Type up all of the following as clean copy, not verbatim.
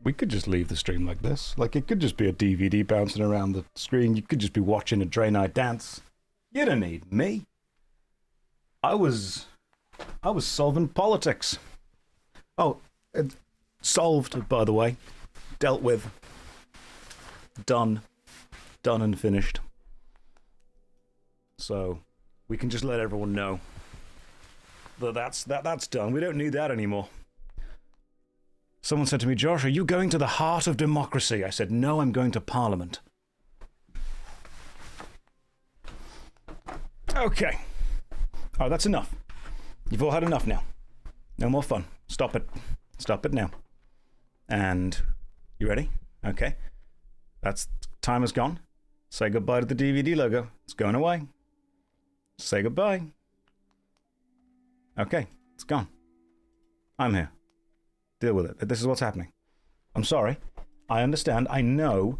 We could just leave the stream like this. Like, it could just be a DVD bouncing around the screen. You could just be watching a Dre Night dance. You don't need me. I was solving politics. Oh, solved, by the way. Dealt with. Done. Done and finished. So, we can just let everyone know that that's done. We don't need that anymore. Someone said to me, Josh, are you going to the heart of democracy? I said, no, I'm going to Parliament. Okay. Oh, that's enough. You've all had enough now. No more fun. Stop it. Stop it now. And you ready? Okay. That's time is gone. Say goodbye to the DVD logo. It's going away. Say goodbye. Okay, it's gone. I'm here. Deal with it. This is what's happening. I'm sorry. I understand. I know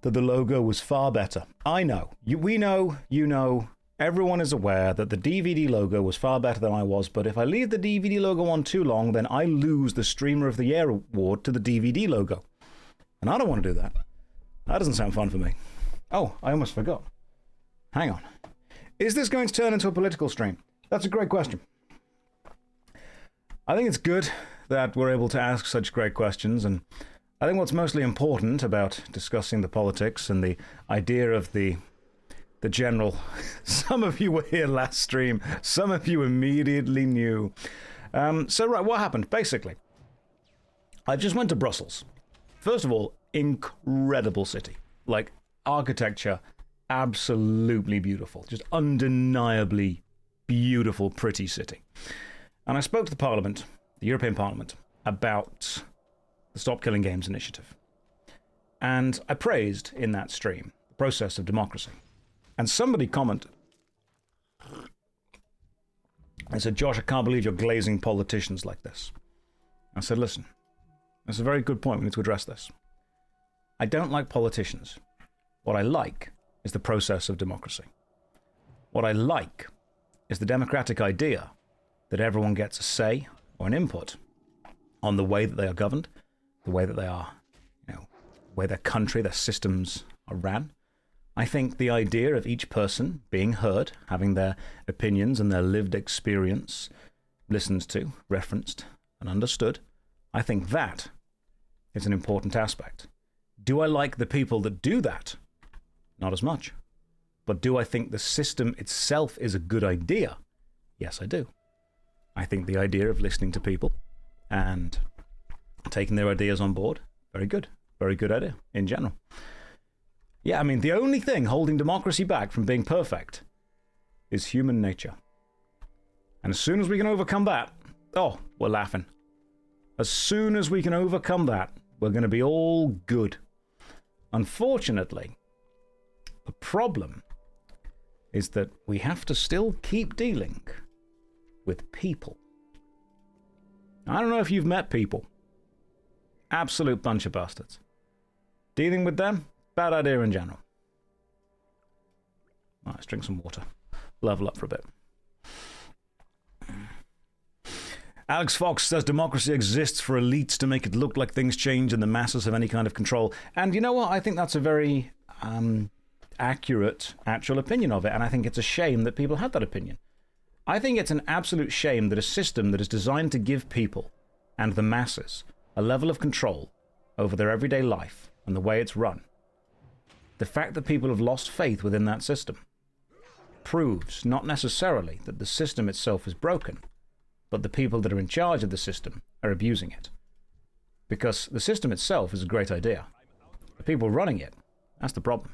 that the logo was far better. I know. We know. You know. Everyone is aware that the DVD logo was far better than I was, but if I leave the DVD logo on too long, then I lose the Streamer of the Year award to the DVD logo. And I don't want to do that. That doesn't sound fun for me. Oh, I almost forgot. Hang on. Is this going to turn into a political stream? That's a great question. I think it's good that we're able to ask such great questions, and I think what's mostly important about discussing the politics and the idea of the general... Some of you were here last stream, some of you immediately knew. So right, what happened? Basically, I just went to Brussels. First of all, incredible city. Like, architecture, absolutely beautiful. Just undeniably beautiful, pretty city. And I spoke to the Parliament, the European Parliament, about the Stop Killing Games initiative. And I praised in that stream the process of democracy. And somebody commented and said, Josh, I can't believe you're glazing politicians like this. I said, listen, that's a very good point. We need to address this. I don't like politicians. What I like is the process of democracy. What I like is the democratic idea that everyone gets a say or an input on the way that they are governed, the way that they are, the way their country, their systems are ran. I think the idea of each person being heard, having their opinions and their lived experience listened to, referenced, and understood, I think that is an important aspect. Do I like the people that do that? Not as much. But do I think the system itself is a good idea? Yes, I do. I think the idea of listening to people and taking their ideas on board, very good. Very good idea in general. Yeah, I mean, the only thing holding democracy back from being perfect is human nature. And as soon as we can overcome that, oh, we're laughing. As soon as we can overcome that, we're going to be all good. Unfortunately, the problem is that we have to still keep dealing with people. I don't know if you've met people. Absolute bunch of bastards. Dealing with them, bad idea in general. Right, let's drink some water. Level up for a bit. Alex Fox says democracy exists for elites to make it look like things change and the masses have any kind of control. And you know what? I think that's a very accurate, actual opinion of it. And I think it's a shame that people have that opinion. I think it's an absolute shame that a system that is designed to give people and the masses a level of control over their everyday life and the way it's run, the fact that people have lost faith within that system proves not necessarily that the system itself is broken, but the people that are in charge of the system are abusing it. Because the system itself is a great idea. The people running it, that's the problem.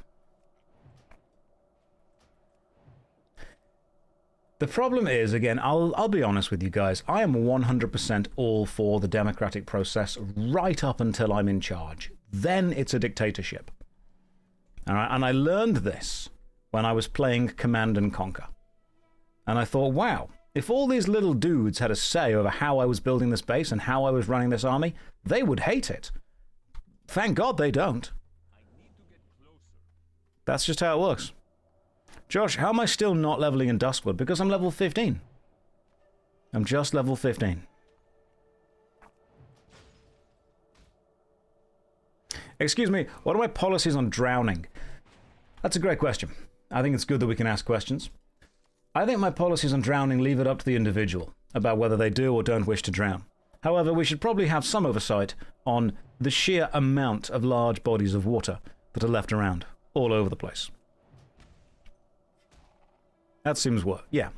The problem is, again, I'll be honest with you guys, I am 100% all for the democratic process right up until I'm in charge. Then it's a dictatorship. And I learned this when I was playing Command and Conquer. And I thought, wow, if all these little dudes had a say over how I was building this base and how I was running this army, they would hate it. Thank God they don't. That's just how it works. Josh, how am I still not leveling in Duskwood? Because I'm level 15. I'm just level 15. Excuse me, what are my policies on drowning? That's a great question. I think it's good that we can ask questions. I think my policies on drowning leave it up to the individual about whether they do or don't wish to drown. However, we should probably have some oversight on the sheer amount of large bodies of water that are left around all over the place. That seems work. Yeah.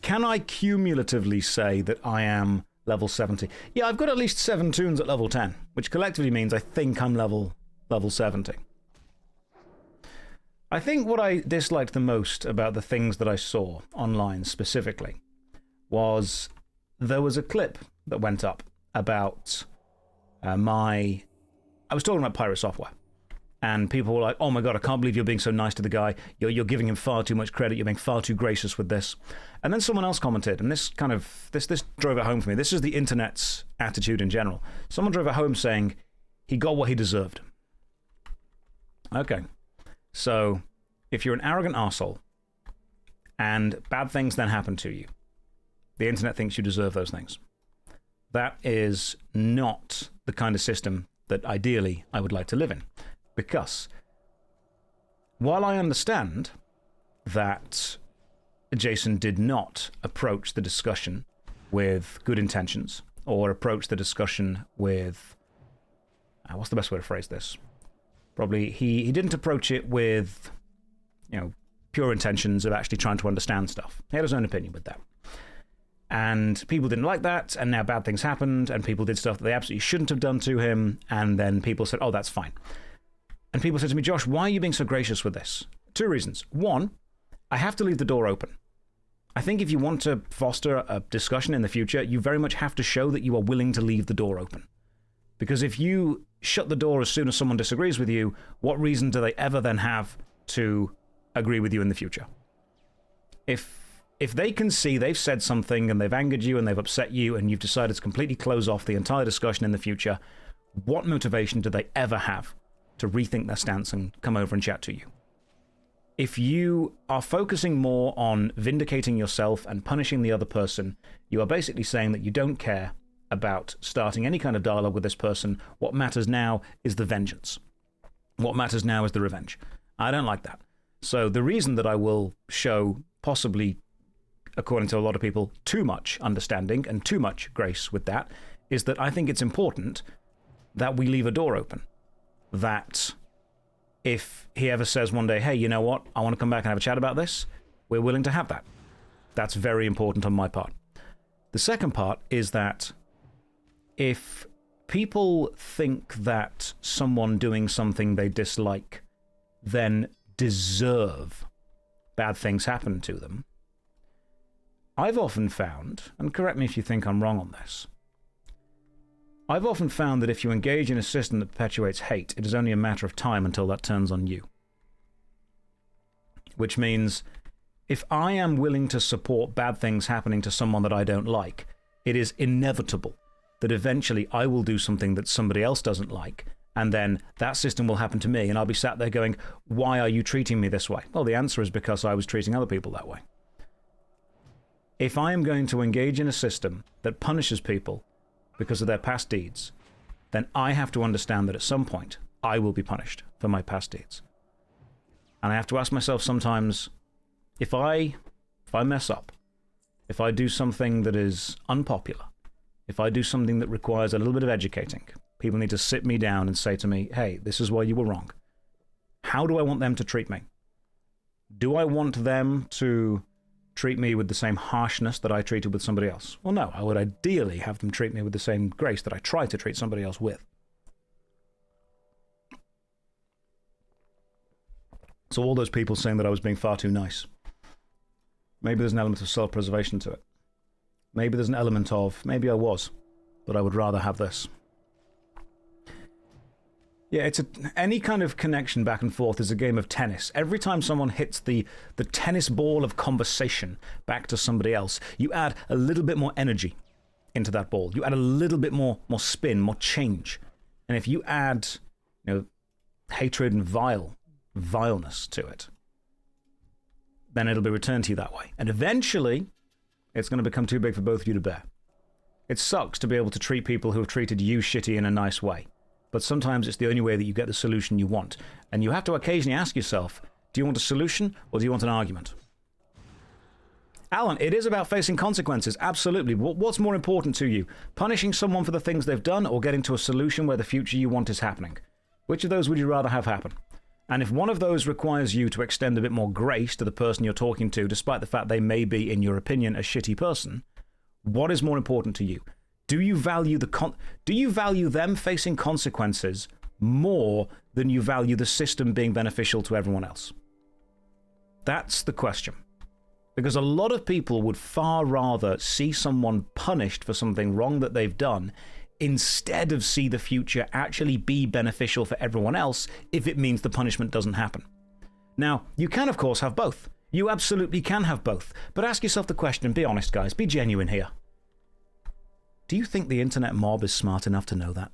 Can I cumulatively say that I am level 70? Yeah, I've got at least 7 toons at level 10, which collectively means I think I'm level 70. I think what I disliked the most about the things that I saw online specifically was there was a clip that went up about I was talking about pirate software. And people were like, oh my god, I can't believe you're being so nice to the guy. You're giving him far too much credit. You're being far too gracious with this. And then someone else commented, and this drove it home for me. This is the internet's attitude in general. Someone drove it home saying he got what he deserved. Okay. So, if you're an arrogant arsehole and bad things then happen to you, the internet thinks you deserve those things. That is not the kind of system that ideally I would like to live in. Because while I understand that Jason did not approach the discussion with good intentions or approach the discussion with... what's the best way to phrase this? Probably he didn't approach it with, pure intentions of actually trying to understand stuff. He had his own opinion with that. And people didn't like that, and now bad things happened, and people did stuff that they absolutely shouldn't have done to him, and then people said, oh, that's fine. And people said to me, Josh, why are you being so gracious with this? 2 reasons. 1, I have to leave the door open. I think if you want to foster a discussion in the future, you very much have to show that you are willing to leave the door open. Because if you shut the door as soon as someone disagrees with you, what reason do they ever then have to agree with you in the future? If they can see they've said something and they've angered you and they've upset you and you've decided to completely close off the entire discussion in the future, what motivation do they ever have to rethink their stance and come over and chat to you? If you are focusing more on vindicating yourself and punishing the other person, you are basically saying that you don't care about starting any kind of dialogue with this person. What matters now is the vengeance. What matters now is the revenge. I don't like that. So the reason that I will show possibly, according to a lot of people, too much understanding and too much grace with that is that I think it's important that we leave a door open. That if he ever says one day, hey, you know what, I want to come back and have a chat about this, we're willing to have that. That's very important on my part. The second part is that if people think that someone doing something they dislike then deserve bad things happen to them, I've often found, and correct me if you think I'm wrong on this, I've often found that if you engage in a system that perpetuates hate, it is only a matter of time until that turns on you. Which means, if I am willing to support bad things happening to someone that I don't like, it is inevitable that eventually I will do something that somebody else doesn't like, and then that system will happen to me, and I'll be sat there going, why are you treating me this way? Well, the answer is because I was treating other people that way. If I am going to engage in a system that punishes people because of their past deeds, then I have to understand that at some point I will be punished for my past deeds. And I have to ask myself sometimes, if I mess up, if I do something that is unpopular, if I do something that requires a little bit of educating, people need to sit me down and say to me, hey, this is why you were wrong. How do I want them to treat me? Do I want them to treat me with the same harshness that I treated with somebody else? Well, no. I would ideally have them treat me with the same grace that I try to treat somebody else with. So all those people saying that I was being far too nice, maybe there's an element of self-preservation to it. Maybe there's an element of, maybe I was, but I would rather have this. Yeah, any kind of connection back and forth is a game of tennis. Every time someone hits the tennis ball of conversation back to somebody else, you add a little bit more energy into that ball. You add a little bit more spin, more change. And if you add, hatred and vileness to it, then it'll be returned to you that way. And eventually, it's going to become too big for both of you to bear. It sucks to be able to treat people who have treated you shitty in a nice way. but sometimes it's the only way that you get the solution you want. And you have to occasionally ask yourself, do you want a solution or do you want an argument? Alan, it is about facing consequences, absolutely. What's more important to you? Punishing someone for the things they've done or getting to a solution where the future you want is happening? Which of those would you rather have happen? And if one of those requires you to extend a bit more grace to the person you're talking to, despite the fact they may be, in your opinion, a shitty person, what is more important to you? Do you value them facing consequences more than you value the system being beneficial to everyone else? That's the question. Because a lot of people would far rather see someone punished for something wrong that they've done instead of see the future actually be beneficial for everyone else if it means the punishment doesn't happen. Now, you can, of course, have both. You absolutely can have both. But ask yourself the question, and be honest, guys. Be genuine here. Do you think the internet mob is smart enough to know that?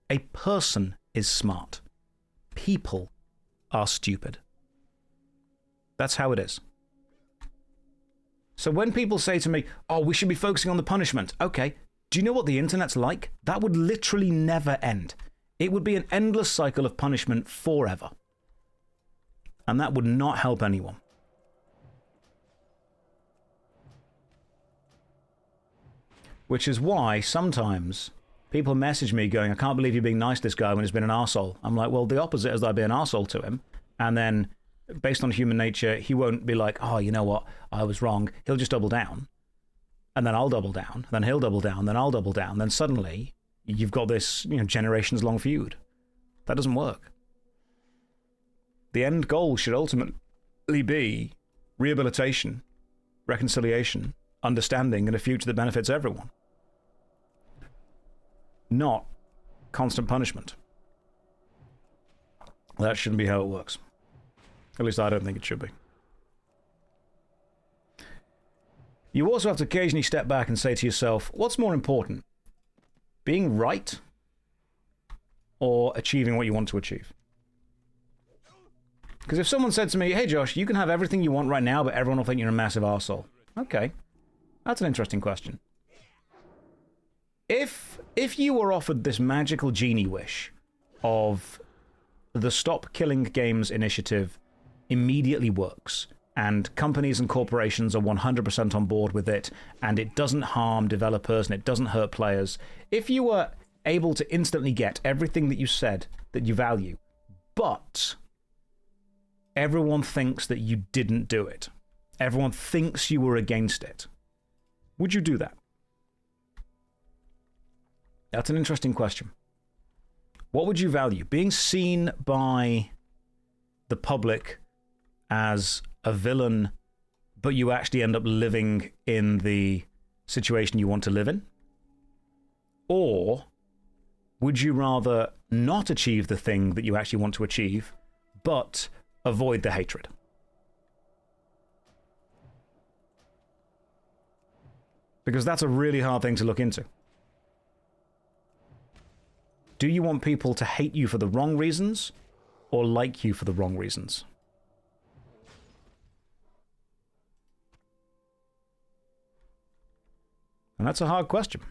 A person is smart. People are stupid. That's how it is. So when people say to me, oh, we should be focusing on the punishment. Okay, do you know what the internet's like? That would literally never end. It would be an endless cycle of punishment forever. And that would not help anyone. Which is why sometimes people message me going, I can't believe you're being nice to this guy when he's been an arsehole. I'm like, well, the opposite is that I'd be an arsehole to him. And then, based on human nature, he won't be like, oh, you know what, I was wrong. He'll just double down. And then I'll double down. Then he'll double down. Then I'll double down. Then suddenly, you've got this, generations-long feud. That doesn't work. The end goal should ultimately be rehabilitation, reconciliation, understanding, and a future that benefits everyone. Not constant punishment. That shouldn't be how it works. At least I don't think it should be. You also have to occasionally step back and say to yourself, what's more important? Being right or achieving what you want to achieve? Because if someone said to me, hey Josh, you can have everything you want right now, but everyone will think you're a massive arsehole. Okay, that's an interesting question. If you were offered this magical genie wish of the Stop Killing Games initiative immediately works, and companies and corporations are 100% on board with it, and it doesn't harm developers and it doesn't hurt players, if you were able to instantly get everything that you said that you value, but everyone thinks that you didn't do it, everyone thinks you were against it, would you do that? That's an interesting question. What would you value? Being seen by the public as a villain, but you actually end up living in the situation you want to live in? Or would you rather not achieve the thing that you actually want to achieve, but avoid the hatred? Because that's a really hard thing to look into. Do you want people to hate you for the wrong reasons, or like you for the wrong reasons? And that's a hard question.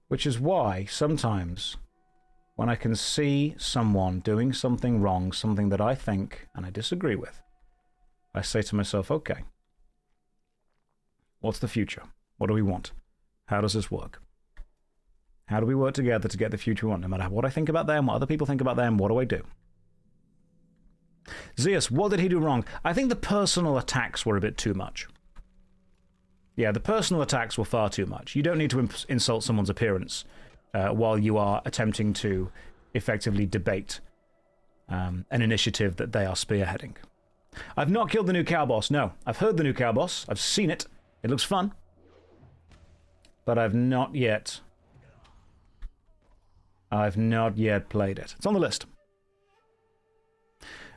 Which is why sometimes when I can see someone doing something wrong, something that I think and I disagree with, I say to myself, okay, what's the future? What do we want? How does this work? How do we work together to get the future we want? No matter what I think about them, what other people think about them, what do I do? Zeus, what did he do wrong? I think the personal attacks were a bit too much. Yeah, the personal attacks were far too much. You don't need to insult someone's appearance while you are attempting to effectively debate an initiative that they are spearheading. I've not killed the new cow boss, no. I've heard the new cow boss. I've seen it. It looks fun. But I've not yet played it. It's on the list.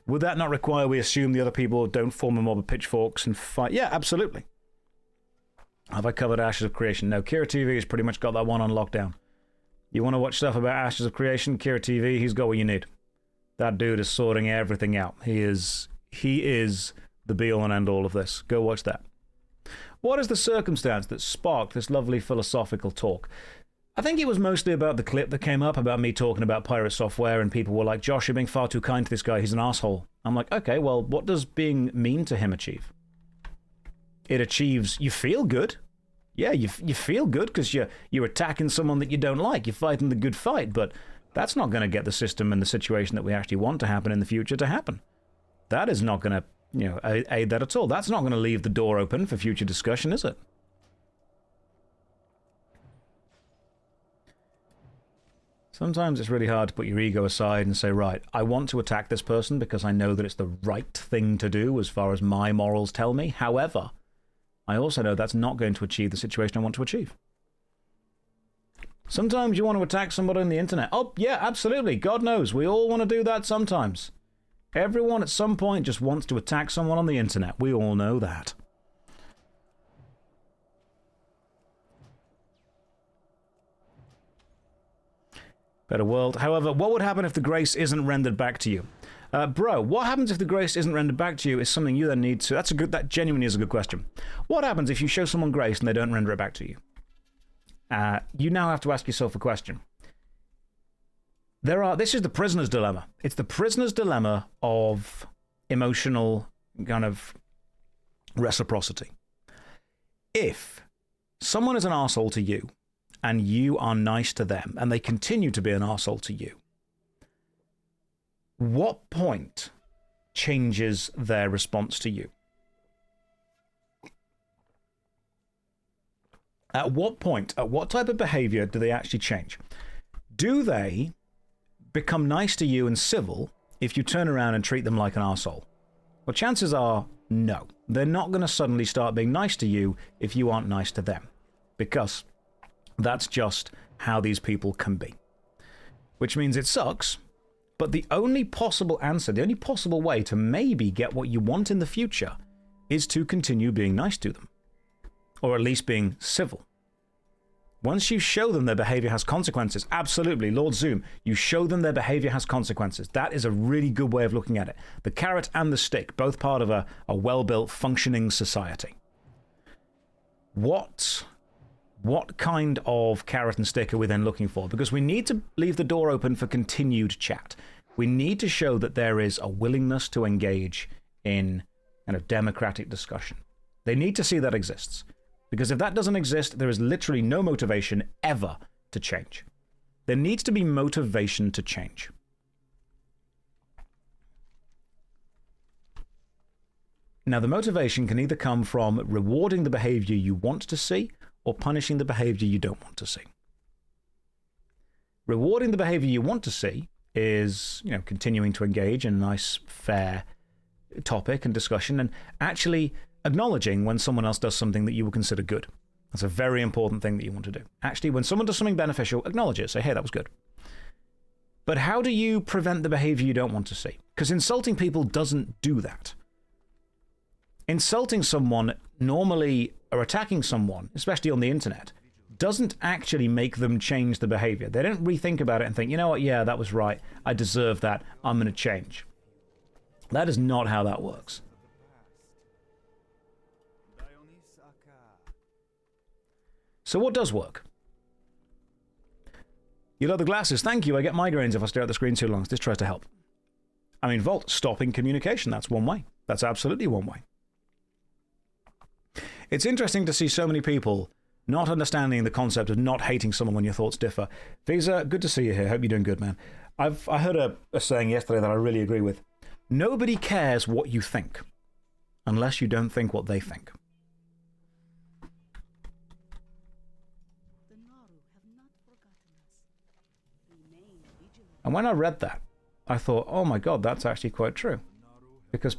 Would that not require we assume the other people don't form a mob of pitchforks and fight? Yeah, absolutely. Have I covered Ashes of Creation? No, Kira TV has pretty much got that one on lockdown. You want to watch stuff about Ashes of Creation? Kira TV, he's got what you need. That dude is sorting everything out. He is the be-all and end-all of this. Go watch that. What is the circumstance that sparked this lovely philosophical talk? I think it was mostly about the clip that came up about me talking about pirate software, and people were like, Josh, you're being far too kind to this guy. He's an asshole. I'm like, okay, well, what does being mean to him achieve? It achieves, you feel good. Yeah, you feel good because you're attacking someone that you don't like. You're fighting the good fight, but that's not going to get the system and the situation that we actually want to happen in the future to happen. That is not going to, aid that at all. That's not going to leave the door open for future discussion, is it? Sometimes it's really hard to put your ego aside and say, right, I want to attack this person because I know that it's the right thing to do as far as my morals tell me. However, I also know that's not going to achieve the situation I want to achieve. Sometimes you want to attack somebody on the internet. Oh, yeah, absolutely. God knows. We all want to do that sometimes. Everyone at some point just wants to attack someone on the internet. We all know that. Better world. However, what would happen if the grace isn't rendered back to you? Bro, what happens if the grace isn't rendered back to you is something you then need to... That genuinely is a good question. What happens if you show someone grace and they don't render it back to you? You now have to ask yourself a question. This is the prisoner's dilemma. It's the prisoner's dilemma of emotional kind of reciprocity. If someone is an arsehole to you, and you are nice to them, and they continue to be an arsehole to you, what point changes their response to you? At what point, at what type of behavior do they actually change? Do they become nice to you and civil if you turn around and treat them like an arsehole? Well, chances are no. They're not going to suddenly start being nice to you if you aren't nice to them, because that's just how these people can be. Which means it sucks, but the only possible answer, the only possible way to maybe get what you want in the future is to continue being nice to them. Or at least being civil. Once you show them their behavior has consequences, absolutely, Lord Zoom, you show them their behavior has consequences. That is a really good way of looking at it. The carrot and the stick, both part of a well-built, functioning society. What kind of carrot and stick are we then looking for? Because we need to leave the door open for continued chat. We need to show that there is a willingness to engage in kind of democratic discussion. They need to see that exists. Because if that doesn't exist, there is literally no motivation ever to change. There needs to be motivation to change. Now, the motivation can either come from rewarding the behavior you want to see or punishing the behavior you don't want to see. Rewarding the behavior you want to see is, continuing to engage in a nice, fair topic and discussion, and actually acknowledging when someone else does something that you would consider good. That's a very important thing that you want to do. Actually, when someone does something beneficial, acknowledge it. Say, hey, that was good. But how do you prevent the behavior you don't want to see? Because insulting people doesn't do that. Insulting someone normally, or attacking someone, especially on the internet, doesn't actually make them change the behavior. They don't rethink about it and think, you know what, yeah, that was right. I deserve that. I'm going to change. That is not how that works. So what does work? You love the glasses. Thank you. I get migraines if I stare at the screen too long. This tries to help. I mean, Volt, stopping communication. That's one way. That's absolutely one way. It's interesting to see so many people not understanding the concept of not hating someone when your thoughts differ. Visa, good to see you here. Hope you're doing good, man. I heard a saying yesterday that I really agree with. Nobody cares what you think unless you don't think what they think. And when I read that, I thought, oh my God, that's actually quite true. Because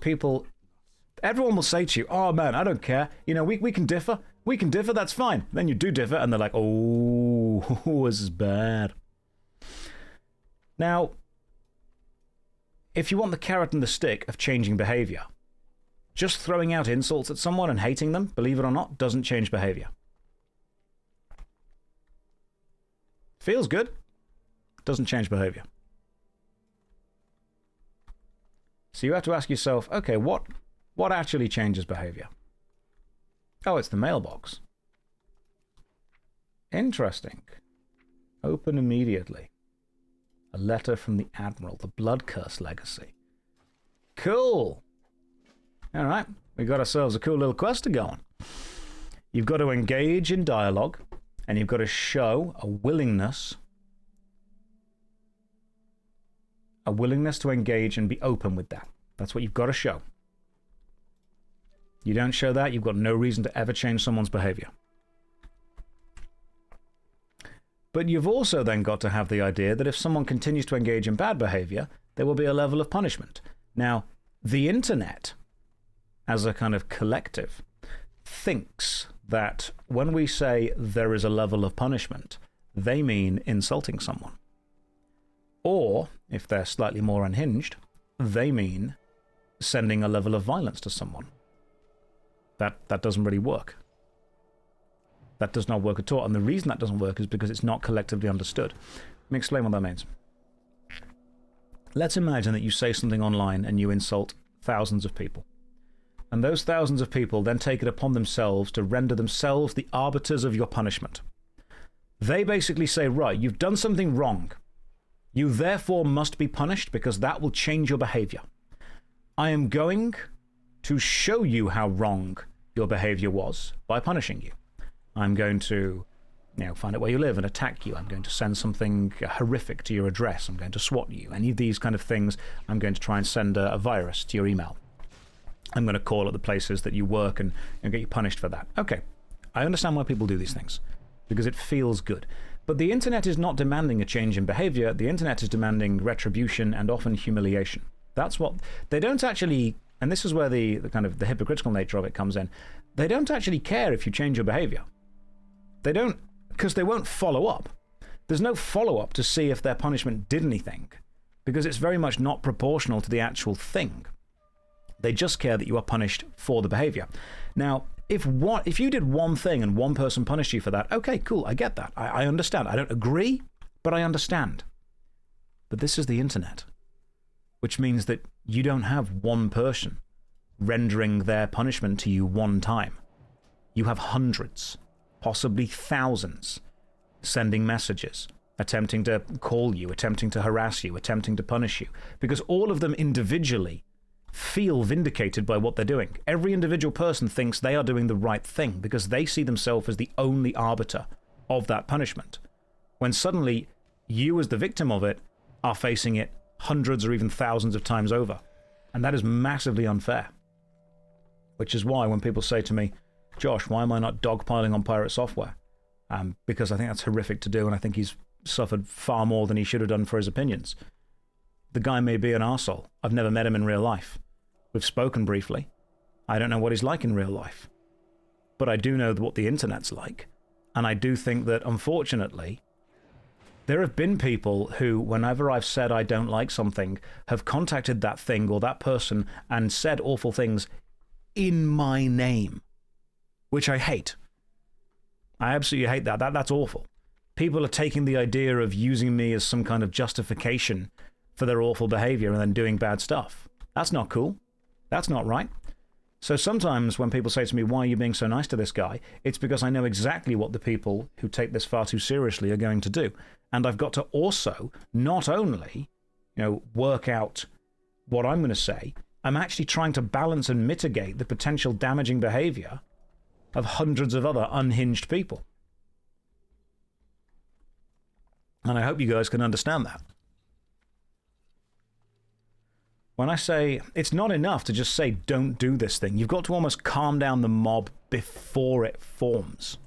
everyone will say to you, oh man, I don't care. We can differ. We can differ, that's fine. Then you do differ, and they're like, oh, this is bad. Now, if you want the carrot and the stick of changing behavior, just throwing out insults at someone and hating them, believe it or not, doesn't change behavior. Feels good, doesn't change behavior. So you have to ask yourself, okay, what What actually changes behavior? Oh, it's the mailbox. Interesting. Open immediately. A letter from the Admiral, the Blood Curse legacy. Cool. All right, we got ourselves a cool little quest to go on. You've got to engage in dialogue, and you've got to show a willingness to engage and be open with that. That's what you've got to show. You don't show that, you've got no reason to ever change someone's behavior. But you've also then got to have the idea that if someone continues to engage in bad behavior, there will be a level of punishment. Now, the internet, as a kind of collective, thinks that when we say there is a level of punishment, they mean insulting someone. Or, if they're slightly more unhinged, they mean sending a level of violence to someone. That doesn't really work. That does not work at all. And the reason that doesn't work is because it's not collectively understood. Let me explain what that means. Let's imagine that you say something online and you insult thousands of people. And those thousands of people then take it upon themselves to render themselves the arbiters of your punishment. They basically say, right, you've done something wrong. You therefore must be punished because that will change your behavior. I am going to show you how wrong your behavior was by punishing you. I'm going to, find out where you live and attack you. I'm going to send something horrific to your address. I'm going to SWAT you. Any of these kind of things, I'm going to try and send a virus to your email. I'm going to call at the places that you work and get you punished for that. Okay, I understand why people do these things, because it feels good. But the internet is not demanding a change in behavior. The internet is demanding retribution and often humiliation. That's what they don't actually, and this is where the kind of the hypocritical nature of it comes in. They don't actually care if you change your behavior. They don't, because they won't follow up. There's no follow-up to see if their punishment did anything, because it's very much not proportional to the actual thing. They just care that you are punished for the behavior. Now, if you did one thing and one person punished you for that, okay, cool, I get that. I understand. I don't agree, but I understand. But this is the internet, which means that you don't have one person rendering their punishment to you one time. You have hundreds, possibly thousands, sending messages, attempting to call you, attempting to harass you, attempting to punish you, because all of them individually feel vindicated by what they're doing. Every individual person thinks they are doing the right thing because they see themselves as the only arbiter of that punishment. When suddenly you as the victim of it are facing it hundreds or even thousands of times over. And that is massively unfair. Which is why when people say to me, Josh, why am I not dogpiling on pirate software? Because I think that's horrific to do, and I think he's suffered far more than he should have done for his opinions. The guy may be an arsehole. I've never met him in real life. We've spoken briefly. I don't know what he's like in real life. But I do know what the internet's like. And I do think that, unfortunately, there have been people who, whenever I've said I don't like something, have contacted that thing or that person and said awful things in my name, which I hate. I absolutely hate that. That's awful. People are taking the idea of using me as some kind of justification for their awful behavior and then doing bad stuff. That's not cool. That's not right. So sometimes when people say to me, why are you being so nice to this guy? It's because I know exactly what the people who take this far too seriously are going to do. And I've got to also not only, work out what I'm going to say, I'm actually trying to balance and mitigate the potential damaging behavior of hundreds of other unhinged people. And I hope you guys can understand that. When I say it's not enough to just say don't do this thing, you've got to almost calm down the mob before it forms.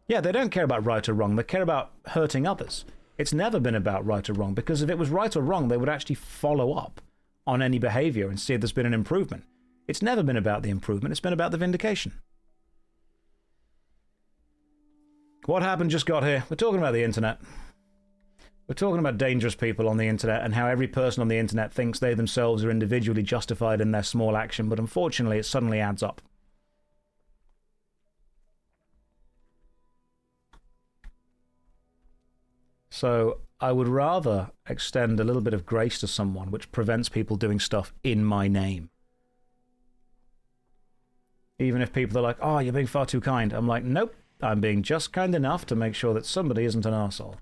Yeah, they don't care about right or wrong, they care about hurting others. It's never been about right or wrong, because if it was right or wrong, they would actually follow up on any behavior and see if there's been an improvement. It's never been about the improvement, it's been about the vindication. What happened just got here. We're talking about the internet. We're talking about dangerous people on the internet and how every person on the internet thinks they themselves are individually justified in their small action, but unfortunately it suddenly adds up. So I would rather extend a little bit of grace to someone which prevents people doing stuff in my name. Even if people are like, oh, you're being far too kind. I'm like, nope, I'm being just kind enough to make sure that somebody isn't an arsehole.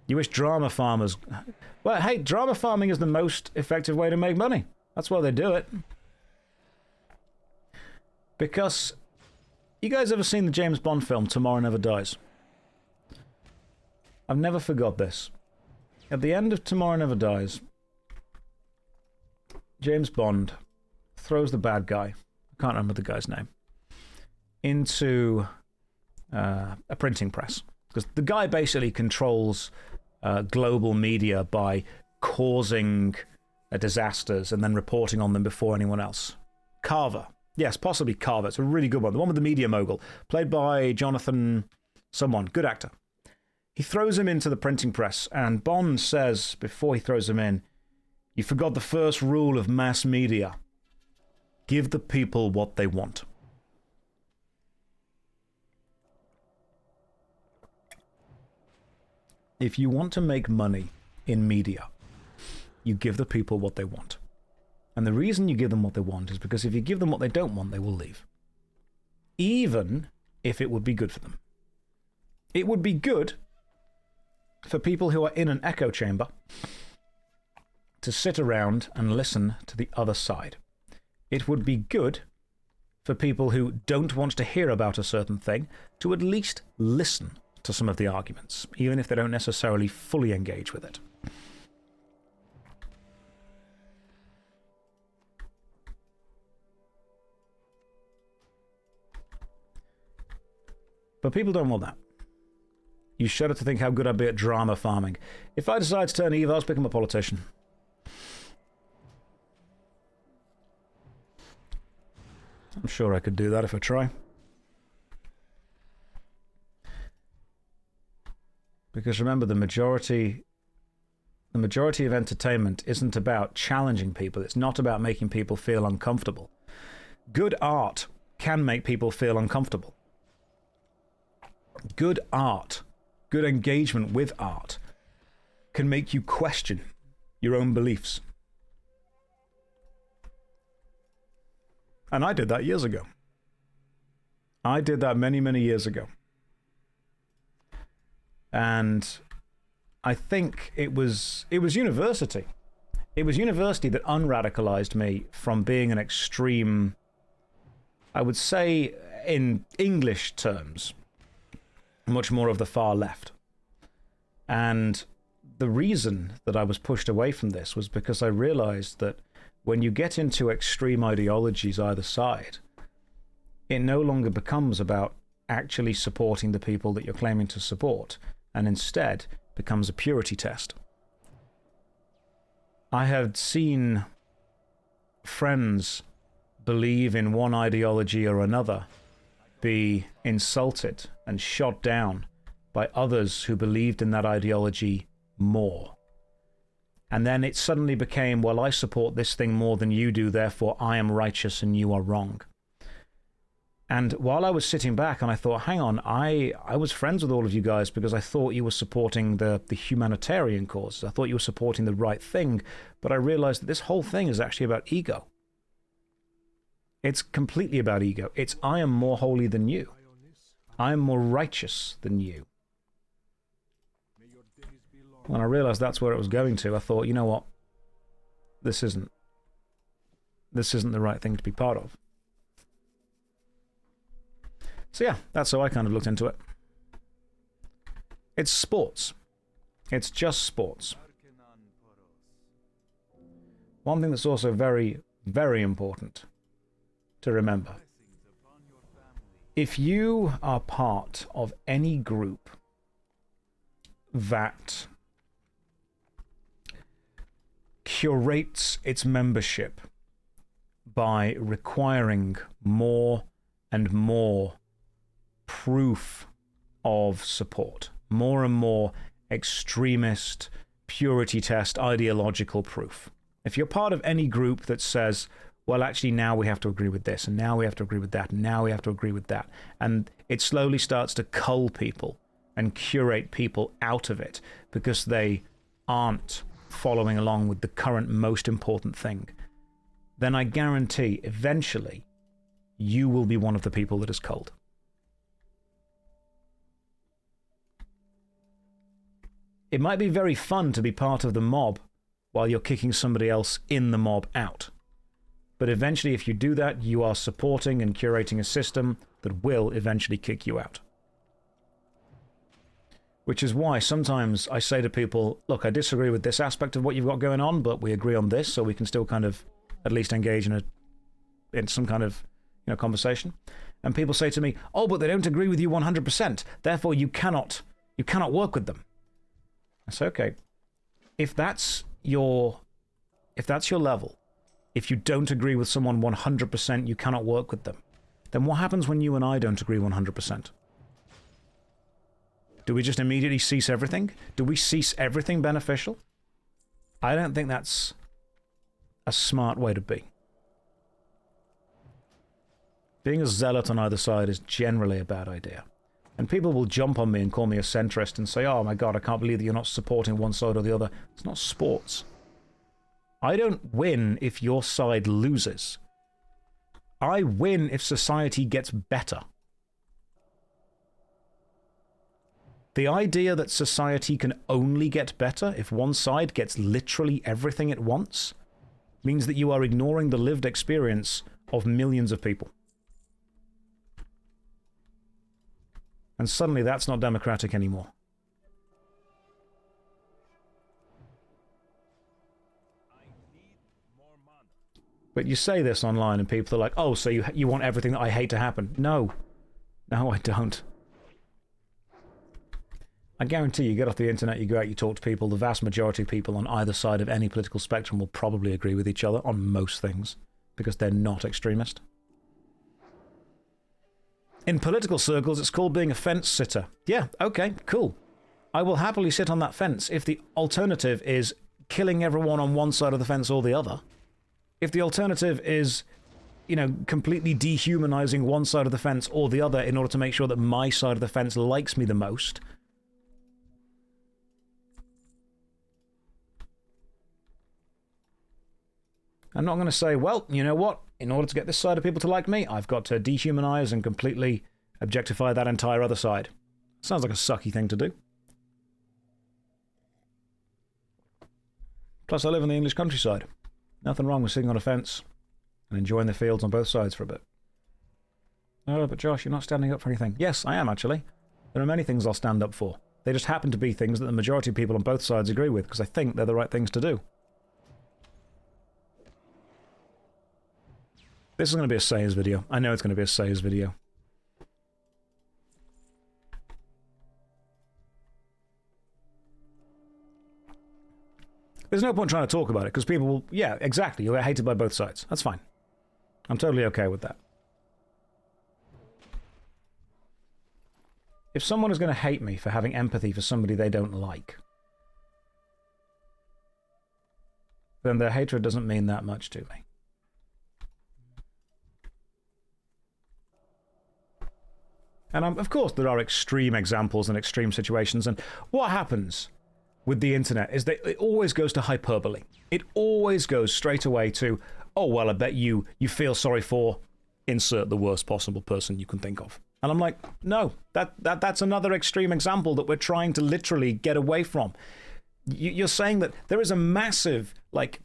You wish drama farmers... Well, hey, drama farming is the most effective way to make money. That's why they do it. Because... You guys ever seen the James Bond film, Tomorrow Never Dies? I've never forgot this. At the end of Tomorrow Never Dies, James Bond throws the bad guy, I can't remember the guy's name, into a printing press. Because the guy basically controls global media by causing disasters and then reporting on them before anyone else. Carver. Yes, possibly Carver. It's a really good one. The one with the media mogul, played by Jonathan someone, good actor. He throws him into the printing press, and Bond says, before he throws him in, you forgot the first rule of mass media. Give the people what they want. If you want to make money in media, you give the people what they want. And the reason you give them what they want is because if you give them what they don't want, they will leave. Even if it would be good for them. It would be good for people who are in an echo chamber to sit around and listen to the other side. It would be good for people who don't want to hear about a certain thing to at least listen to some of the arguments, even if they don't necessarily fully engage with it. But people don't want that. You shudder to think how good I'd be at drama farming. If I decide to turn evil, I'll become a politician. I'm sure I could do that if I try. Because remember, the majority of entertainment isn't about challenging people. It's not about making people feel uncomfortable. Good art can make people feel uncomfortable. Good art, good engagement with art, can make you question your own beliefs. And I did that years ago. I did that many, many years ago. And I think it was university. It was university that unradicalized me from being an extreme, I would say in English terms, much more of the far left. And the reason that I was pushed away from this was because I realized that when you get into extreme ideologies either side, it no longer becomes about actually supporting the people that you're claiming to support, and instead becomes a purity test. I have seen friends believe in one ideology or another be insulted and shot down by others who believed in that ideology more. And then it suddenly became, well, I support this thing more than you do, therefore I am righteous and you are wrong. And while I was sitting back and I thought, hang on, I was friends with all of you guys because I thought you were supporting the humanitarian cause. I thought you were supporting the right thing, but I realized that this whole thing is actually about ego. It's completely about ego. It's I am more holy than you. I am more righteous than you. When I realized that's where it was going to, I thought, you know what? This isn't the right thing to be part of. So yeah, that's how I kind of looked into it. It's sports. It's just sports. One thing that's also very, very important to remember. If you are part of any group that curates its membership by requiring more and more proof of support, more and more extremist, purity test, ideological proof. If you're part of any group that says, well, actually now we have to agree with this, and now we have to agree with that, and now we have to agree with that, and it slowly starts to cull people and curate people out of it because they aren't following along with the current most important thing, then I guarantee eventually you will be one of the people that is cold. It might be very fun to be part of the mob while you're kicking somebody else in the mob out. But eventually, if you do that, you are supporting and curating a system that will eventually kick you out. Which is why sometimes I say to people, look, I disagree with this aspect of what you've got going on, but we agree on this, so we can still kind of at least engage in some kind of conversation. And people say to me, oh, but they don't agree with you 100%, therefore you cannot work with them. I say, okay, if that's your level, if you don't agree with someone 100%, you cannot work with them, then what happens when you and I don't agree 100%? Do we just immediately cease everything? Do we cease everything beneficial? I don't think that's a smart way to be. Being a zealot on either side is generally a bad idea. And people will jump on me and call me a centrist and say, oh my god, I can't believe that you're not supporting one side or the other. It's not sports. I don't win if your side loses. I win if society gets better. The idea that society can only get better if one side gets literally everything it wants means that you are ignoring the lived experience of millions of people. And suddenly that's not democratic anymore. But you say this online and people are like, oh, so you want everything that I hate to happen. No. No, I don't. I guarantee you get off the internet, you go out, you talk to people, the vast majority of people on either side of any political spectrum will probably agree with each other on most things, because they're not extremist. In political circles, it's called being a fence sitter. Yeah, okay, cool. I will happily sit on that fence if the alternative is killing everyone on one side of the fence or the other. If the alternative is, completely dehumanizing one side of the fence or the other in order to make sure that my side of the fence likes me the most, I'm not going to say, well, you know what? In order to get this side of people to like me, I've got to dehumanize and completely objectify that entire other side. Sounds like a sucky thing to do. Plus, I live in the English countryside. Nothing wrong with sitting on a fence and enjoying the fields on both sides for a bit. Oh, but Josh, you're not standing up for anything. Yes, I am, actually. There are many things I'll stand up for. They just happen to be things that the majority of people on both sides agree with, because I think they're the right things to do. This is going to be a Says video. I know it's going to be a Says video. There's no point trying to talk about it, because people will... Yeah, exactly. You'll get hated by both sides. That's fine. I'm totally okay with that. If someone is going to hate me for having empathy for somebody they don't like, then their hatred doesn't mean that much to me. And of course, there are extreme examples and extreme situations. And what happens with the internet is that it always goes to hyperbole. It always goes straight away to, oh, well, I bet you feel sorry for insert the worst possible person you can think of. And I'm like, no, that's another extreme example that we're trying to literally get away from. You're saying that there is a massive, like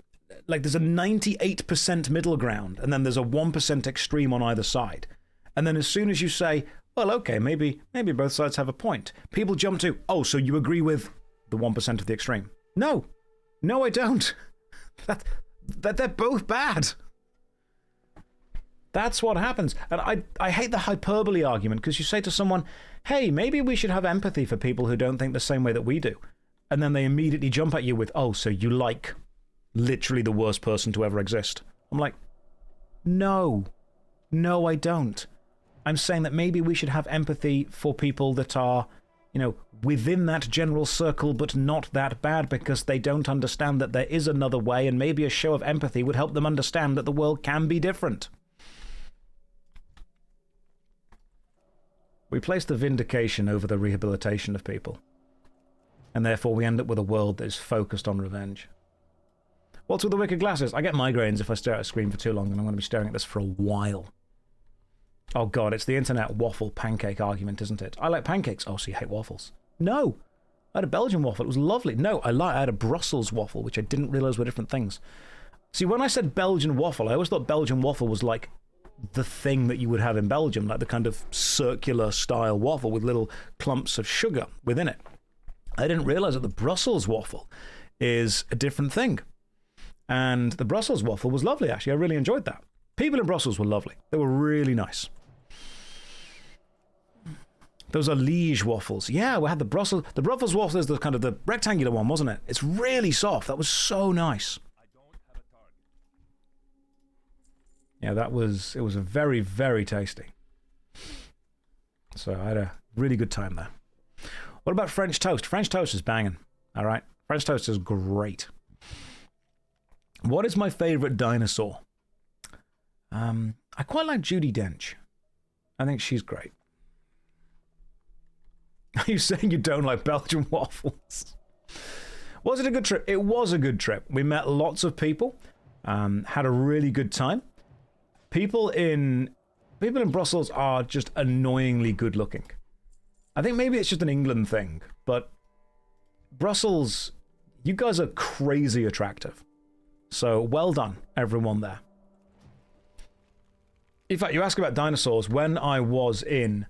there's a 98% middle ground, and then there's a 1% extreme on either side. And then as soon as you say, well, okay, maybe both sides have a point, people jump to, oh, so you agree with the 1% of the extreme. No, I don't. that they're both bad. That's what happens. And I hate the hyperbole argument, because you say to someone, hey, maybe we should have empathy for people who don't think the same way that we do. And then they immediately jump at you with, oh, so you like literally the worst person to ever exist. I'm like, no, I don't. I'm saying that maybe we should have empathy for people that are, within that general circle, but not that bad, because they don't understand that there is another way, and maybe a show of empathy would help them understand that the world can be different. We place the vindication over the rehabilitation of people, and therefore we end up with a world that is focused on revenge. What's with the wicked glasses? I get migraines if I stare at a screen for too long, and I'm going to be staring at this for a while. Oh god, it's the internet waffle pancake argument, isn't it? I like pancakes. Oh, so you hate waffles? No. I had a Belgian waffle. It was lovely. No, I had a Brussels waffle, which I didn't realise were different things. See, when I said Belgian waffle, I always thought Belgian waffle was like the thing that you would have in Belgium, like the kind of circular style waffle with little clumps of sugar within it. I didn't realise that the Brussels waffle is a different thing. And the Brussels waffle was lovely, actually. I really enjoyed that. People in Brussels were lovely. They were really nice. Those are Liège waffles. Yeah, we had the Brussels waffle is the kind of the rectangular one, wasn't it? It's really soft. That was so nice. Yeah, it was a very, very tasty. So I had a really good time there. What about French toast? French toast is banging. All right. French toast is great. What is my favorite dinosaur? I quite like Judi Dench. I think she's great. Are you saying you don't like Belgian waffles? Was it a good trip? It was a good trip. We met lots of people, had a really good time. People in Brussels are just annoyingly good looking. I think maybe it's just an England thing, but Brussels, you guys are crazy attractive. So well done, everyone there. In fact, you ask about dinosaurs. When I was in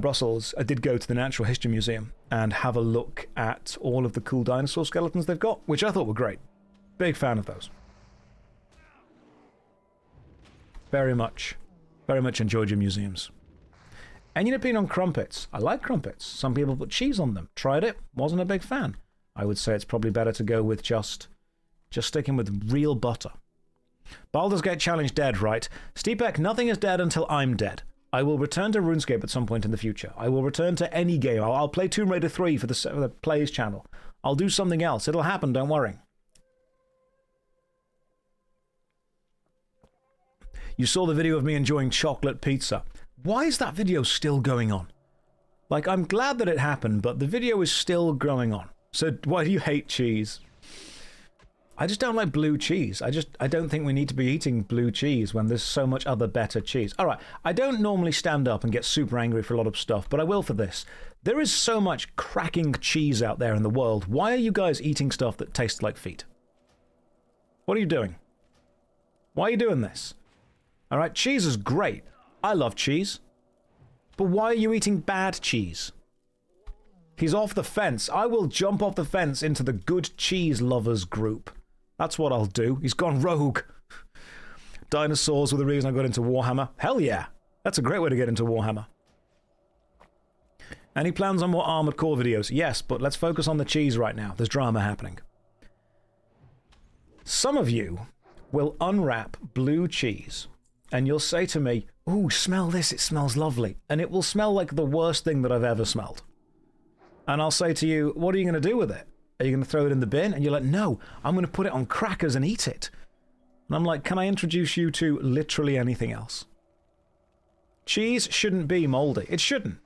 Brussels, I did go to the Natural History Museum and have a look at all of the cool dinosaur skeletons they've got, which I thought were great. Big fan of those. Very much enjoyed your museums. And your opinion on crumpets? I like crumpets. Some people put cheese on them. Tried it, wasn't a big fan. I would say it's probably better to go with just sticking with real butter. Baldur's Gate challenge dead, right? Steepek, nothing is dead until I'm dead. I will return to RuneScape at some point in the future. I will return to any game. I'll play Tomb Raider 3 for the Plays channel. I'll do something else. It'll happen, don't worry. You saw the video of me enjoying chocolate pizza. Why is that video still going on? Like, I'm glad that it happened, but the video is still going on. So why do you hate cheese? I just don't like blue cheese. I don't think we need to be eating blue cheese when there's so much other better cheese. All right, I don't normally stand up and get super angry for a lot of stuff, but I will for this. There is so much cracking cheese out there in the world. Why are you guys eating stuff that tastes like feet? What are you doing? Why are you doing this? All right, cheese is great. I love cheese. But why are you eating bad cheese? He's off the fence. I will jump off the fence into the good cheese lovers group. That's what I'll do. He's gone rogue. Dinosaurs were the reason I got into Warhammer. Hell yeah. That's a great way to get into Warhammer. Any plans on more Armored Core videos? Yes, but let's focus on the cheese right now. There's drama happening. Some of you will unwrap blue cheese and you'll say to me, "Ooh, smell this. It smells lovely." And it will smell like the worst thing that I've ever smelled. And I'll say to you, "What are you going to do with it? Are you going to throw it in the bin?" And you're like, "No, I'm going to put it on crackers and eat it." And I'm like, "Can I introduce you to literally anything else?" Cheese shouldn't be moldy. It shouldn't.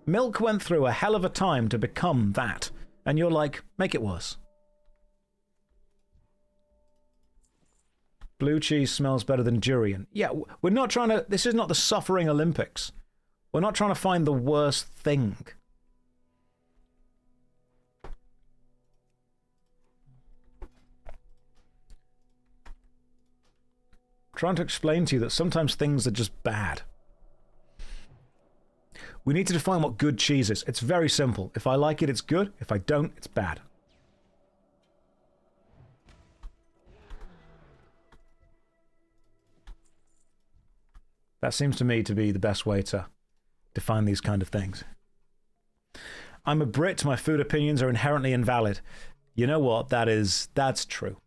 Milk went through a hell of a time to become that. And you're like, make it worse. Blue cheese smells better than durian. Yeah, we're not trying to... This is not the suffering Olympics. We're not trying to find the worst thing. Trying to explain to you that sometimes things are just bad. We need to define what good cheese is. It's very simple. If I like it, it's good. If I don't, it's bad. That seems to me to be the best way to define these kind of things. I'm a Brit. My food opinions are inherently invalid. You know what? That's true.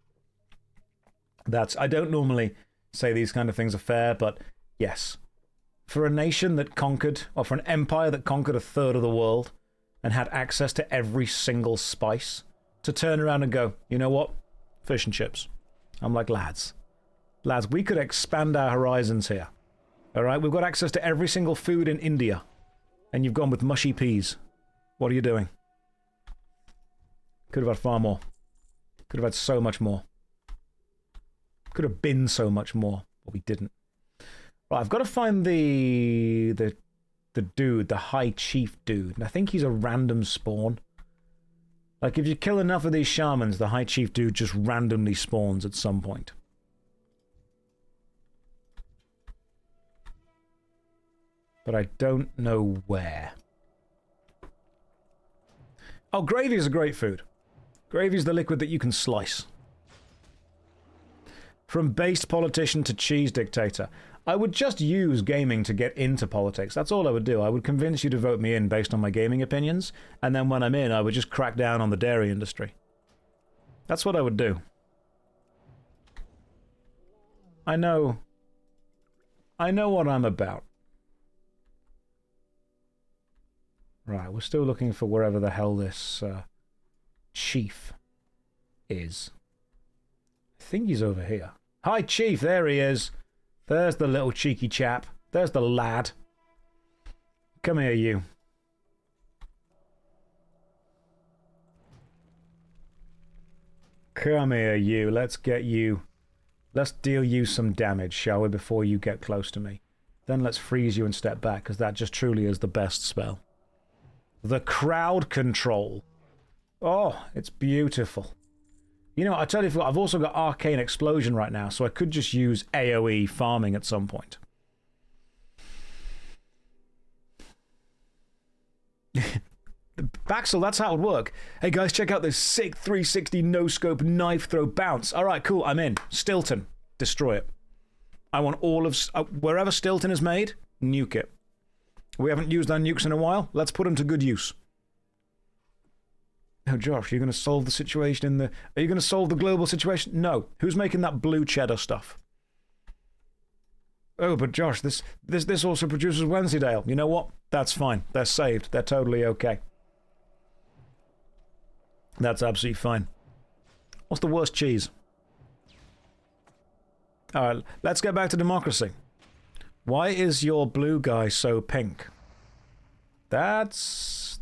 I don't normally say these kind of things are fair, but yes. For a nation that conquered, or for an empire that conquered a third of the world and had access to every single spice, to turn around and go, "You know what? Fish and chips." I'm like, lads, we could expand our horizons here. All right, we've got access to every single food in India, and you've gone with mushy peas. What are you doing? Could have had far more. Could have had so much more. Could have been so much more, but we didn't. Right, I've got to find the dude, the High Chief dude. And I think he's a random spawn. Like, if you kill enough of these shamans, the High Chief dude just randomly spawns at some point. But I don't know where. Oh, gravy is a great food. Gravy is the liquid that you can slice. From based politician to cheese dictator. I would just use gaming to get into politics. That's all I would do. I would convince you to vote me in based on my gaming opinions, and then when I'm in, I would just crack down on the dairy industry. That's what I would do. I know what I'm about. Right, we're still looking for wherever the hell this chief is. I think he's over here. Hi, Chief, there he is. There's the little cheeky chap. There's the lad. Come here, you. Come here, you. Let's get you. Let's deal you some damage, shall we, before you get close to me. Then let's freeze you and step back, because that just truly is the best spell. The crowd control. Oh, it's beautiful. You know, I tell you what, I've also got Arcane Explosion right now, so I could just use AoE farming at some point. Baxel, that's how it would work. Hey guys, check out this sick 360 no-scope knife throw bounce. Alright, cool, I'm in. Stilton. Destroy it. I want all of... wherever Stilton is made, nuke it. We haven't used our nukes in a while. Let's put them to good use. No, Josh, you're going to solve the situation in the... Are you going to solve the global situation? No. Who's making that blue cheddar stuff? Oh, but Josh, this also produces Wensleydale. You know what? That's fine. They're saved. They're totally okay. That's absolutely fine. What's the worst cheese? Alright, let's get back to democracy. Why is your blue guy so pink? That's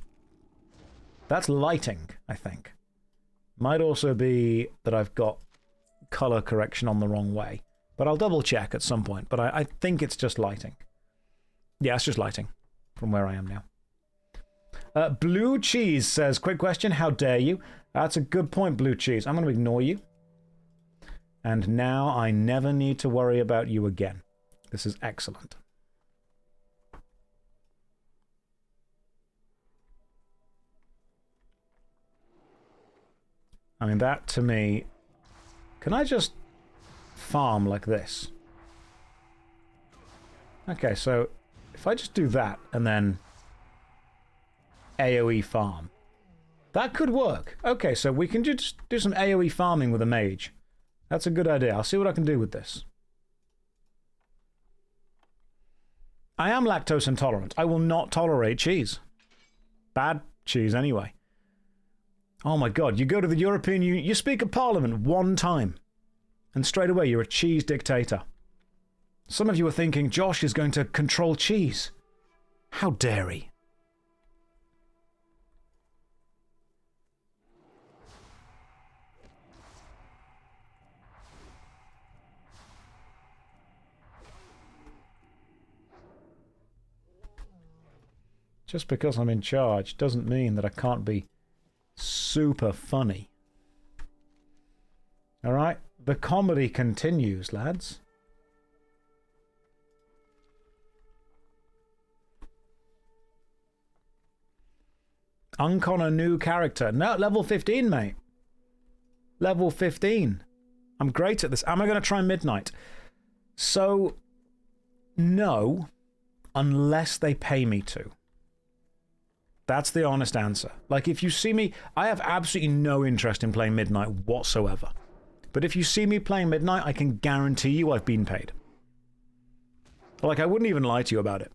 lighting, I think. Might also be that I've got color correction on the wrong way. But I'll double check at some point. But I think it's just lighting. Yeah, it's just lighting from where I am now. Blue Cheese says, quick question, how dare you? That's a good point, Blue Cheese. I'm going to ignore you. And now I never need to worry about you again. This is excellent. I mean, that to me... Can I just farm like this? Okay, so if I just do that and then AoE farm, that could work. Okay, so we can just do some AoE farming with a mage. That's a good idea. I'll see what I can do with this. I am lactose intolerant. I will not tolerate cheese. Bad cheese, anyway. Oh my god, you go to the European Union, you speak at Parliament one time, and straight away you're a cheese dictator. Some of you are thinking, Josh is going to control cheese. How dare he? Just because I'm in charge doesn't mean that I can't be super funny. Alright, the comedy continues, lads. Uncon a new character. No, level 15, mate. Level 15. I'm great at this. Am I going to try midnight? So, no, unless they pay me to. That's the honest answer. Like, if you see me... I have absolutely no interest in playing Midnight whatsoever. But if you see me playing Midnight, I can guarantee you I've been paid. Like, I wouldn't even lie to you about it.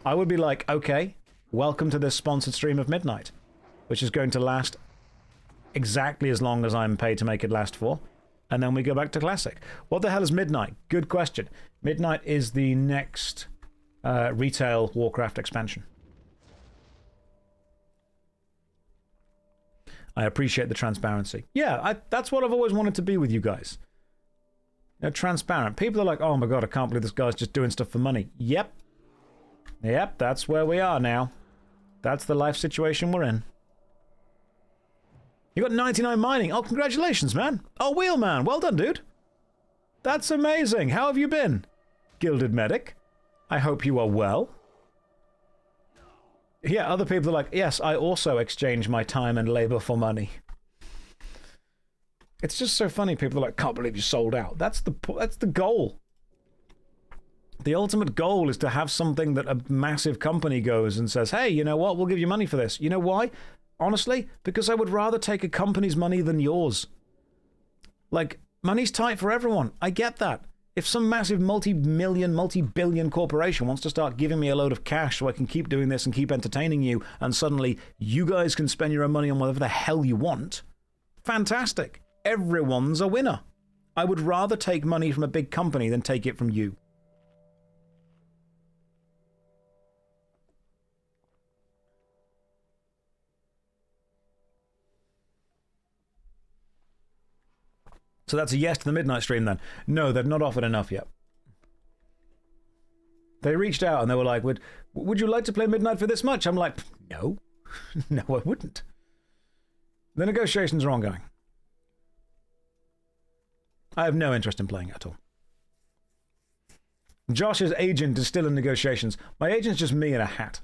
I would be like, okay, welcome to this sponsored stream of Midnight, which is going to last exactly as long as I'm paid to make it last for, and then we go back to Classic. What the hell is Midnight? Good question. Midnight is the next retail Warcraft expansion. I appreciate the transparency. Yeah, that's what I've always wanted to be with you guys. They're transparent. People are like, oh my god, I can't believe this guy's just doing stuff for money. Yep. Yep, that's where we are now. That's the life situation we're in. You got 99 mining. Oh, congratulations, man. Oh, Wheelman. Well done, dude. That's amazing. How have you been? Gilded Medic. I hope you are well. Yeah, other people are like, yes, I also exchange my time and labor for money. It's just so funny. People are like, can't believe you sold out. That's the goal. The ultimate goal is to have something that a massive company goes and says, hey, you know what? We'll give you money for this. You know why? Honestly, because I would rather take a company's money than yours. Like, money's tight for everyone. I get that. If some massive multi-million, multi-billion corporation wants to start giving me a load of cash so I can keep doing this and keep entertaining you, and suddenly you guys can spend your own money on whatever the hell you want, fantastic. Everyone's a winner. I would rather take money from a big company than take it from you. So that's a yes to the midnight stream then. No, they've not offered enough yet. They reached out and they were like, would you like to play midnight for this much? I'm like, no. No, I wouldn't. The negotiations are ongoing. I have no interest in playing it at all. Josh's agent is still in negotiations. My agent's just me in a hat.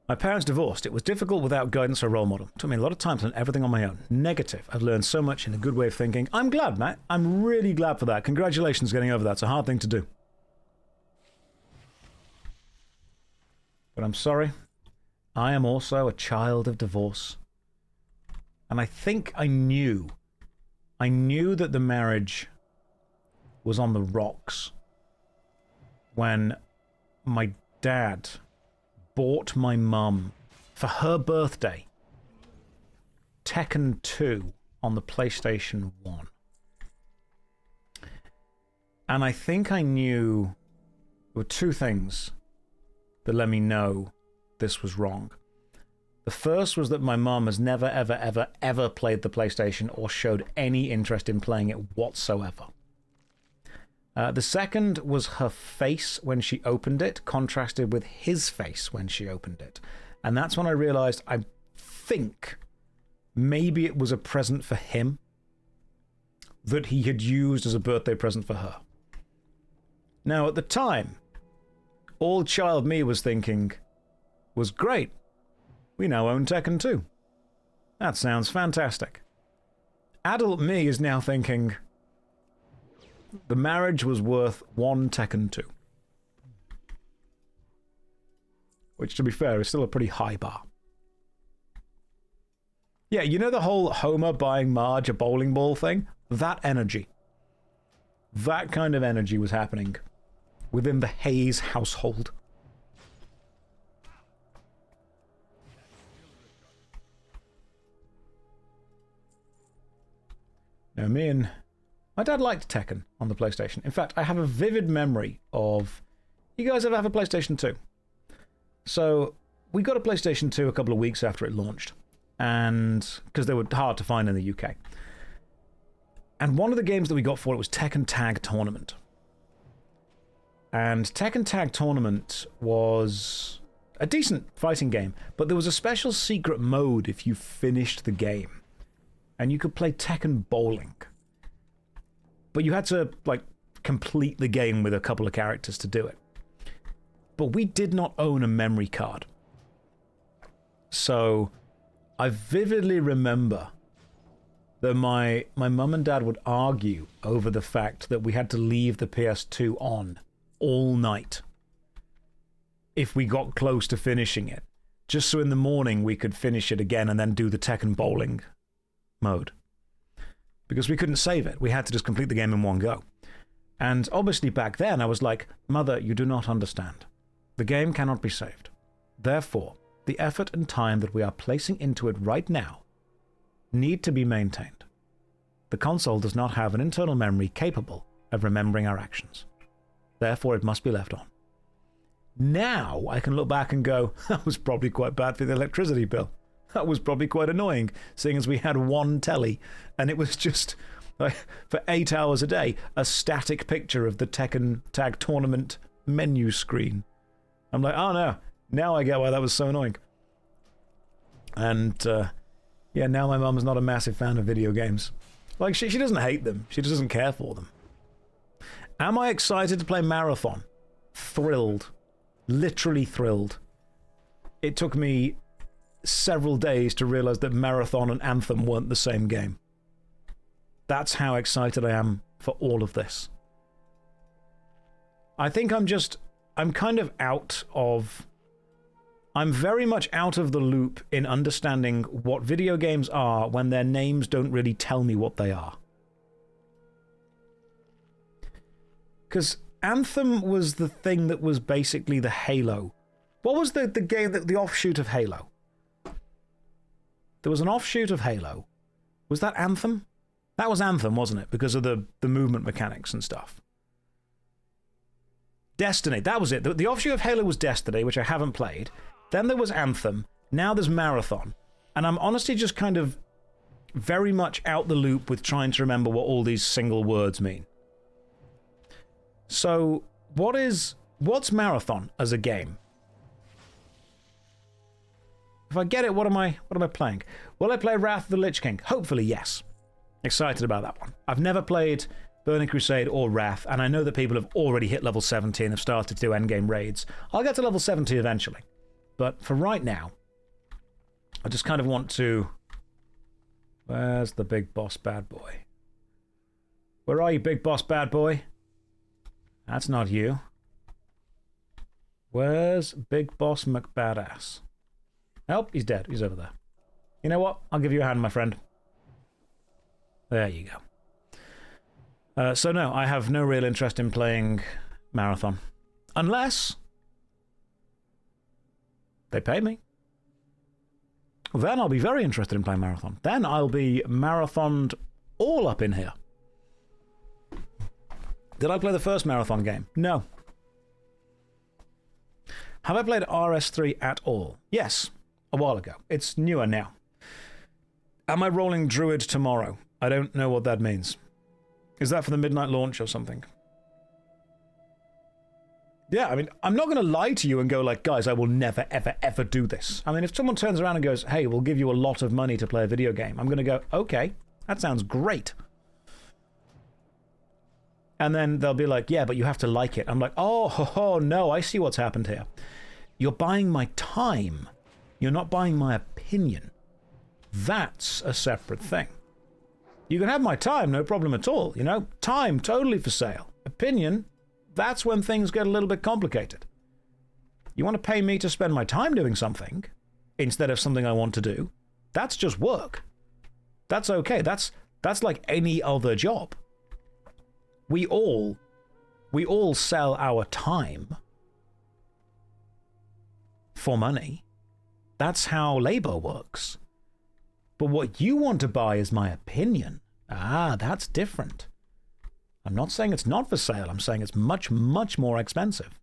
My parents divorced. It was difficult without guidance or role model. It took me a lot of time to learn everything on my own. Negative. I've learned so much in a good way of thinking. I'm glad, Matt. I'm really glad for that. Congratulations getting over that. It's a hard thing to do. But I'm sorry. I am also a child of divorce. And I think I knew that the marriage was on the rocks when my dad bought my mum, for her birthday, Tekken 2 on the PlayStation 1. And I think I knew there were two things that let me know this was wrong. The first was that my mum has never, ever, ever, ever played the PlayStation or showed any interest in playing it whatsoever. The second was her face when she opened it, contrasted with his face when she opened it. And that's when I realized, I think, maybe it was a present for him that he had used as a birthday present for her. Now, at the time, all child me was thinking was, great, we now own Tekken 2. That sounds fantastic. Adult me is now thinking, the marriage was worth one Tekken 2. Which, to be fair, is still a pretty high bar. Yeah, you know the whole Homer buying Marge a bowling ball thing? That energy. That kind of energy was happening within the Hayes household. Now, my dad liked Tekken on the PlayStation. In fact, I have a vivid memory of... You guys ever have a PlayStation 2? So, we got a PlayStation 2 a couple of weeks after it launched. And... because they were hard to find in the UK. And one of the games that we got for it was Tekken Tag Tournament. And Tekken Tag Tournament was a decent fighting game, but there was a special secret mode if you finished the game. And you could play Tekken Bowling. But you had to, like, complete the game with a couple of characters to do it. But we did not own a memory card. So, I vividly remember that my mum and dad would argue over the fact that we had to leave the PS2 on all night if we got close to finishing it. Just so in the morning we could finish it again and then do the Tekken Bowling mode. Because we couldn't save it. We had to just complete the game in one go. And obviously back then I was like, Mother, you do not understand. The game cannot be saved. Therefore, the effort and time that we are placing into it right now need to be maintained. The console does not have an internal memory capable of remembering our actions. Therefore, it must be left on. Now I can look back and go, that was probably quite bad for the electricity bill. That was probably quite annoying, seeing as we had one telly, and it was just, like, for 8 hours a day, a static picture of the Tekken Tag Tournament menu screen. I'm like, oh no, now I get why that was so annoying. And, yeah, now my mum's not a massive fan of video games. Like, she doesn't hate them, she just doesn't care for them. Am I excited to play Marathon? Thrilled. Literally thrilled. It took me several days to realize that Marathon and Anthem weren't the same game. That's how excited I am for all of this. I think I'm kind of out of... I'm very much out of the loop in understanding what video games are when their names don't really tell me what they are. Because Anthem was the thing that was basically the Halo. What was the game, the offshoot of Halo? There was an offshoot of Halo. Was that Anthem? That was Anthem, wasn't it? Because of the movement mechanics and stuff. Destiny, that was it. The offshoot of Halo was Destiny, which I haven't played. Then there was Anthem. Now there's Marathon. And I'm honestly just kind of very much out the loop with trying to remember what all these single words mean. So, what's Marathon as a game? If I get it, what am I playing? Will I play Wrath of the Lich King? Hopefully, yes. Excited about that one. I've never played Burning Crusade or Wrath, and I know that people have already hit level 70 and have started to do endgame raids. I'll get to level 70 eventually. But for right now, I just kind of want to... Where's the big boss bad boy? Where are you, big boss bad boy? That's not you. Where's Big Boss McBadass? Nope, he's dead. He's over there. You know what? I'll give you a hand, my friend. There you go. So no, I have no real interest in playing Marathon. Unless they pay me. Then I'll be very interested in playing Marathon. Then I'll be marathoned all up in here. Did I play the first Marathon game? No. Have I played RS3 at all? Yes, a while ago. It's newer now. Am I rolling Druid tomorrow? I don't know what that means. Is that for the midnight launch or something? Yeah, I mean, I'm not going to lie to you and go like, guys, I will never, ever, ever do this. I mean, if someone turns around and goes, hey, we'll give you a lot of money to play a video game, I'm going to go, okay, that sounds great. And then they'll be like, yeah, but you have to like it. I'm like, oh, no, I see what's happened here. You're buying my time. You're not buying my opinion. That's a separate thing. You can have my time, no problem at all. You know, time, totally for sale. Opinion, that's when things get a little bit complicated. You want to pay me to spend my time doing something instead of something I want to do? That's just work. That's okay. That's like any other job. We all sell our time for money. That's how labor works. But what you want to buy is my opinion. Ah, that's different. I'm not saying it's not for sale. I'm saying it's much, much more expensive.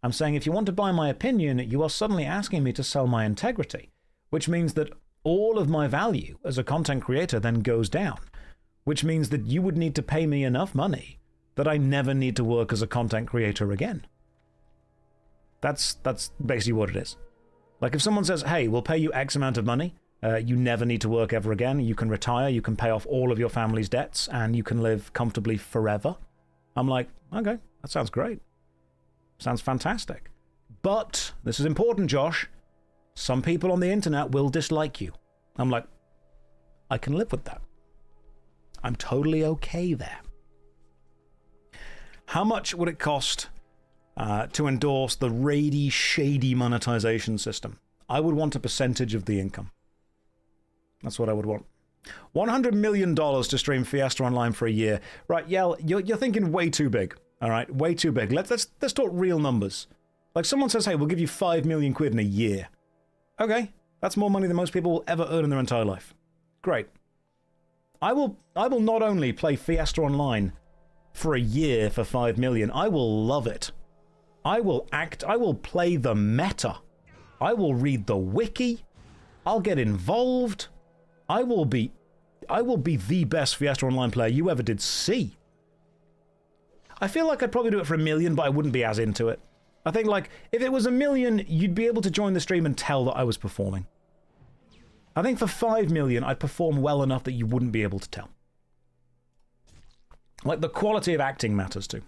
I'm saying if you want to buy my opinion, you are suddenly asking me to sell my integrity, which means that all of my value as a content creator then goes down, which means that you would need to pay me enough money that I never need to work as a content creator again. That's basically what it is. Like if someone says, hey, we'll pay you X amount of money, you never need to work ever again, you can retire, you can pay off all of your family's debts, and you can live comfortably forever. I'm like, okay, that sounds great. Sounds fantastic. But, this is important, Josh, some people on the internet will dislike you. I'm like, I can live with that. I'm totally okay there. How much would it cost to endorse the raidy, shady monetization system? I would want a percentage of the income. That's what I would want. $100 million to stream Fiesta Online for a year. Right, Yell, you're thinking way too big. All right, way too big. Let's talk real numbers. Like someone says, hey, we'll give you 5 million quid in a year. Okay, that's more money than most people will ever earn in their entire life. Great. I will not only play Fiesta Online for a year for 5 million, I will love it. I will play the meta. I will read the wiki. I'll get involved. I will be the best Fiesta Online player you ever did see. I feel like I'd probably do it for 1 million, but I wouldn't be as into it. I think, like, if it was 1 million, you'd be able to join the stream and tell that I was performing. I think for 5 million, I'd perform well enough that you wouldn't be able to tell. Like, the quality of acting matters too.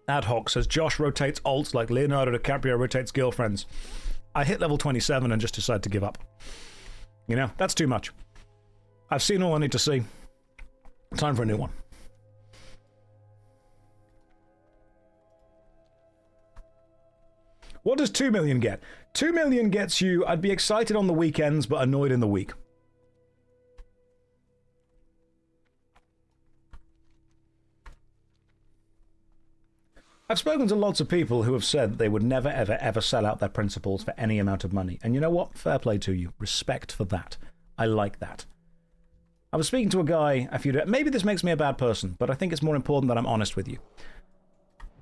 Ad hoc says, Josh rotates alts like Leonardo DiCaprio rotates girlfriends. I hit level 27 and just decided to give up. You know, that's too much. I've seen all I need to see. Time for a new one. What does 2 million get? 2 million gets you, I'd be excited on the weekends, but annoyed in the week. I've spoken to lots of people who have said they would never, ever, ever sell out their principles for any amount of money. And you know what? Fair play to you. Respect for that. I like that. I was speaking to a guy a few days... Maybe this makes me a bad person, but I think it's more important that I'm honest with you.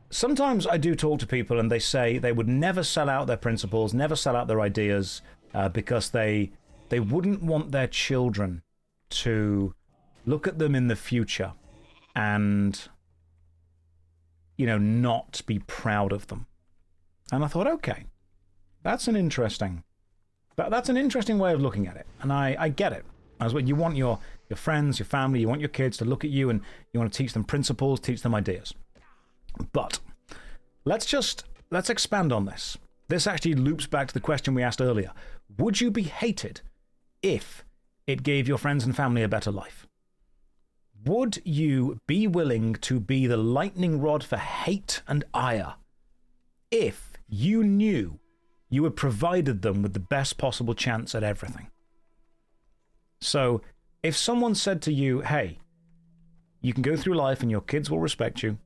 Sometimes I do talk to people and they say they would never sell out their principles, never sell out their ideas, because they wouldn't want their children to look at them in the future and, you know, not be proud of them. And I thought, okay, that's an interesting way of looking at it. And I get it. As well, you want your friends, your family, you want your kids to look at you and you want to teach them principles, teach them ideas. But let's expand on this. This actually loops back to the question we asked earlier. Would you be hated if it gave your friends and family a better life? Would you be willing to be the lightning rod for hate and ire if you knew you had provided them with the best possible chance at everything? So, if someone said to you, hey, you can go through life and your kids will respect you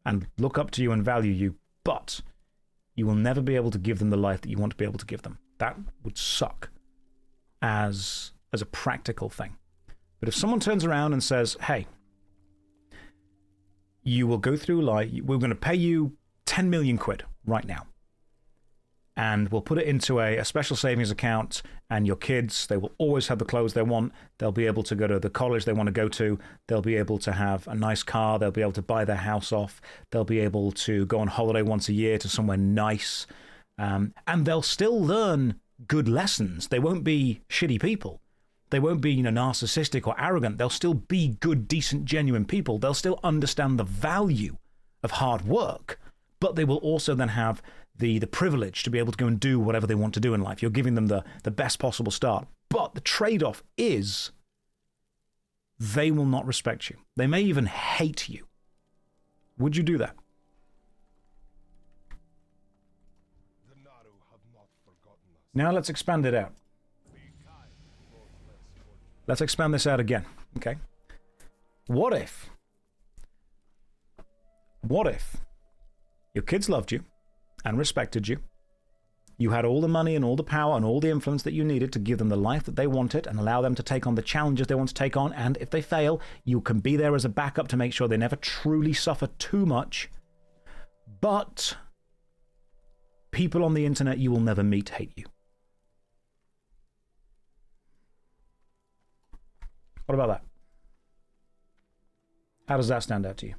and look up to you and value you, but you will never be able to give them the life that you want to be able to give them. That would suck as a practical thing. But if someone turns around and says, hey, you will go through life, we're going to pay you 10 million quid right now, and we'll put it into a special savings account, and your kids, they will always have the clothes they want. They'll be able to go to the college they want to go to. They'll be able to have a nice car. They'll be able to buy their house off. They'll be able to go on holiday once a year to somewhere nice. And they'll still learn good lessons. They won't be shitty people. They won't be, narcissistic or arrogant. They'll still be good, decent, genuine people. They'll still understand the value of hard work, but they will also then have the privilege to be able to go and do whatever they want to do in life. You're giving them the best possible start. But the trade-off is they will not respect you. They may even hate you. Would you do that? Now let's expand it out. Let's expand this out again, okay? What if your kids loved you and respected you, you had all the money and all the power and all the influence that you needed to give them the life that they wanted and allow them to take on the challenges they want to take on, and if they fail, you can be there as a backup to make sure they never truly suffer too much, but people on the internet you will never meet hate you. What about that? How does that stand out to you?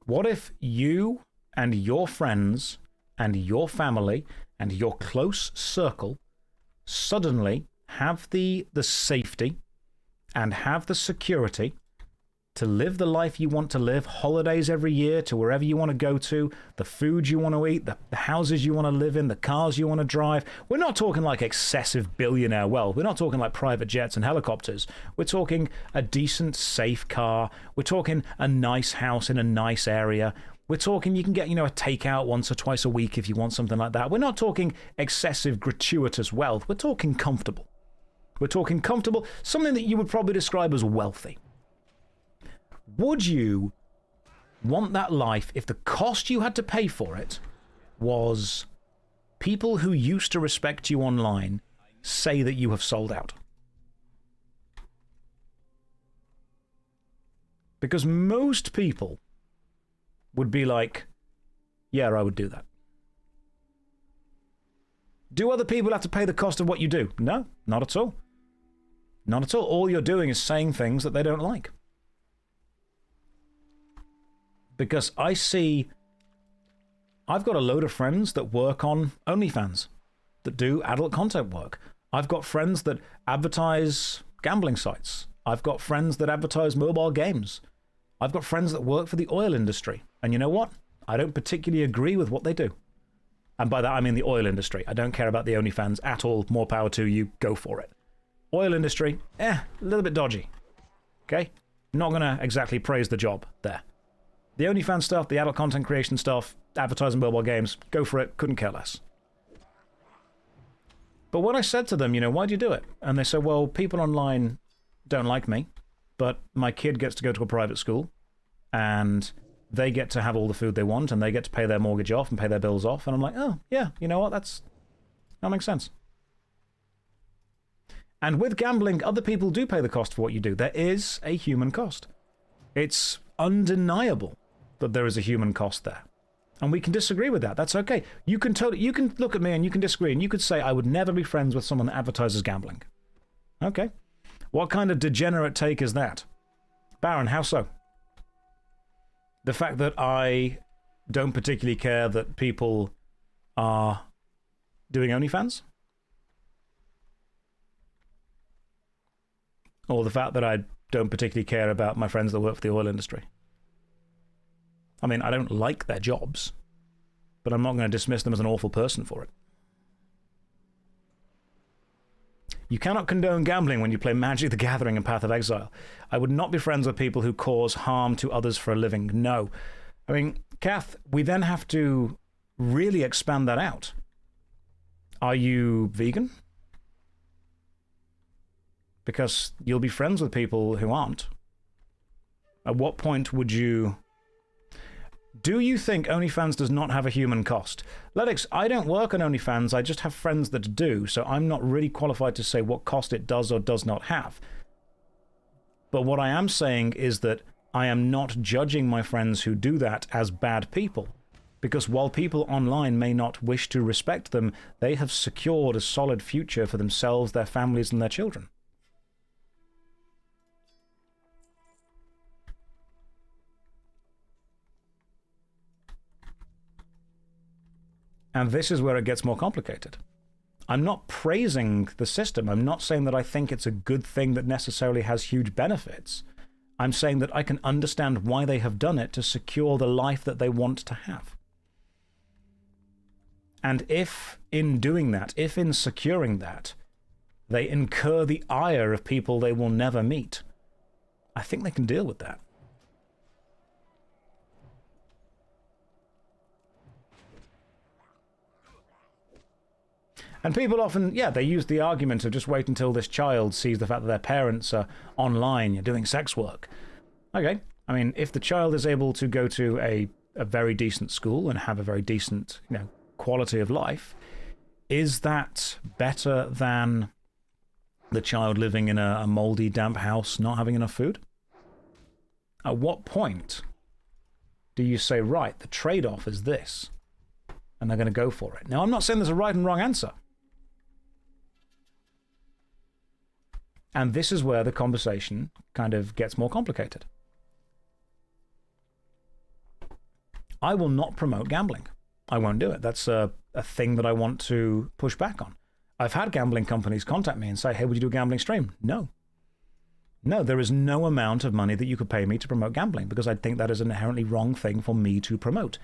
What if you and your friends and your family and your close circle suddenly have the safety and have the security to live the life you want to live, holidays every year to wherever you want to go to, the food you want to eat, the houses you want to live in, the cars you want to drive? We're not talking like excessive billionaire wealth. We're not talking like private jets and helicopters. We're talking a decent, safe car. We're talking a nice house in a nice area. We're talking you can get, a takeout once or twice a week if you want something like that. We're not talking excessive, gratuitous wealth. We're talking comfortable. We're talking comfortable, something that you would probably describe as wealthy. Would you want that life if the cost you had to pay for it was people who used to respect you online say that you have sold out. Because most people would be like, yeah, I would do that. Do other people have to pay the cost of what you do? No, not at all. Not at all. All you're doing is saying things that they don't like. Because I've got a load of friends that work on OnlyFans, that do adult content work. I've got friends that advertise gambling sites. I've got friends that advertise mobile games. I've got friends that work for the oil industry. And you know what? I don't particularly agree with what they do. And by that, I mean the oil industry. I don't care about the OnlyFans at all. More power to you. Go for it. Oil industry, a little bit dodgy. Okay? Not going to exactly praise the job there. The OnlyFans stuff, the adult content creation stuff, advertising mobile games, go for it. Couldn't care less. But when I said to them, why do you do it? And they said, well, people online don't like me, but my kid gets to go to a private school, and they get to have all the food they want, and they get to pay their mortgage off and pay their bills off. And I'm like, oh, yeah, you know what? That makes sense. And with gambling, other people do pay the cost for what you do. There is a human cost. It's undeniable that there is a human cost there. And we can disagree with that. That's okay. You can look at me and you can disagree, and you could say, I would never be friends with someone that advertises gambling. Okay. What kind of degenerate take is that? Baron, how so? The fact that I don't particularly care that people are doing OnlyFans? Or the fact that I don't particularly care about my friends that work for the oil industry? I mean, I don't like their jobs, but I'm not going to dismiss them as an awful person for it. You cannot condone gambling when you play Magic the Gathering and Path of Exile. I would not be friends with people who cause harm to others for a living. No. I mean, Kath, we then have to really expand that out. Are you vegan? Because you'll be friends with people who aren't. At what point would you... Do you think OnlyFans does not have a human cost? Ledix, I don't work on OnlyFans, I just have friends that do, so I'm not really qualified to say what cost it does or does not have. But what I am saying is that I am not judging my friends who do that as bad people. Because while people online may not wish to respect them, they have secured a solid future for themselves, their families, and their children. And this is where it gets more complicated. I'm not praising the system. I'm not saying that I think it's a good thing that necessarily has huge benefits. I'm saying that I can understand why they have done it to secure the life that they want to have. And if in doing that, if in securing that, they incur the ire of people they will never meet, I think they can deal with that. And people often, they use the argument of just wait until this child sees the fact that their parents are online, you're doing sex work. Okay, I mean, if the child is able to go to a very decent school and have a very decent, quality of life, is that better than the child living in a moldy, damp house, not having enough food? At what point do you say, right, the trade-off is this, and they're going to go for it? Now, I'm not saying there's a right and wrong answer. And this is where the conversation kind of gets more complicated. I will not promote gambling. I won't do it. That's a thing that I want to push back on. I've had gambling companies contact me and say, hey, would you do a gambling stream? No. No, there is no amount of money that you could pay me to promote gambling, because I think that is an inherently wrong thing for me to promote.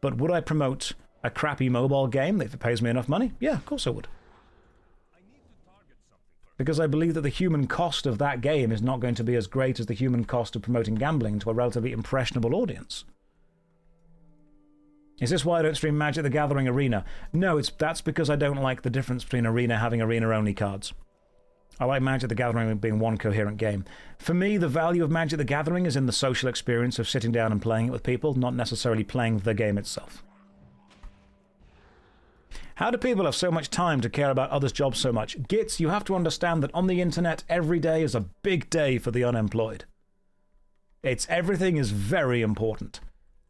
But would I promote a crappy mobile game if it pays me enough money? Yeah, of course I would. Because I believe that the human cost of that game is not going to be as great as the human cost of promoting gambling to a relatively impressionable audience. Is this why I don't stream Magic the Gathering Arena? No, that's because I don't like the difference between Arena having Arena-only cards. I like Magic the Gathering being one coherent game. For me, the value of Magic the Gathering is in the social experience of sitting down and playing it with people, not necessarily playing the game itself. How do people have so much time to care about others' jobs so much? Gits, you have to understand that on the internet, every day is a big day for the unemployed. Everything is very important.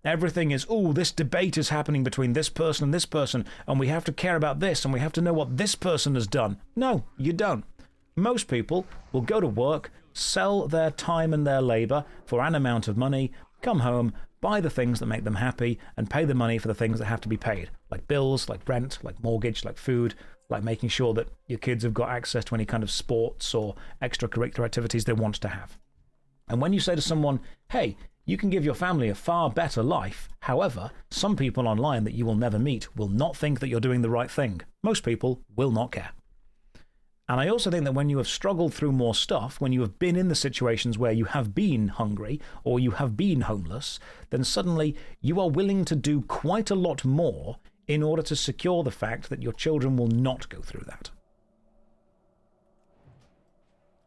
Everything is, oh, this debate is happening between this person, and we have to care about this, and we have to know what this person has done. No, you don't. Most people will go to work, sell their time and their labor for an amount of money, come home, buy the things that make them happy, and pay the money for the things that have to be paid, like bills, like rent, like mortgage, like food, like making sure that your kids have got access to any kind of sports or extracurricular activities they want to have. And when you say to someone, hey, you can give your family a far better life, however, some people online that you will never meet will not think that you're doing the right thing. Most people will not care. And I also think that when you have struggled through more stuff, when you have been in the situations where you have been hungry or you have been homeless, then suddenly you are willing to do quite a lot more in order to secure the fact that your children will not go through that.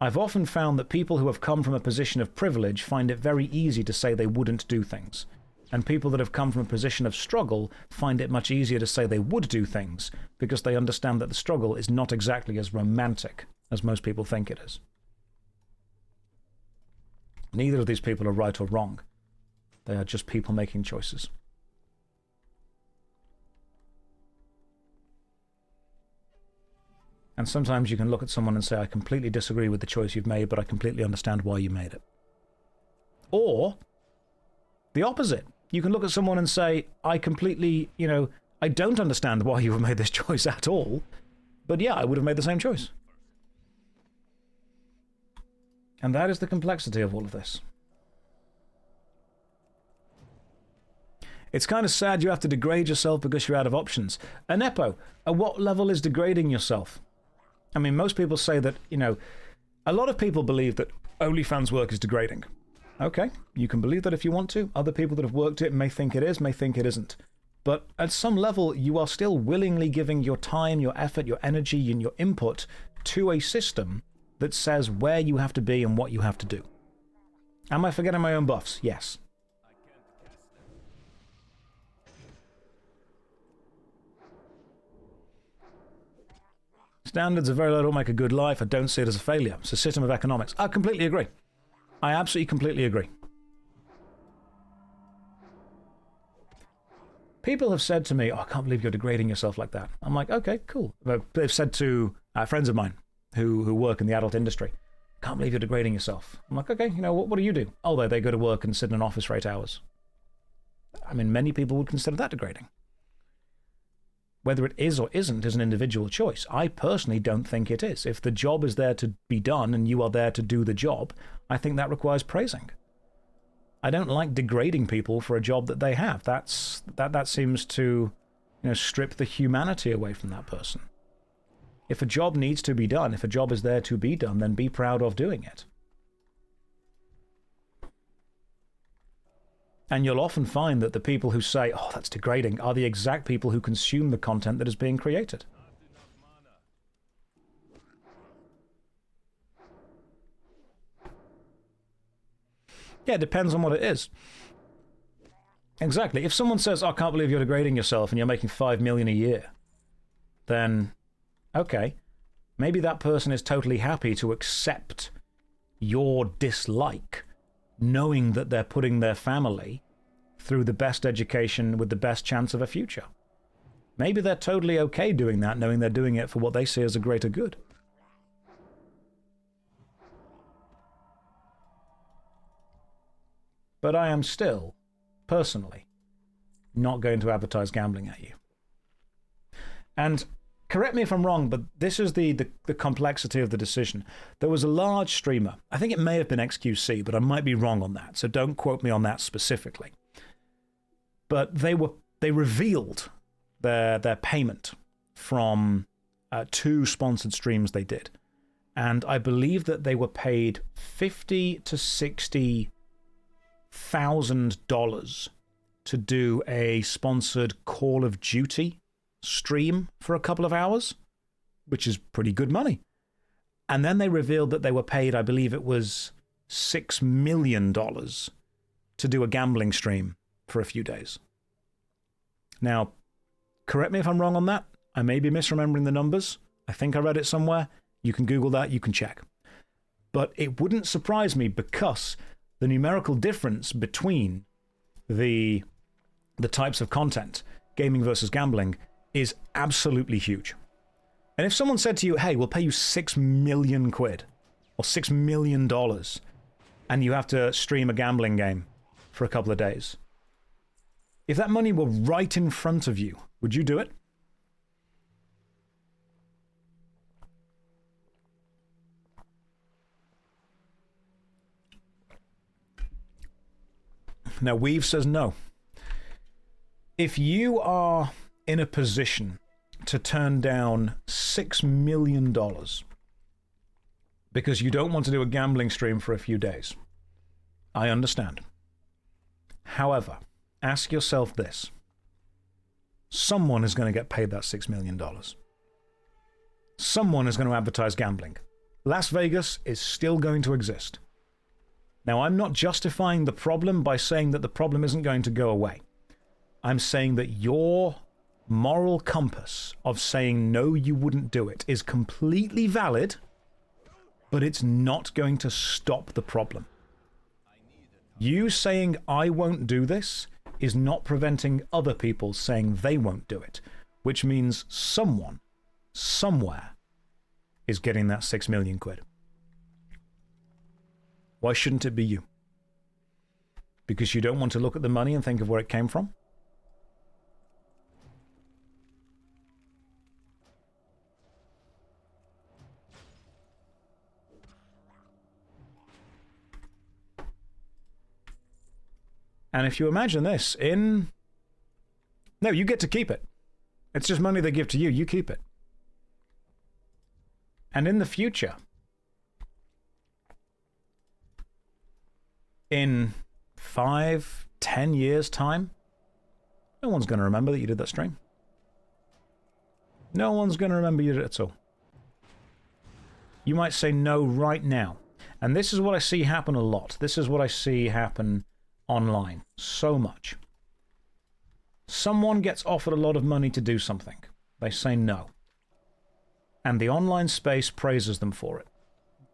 I've often found that people who have come from a position of privilege find it very easy to say they wouldn't do things. And people that have come from a position of struggle find it much easier to say they would do things because they understand that the struggle is not exactly as romantic as most people think it is. Neither of these people are right or wrong. They are just people making choices. And sometimes you can look at someone and say, I completely disagree with the choice you've made, but I completely understand why you made it. Or the opposite. You can look at someone and say, I completely, I don't understand why you have made this choice at all, but yeah, I would have made the same choice. And that is the complexity of all of this. It's kind of sad you have to degrade yourself because you're out of options. Anepo, at what level is degrading yourself? I mean, most people say that, a lot of people believe that OnlyFans work is degrading. Okay, you can believe that if you want to. Other people that have worked it may think it is, may think it isn't. But at some level, you are still willingly giving your time, your effort, your energy, and your input to a system that says where you have to be and what you have to do. Am I forgetting my own buffs? Yes. Standards are very low, don't make a good life. I don't see it as a failure. It's a system of economics. I completely agree. I absolutely, completely agree. People have said to me, I can't believe you're degrading yourself like that. I'm like, okay, cool. They've said to friends of mine who work in the adult industry, can't believe you're degrading yourself. I'm like, okay, what do you do? Oh, they go to work and sit in an office for 8 hours. I mean, many people would consider that degrading. Whether it is or isn't is an individual choice. I personally don't think it is. If the job is there to be done and you are there to do the job, I think that requires praising. I don't like degrading people for a job that they have. That seems to, strip the humanity away from that person. If a job needs to be done, if a job is there to be done, then be proud of doing it. And you'll often find that the people who say, oh, that's degrading, are the exact people who consume the content that is being created. Yeah, it depends on what it is. Exactly. If someone says, oh, I can't believe you're degrading yourself and you're making $5 million a year, then, okay, maybe that person is totally happy to accept your dislike, knowing that they're putting their family through the best education with the best chance of a future. Maybe they're totally okay doing that, knowing they're doing it for what they see as a greater good. But I am still, personally, not going to advertise gambling at you. And correct me if I'm wrong, but this is the complexity of the decision. There was a large streamer. I think it may have been XQC, but I might be wrong on that, so don't quote me on that specifically. But they revealed their payment from 2 sponsored streams they did. And I believe that they were paid $50,000 to $60,000 to do a sponsored Call of Duty stream for a couple of hours, which is pretty good money. And then they revealed that they were paid, I believe it was $6 million to do a gambling stream for a few days. Now, correct me if I'm wrong on that. I may be misremembering the numbers. I think I read it somewhere. You can Google that, you can check. But it wouldn't surprise me because the numerical difference between the types of content, gaming versus gambling, is absolutely huge. And if someone said to you, hey, we'll pay you 6 million quid or $6 million and you have to stream a gambling game for a couple of days, if that money were right in front of you, would you do it? Now, Weave says no. If you are in a position to turn down $6 million because you don't want to do a gambling stream for a few days, I understand. However, ask yourself this. Someone is going to get paid that $6 million. Someone is going to advertise gambling. Las Vegas is still going to exist. Now, I'm not justifying the problem by saying that the problem isn't going to go away. I'm saying that your moral compass of saying no, you wouldn't do it is completely valid, but it's not going to stop the problem. You saying I won't do this is not preventing other people saying they won't do it, which means someone, somewhere, is getting that 6 million quid. Why shouldn't it be you? Because you don't want to look at the money and think of where it came from? And if you imagine this, no, you get to keep it. It's just money they give to you. You keep it. And in the future, in 5, 10 years' time, no one's going to remember that you did that stream. No one's going to remember you did it at all. You might say no right now. And this is what I see happen a lot. This is what I see happen online so much. Someone gets offered a lot of money to do something. They say no. And the online space praises them for it.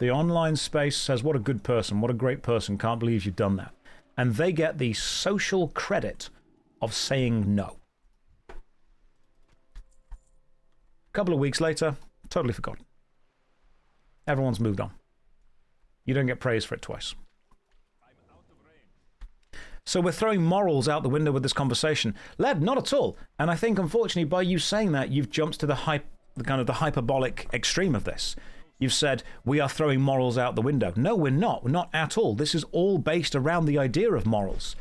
The online space says, what a good person, what a great person, can't believe you've done that. And they get the social credit of saying no. A couple of weeks later, totally forgotten. Everyone's moved on. You don't get praise for it twice. So we're throwing morals out the window with this conversation. Led, not at all. And I think, unfortunately, by you saying that, you've jumped to the hyperbolic extreme of this. You've said, we are throwing morals out the window. No, we're not. We're not at all. This is all based around the idea of morals.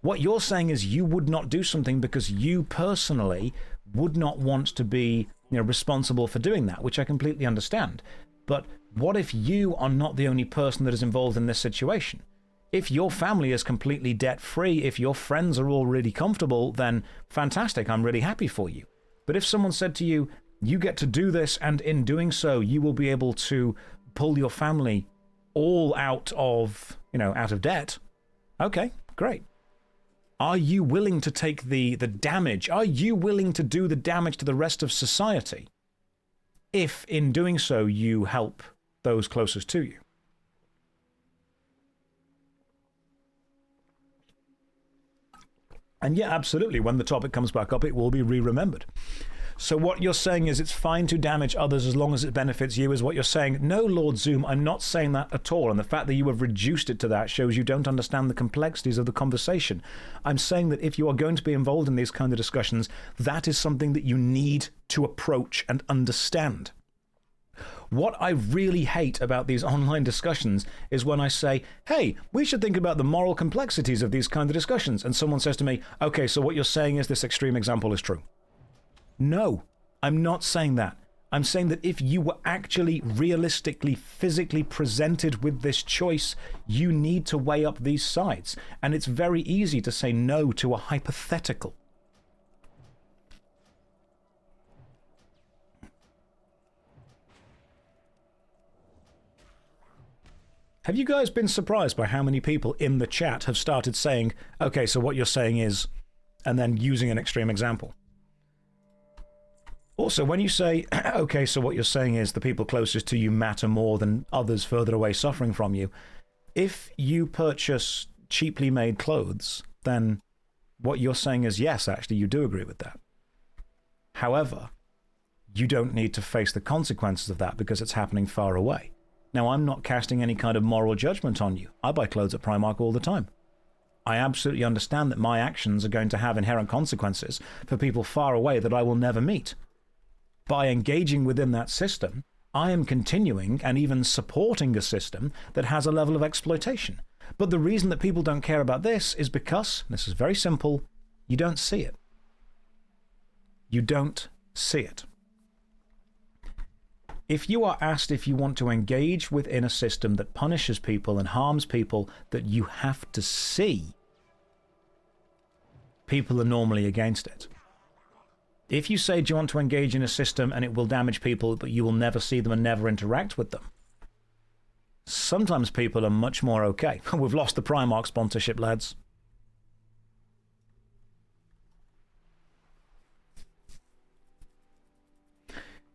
What you're saying is you would not do something because you personally would not want to be, responsible for doing that, which I completely understand. But what if you are not the only person that is involved in this situation? If your family is completely debt-free, if your friends are all really comfortable, then fantastic, I'm really happy for you. But if someone said to you, you get to do this, and in doing so, you will be able to pull your family all out of debt, okay, great. Are you willing to take the damage? Are you willing to do the damage to the rest of society if, in doing so, you help those closest to you? And yeah, absolutely, when the topic comes back up, it will be re-remembered. So what you're saying is it's fine to damage others as long as it benefits you, is what you're saying. No, Lord Zoom, I'm not saying that at all. And the fact that you have reduced it to that shows you don't understand the complexities of the conversation. I'm saying that if you are going to be involved in these kind of discussions, that is something that you need to approach and understand. What I really hate about these online discussions is when I say, hey, we should think about the moral complexities of these kind of discussions. And someone says to me, okay, so what you're saying is this extreme example is true. No, I'm not saying that. I'm saying that if you were actually realistically, physically presented with this choice, you need to weigh up these sides. And it's very easy to say no to a hypothetical. Have you guys been surprised by how many people in the chat have started saying, okay, so what you're saying is, and then using an extreme example? Also, when you say, okay, so what you're saying is the people closest to you matter more than others further away suffering from you, if you purchase cheaply made clothes, then what you're saying is, yes, actually, you do agree with that. However, you don't need to face the consequences of that because it's happening far away. Now, I'm not casting any kind of moral judgment on you. I buy clothes at Primark all the time. I absolutely understand that my actions are going to have inherent consequences for people far away that I will never meet. By engaging within that system, I am continuing and even supporting a system that has a level of exploitation. But the reason that people don't care about this is because, this is very simple, you don't see it. You don't see it. If you are asked if you want to engage within a system that punishes people and harms people that you have to see, people are normally against it. If you say, do you want to engage in a system and it will damage people, but you will never see them and never interact with them, sometimes people are much more okay. We've lost the Primark sponsorship, lads.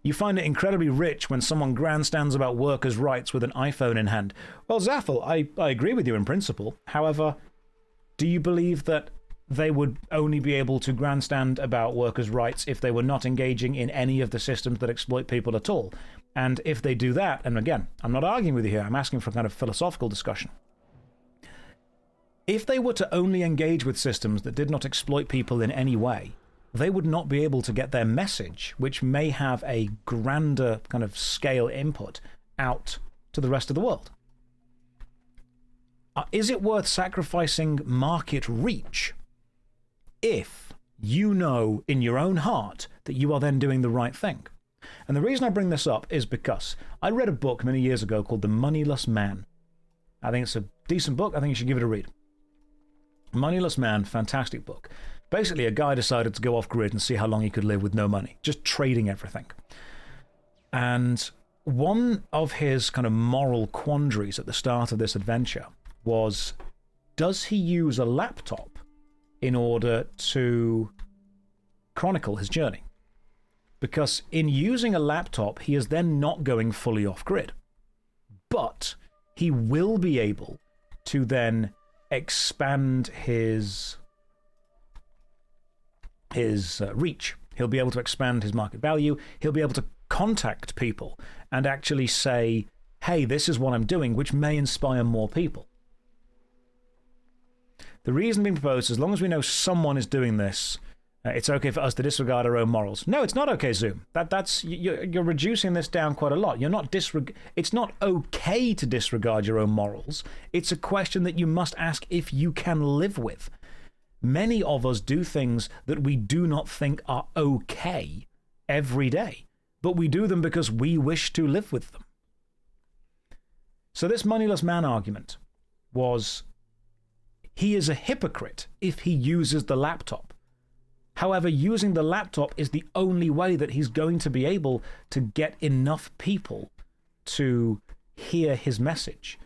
You find it incredibly rich when someone grandstands about workers' rights with an iPhone in hand. Well, Zaffel, I agree with you in principle. However, do you believe that they would only be able to grandstand about workers' rights if they were not engaging in any of the systems that exploit people at all? And if they do that, and again, I'm not arguing with you here, I'm asking for a kind of philosophical discussion. If they were to only engage with systems that did not exploit people in any way, they would not be able to get their message, which may have a grander kind of scale input, out to the rest of the world. Is it worth sacrificing market reach if you know in your own heart that you are then doing the right thing? And the reason I bring this up is because I read a book many years ago called The Moneyless Man. I think it's a decent book. I think you should give it a read. Moneyless Man, fantastic book. Basically, a guy decided to go off-grid and see how long he could live with no money, just trading everything. And one of his kind of moral quandaries at the start of this adventure was, does he use a laptop in order to chronicle his journey? Because in using a laptop, he is then not going fully off-grid. But he will be able to then expand his reach. He'll be able to expand his market value. He'll be able to contact people and actually say, hey, this is what I'm doing, which may inspire more people. The reason being proposed, as long as we know someone is doing this, it's okay for us to disregard our own morals. No, it's not okay, Zoom. You're reducing this down quite a lot. It's not okay to disregard your own morals. It's a question that you must ask if you can live with. Many of us do things that we do not think are okay every day, but we do them because we wish to live with them. So this moneyless man argument was, he is a hypocrite if he uses the laptop. However, using the laptop is the only way that he's going to be able to get enough people to hear his message.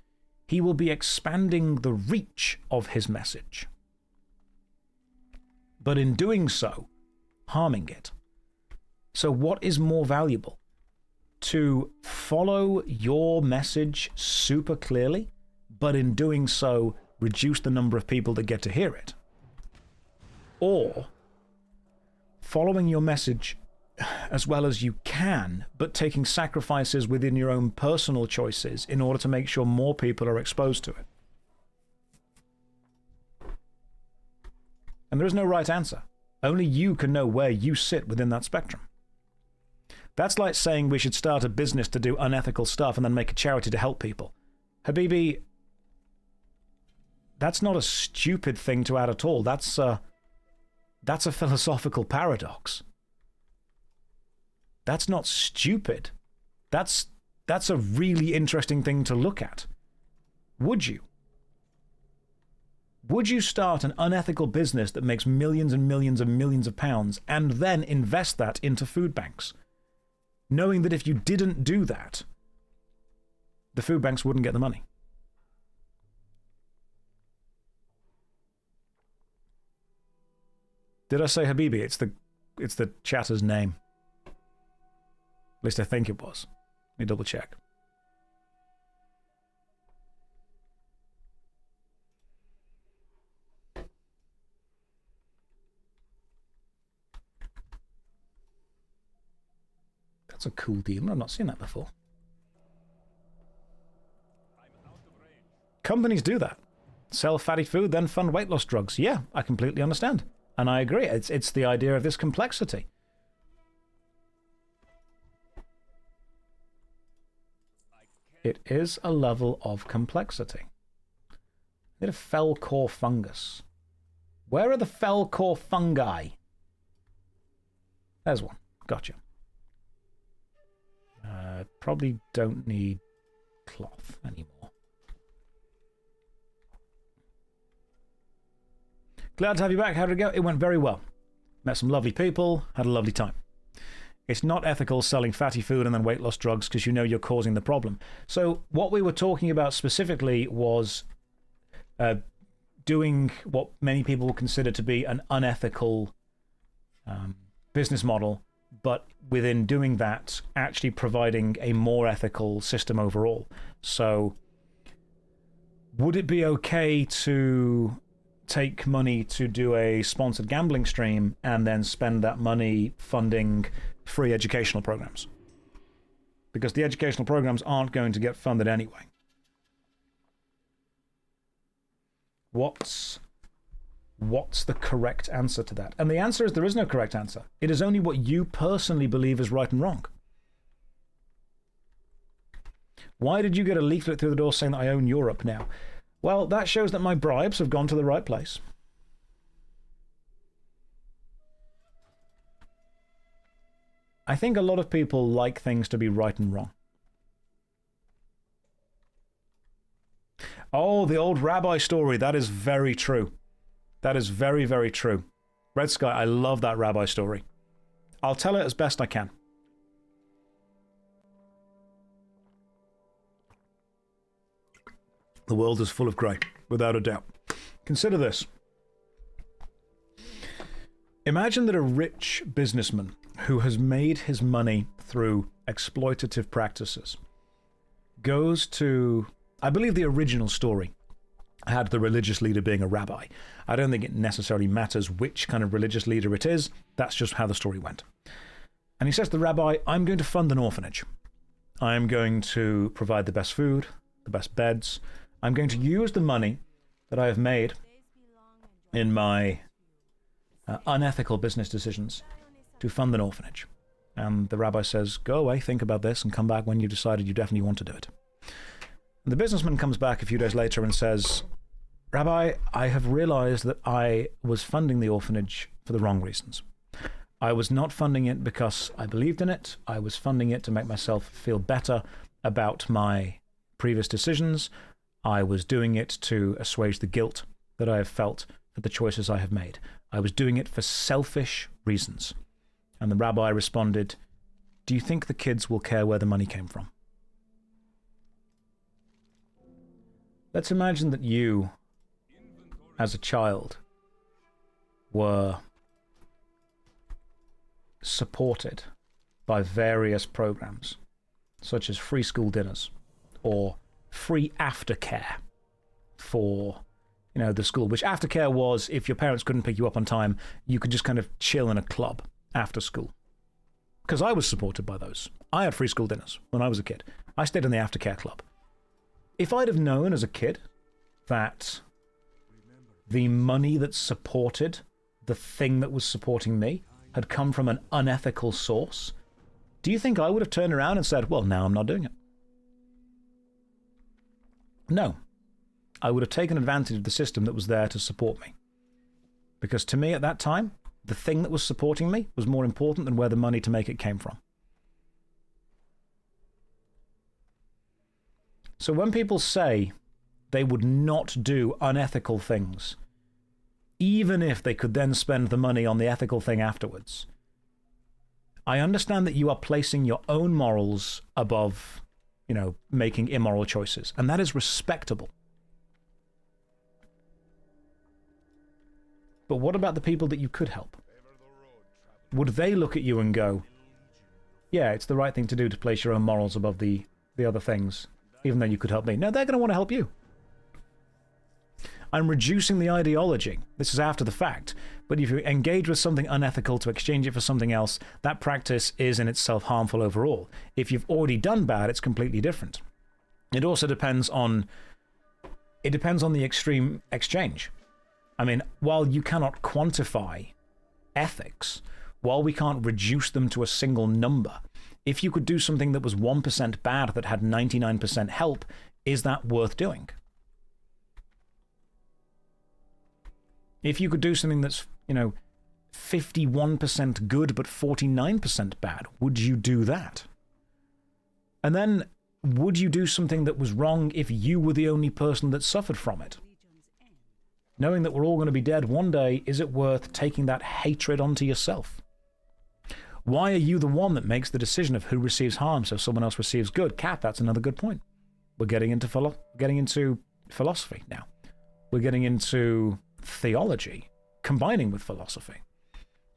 He will be expanding the reach of his message, but in doing so, harming it. So what is more valuable? To follow your message super clearly, but in doing so, reduce the number of people that get to hear it? Or following your message as well as you can, but taking sacrifices within your own personal choices in order to make sure more people are exposed to it? And there is no right answer. Only you can know where you sit within that spectrum. That's like saying we should start a business to do unethical stuff and then make a charity to help people. Habibi, that's not a stupid thing to add at all. That's a philosophical paradox. That's not stupid. That's a really interesting thing to look at. Would you? Would you start an unethical business that makes millions and millions and millions of pounds and then invest that into food banks, knowing that if you didn't do that, the food banks wouldn't get the money? Did I say Habibi? It's the chatter's name. At least I think it was. Let me double check. That's a cool deal. I've not seen that before. Companies do that. Sell fatty food, then fund weight loss drugs. Yeah, I completely understand. And I agree. It's the idea of this complexity. It is a level of complexity. Get a fell core fungus. Where are the fell core fungi? There's one. Gotcha. Probably don't need cloth anymore. Glad to have you back. How did it go? It went very well. Met some lovely people. Had a lovely time. It's not ethical selling fatty food and then weight loss drugs because you know you're causing the problem. So what we were talking about specifically was doing what many people would consider to be an unethical business model, but within doing that, actually providing a more ethical system overall. So would it be okay to take money to do a sponsored gambling stream and then spend that money funding free educational programs? Because the educational programs aren't going to get funded anyway. What's the correct answer to that? And the answer is there is no correct answer. It is only what you personally believe is right and wrong. Why did you get a leaflet through the door saying that I own Europe now? Well, that shows that my bribes have gone to the right place. I think a lot of people like things to be right and wrong. Oh, the old rabbi story. That is very true. That is very, very true. Red Sky, I love that rabbi story. I'll tell it as best I can. The world is full of grey, without a doubt. Consider this. Imagine that a rich businessman who has made his money through exploitative practices goes to, I believe the original story had the religious leader being a rabbi. I don't think it necessarily matters which kind of religious leader it is. That's just how the story went. And he says to the rabbi, I'm going to fund an orphanage. I'm going to provide the best food, the best beds. I'm going to use the money that I have made in my unethical business decisions to fund an orphanage. And the rabbi says, go away, think about this, and come back when you've decided you definitely want to do it. And the businessman comes back a few days later and says, Rabbi, I have realized that I was funding the orphanage for the wrong reasons. I was not funding it because I believed in it. I was funding it to make myself feel better about my previous decisions. I was doing it to assuage the guilt that I have felt for the choices I have made. I was doing it for selfish reasons. And the rabbi responded, do you think the kids will care where the money came from? Let's imagine that you, as a child, were supported by various programs, such as free school dinners or free aftercare for, the school, which aftercare was if your parents couldn't pick you up on time, you could just kind of chill in a club after school. Because I was supported by those. I had free school dinners when I was a kid. I stayed in the aftercare club. If I'd have known as a kid that the money that supported the thing that was supporting me had come from an unethical source, do you think I would have turned around and said, well, now I'm not doing it? No. I would have taken advantage of the system that was there to support me. Because to me at that time, the thing that was supporting me was more important than where the money to make it came from. So when people say they would not do unethical things, even if they could then spend the money on the ethical thing afterwards, I understand that you are placing your own morals above, making immoral choices. And that is respectable. But what about the people that you could help? Would they look at you and go, yeah, it's the right thing to do to place your own morals above the other things, even though you could help me. No, they're going to want to help you. I'm reducing the ideology. This is after the fact. But if you engage with something unethical to exchange it for something else, that practice is in itself harmful overall. If you've already done bad, it's completely different. It also depends on... It depends on the extreme exchange. I mean, while you cannot quantify ethics, while we can't reduce them to a single number, if you could do something that was 1% bad that had 99% help, is that worth doing? If you could do something that's, 51% good but 49% bad, would you do that? And then, would you do something that was wrong if you were the only person that suffered from it? Knowing that we're all going to be dead one day, is it worth taking that hatred onto yourself? Why are you the one that makes the decision of who receives harm so someone else receives good? Cat, that's another good point. We're getting into philosophy now. We're getting into theology, combining with philosophy.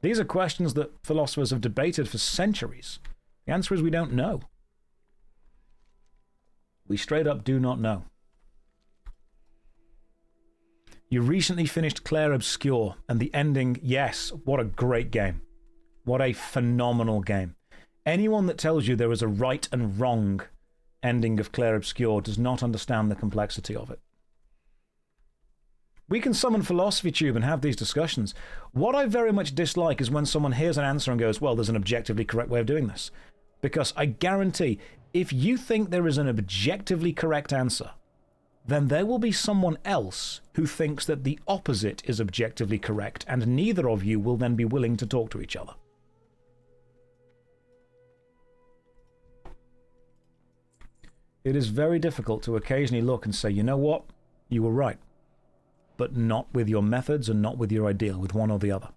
These are questions that philosophers have debated for centuries. The answer is we don't know. We straight up do not know. You recently finished Claire Obscure, and the ending, yes, what a great game. What a phenomenal game. Anyone that tells you there is a right and wrong ending of Claire Obscure does not understand the complexity of it. We can summon Philosophy Tube and have these discussions. What I very much dislike is when someone hears an answer and goes, well, there's an objectively correct way of doing this. Because I guarantee, if you think there is an objectively correct answer, then there will be someone else who thinks that the opposite is objectively correct, and neither of you will then be willing to talk to each other. It is very difficult to occasionally look and say, you know what, you were right. But not with your methods and not with your ideal, with one or the other.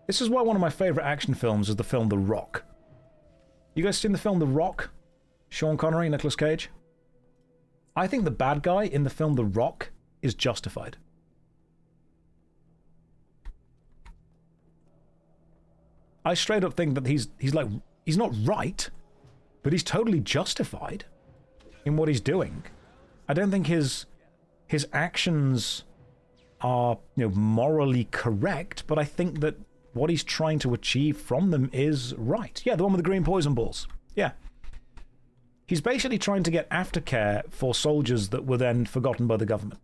This is why one of my favourite action films is the film The Rock. You guys seen the film The Rock? Sean Connery, Nicolas Cage? I think the bad guy in the film The Rock is justified. I straight up think that he's not right, but he's totally justified in what he's doing. I don't think his actions are, morally correct, but I think that what he's trying to achieve from them is right. Yeah, the one with the green poison balls. Yeah. He's basically trying to get aftercare for soldiers that were then forgotten by the government.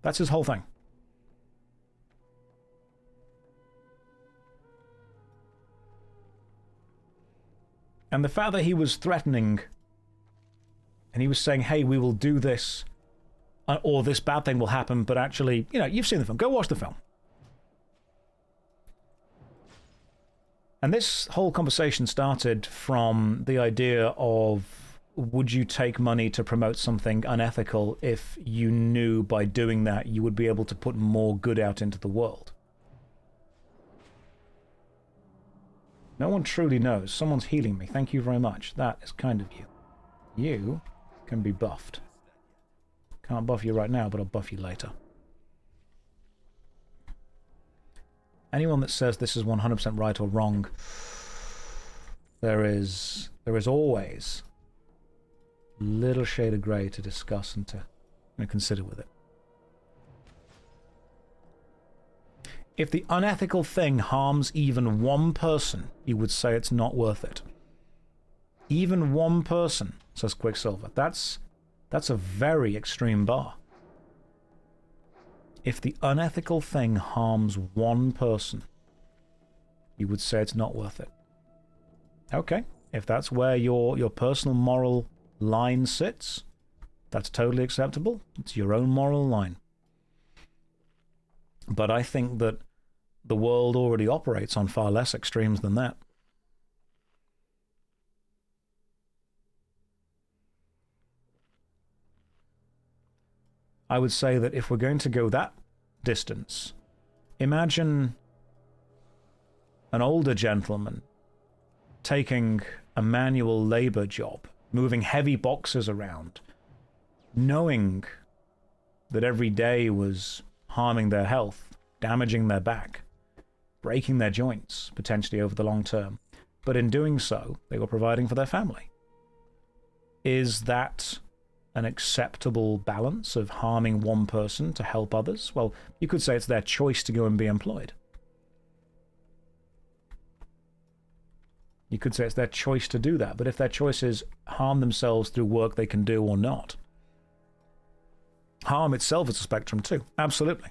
That's his whole thing. And the fact that he was threatening, and he was saying, hey, we will do this, or this bad thing will happen, but actually, you've seen the film. Go watch the film. And this whole conversation started from the idea of, would you take money to promote something unethical if you knew by doing that you would be able to put more good out into the world? No one truly knows. Someone's healing me. Thank you very much. That is kind of you. You can be buffed. Can't buff you right now, but I'll buff you later. Anyone that says this is 100% right or wrong, there is always a little shade of grey to discuss and to consider with it. If the unethical thing harms even one person, you would say it's not worth it. Even one person, says Quicksilver. That's a very extreme bar. If the unethical thing harms one person, you would say it's not worth it. Okay, if that's where your personal moral line sits, that's totally acceptable. It's your own moral line. But I think that the world already operates on far less extremes than that. I would say that if we're going to go that distance, imagine an older gentleman taking a manual labor job, moving heavy boxes around, knowing that every day was harming their health, damaging their back, breaking their joints, potentially over the long term. But in doing so, they were providing for their family. Is that an acceptable balance of harming one person to help others? Well, you could say it's their choice to go and be employed. You could say it's their choice to do that, but if their choice is harm themselves through work they can do or not, harm itself is a spectrum too, absolutely.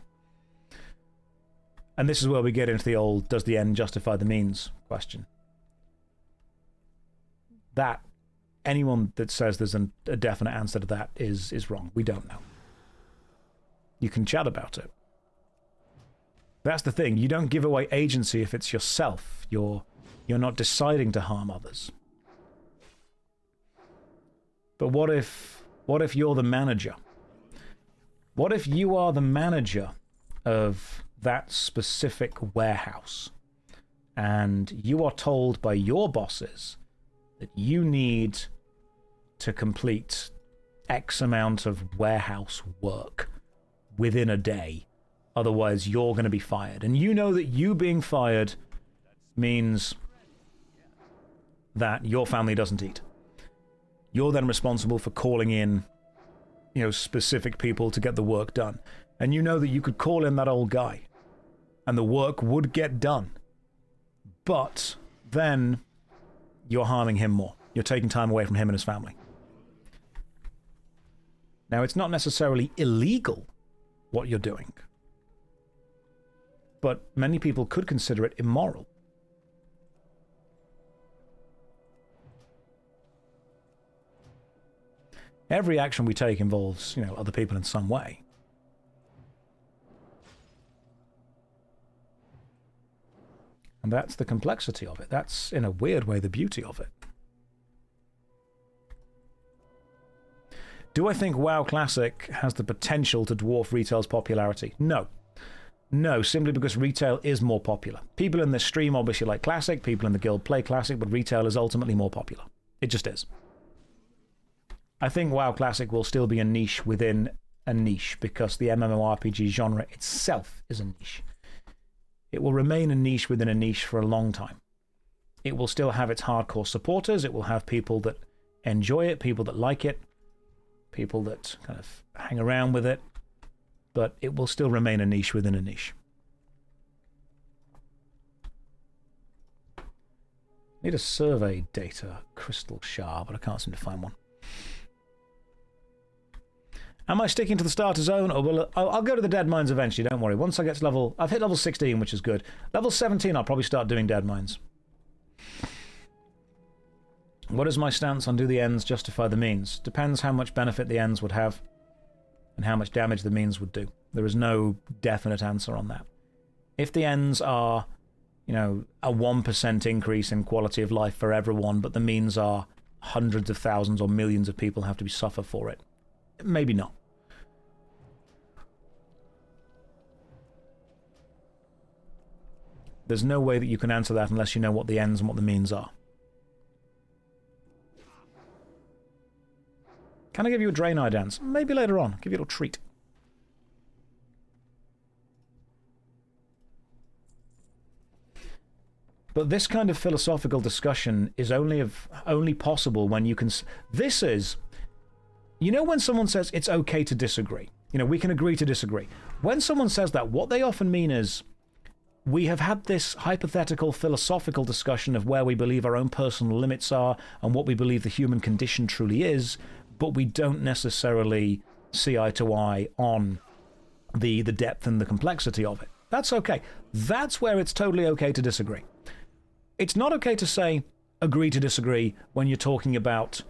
And this is where we get into the old, does the end justify the means question. That, anyone that says there's a definite answer to that is wrong. We don't know. You can chat about it. That's the thing. You don't give away agency if it's yourself. You're not deciding to harm others. But what if you're the manager? What if you are the manager of that specific warehouse and you are told by your bosses that you need to complete X amount of warehouse work within a day, otherwise you're going to be fired, and you know that you being fired means that your family doesn't eat. You're then responsible for calling in, specific people to get the work done. And you know that you could call in that old guy and the work would get done. But then you're harming him more. You're taking time away from him and his family. Now, it's not necessarily illegal what you're doing, but many people could consider it immoral. Every action we take involves, other people in some way. And that's the complexity of it. That's, in a weird way, the beauty of it. Do I think WoW Classic has the potential to dwarf retail's popularity? No. No, simply because retail is more popular. People in this stream obviously like Classic, people in the guild play Classic, but retail is ultimately more popular. It just is. I think WoW Classic will still be a niche within a niche because the MMORPG genre itself is a niche. It will remain a niche within a niche for a long time. It will still have its hardcore supporters. It will have people that enjoy it, people that like it, people that kind of hang around with it, but it will still remain a niche within a niche. Need a survey data crystal shard, but I can't seem to find one. Am I sticking to the starter zone, or will I'll go to the Dead Mines eventually, don't worry. Once I get to I've hit level 16, which is good. Level 17, I'll probably start doing Dead Mines. What is my stance on do the ends justify the means? Depends how much benefit the ends would have and how much damage the means would do. There is no definite answer on that. If the ends are, a 1% increase in quality of life for everyone, but the means are hundreds of thousands or millions of people have to suffer for it, maybe not. There's no way that you can answer that unless you know what the ends and what the means are. Can I give you a Draenei dance? Maybe later on. Give you a little treat. But this kind of philosophical discussion is only possible when you can... This is... when someone says it's okay to disagree, we can agree to disagree. When someone says that, what they often mean is, we have had this hypothetical philosophical discussion of where we believe our own personal limits are and what we believe the human condition truly is, but we don't necessarily see eye to eye on the depth and the complexity of it. That's okay. That's where it's totally okay to disagree. It's not okay to say, agree to disagree, when you're talking about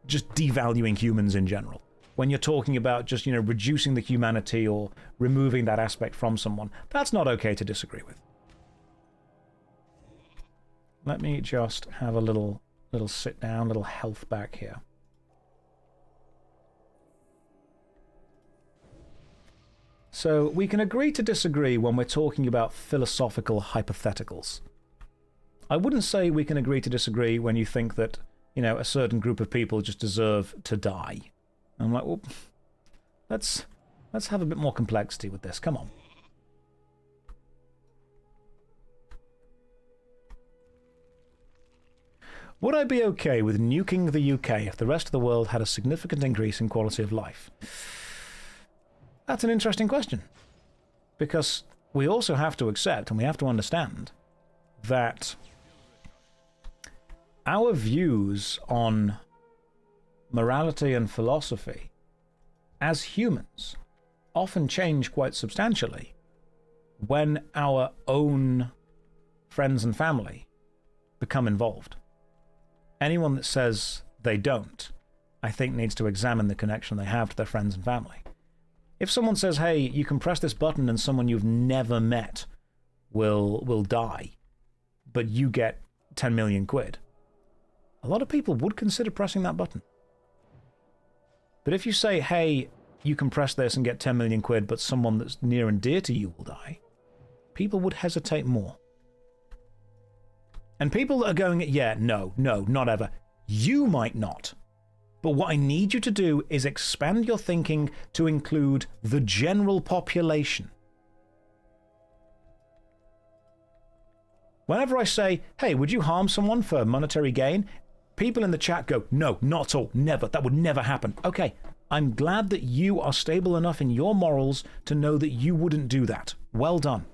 just devaluing humans in general. When you're talking about just, reducing the humanity or removing that aspect from someone. That's not okay to disagree with. Let me just have a little sit down, little health back here. So we can agree to disagree when we're talking about philosophical hypotheticals. I wouldn't say we can agree to disagree when you think that, a certain group of people just deserve to die. I'm like, well, let's have a bit more complexity with this. Come on. Would I be okay with nuking the UK if the rest of the world had a significant increase in quality of life? That's an interesting question. Because we also have to accept and we have to understand that our views on morality and philosophy as humans often change quite substantially when our own friends and family become involved. Anyone that says they don't, I think needs to examine the connection they have to their friends and family. If someone says, hey, you can press this button and someone you've never met will die, but you get 10 million quid, a lot of people would consider pressing that button. But if you say, hey, you can press this and get 10 million quid, but someone that's near and dear to you will die, people would hesitate more. And people that are going, yeah, no, not ever. You might not. But what I need you to do is expand your thinking to include the general population. Whenever I say, hey, would you harm someone for monetary gain? People in the chat go, no, not at all, never, that would never happen. Okay, I'm glad that you are stable enough in your morals to know that you wouldn't do that. Well done.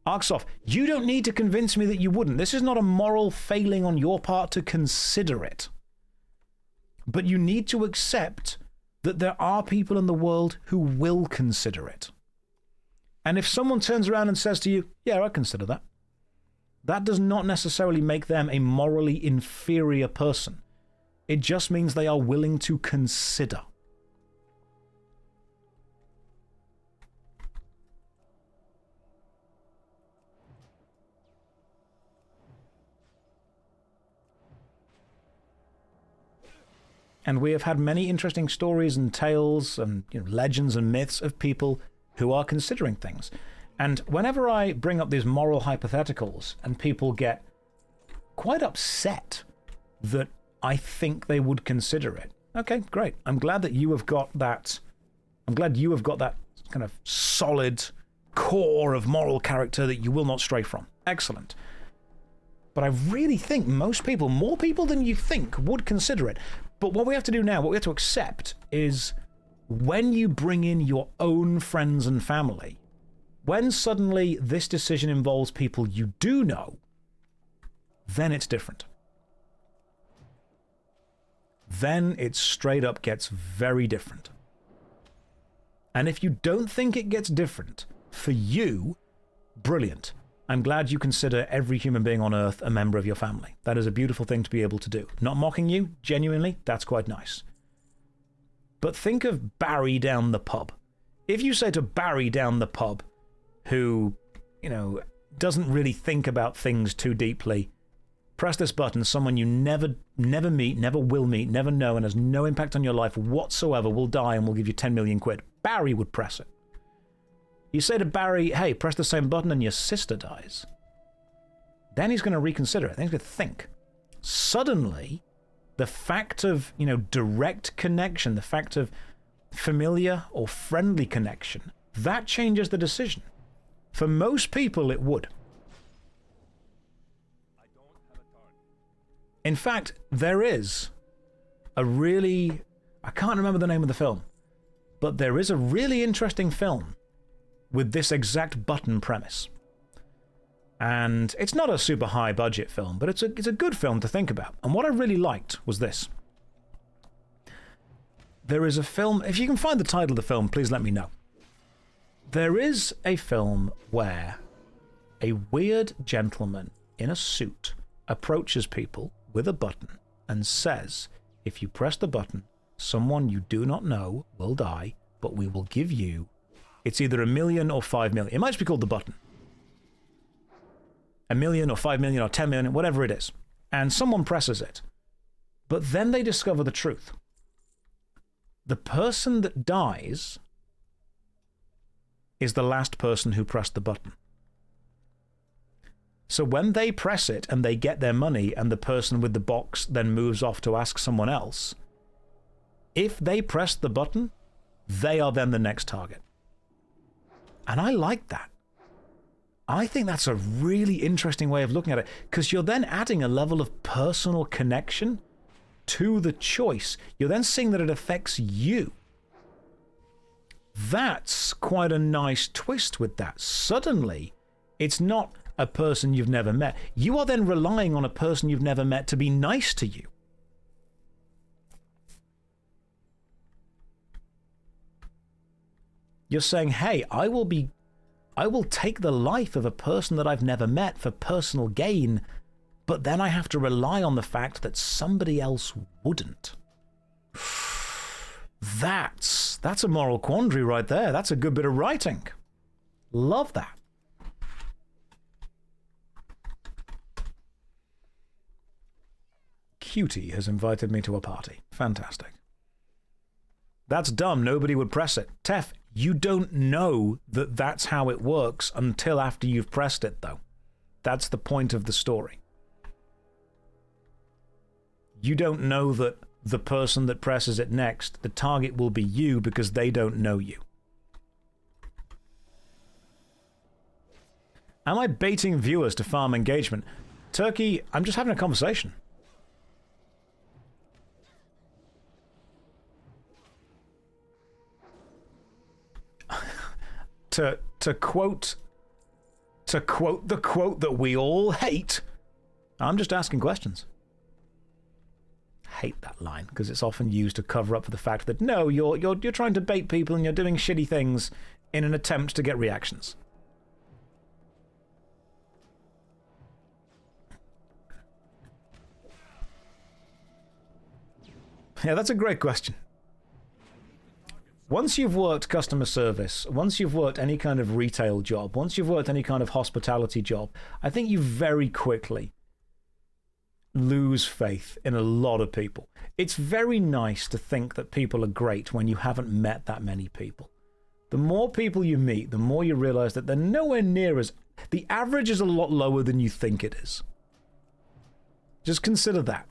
Arksoff, you don't need to convince me that you wouldn't. This is not a moral failing on your part to consider it. But you need to accept that there are people in the world who will consider it. And if someone turns around and says to you, yeah, I consider that, that does not necessarily make them a morally inferior person. It just means they are willing to consider. And we have had many interesting stories and tales and legends and myths of people who are considering things. And whenever I bring up these moral hypotheticals and people get quite upset that I think they would consider it. Okay, great. I'm glad that you have got that. I'm glad you have got that kind of solid core of moral character that you will not stray from. Excellent. But I really think most people, more people than you think, would consider it. But what we have to do now, what we have to accept is when you bring in your own friends and family, when suddenly this decision involves people you do know, then it's different. Then it straight up gets very different. And if you don't think it gets different, for you, brilliant. I'm glad you consider every human being on Earth a member of your family. That is a beautiful thing to be able to do. Not mocking you, genuinely, that's quite nice. But think of Barry down the pub. If you say to Barry down the pub, who, doesn't really think about things too deeply, press this button, someone you never meet, never will meet, never know, and has no impact on your life whatsoever will die and will give you 10 million quid. Barry would press it. You say to Barry, hey, press the same button and your sister dies. Then he's going to reconsider it. Then he's going to think. Suddenly, the fact of, direct connection, the fact of familiar or friendly connection, that changes the decision. For most people, it would. In fact, there is a really... I can't remember the name of the film, but there is a really interesting film with this exact button premise. And it's not a super high budget film, but it's a good film to think about. And what I really liked was this. There is a film, if you can find the title of the film, please let me know. There is a film where a weird gentleman in a suit approaches people with a button and says, if you press the button, someone you do not know will die, but we will give you, it's either 1 million or 5 million. It might just be called The Button. 1 million or 5 million or 10 million, whatever it is. And someone presses it. But then they discover the truth. The person that dies is the last person who pressed the button. So when they press it and they get their money and the person with the box then moves off to ask someone else, if they press the button, they are then the next target. And I like that. I think that's a really interesting way of looking at it, because you're then adding a level of personal connection to the choice. You're then seeing that it affects you. That's quite a nice twist with that. Suddenly, it's not a person you've never met. You are then relying on a person you've never met to be nice to you. You're saying, hey, I will take the life of a person that I've never met for personal gain, but then I have to rely on the fact that somebody else wouldn't. That's a moral quandary right there. That's a good bit of writing. Love that. Cutie has invited me to a party. Fantastic. That's dumb. Nobody would press it. Tef, you don't know that that's how it works until after you've pressed it, though. That's the point of the story. You don't know that the person that presses it next, the target will be you because they don't know you. Am I baiting viewers to farm engagement? Turkey, I'm just having a conversation. To quote the quote that we all hate, I'm just asking questions. Hate that line because it's often used to cover up for the fact that no, you're trying to bait people and you're doing shitty things in an attempt to get reactions. Yeah, that's a great question. Once you've worked customer service, once you've worked any kind of retail job, once you've worked any kind of hospitality job, I think you very quickly lose faith in a lot of people. It's very nice to think that people are great when you haven't met that many people. The more people you meet, the more you realize that they're nowhere near as... The average is a lot lower than you think it is. Just consider that.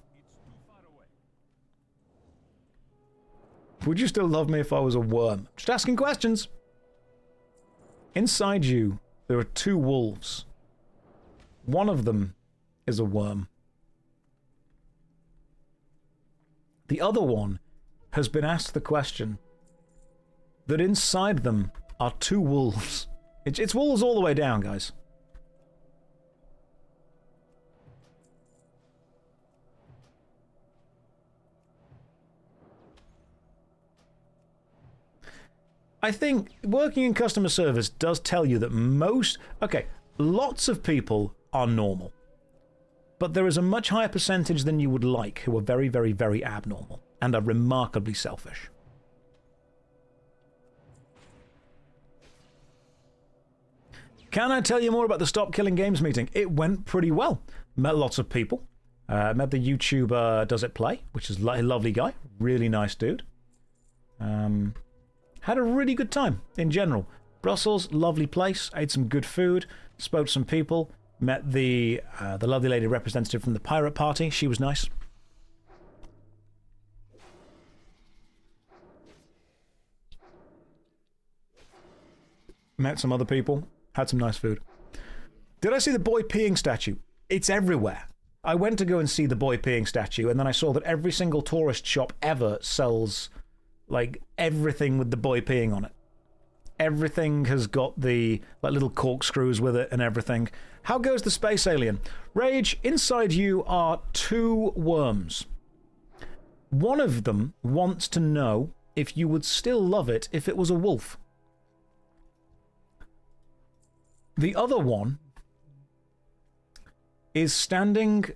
Would you still love me if I was a worm? Just asking questions. Inside you, there are two wolves. One of them is a worm. The other one has been asked the question that inside them are two wolves. It's wolves all the way down, guys. I think working in customer service does tell you that lots of people are normal. But there is a much higher percentage than you would like who are very, very, very abnormal and are remarkably selfish. Can I tell you more about the Stop Killing Games meeting? It went pretty well. Met lots of people. Met the YouTuber Does It Play, which is a lovely guy. Really nice dude. Had a really good time in general. Brussels, lovely place. Ate some good food. Spoke to some people. Met the lovely lady representative from the Pirate Party. She was nice. Met some other people. Had some nice food. Did I see the boy peeing statue? It's everywhere. I went to go and see the boy peeing statue, and then I saw that every single tourist shop ever sells, like, everything with the boy peeing on it. Everything has got the little corkscrews with it and everything. How goes the space alien? Rage, inside you are two worms. One of them wants to know if you would still love it if it was a wolf. The other one is standing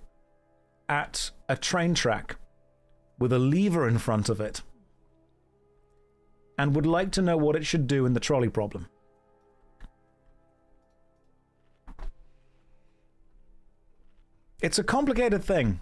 at a train track with a lever in front of it and would like to know what it should do in the trolley problem. It's a complicated thing,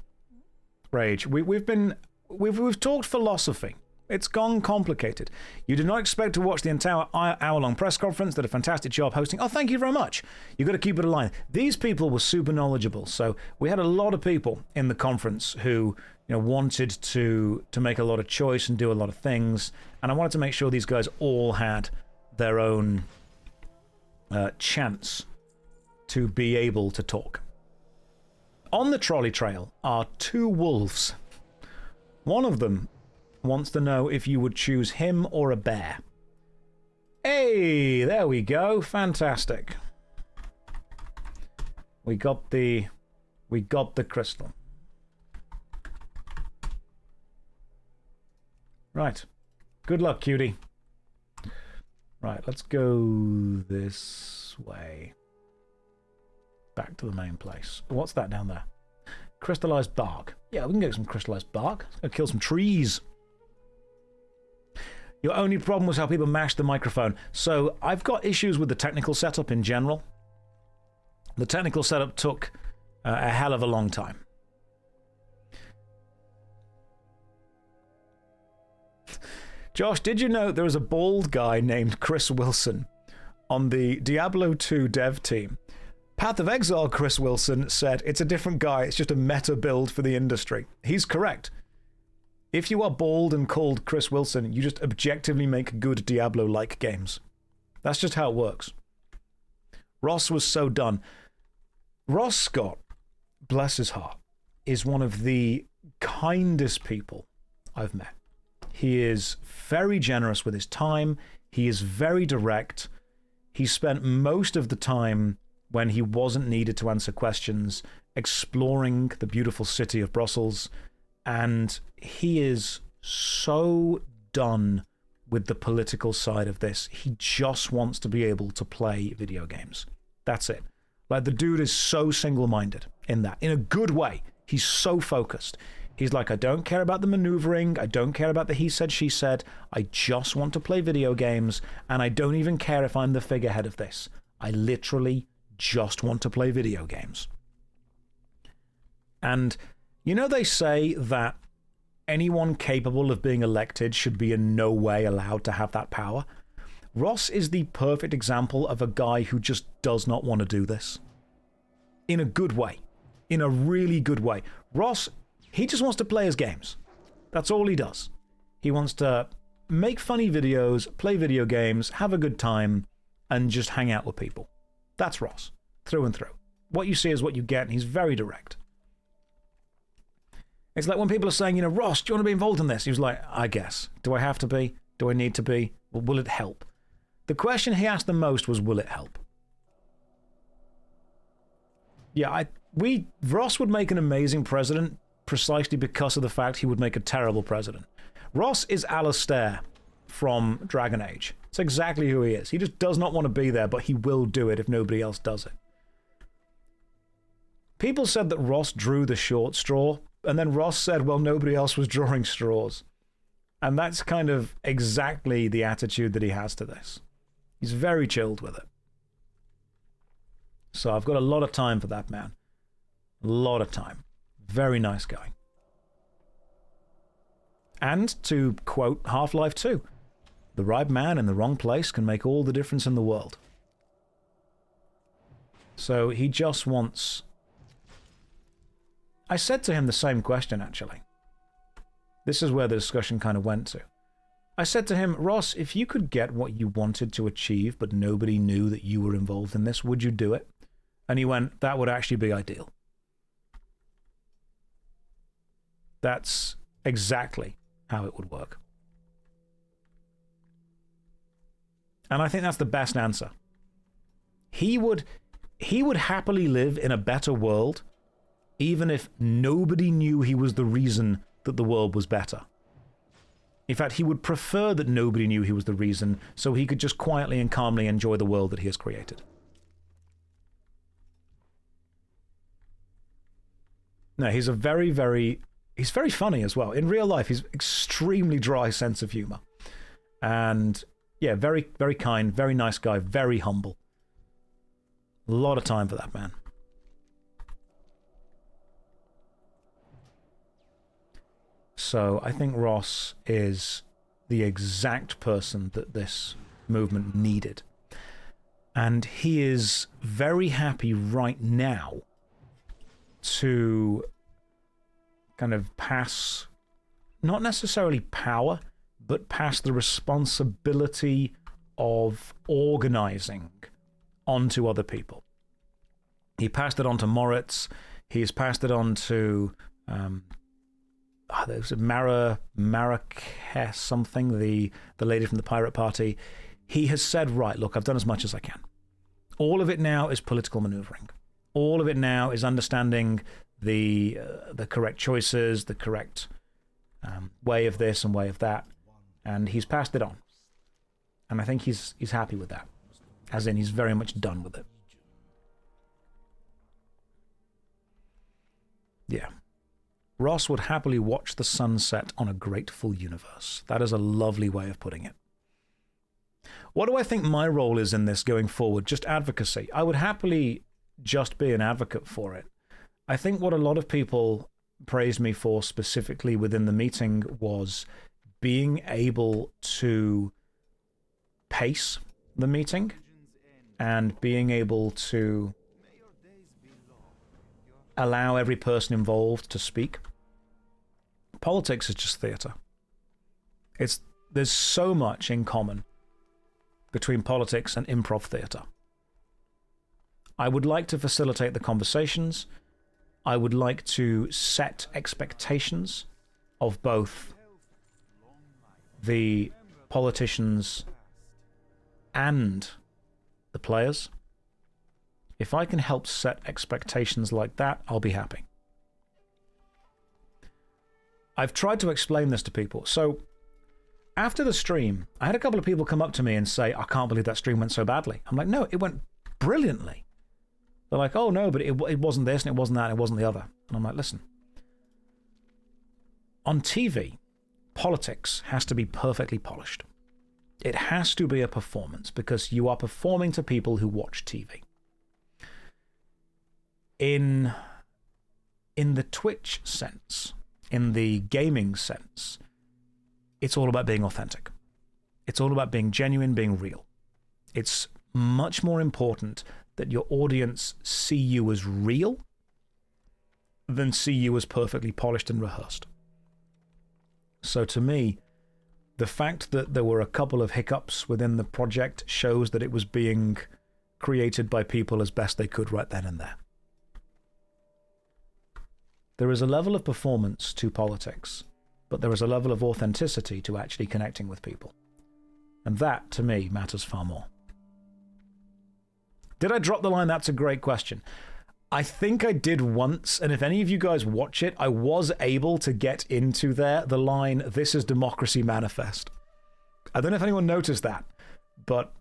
Rage. We've talked philosophy. It's gone complicated. You did not expect to watch the entire hour-long press conference. Did a fantastic job hosting. Oh, thank you very much. You've got to keep it aligned. These people were super knowledgeable. So we had a lot of people in the conference who wanted to make a lot of choice and do a lot of things. And I wanted to make sure these guys all had their own chance to be able to talk. On the trolley trail are two wolves. One of them wants to know if you would choose him or a bear. Hey, there we go. Fantastic. We got the crystal. Right. Good luck, cutie. Right, let's go this way. Back to the main place. What's that down there? Crystallized bark. Yeah, we can get some crystallized bark. Let's go kill some trees. Your only problem was how people mashed the microphone. So I've got issues with the technical setup in general. The technical setup took a hell of a long time. Josh, did you know there was a bald guy named Chris Wilson on the Diablo 2 dev team? Path of Exile Chris Wilson said, it's a different guy, it's just a meta build for the industry. He's correct. If you are bald and called Chris Wilson, you just objectively make good Diablo-like games. That's just how it works. Ross was so done. Ross Scott, bless his heart, is one of the kindest people I've met. He is very generous with his time. He is very direct. He spent most of the time when he wasn't needed to answer questions exploring the beautiful city of Brussels. And he is so done with the political side of this. He just wants to be able to play video games. That's it. Like, the dude is so single-minded in that, in a good way. He's so focused. He's like, I don't care about the maneuvering. I don't care about the he said, she said. I just want to play video games, and I don't even care if I'm the figurehead of this. I literally just want to play video games. And, you know, they say that anyone capable of being elected should be in no way allowed to have that power. Ross is the perfect example of a guy who just does not want to do this. In a good way. In a really good way. Ross, he just wants to play his games. That's all he does. He wants to make funny videos, play video games, have a good time, and just hang out with people. That's Ross, through and through. What you see is what you get, and he's very direct. It's like when people are saying, you know, Ross, do you want to be involved in this? He was like, I guess. Do I have to be? Do I need to be? Well, will it help? The question he asked the most was, will it help? Yeah, Ross would make an amazing president precisely because of the fact he would make a terrible president. Ross is Alistair from Dragon Age. It's exactly who he is. He just does not want to be there, but he will do it if nobody else does it. People said that Ross drew the short straw, and then Ross said, well, nobody else was drawing straws. And that's kind of exactly the attitude that he has to this. He's very chilled with it. So I've got a lot of time for that man. A lot of time. Very nice guy. And to quote Half-Life 2, the right man in the wrong place can make all the difference in the world. So he just wants... I said to him the same question, actually. This is where the discussion kind of went to. I said to him, Ross, if you could get what you wanted to achieve, but nobody knew that you were involved in this, would you do it? And he went, that would actually be ideal. That's exactly how it would work. And I think that's the best answer. He would happily live in a better world, even if nobody knew he was the reason that the world was better. In fact, he would prefer that nobody knew he was the reason, so he could just quietly and calmly enjoy the world that he has created. No, he's very funny as well. In real life, he's extremely dry sense of humor. And yeah, very, very kind, very nice guy, very humble. A lot of time for that man. So I think Ross is the exact person that this movement needed. And he is very happy right now to kind of pass, not necessarily power, but pass the responsibility of organizing onto other people. He passed it on to Moritz. He's passed it on to there's Marrakech something, the lady from the Pirate Party. He has said, right, look, I've done as much as I can. All of it now is political maneuvering. All of it now is understanding the correct choices, the correct way of this and way of that. And he's passed it on. And I think he's happy with that. As in, he's very much done with it. Yeah. Ross would happily watch the sunset on a grateful universe. That is a lovely way of putting it. What do I think my role is in this going forward? Just advocacy. I would happily just be an advocate for it. I think what a lot of people praised me for specifically within the meeting was being able to pace the meeting and being able to allow every person involved to speak. Politics is just theatre. There's so much in common between politics and improv theatre. I would like to facilitate the conversations. I would like to set expectations of both the politicians and the players. If I can help set expectations like that, I'll be happy. I've tried to explain this to people. So after the stream, I had a couple of people come up to me and say, I can't believe that stream went so badly. I'm like, no, it went brilliantly. They're like, oh no, but it wasn't this and it wasn't that and it wasn't the other. And I'm like, listen, on TV, politics has to be perfectly polished. It has to be a performance because you are performing to people who watch TV. In the Twitch sense, in the gaming sense, it's all about being authentic. It's all about being genuine, being real. It's much more important that your audience see you as real than see you as perfectly polished and rehearsed. So to me, the fact that there were a couple of hiccups within the project shows that it was being created by people as best they could right then and there. There is a level of performance to politics, but there is a level of authenticity to actually connecting with people. And that, to me, matters far more. Did I drop the line? That's a great question. I think I did once, and if any of you guys watch it, I was able to get into there the line, "This is democracy manifest." I don't know if anyone noticed that, but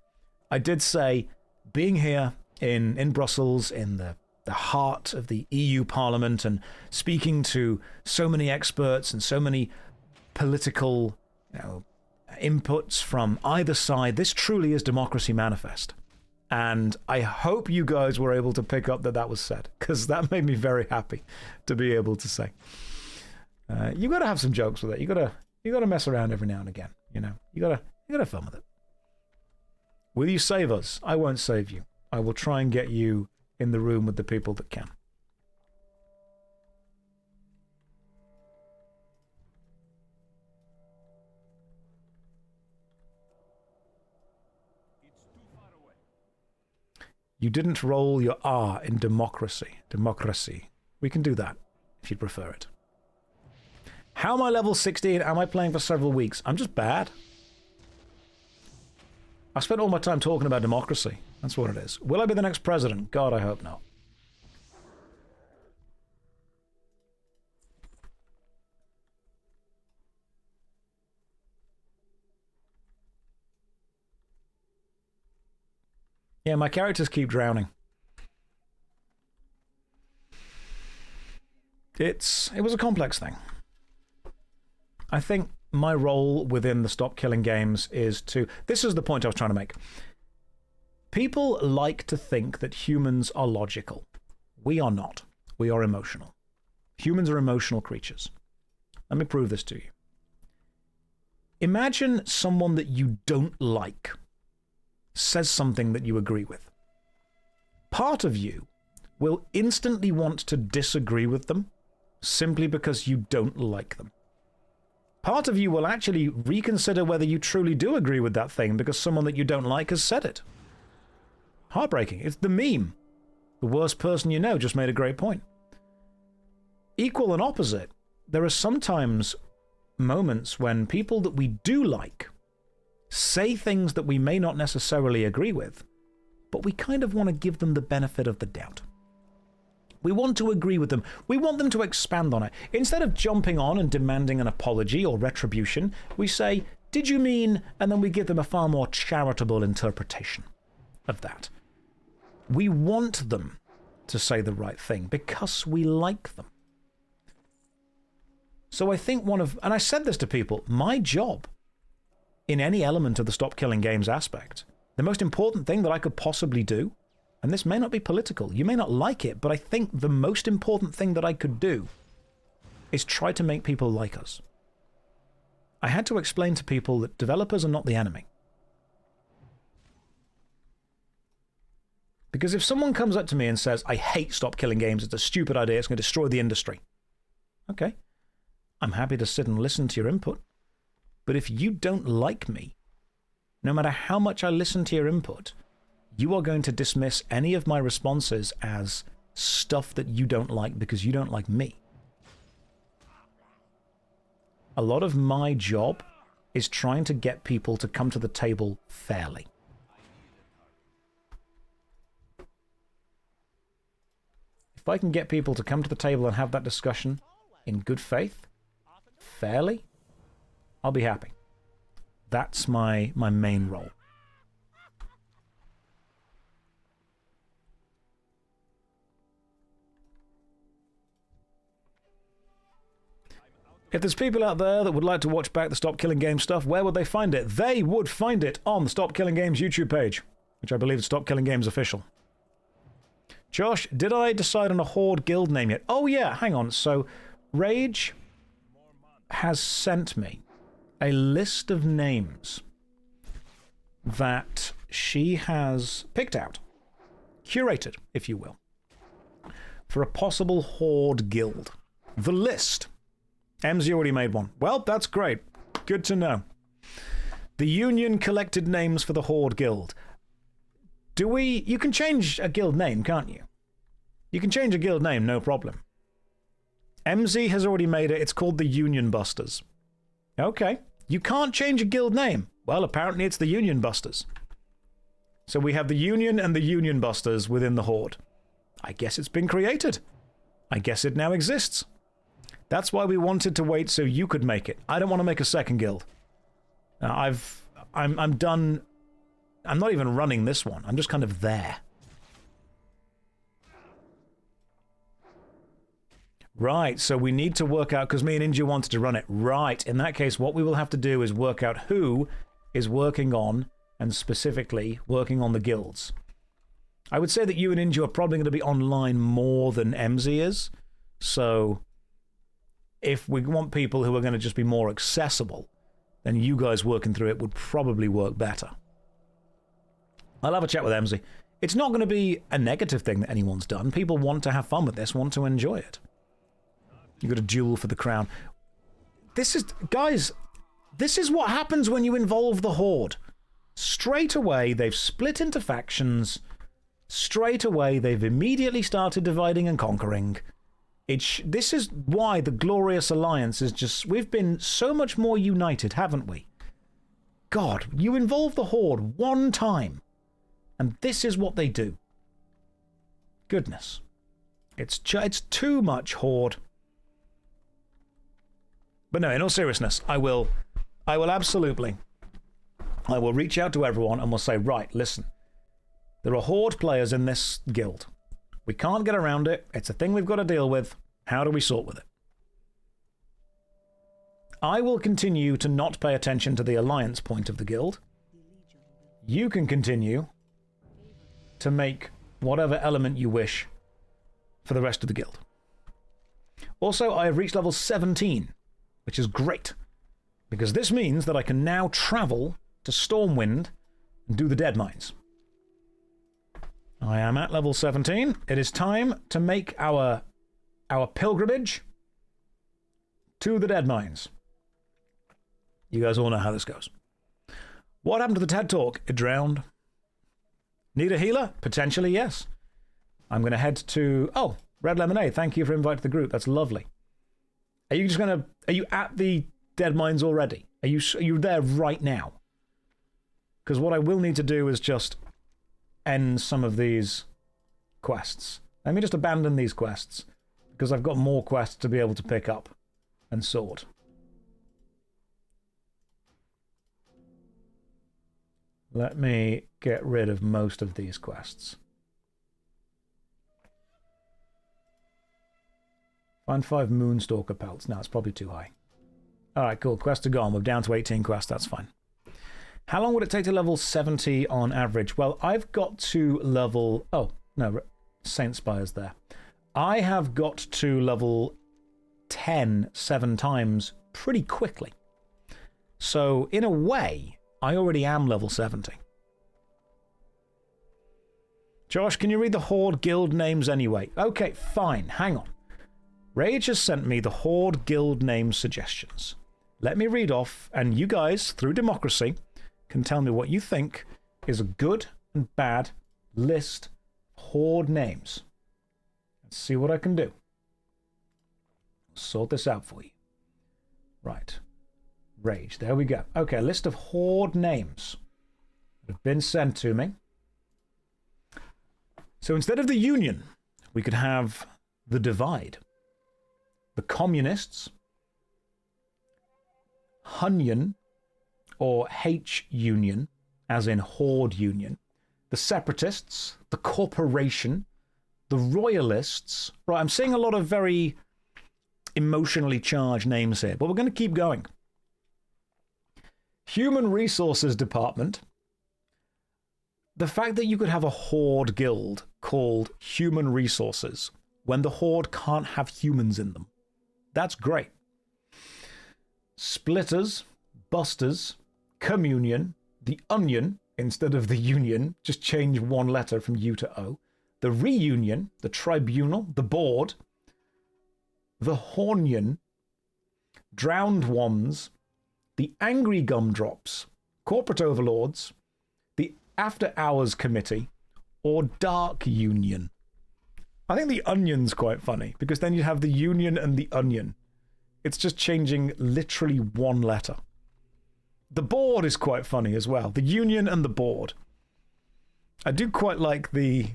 I did say, being here in Brussels, in the heart of the EU Parliament, and speaking to so many experts and so many political inputs from either side, this truly is democracy manifest. And I hope you guys were able to pick up that that was said, because that made me very happy to be able to say. You got to have some jokes with it. You got to mess around every now and again. You got to have fun with it. Will you save us? I won't save you. I will try and get you in the room with the people that can. You didn't roll your R in democracy. Democracy. We can do that, if you'd prefer it. How am I level 16? Am I playing for several weeks? I'm just bad. I spent all my time talking about democracy. That's what it is. Will I be the next president? God, I hope not. Yeah, my characters keep drowning. It was a complex thing. I think my role within the Stop Killing Games is to... This is the point I was trying to make. People like to think that humans are logical. We are not. We are emotional. Humans are emotional creatures. Let me prove this to you. Imagine someone that you don't like says something that you agree with. Part of you will instantly want to disagree with them simply because you don't like them. Part of you will actually reconsider whether you truly do agree with that thing because someone that you don't like has said it. Heartbreaking. It's the meme. The worst person you know just made a great point. Equal and opposite, there are sometimes moments when people that we do like say things that we may not necessarily agree with, but we kind of want to give them the benefit of the doubt. We want to agree with them. We want them to expand on it. Instead of jumping on and demanding an apology or retribution, we say, "Did you mean?" And then we give them a far more charitable interpretation of that. We want them to say the right thing because we like them. So I think and I said this to people, my job in any element of the Stop Killing Games aspect, the most important thing that I could possibly do, and this may not be political, you may not like it, but I think the most important thing that I could do is try to make people like us. I had to explain to people that developers are not the enemy. Because if someone comes up to me and says, "I hate Stop Killing Games, it's a stupid idea, it's going to destroy the industry." Okay, I'm happy to sit and listen to your input. But if you don't like me, no matter how much I listen to your input, you are going to dismiss any of my responses as stuff that you don't like because you don't like me. A lot of my job is trying to get people to come to the table fairly. If I can get people to come to the table and have that discussion in good faith, fairly, I'll be happy. That's my main role. If there's people out there that would like to watch back the Stop Killing Games stuff, where would they find it? They would find it on the Stop Killing Games YouTube page, which I believe is Stop Killing Games Official. Josh, did I decide on a Horde guild name yet? Oh yeah, hang on. So, Rage has sent me a list of names that she has picked out, curated, if you will, for a possible Horde guild. The list. Emsy already made one. Well, that's great. Good to know. The Union collected names for the Horde guild. You can change a guild name, can't you? You can change a guild name, no problem. MZ has already made it. It's called the Union Busters. Okay. You can't change a guild name. Well, apparently it's the Union Busters. So we have the Union and the Union Busters within the Horde. I guess it's been created. I guess it now exists. That's why we wanted to wait so you could make it. I don't want to make a second guild. I'm done. I'm not even running this one. I'm just kind of there. Right, so we need to work out, because me and India wanted to run it. Right, in that case, what we will have to do is work out who is working on, and specifically working on the guilds. I would say that you and India are probably going to be online more than MZ is. So if we want people who are going to just be more accessible, then you guys working through it would probably work better. I'll have a chat with MZ. It's not going to be a negative thing that anyone's done. People want to have fun with this, want to enjoy it. You've got a duel for the crown. Guys, this is what happens when you involve the Horde. Straight away, they've split into factions. Straight away, they've immediately started dividing and conquering. This is why the Glorious Alliance is just... We've been so much more united, haven't we? God, you involve the Horde one time, and this is what they do. Goodness. It's too much Horde. But no, in all seriousness, I will absolutely... I will reach out to everyone and we'll say, right, listen. There are Horde players in this guild. We can't get around it. It's a thing we've got to deal with. How do we sort with it? I will continue to not pay attention to the alliance point of the guild. You can continue to make whatever element you wish for the rest of the guild. Also, I have reached level 17, which is great, because this means that I can now travel to Stormwind and do the Dead Mines. I am at level 17. It is time to make our pilgrimage to the Dead Mines. You guys all know how this goes. What happened to the TED Talk? It drowned. Need a healer? Potentially, yes. I'm going to head to... Oh, Red Lemonade, thank you for inviting the group. That's lovely. Are you just going to... Are you at the Dead Mines already? Are you there right now? Because what I will need to do is just end some of these quests. Let me just abandon these quests, because I've got more quests to be able to pick up and sort. Let me get rid of most of these quests. Find 5 Moonstalker pelts. No, it's probably too high. Alright, cool. Quests are gone. We're down to 18 quests. That's fine. How long would it take to level 70 on average? Well, I've got to level... Oh, no, Saint Spire's there. I have got to level 10 7 times pretty quickly. So, in a way, I already am level 70. Josh, can you read the Horde guild names anyway? Okay, fine. Hang on. Rage has sent me the Horde guild name suggestions. Let me read off, and you guys, through democracy, can tell me what you think is a good and bad list of Horde names. Let's see what I can do. Sort this out for you. Right. Rage. There we go. Okay, a list of Horde names that have been sent to me. So instead of the Union, we could have the Divide, the Communists, Hunyon, or H-Union, as in Horde Union, the Separatists, the Corporation, the Royalists. Right, I'm seeing a lot of very emotionally charged names here, but we're going to keep going. Human Resources Department. The fact that you could have a Horde guild called Human Resources when the Horde can't have humans in them. That's great. Splitters, Busters, Communion, the Onion, instead of the Union, just change one letter from U to O. The Reunion, the Tribunal, the Board, the Hornion, Drowned Ones, the Angry Gumdrops, Corporate Overlords, the After Hours Committee, or Dark Union. I think the Onion's quite funny, because then you have the Union and the Onion. It's just changing literally one letter. The Board is quite funny as well. The Union and the Board. I do quite like the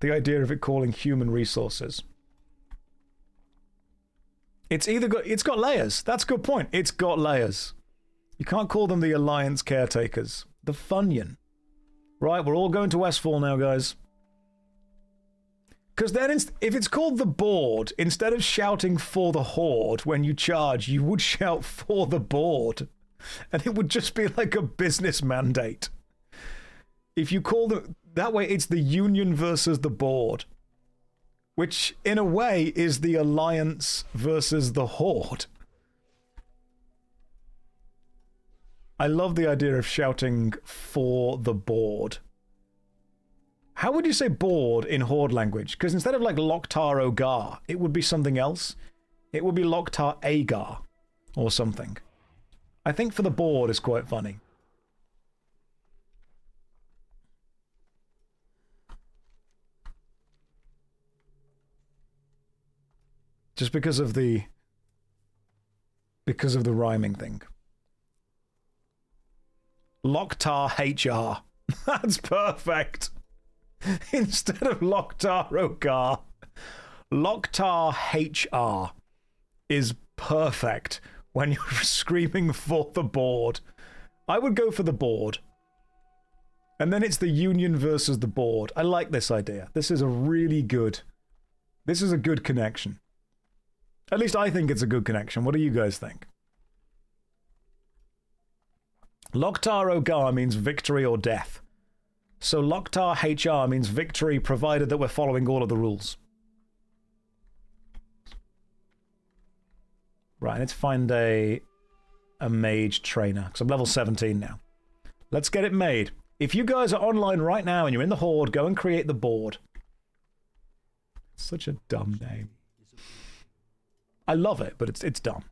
idea of it calling Human Resources. It's got layers. That's a good point. It's got layers. You can't call them the Alliance Caretakers. The Funyon. Right, we're all going to Westfall now, guys. Because then, if it's called the Board, instead of shouting for the Horde when you charge, you would shout for the Board. And it would just be like a business mandate. If you call them... That way, it's the Union versus the Board. Which, in a way, is the Alliance versus the Horde. I love the idea of shouting for the Board. How would you say board in Horde language? Because instead of like Loktar Ogar, it would be something else. It would be Loktar Agar or something. I think for the board is quite funny. Just because of the rhyming thing. Loktar HR. That's perfect. Instead of Loktar Ogar, Loktar HR is perfect when you're screaming for the board. I would go for the board. And then it's the Union versus the Board. I like this idea. This is a really good... This is a good connection. At least I think it's a good connection. What do you guys think? Loktar Ogar means victory or death. So Loktar HR means victory provided that we're following all of the rules. Right, let's find a mage trainer, because I'm level 17 now. Let's get it made. If you guys are online right now and you're in the Horde, go and create the board. Such a dumb name. I love it, but it's dumb.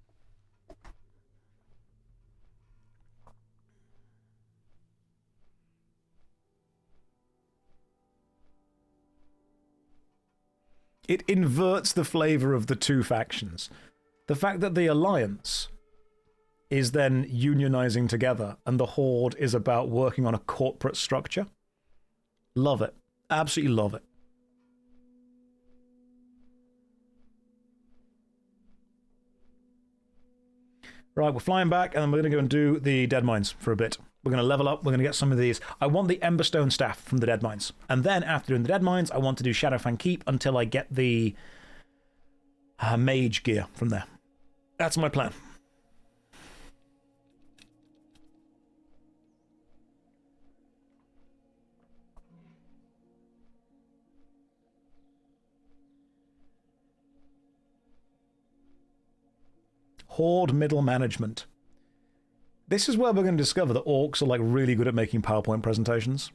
it inverts the flavor of the two factions. The fact that the Alliance is then unionizing together and the Horde is about working on a corporate structure. Love it. Absolutely love it. Right, we're flying back, and then we're going to go and do the Dead Mines for a bit. We're going to level up. We're going to get some of these. I want the Emberstone staff from the Dead Mines. And then, after doing the Dead Mines, I want to do Shadowfang Keep until I get the Mage gear from there. That's my plan. Horde middle management. This is where we're going to discover that orcs are like really good at making PowerPoint presentations.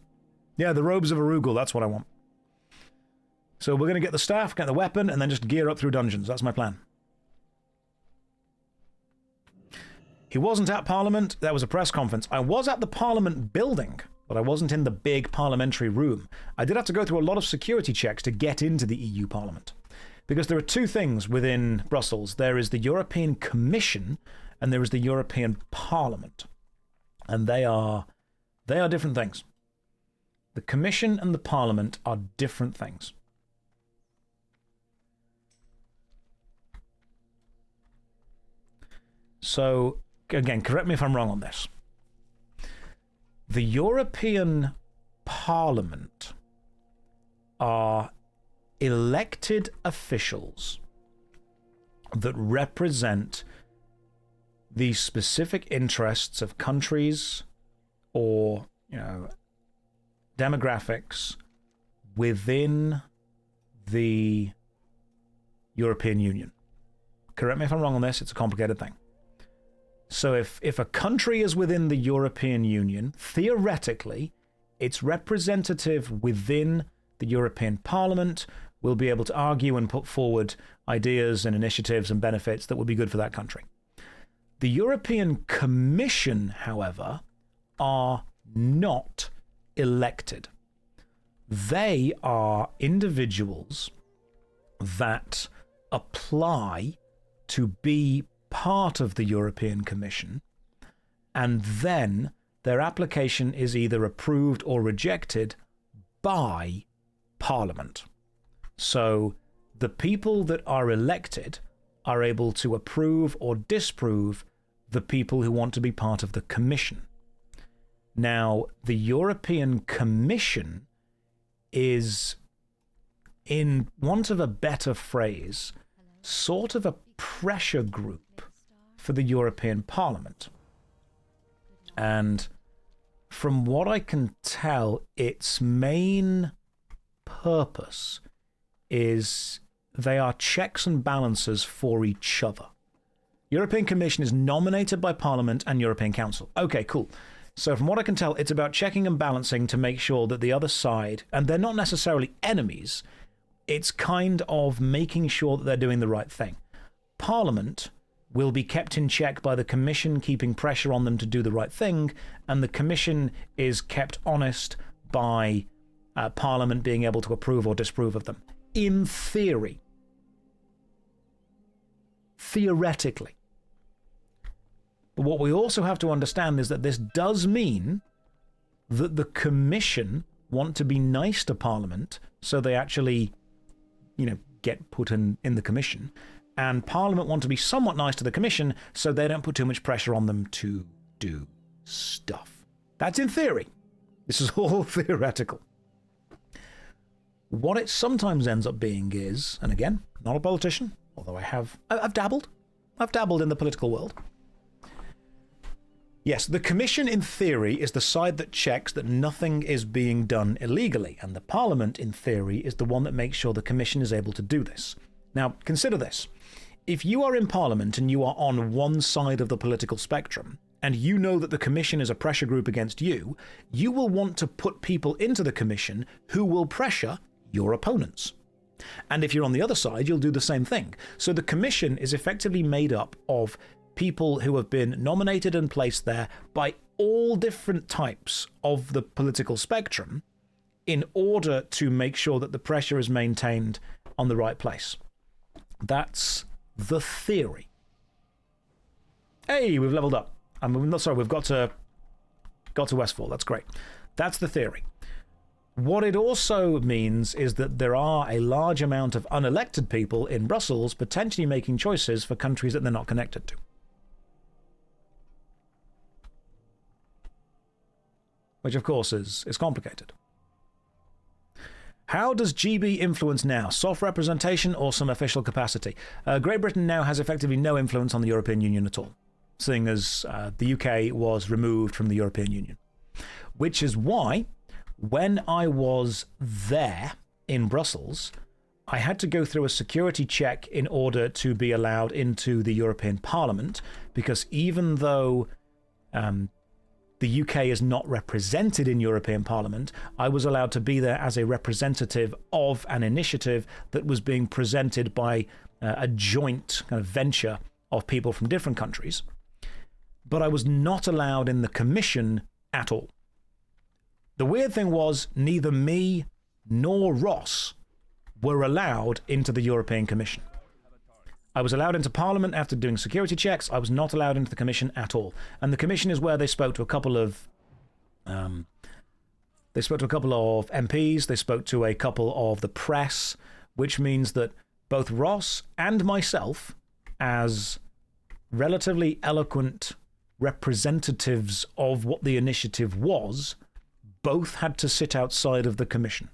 Yeah, the robes of Arugul, that's what I want. So we're going to get the staff, get the weapon, and then just gear up through dungeons. That's my plan. He wasn't at Parliament. That was a press conference. I was at the Parliament building, but I wasn't in the big parliamentary room. I did have to go through a lot of security checks to get into the EU Parliament. Because there are two things within Brussels. There is the European Commission and there is the European Parliament. And they are different things. The Commission and the Parliament are different things. So, again, correct me if I'm wrong on this. The European Parliament are elected officials that represent the specific interests of countries or, demographics within the European Union. Correct me if I'm wrong on this, it's a complicated thing. So if a country is within the European Union, theoretically, its representative within the European Parliament will be able to argue and put forward ideas and initiatives and benefits that would be good for that country. The European Commission, however, are not elected. They are individuals that apply to be part of the European Commission, and then their application is either approved or rejected by Parliament. So the people that are elected are able to approve or disapprove the people who want to be part of the Commission. Now, the European Commission is, in want of a better phrase, sort of a pressure group for the European Parliament. And from what I can tell, its main purpose is they are checks and balances for each other. European Commission is nominated by Parliament and European Council. Okay, cool. So from what I can tell, it's about checking and balancing to make sure that the other side, and they're not necessarily enemies, it's kind of making sure that they're doing the right thing. Parliament will be kept in check by the Commission keeping pressure on them to do the right thing, and the Commission is kept honest by Parliament being able to approve or disapprove of them. In theory. Theoretically. But what we also have to understand is that this does mean that the Commission want to be nice to Parliament, so they actually, get put in the Commission. And Parliament want to be somewhat nice to the Commission, so they don't put too much pressure on them to do stuff. That's in theory. This is all theoretical. What it sometimes ends up being is, and again, not a politician, although I've dabbled. I've dabbled in the political world. Yes, the Commission in theory is the side that checks that nothing is being done illegally, and the Parliament in theory is the one that makes sure the Commission is able to do this. Now, consider this. If you are in Parliament and you are on one side of the political spectrum, and you know that the Commission is a pressure group against you, you will want to put people into the Commission who will pressure your opponents. And if you're on the other side, you'll do the same thing. So the Commission is effectively made up of people who have been nominated and placed there by all different types of the political spectrum in order to make sure that the pressure is maintained on the right place. That's the theory. Hey, we've leveled up. We've got to Westfall. That's great. That's the theory. What it also means is that there are a large amount of unelected people in Brussels potentially making choices for countries that they're not connected to. Which, of course, is complicated. How does GB influence now? Soft representation or some official capacity? Great Britain now has effectively no influence on the European Union at all, seeing as the UK was removed from the European Union. Which is why, when I was there in Brussels, I had to go through a security check in order to be allowed into the European Parliament, because even though the UK is not represented in European Parliament, I was allowed to be there as a representative of an initiative that was being presented by a joint kind of venture of people from different countries. But I was not allowed in the Commission at all. The weird thing was, neither me nor Ross were allowed into the European Commission. I was allowed into Parliament after doing security checks. I was not allowed into the Commission at all. And the Commission is where they spoke to a couple of MPs. They spoke to a couple of the press, which means that both Ross and myself, as relatively eloquent representatives of what the initiative was, both had to sit outside of the Commission.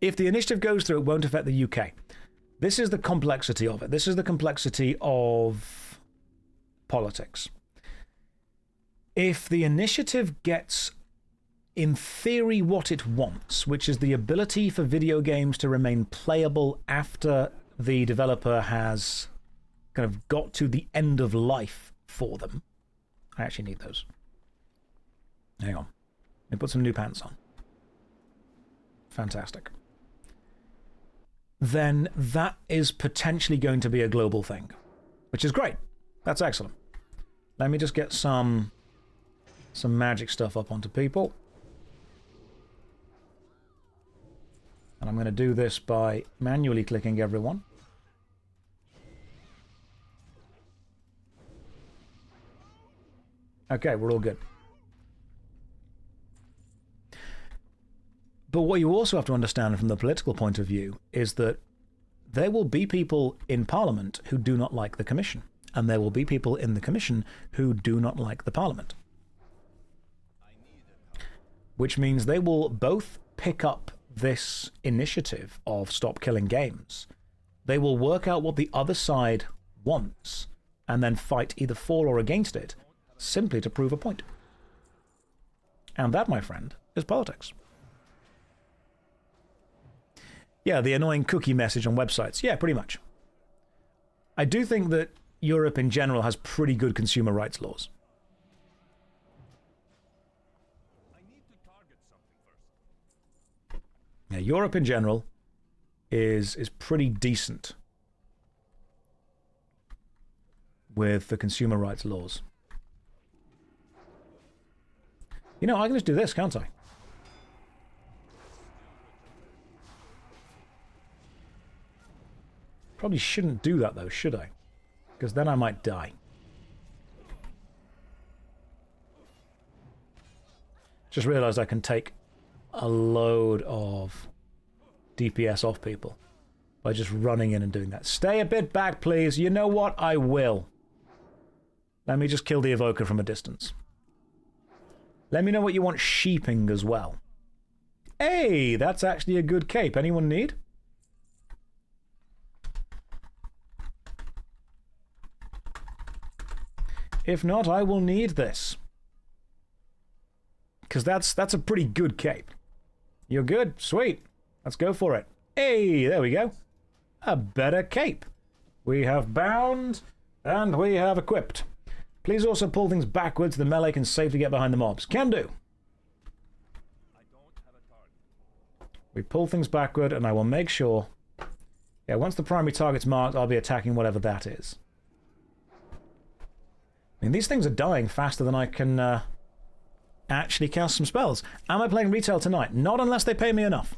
If the initiative goes through, it won't affect the UK. This is the complexity of it. This is the complexity of politics. If the initiative gets, in theory, what it wants, which is the ability for video games to remain playable after the developer has kind of got to the end of life for them. I actually need those. Hang on. Let me put some new pants on. Fantastic. Then that is potentially going to be a global thing, which is great. That's excellent. Let me just get some magic stuff up onto people. And I'm going to do this by manually clicking everyone. Okay, we're all good. But what you also have to understand from the political point of view is that there will be people in Parliament who do not like the Commission, and there will be people in the Commission who do not like the Parliament. Which means they will both pick up this initiative of stop killing games. They will work out what the other side wants, and then fight either for or against it, simply to prove a point. And that, my friend, is politics. Yeah, the annoying cookie message on websites. Yeah, pretty much. I do think that Europe in general has pretty good consumer rights laws. Yeah, Europe in general is pretty decent with the consumer rights laws. You know, I can just do this, can't I? Probably shouldn't do that, though, should I? Because then I might die. Just realized I can take a load of DPS off people by just running in and doing that. Stay a bit back, please. You know what? I will. Let me just kill the evoker from a distance. Let me know what you want sheeping as well. Hey, that's actually a good cape. Anyone need? If not, I will need this. Because that's a pretty good cape. You're good? Sweet. Let's go for it. Hey, there we go. A better cape. We have bound, and we have equipped. Please also pull things backwards so the melee can safely get behind the mobs. Can do. We pull things backward, and I will make sure... Yeah, once the primary target's marked, I'll be attacking whatever that is. I mean, these things are dying faster than I can actually cast some spells. Am I playing retail tonight? Not unless they pay me enough.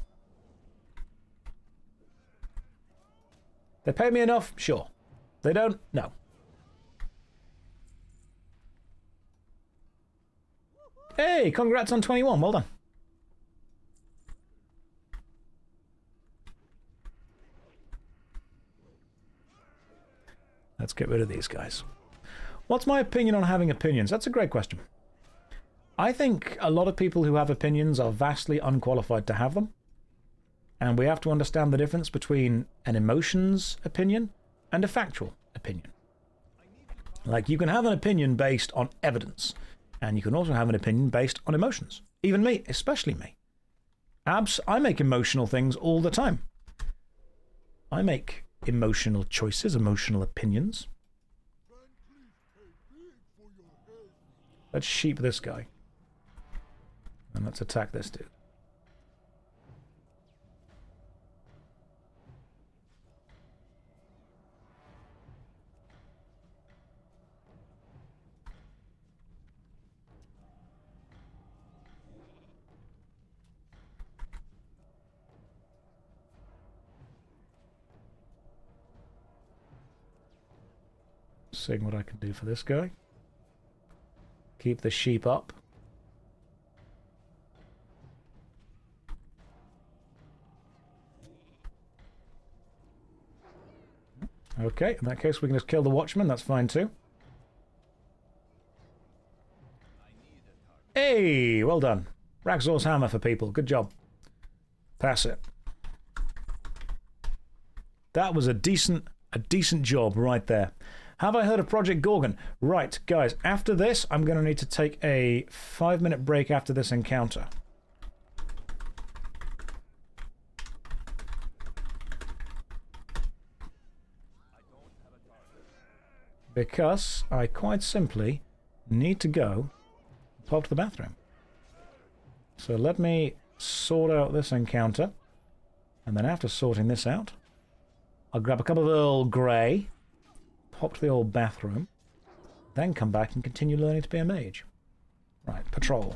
They pay me enough? Sure. They don't? No. Hey, congrats on 21. Well done. Let's get rid of these guys. What's my opinion on having opinions? That's a great question. I think a lot of people who have opinions are vastly unqualified to have them. And we have to understand the difference between an emotions opinion and a factual opinion. Like, you can have an opinion based on evidence, and you can also have an opinion based on emotions. Even me, especially me. I make emotional things all the time. I make emotional choices, emotional opinions. Let's sheep this guy. And let's attack this dude. Seeing what I can do for this guy. Keep the sheep up. Okay, in that case we can just kill the watchman, that's fine too. Hey, well done. Raxor's hammer for people, good job. Pass it. That was a decent job right there. Have I heard of Project Gorgon? Right, guys, after this, I'm going to need to take a 5-minute break after this encounter. Because I quite simply need to go pop to the bathroom. So let me sort out this encounter. And then after sorting this out, I'll grab a cup of Earl Grey, pop to the old bathroom, then come back and continue learning to be a mage. Right, patrol.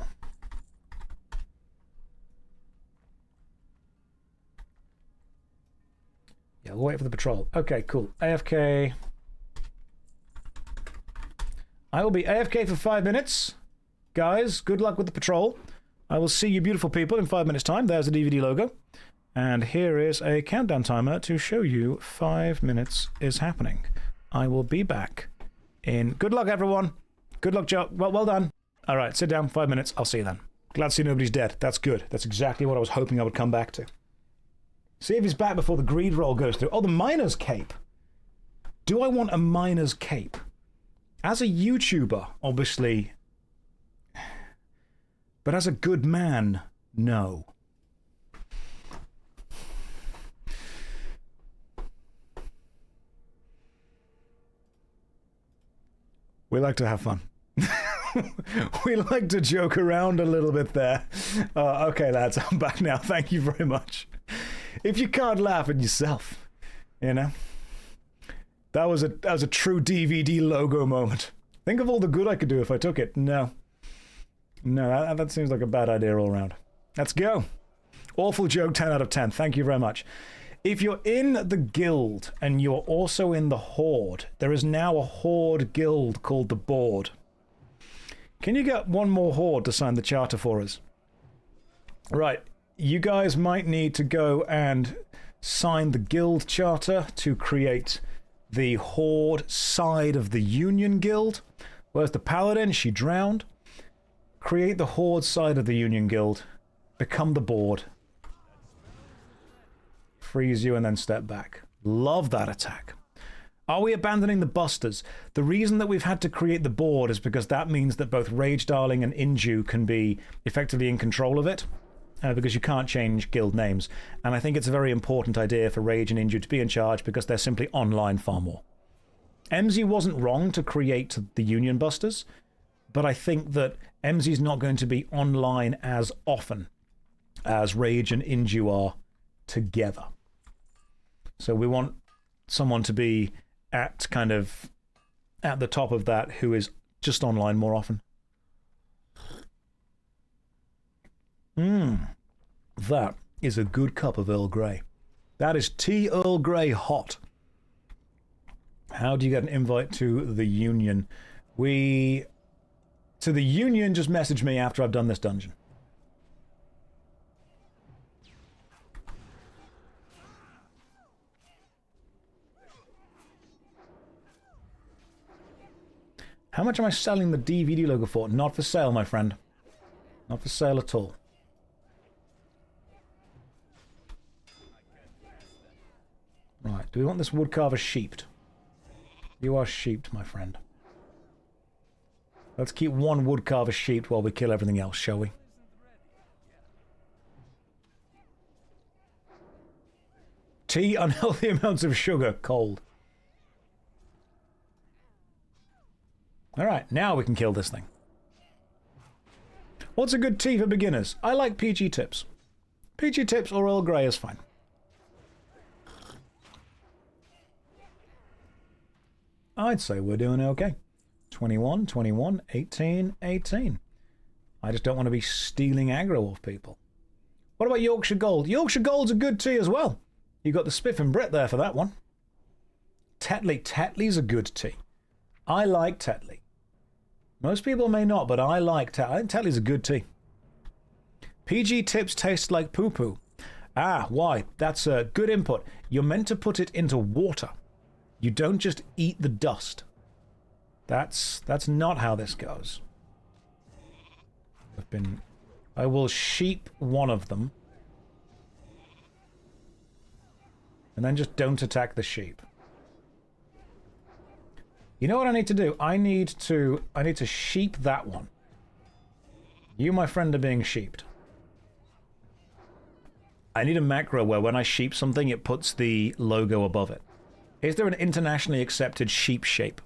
Yeah, we'll wait for the patrol. Okay, cool. AFK. I will be AFK for 5 minutes. Guys, good luck with the patrol. I will see you beautiful people in 5 minutes' time. There's the DVD logo. And here is a countdown timer to show you 5 minutes is happening. I will be back in... Good luck, everyone. Good luck, Joe. Well done. All right, sit down. 5 minutes. I'll see you then. Glad to see nobody's dead. That's good. That's exactly what I was hoping I would come back to. See if he's back before the greed roll goes through. Oh, the miner's cape. Do I want a miner's cape? As a YouTuber, obviously. But as a good man, no. We like to have fun. We like to joke around a little bit there. Okay, lads, I'm back now. Thank you very much. If you can't laugh at yourself, you know, that was a true DVD logo moment. Think of all the good I could do if I took it. No, that seems like a bad idea all around. Let's go. Awful joke. 10 out of 10. Thank you very much. If you're in the guild and you're also in the Horde, there is now a Horde guild called the Board. Can you get one more Horde to sign the charter for us? Right, you guys might need to go and sign the guild charter to create the Horde side of the Union Guild. Where's the Paladin? She drowned. Create the Horde side of the Union Guild. Become the Board. Freeze you and then step back. Love that attack. Are we abandoning the busters? The reason that we've had to create the Board is because that means that both Rage Darling and Inju can be effectively in control of it, because you can't change guild names. And I think it's a very important idea for Rage and Inju to be in charge because they're simply online far more. MZ wasn't wrong to create the Union Busters, but I think that MZ's not going to be online as often as Rage and Inju are together. So we want someone to be at the top of that who is just online more often. That is a good cup of Earl Grey. That is tea Earl Grey hot. How do you get an invite to the Union? To the Union, just message me after I've done this dungeon. How much am I selling the DVD logo for? Not for sale, my friend. Not for sale at all. Right, do we want this woodcarver sheeped? You are sheeped, my friend. Let's keep one woodcarver sheeped while we kill everything else, shall we? Tea, unhealthy amounts of sugar, cold. Alright, now we can kill this thing. What's a good tea for beginners? I like PG Tips. PG Tips or Earl Grey is fine. I'd say we're doing okay. 21, 21, 18, 18. I just don't want to be stealing aggro off people. What about Yorkshire Gold? Yorkshire Gold's a good tea as well. You got the Spiff and Brit there for that one. Tetley. Tetley's a good tea. I like Tetley. Most people may not, but I like Tetley. I think Tetley's a good tea. PG Tips taste like poo-poo. Ah, why? That's a good input. You're meant to put it into water. You don't just eat the dust. That's not how this goes. I will sheep one of them. And then just don't attack the sheep. You know what I need to do? I need to sheep that one. You, my friend, are being sheeped. I need a macro where when I sheep something, it puts the logo above it. Is there an internationally accepted sheep shape?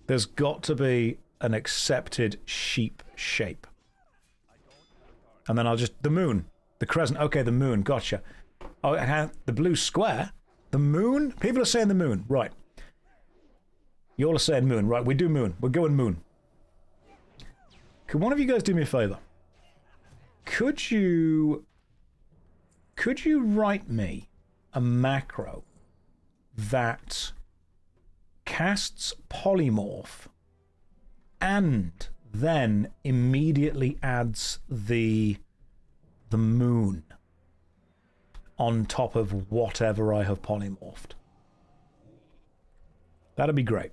There's got to be an accepted sheep shape. And then I'll just... The moon. The crescent. Okay, the moon. Gotcha. Oh, the blue square? The moon? People are saying the moon. Right. You all are saying moon. Right, we do moon. We're going moon. Could one of you guys do me a favor? Could you write me a macro that casts polymorph and then immediately adds the moon on top of whatever I have polymorphed? That'd be great.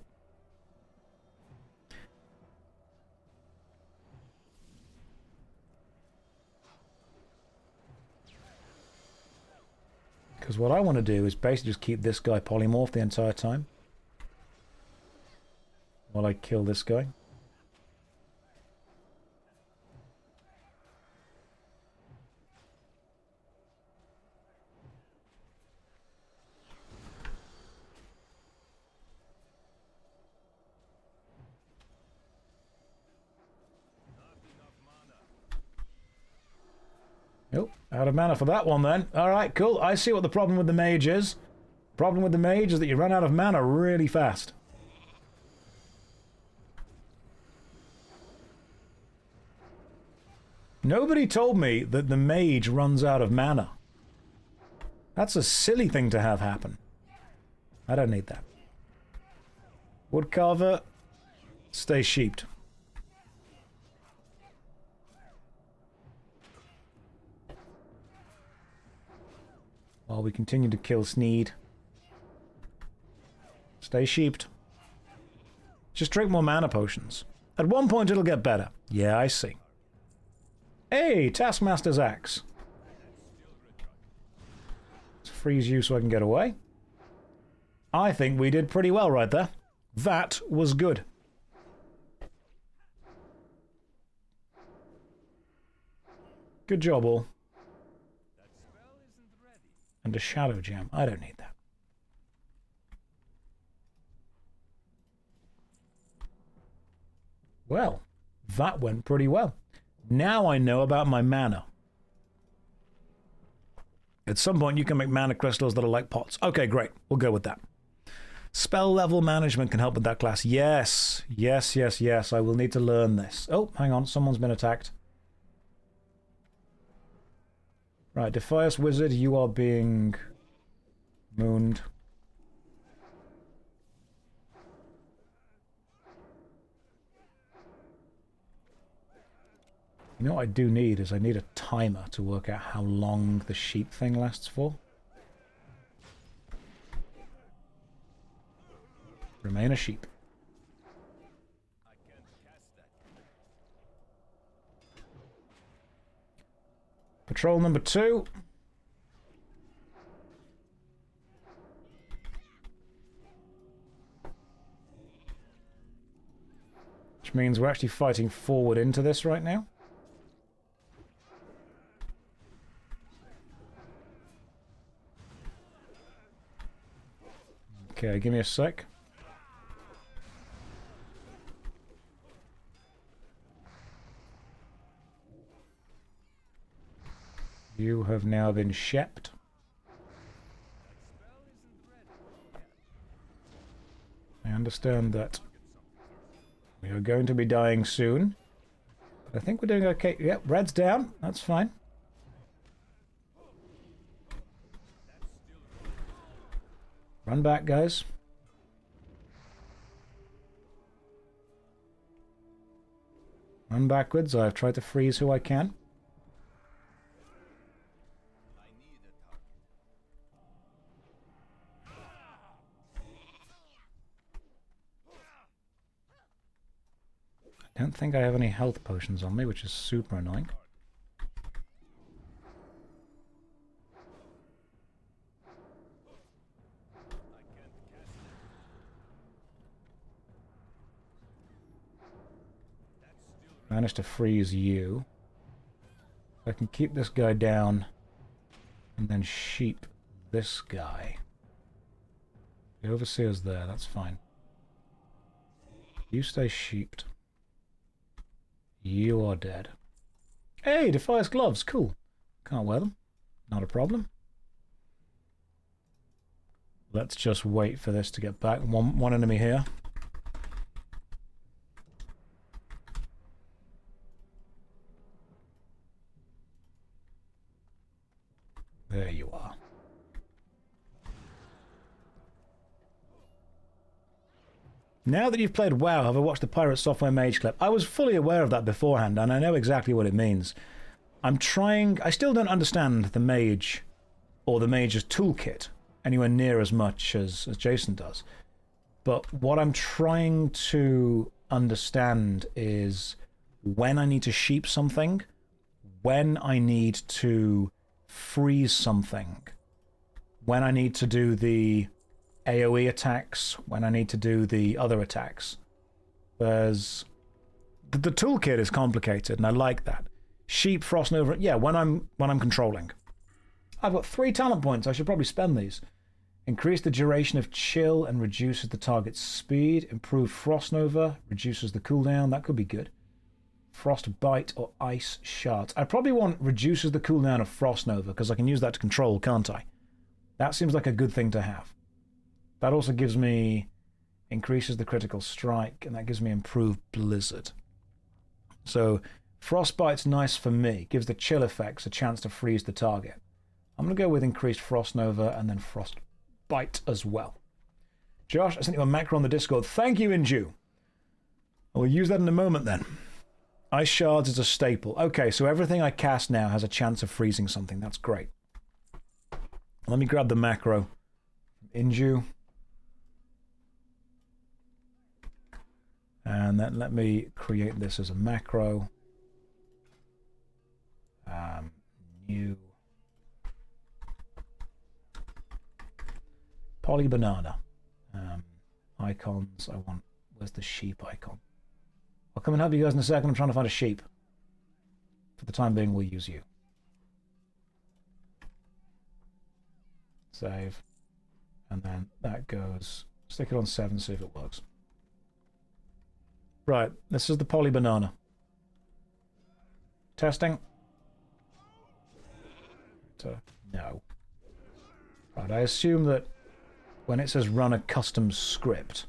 Because what I want to do is basically just keep this guy polymorphed the entire time. While I kill this guy. Nope, out of mana for that one then. Alright, cool. I see what the problem with the mage is. Problem with the mage is that you run out of mana really fast. Nobody told me that the mage runs out of mana. That's a silly thing to have happen. I don't need that. Woodcarver, stay sheeped. While we continue to kill Sneed. Stay sheeped. Just drink more mana potions. At one point it'll get better. Yeah, I see. Hey, Taskmaster's Axe. Let's freeze you so I can get away. I think we did pretty well right there. That was good. Good job, all. And a shadow gem. I don't need that. Well, that went pretty well. Now I know about my mana. At some point you can make mana crystals that are like pots. Okay, great. We'll go with that. Spell level management can help with that class. Yes. Yes, yes, yes. I will need to learn this. Oh, hang on. Someone's been attacked. Right, Defias Wizard, you are being Mooned. You know what I do need is I need a timer to work out how long the sheep thing lasts for. Remain a sheep. Patrol number 2. Which means we're actually fighting forward into this right now. Okay, give me a sec. You have now been shept. I understand that we are going to be dying soon. But I think we're doing okay. Yep, red's down. That's fine. Run back, guys. Run backwards. I've tried to freeze who I can. I don't think I have any health potions on me, which is super annoying. Managed to freeze you. I can keep this guy down and then sheep this guy. The overseer's there, that's fine. You stay sheeped. You are dead. Hey, Defias gloves, cool. Can't wear them. Not a problem. Let's just wait for this to get back. One enemy here. There you are. Now that you've played WoW, have I watched the Pirate Software Mage clip? I was fully aware of that beforehand, and I know exactly what it means. I still don't understand the Mage, or the Mage's toolkit, anywhere near as much as Jason does. But what I'm trying to understand is when I need to sheep something, when I need to freeze something, when I need to do the AoE attacks, when I need to do the other attacks. The toolkit is complicated, and I like that. Sheep, Frost Nova, yeah, when I'm controlling. I've got 3 talent points, I should probably spend these. Increase the duration of chill and reduces the target's speed. Improve Frost Nova, reduces the cooldown, that could be good. Frost Bite or Ice Shards. I probably want reduces the cooldown of Frost Nova, because I can use that to control, can't I? That seems like a good thing to have. That also gives me, increases the critical strike, and that gives me improved Blizzard. So, Frostbite's nice for me. Gives the chill effects a chance to freeze the target. I'm going to go with increased Frost Nova and then Frostbite as well. Josh, I sent you a macro on the Discord. Thank you, Inju. I will use that in a moment then. Ice Shards is a staple. Okay, so everything I cast now has a chance of freezing something. That's great. Let me grab the macro. Inju. And then let me create this as a macro. New poly banana. Icons. I want. Where's the sheep icon? I'll come and help you guys in a second. I'm trying to find a sheep. For the time being, we'll use you. Save. And then that goes. Stick it on 7, see if it works. Right, this is the poly banana. Testing. No. Right, I assume that when it says run a custom script,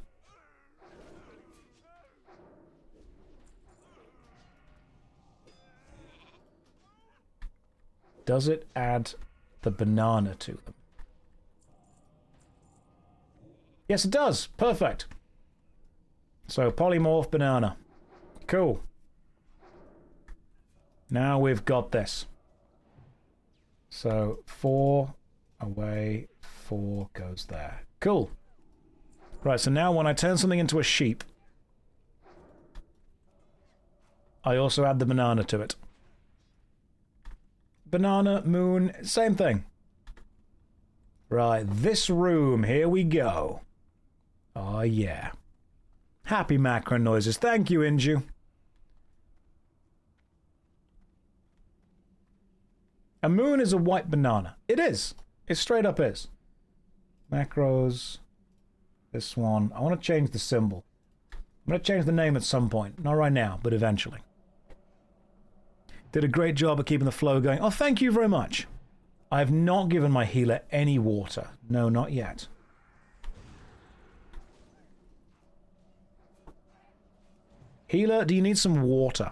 does it add the banana to them? Yes, it does. Perfect. So, polymorph banana. Cool. Now we've got this. So, 4 away, 4 goes there. Cool. Right, so now when I turn something into a sheep, I also add the banana to it. Banana, moon, same thing. Right, this room, here we go. Oh, yeah. Happy macro noises. Thank you, Inju. A moon is a white banana. It is. It straight up is. Macros. This one. I want to change the symbol. I'm going to change the name at some point. Not right now, but eventually. Did a great job of keeping the flow going. Oh, thank you very much. I have not given my healer any water. No, not yet. Healer, do you need some water?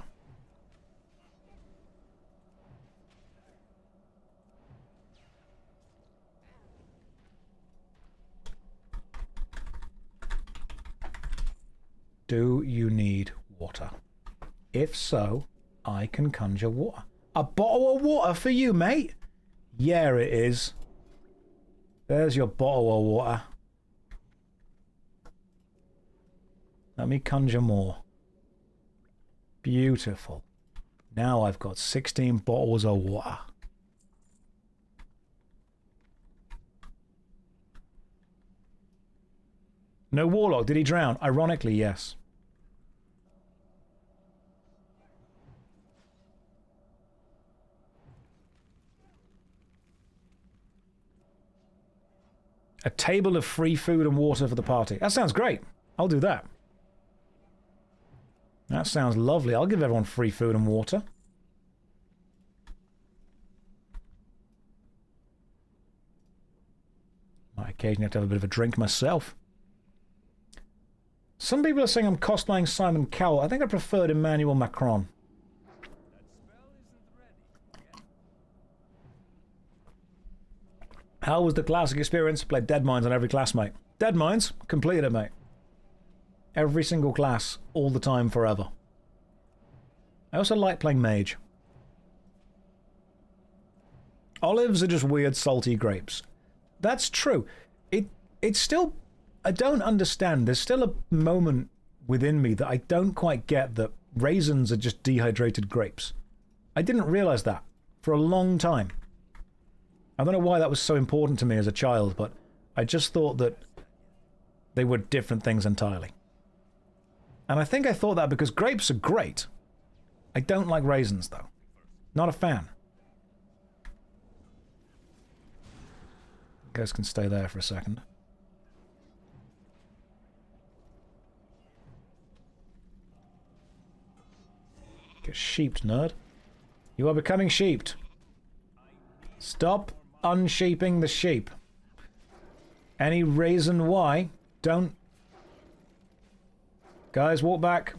Do you need water? If so, I can conjure water. A bottle of water for you, mate? Yeah, it is. There's your bottle of water. Let me conjure more. Beautiful. Now I've got 16 bottles of water. No warlock. Did he drown? Ironically, yes. A table of free food and water for the party. That sounds great. I'll do that. That sounds lovely. I'll give everyone free food and water. Might occasionally have to have a bit of a drink myself. Some people are saying I'm cosplaying Simon Cowell. I think I preferred Emmanuel Macron. How was the classic experience? Played Dead Mines on every class, mate. Dead Mines? Completed it, mate. Every single class, all the time, forever. I also like playing Mage. Olives are just weird, salty grapes. That's true. It's still... I don't understand. There's still a moment within me that I don't quite get that raisins are just dehydrated grapes. I didn't realize that for a long time. I don't know why that was so important to me as a child, but I just thought that they were different things entirely. And I think I thought that because grapes are great. I don't like raisins, though. Not a fan. You guys can stay there for a second. Get sheeped, nerd. You are becoming sheeped. Stop unsheeping the sheep. Any reason why? Don't. Guys, walk back.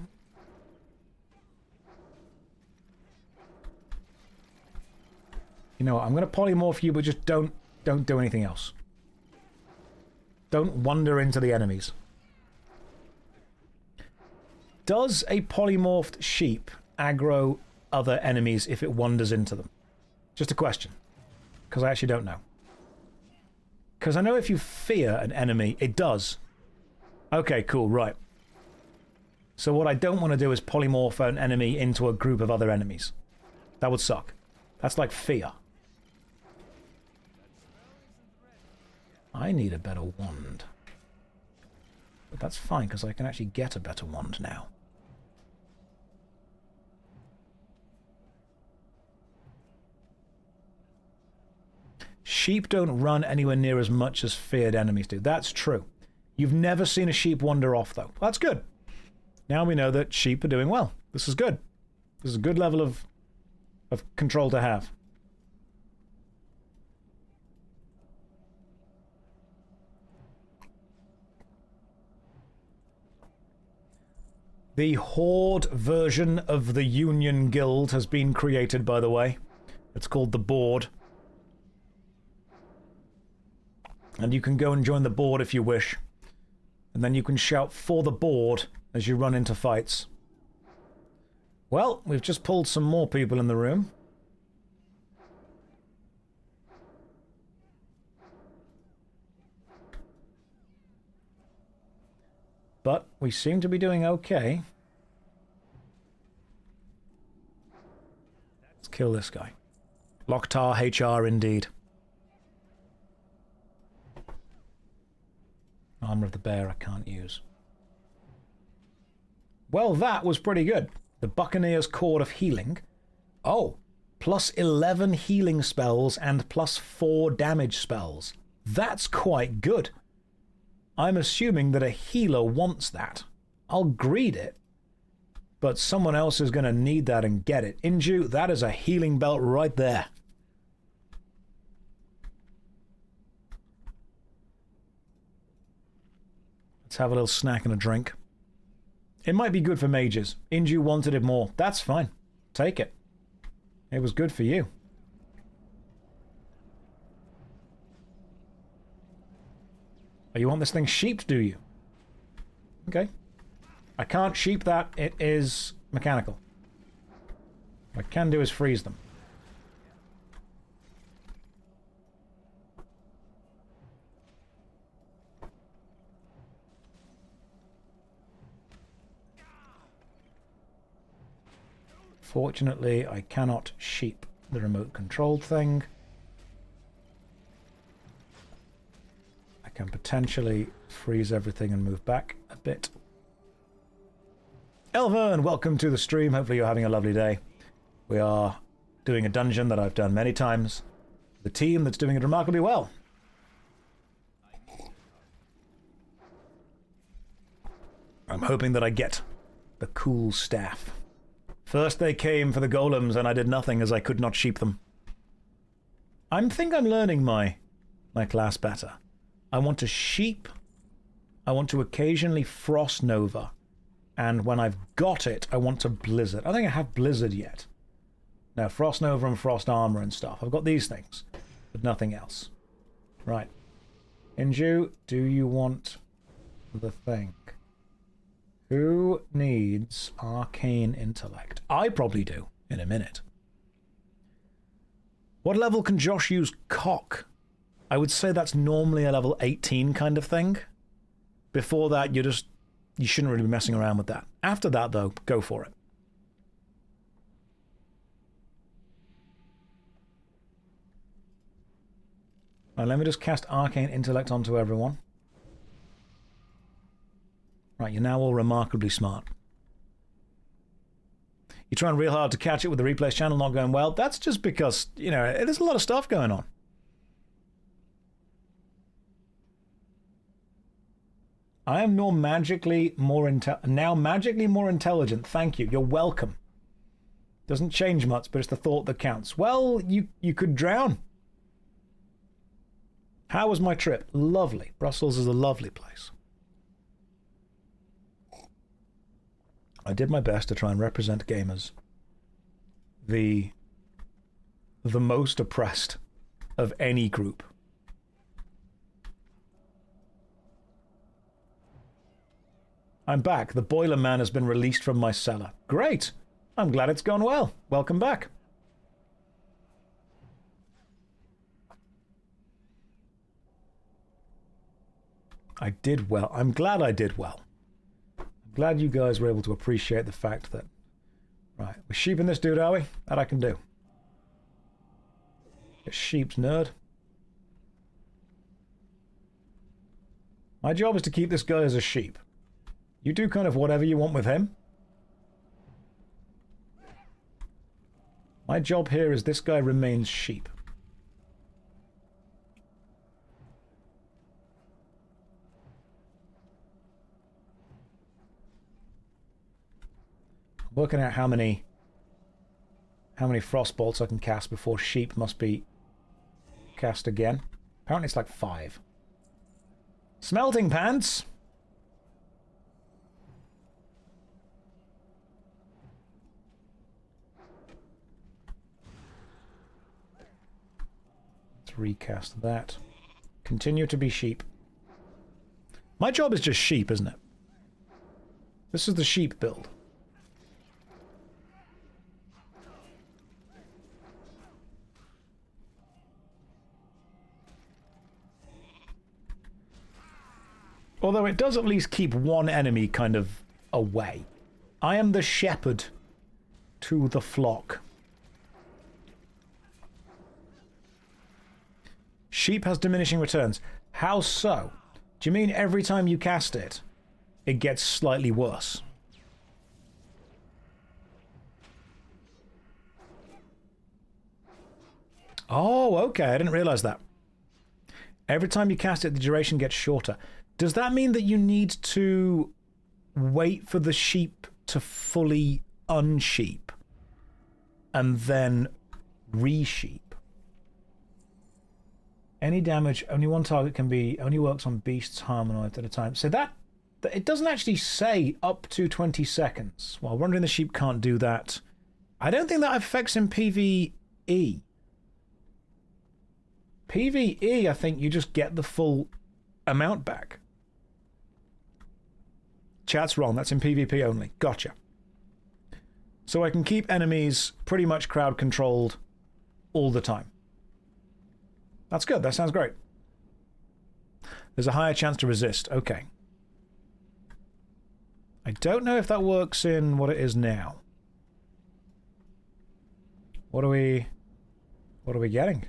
You know what? I'm going to polymorph you, but just don't do anything else. Don't wander into the enemies. Does a polymorphed sheep aggro other enemies if it wanders into them? Just a question. Because I actually don't know. Because I know if you fear an enemy, it does. Okay, cool, right. So what I don't want to do is polymorph an enemy into a group of other enemies. That would suck. That's like fear. I need a better wand. But that's fine, because I can actually get a better wand now. Sheep don't run anywhere near as much as feared enemies do. That's true. You've never seen a sheep wander off, though. That's good. Now we know that sheep are doing well. This is good. This is a good level of control to have. The Horde version of the Union Guild has been created, by the way. It's called the Board. And you can go and join the board if you wish. And then you can shout for the board as you run into fights. Well, we've just pulled some more people in the room. But we seem to be doing okay. Let's kill this guy. Locktar HR indeed. Armor of the Bear I can't use. Well, that was pretty good. The Buccaneer's Cord of Healing. Oh, plus 11 healing spells and plus 4 damage spells. That's quite good. I'm assuming that a healer wants that. I'll greed it. But someone else is going to need that and get it. Inju, that is a healing belt right there. Let's have a little snack and a drink. It might be good for mages. Inju wanted it more. That's fine. Take it. It was good for you. Oh, you want this thing sheeped, do you? Okay. I can't sheep that. It is mechanical. What I can do is freeze them. Fortunately, I cannot sheep the remote-controlled thing. I can potentially freeze everything and move back a bit. Elvern, welcome to the stream. Hopefully you're having a lovely day. We are doing a dungeon that I've done many times. The team that's doing it remarkably well. I'm hoping that I get the cool staff. First they came for the golems and I did nothing as I could not sheep them. I think I'm learning my class better. I want to sheep. I want to occasionally frost nova. And when I've got it, I want to blizzard. I don't think I have blizzard yet. No, frost nova and frost armor and stuff. I've got these things, but nothing else. Right. Inju, do you want the thing? Who needs arcane intellect? I probably do, in a minute. What level can Josh use cock? I would say that's normally a level 18 kind of thing. Before that, you shouldn't really be messing around with that. After that, though, go for it. Right, let me just cast arcane intellect onto everyone. Right, you're now all remarkably smart. You're trying real hard to catch it with the replays channel not going well. That's just because, you know, there's a lot of stuff going on. I am now magically more intelligent. Thank you. You're welcome. Doesn't change much, but it's the thought that counts. Well, you could drown. How was my trip? Lovely. Brussels is a lovely place. I did my best to try and represent gamers. The most oppressed of any group. I'm back. The Boiler Man has been released from my cellar. Great. I'm glad it's gone well. Welcome back. I did well. I'm glad I did well. Glad you guys were able to appreciate the fact that... Right, we're sheeping this dude, are we? That I can do. A sheep's nerd. My job is to keep this guy as a sheep. You do kind of whatever you want with him. My job here is this guy remains sheep. Working out how many frost bolts I can cast before sheep must be cast again. Apparently it's like 5. Smelting pants! Let's recast that. Continue to be sheep. My job is just sheep, isn't it? This is the sheep build. Although it does at least keep one enemy kind of away. I am the shepherd to the flock. Sheep has diminishing returns. How so? Do you mean every time you cast it, it gets slightly worse? Oh, okay. I didn't realize that. Every time you cast it, the duration gets shorter. Does that mean that you need to wait for the sheep to fully unsheep and then resheep? Any damage, only one target can be, only works on beasts harmonized at a time. So that it doesn't actually say up to 20 seconds. Well, Wandering the Sheep can't do that. I don't think that affects in PvE. PvE, I think you just get the full amount back. Chat's wrong, that's in PvP only. Gotcha. So I can keep enemies pretty much crowd controlled all the time. That's good, that sounds great. There's a higher chance to resist, okay. I don't know if that works in what it is now. What are we getting?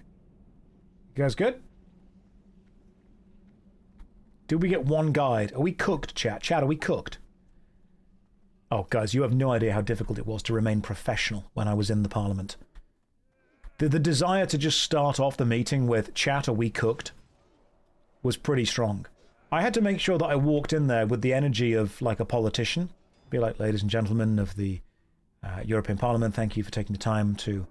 You guys good? Did we get one guide? Are we cooked, chat? Chat, are we cooked? Oh, guys, you have no idea how difficult it was to remain professional when I was in the Parliament. The desire to just start off the meeting with, chat, are we cooked? Was pretty strong. I had to make sure that I walked in there with the energy of, like, a politician. Be like, ladies and gentlemen of the European Parliament, thank you for taking the time to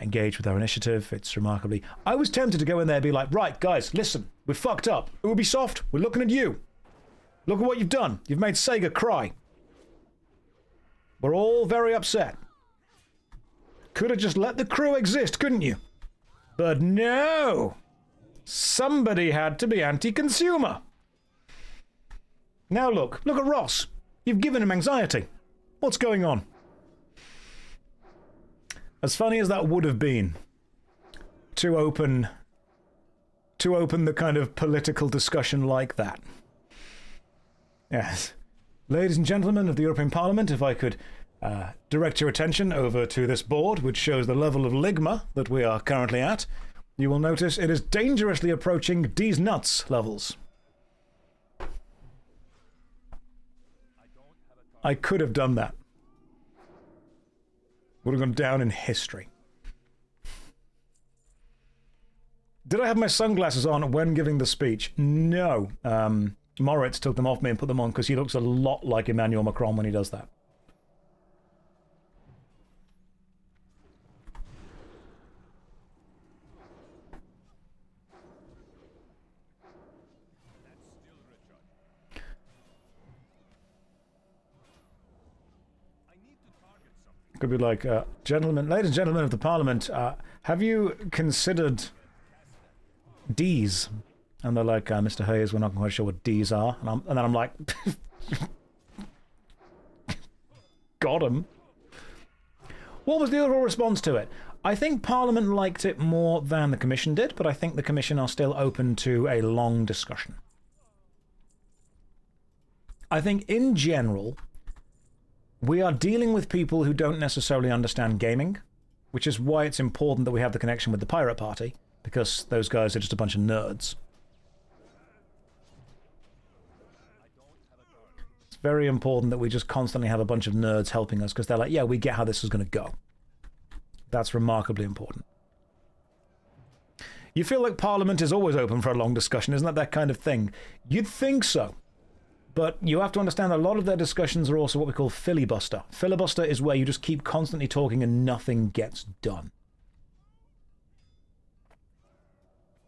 engage with our initiative. It's remarkably... I was tempted to go in there and be like, right, guys, listen, we're fucked up. Ubisoft, we're looking at you. Look at what you've done. You've made Sega cry. We're all very upset. Could have just let the crew exist, couldn't you? But no! Somebody had to be anti-consumer. Now look at Ross. You've given him anxiety. What's going on? As funny as that would have been to open the kind of political discussion like that. Yes. Ladies and gentlemen of the European Parliament, if I could direct your attention over to this board, which shows the level of ligma that we are currently at, you will notice it is dangerously approaching D's nuts levels. I could have done that. Would have gone down in history. Did I have my sunglasses on when giving the speech? No. Moritz took them off me and put them on because he looks a lot like Emmanuel Macron when he does that. Could be like, gentlemen, ladies and gentlemen of the Parliament, have you considered D's? And they're like, Mr. Hayes, we're not quite sure what D's are. And then I'm like, got him. What was the overall response to it? I think Parliament liked it more than the Commission did, but I think the Commission are still open to a long discussion. I think in general, we are dealing with people who don't necessarily understand gaming, which is why it's important that we have the connection with the Pirate Party, because those guys are just a bunch of nerds. It's very important that we just constantly have a bunch of nerds helping us, because they're like, yeah, we get how this is going to go. That's remarkably important. You feel like Parliament is always open for a long discussion, isn't that kind of thing? You'd think so. But you have to understand that a lot of their discussions are also what we call filibuster. Filibuster is where you just keep constantly talking and nothing gets done.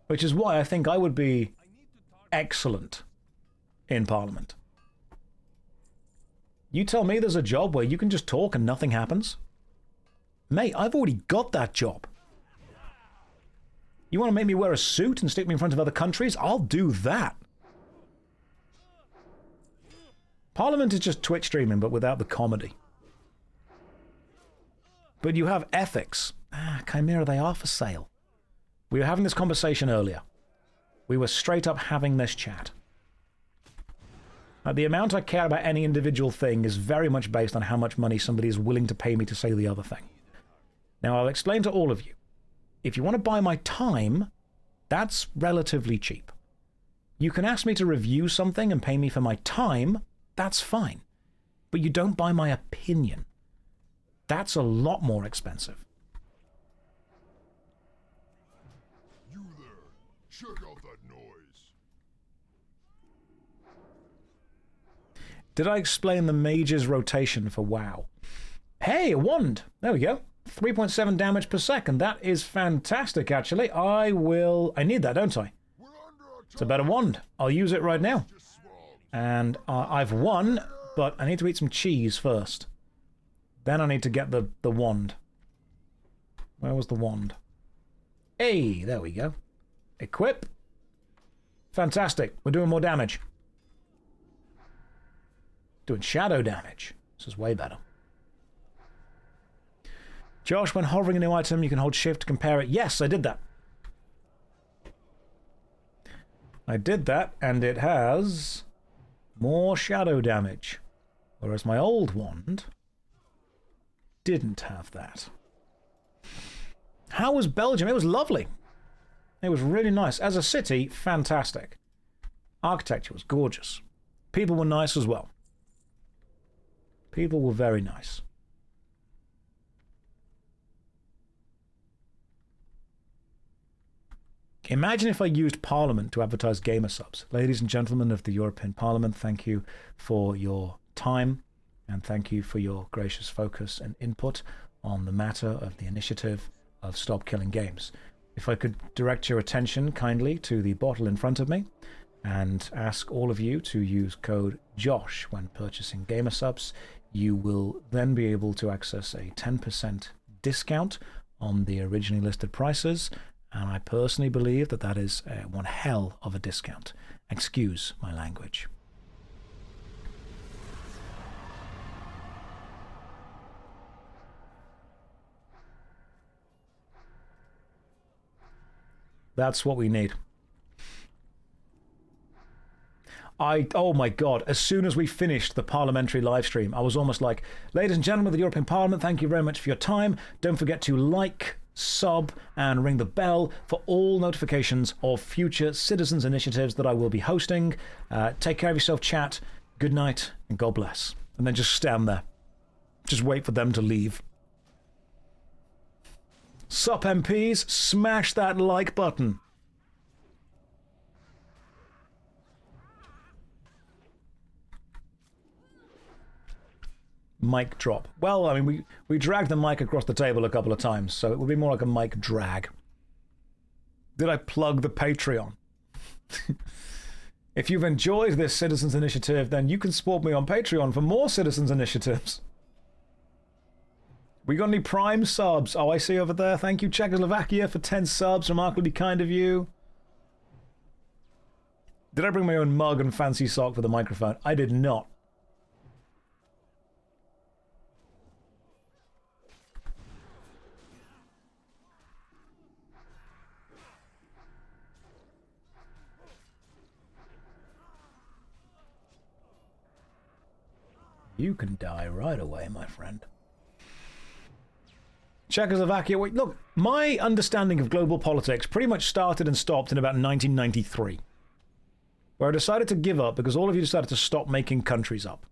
Which is why I think I would be excellent in Parliament. You tell me there's a job where you can just talk and nothing happens? Mate, I've already got that job. You want to make me wear a suit and stick me in front of other countries? I'll do that. Parliament is just Twitch streaming, but without the comedy. But you have ethics. Chimera, they are for sale. We were having this conversation earlier. We were straight up having this chat. The amount I care about any individual thing is very much based on how much money somebody is willing to pay me to say the other thing. Now, I'll explain to all of you. If you want to buy my time, that's relatively cheap. You can ask me to review something and pay me for my time, that's fine. But you don't buy my opinion. That's a lot more expensive. You there, check out that noise. Did I explain the mage's rotation for WoW? Hey, a wand! There we go. 3.7 damage per second. That is fantastic, actually. I need that, don't I? It's a better wand. I'll use it right now. And I've won, but I need to eat some cheese first. Then I need to get the wand. Where was the wand? Hey, there we go. Equip. Fantastic. We're doing more damage. Doing shadow damage. This is way better. Josh, when hovering a new item, you can hold shift to compare it. Yes, I did that. I did that, and it has more shadow damage. Whereas my old wand didn't have that. How was Belgium? It was lovely. It was really nice. As a city, fantastic. Architecture was gorgeous. People were nice as well. People were very nice. Imagine if I used Parliament to advertise gamer subs. Ladies and gentlemen of the European Parliament, thank you for your time and thank you for your gracious focus and input on the matter of the initiative of Stop Killing Games. If I could direct your attention kindly to the bottle in front of me and ask all of you to use code JOSH when purchasing gamer subs, you will then be able to access a 10% discount on the originally listed prices. And I personally believe that that is one hell of a discount. Excuse my language. That's what we need. Oh my God, as soon as we finished the parliamentary live stream, I was almost like, ladies and gentlemen of the European Parliament, thank you very much for your time. Don't forget to like, sub, and ring the bell for all notifications of future citizens' initiatives that I will be hosting. Take care of yourself, chat. Good night, and God bless. And then just stand there. Just wait for them to leave. Sup, MPs? Smash that like button. Mic drop. Well, I mean, we dragged the mic across the table a couple of times, so it would be more like a mic drag. Did I plug the Patreon? If you've enjoyed this Citizens Initiative, then you can support me on Patreon for more Citizens Initiatives. We got any Prime subs? Oh, I see over there. Thank you, Czechoslovakia, for 10 subs. Remarkably kind of you. Did I bring my own mug and fancy sock for the microphone? I did not. You can die right away, my friend. Czechoslovakia, wait, look, my understanding of global politics pretty much started and stopped in about 1993, where I decided to give up because all of you decided to stop making countries up.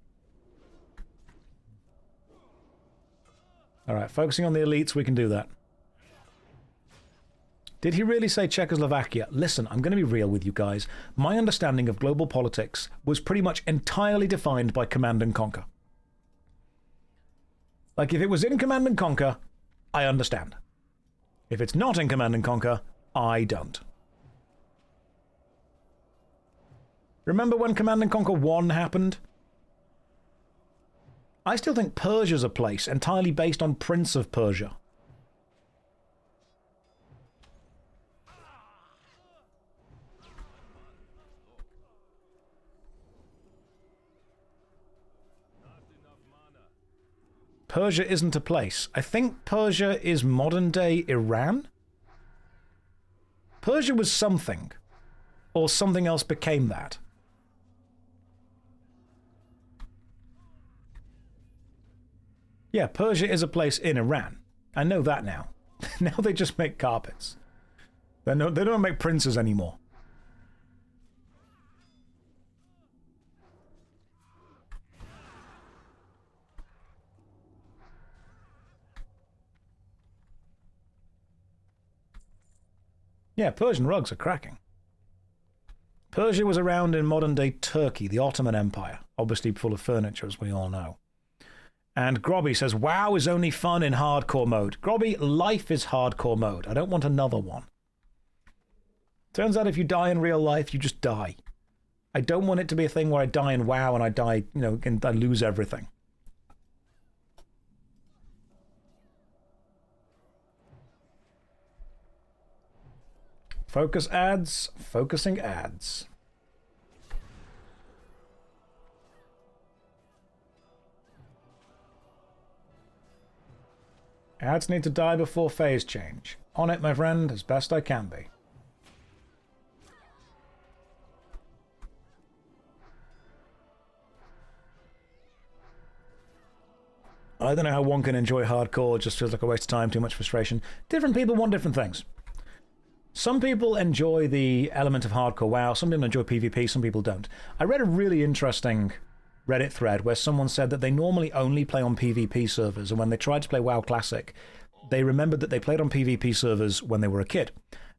Alright, focusing on the elites, we can do that. Did he really say Czechoslovakia? Listen, I'm going to be real with you guys. My understanding of global politics was pretty much entirely defined by Command and Conquer. Like, if it was in Command and Conquer, I understand. If it's not in Command and Conquer, I don't. Remember when Command and Conquer 1 happened? I still think Persia's a place entirely based on Prince of Persia. Persia isn't a place. I think Persia is modern-day Iran? Persia was something, or something else became that. Yeah, Persia is a place in Iran. I know that now. Now they just make carpets. They don't make princes anymore. Yeah, Persian rugs are cracking. Persia was around in modern-day Turkey, the Ottoman Empire, obviously full of furniture, as we all know. And Grobby says, WoW is only fun in hardcore mode. Grobby, life is hardcore mode. I don't want another one. Turns out if you die in real life, you just die. I don't want it to be a thing where I die in WoW and I die, you know, and I lose everything. Focus ads, focusing ads. Ads need to die before phase change. On it, my friend, as best I can be. I don't know how one can enjoy hardcore. It just feels like a waste of time, too much frustration. Different people want different things. Some people enjoy the element of hardcore WoW, some people enjoy PvP, some people don't. I read a really interesting Reddit thread where someone said that they normally only play on PvP servers, and when they tried to play WoW Classic, they remembered that they played on PvP servers when they were a kid.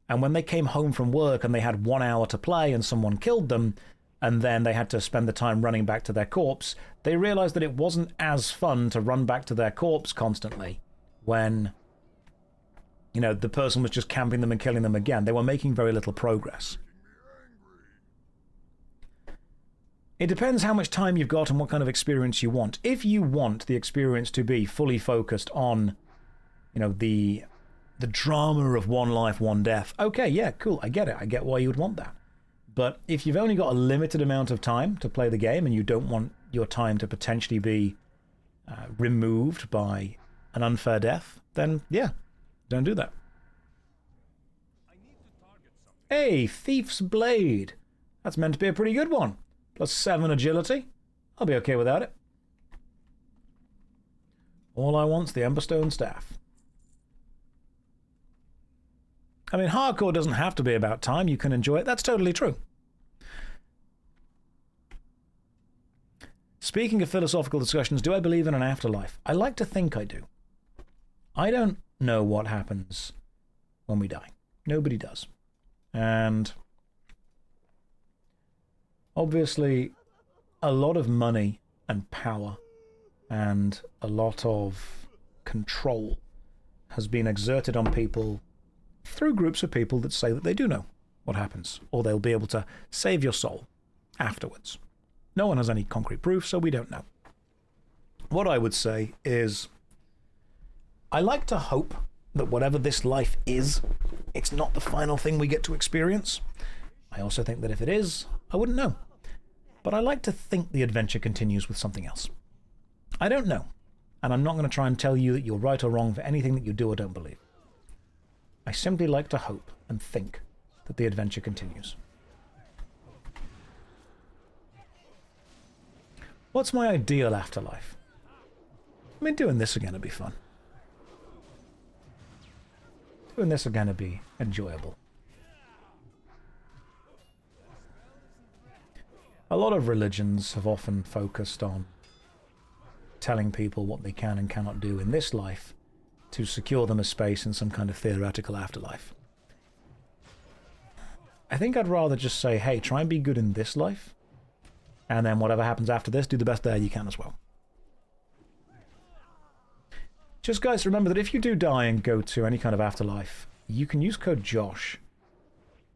And when they came home from work and they had 1 hour to play and someone killed them, and then they had to spend the time running back to their corpse, they realized that it wasn't as fun to run back to their corpse constantly when, you know, the person was just camping them and killing them again. They were making very little progress. It depends how much time you've got and what kind of experience you want. If you want the experience to be fully focused on, you know, the drama of one life, one death, okay, yeah, cool, I get it. I get why you would want that. But if you've only got a limited amount of time to play the game and you don't want your time to potentially be removed by an unfair death, then yeah, don't do that. Hey, Thief's Blade. That's meant to be a pretty good one. +7 agility. I'll be okay without it. All I want's the Emberstone Staff. I mean, hardcore doesn't have to be about time. You can enjoy it. That's totally true. Speaking of philosophical discussions, do I believe in an afterlife? I like to think I do. I don't know what happens when we die. Nobody does. And obviously, a lot of money and power and a lot of control has been exerted on people through groups of people that say that they do know what happens, or they'll be able to save your soul afterwards. No one has any concrete proof, so we don't know. What I would say is, I like to hope that whatever this life is, it's not the final thing we get to experience. I also think that if it is, I wouldn't know. But I like to think the adventure continues with something else. I don't know, and I'm not going to try and tell you that you're right or wrong for anything that you do or don't believe. I simply like to hope and think that the adventure continues. What's my ideal afterlife? I mean, doing this again would be fun. Doing this again would be enjoyable. A lot of religions have often focused on telling people what they can and cannot do in this life to secure them a space in some kind of theoretical afterlife. I think I'd rather just say, hey, try and be good in this life, and then whatever happens after this, do the best there you can as well. Just guys, remember that if you do die and go to any kind of afterlife, you can use code JOSH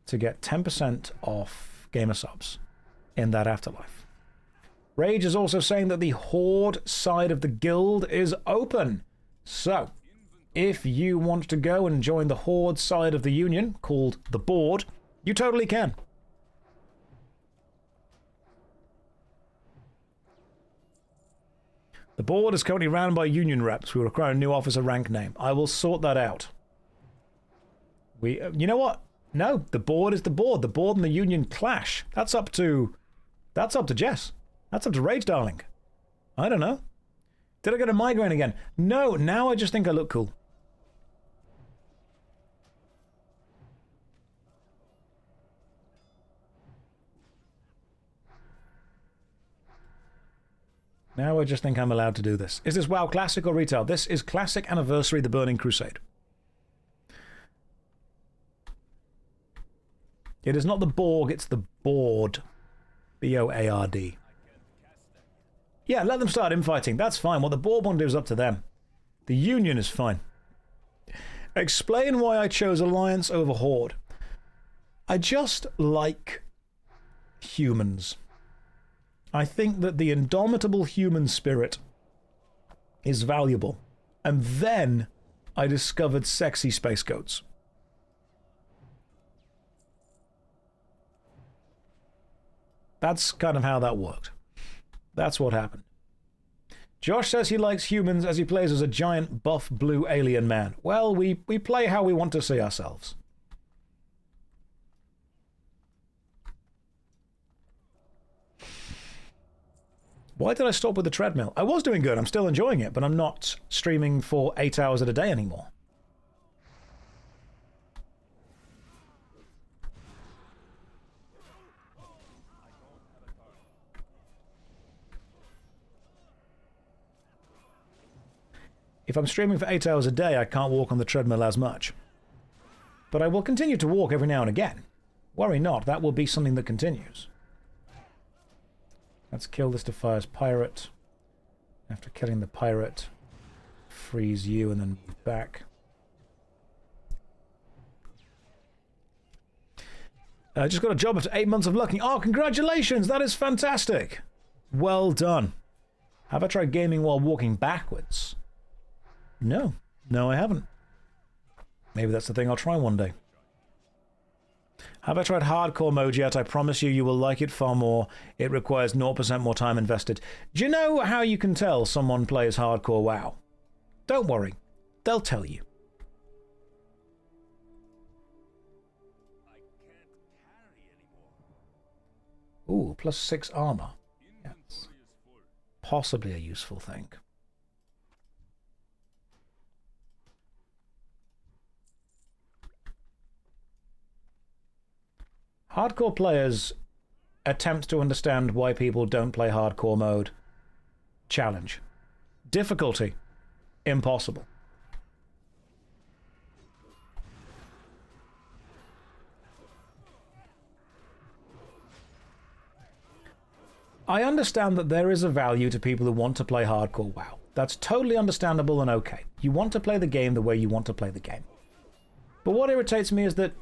to get 10% off gamer subs in that afterlife. Rage is also saying that the Horde side of the guild is open. So, if you want to go and join the Horde side of the Union, called the Board, you totally can. The board is currently ran by union reps. We require a new officer rank name. I will sort that out. You know what? No, the board is the board. The board and the union clash. That's up to Jess. That's up to Rage Darling. I don't know. Did I get a migraine again? No, now I just think I look cool. Now I just think I'm allowed to do this. Is this WoW Classic or Retail? This is Classic Anniversary The Burning Crusade. It is not the Borg, it's the board. B-O-A-R-D. Yeah, let them start infighting. That's fine. What the board want to do is up to them. The Union is fine. Explain why I chose Alliance over Horde. I just like humans. I think that the indomitable human spirit is valuable. And then I discovered sexy space goats. That's kind of how that worked. That's what happened. Josh says he likes humans as he plays as a giant buff blue alien man. Well, we play how we want to see ourselves. Why did I stop with the treadmill? I was doing good. I'm still enjoying it, but I'm not streaming for 8 hours at a day anymore. If I'm streaming for 8 hours a day, I can't walk on the treadmill as much. But I will continue to walk every now and again. Worry not, that will be something that continues. Let's kill this Defier's pirate. After killing the pirate, freeze you and then move back. I just got a job after 8 months of looking. Oh, congratulations! That is fantastic! Well done. Have I tried gaming while walking backwards? No. No, I haven't. Maybe that's the thing I'll try one day. Have I tried hardcore mode yet? I promise you, you will like it far more. It requires 0% more time invested. Do you know how you can tell someone plays hardcore WoW? Don't worry. They'll tell you. I can't carry anymore. Ooh, +6 armor. Yes. Possibly a useful thing. Hardcore players attempt to understand why people don't play hardcore mode. Challenge. Difficulty. Impossible. I understand that there is a value to people who want to play hardcore WoW. That's totally understandable and okay. You want to play the game the way you want to play the game. But what irritates me is that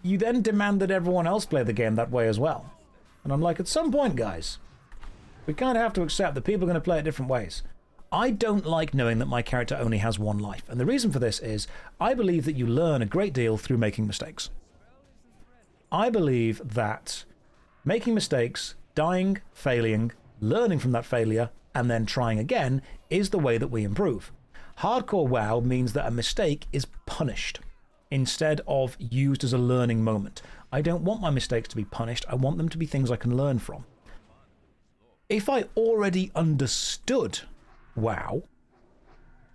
you then demand that everyone else play the game that way as well. And I'm like, at some point, guys, we kind of have to accept that people are going to play it different ways. I don't like knowing that my character only has one life. And the reason for this is, I believe that you learn a great deal through making mistakes. I believe that making mistakes, dying, failing, learning from that failure, and then trying again is the way that we improve. Hardcore WoW means that a mistake is punished instead of used as a learning moment. I don't want my mistakes to be punished. I want them to be things I can learn from. If I already understood WoW,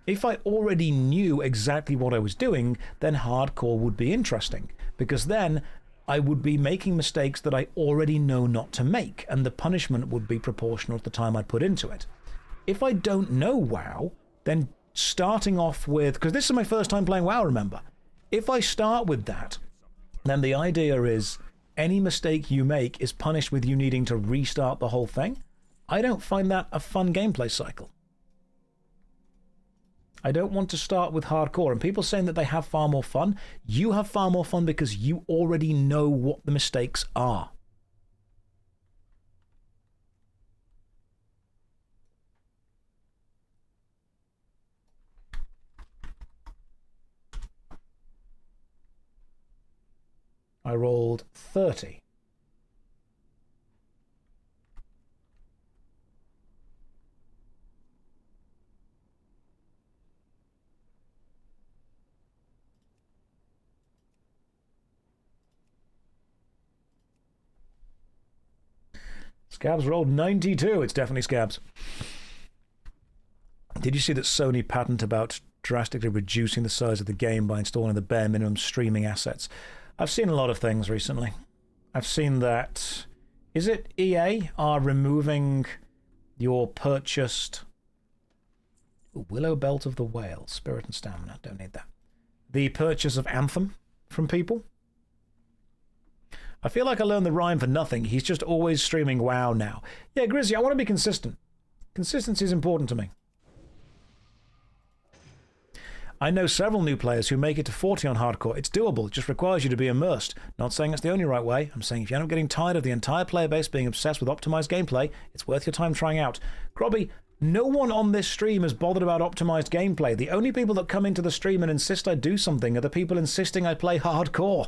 if I already knew exactly what I was doing, then hardcore would be interesting, because then I would be making mistakes that I already know not to make, and the punishment would be proportional to the time I'd put into it. If I don't know WoW, then starting off with, because this is my first time playing WoW, remember, if I start with that, then the idea is any mistake you make is punished with you needing to restart the whole thing. I don't find that a fun gameplay cycle. I don't want to start with hardcore. And people saying that they have far more fun, you have far more fun because you already know what the mistakes are. I rolled 30. Scabs rolled 92. It's definitely Scabs. Did you see that Sony patent about drastically reducing the size of the game by installing the bare minimum streaming assets? I've seen a lot of things recently. I've seen that... Is it EA are removing your purchased... Willow Belt of the Whale. Spirit and Stamina. Don't need that. The purchase of Anthem from people. I feel like I learned the rhyme for nothing. He's just always streaming WoW now. Yeah, Grizzy, I want to be consistent. Consistency is important to me. I know several new players who make it to 40 on hardcore. It's doable. It just requires you to be immersed. Not saying it's the only right way. I'm saying if you end up getting tired of the entire player base being obsessed with optimized gameplay, it's worth your time trying out. Grobby, no one on this stream has bothered about optimized gameplay. The only people that come into the stream and insist I do something are the people insisting I play hardcore.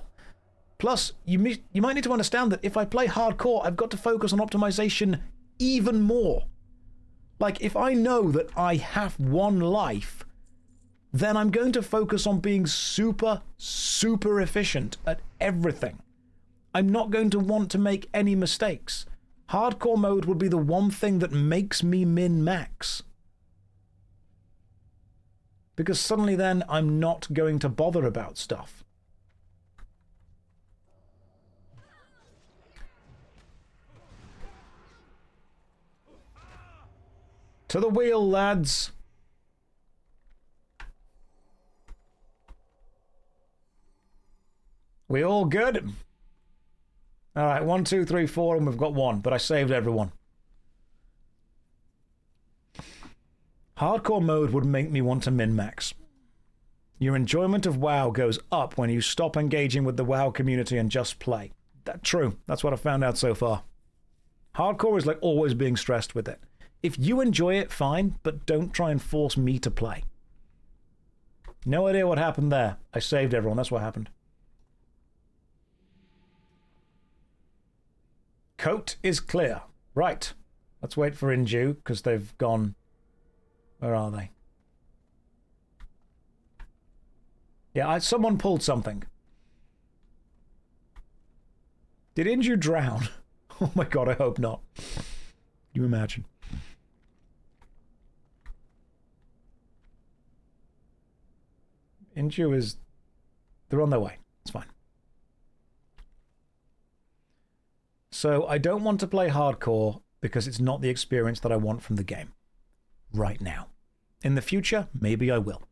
Plus, you might need to understand that if I play hardcore, I've got to focus on optimization even more. Like, if I know that I have one life, then I'm going to focus on being super, super efficient at everything. I'm not going to want to make any mistakes. Hardcore mode would be the one thing that makes me min-max. Because suddenly then I'm not going to bother about stuff. To the wheel, lads! We all good? Alright, 1, 2, 3, 4, and we've got 1, but I saved everyone. Hardcore mode would make me want to min-max. Your enjoyment of WoW goes up when you stop engaging with the WoW community and just play. That's true. That's what I've found out so far. Hardcore is like always being stressed with it. If you enjoy it, fine, but don't try and force me to play. No idea what happened there. I saved everyone. That's what happened. Coat is clear. Right. Let's wait for Inju, because they've gone... Where are they? Yeah, someone pulled something. Did Inju drown? Oh my god, I hope not. Can you imagine? Inju is... They're on their way. It's fine. So I don't want to play hardcore because it's not the experience that I want from the game. Right now. In the future, maybe I will.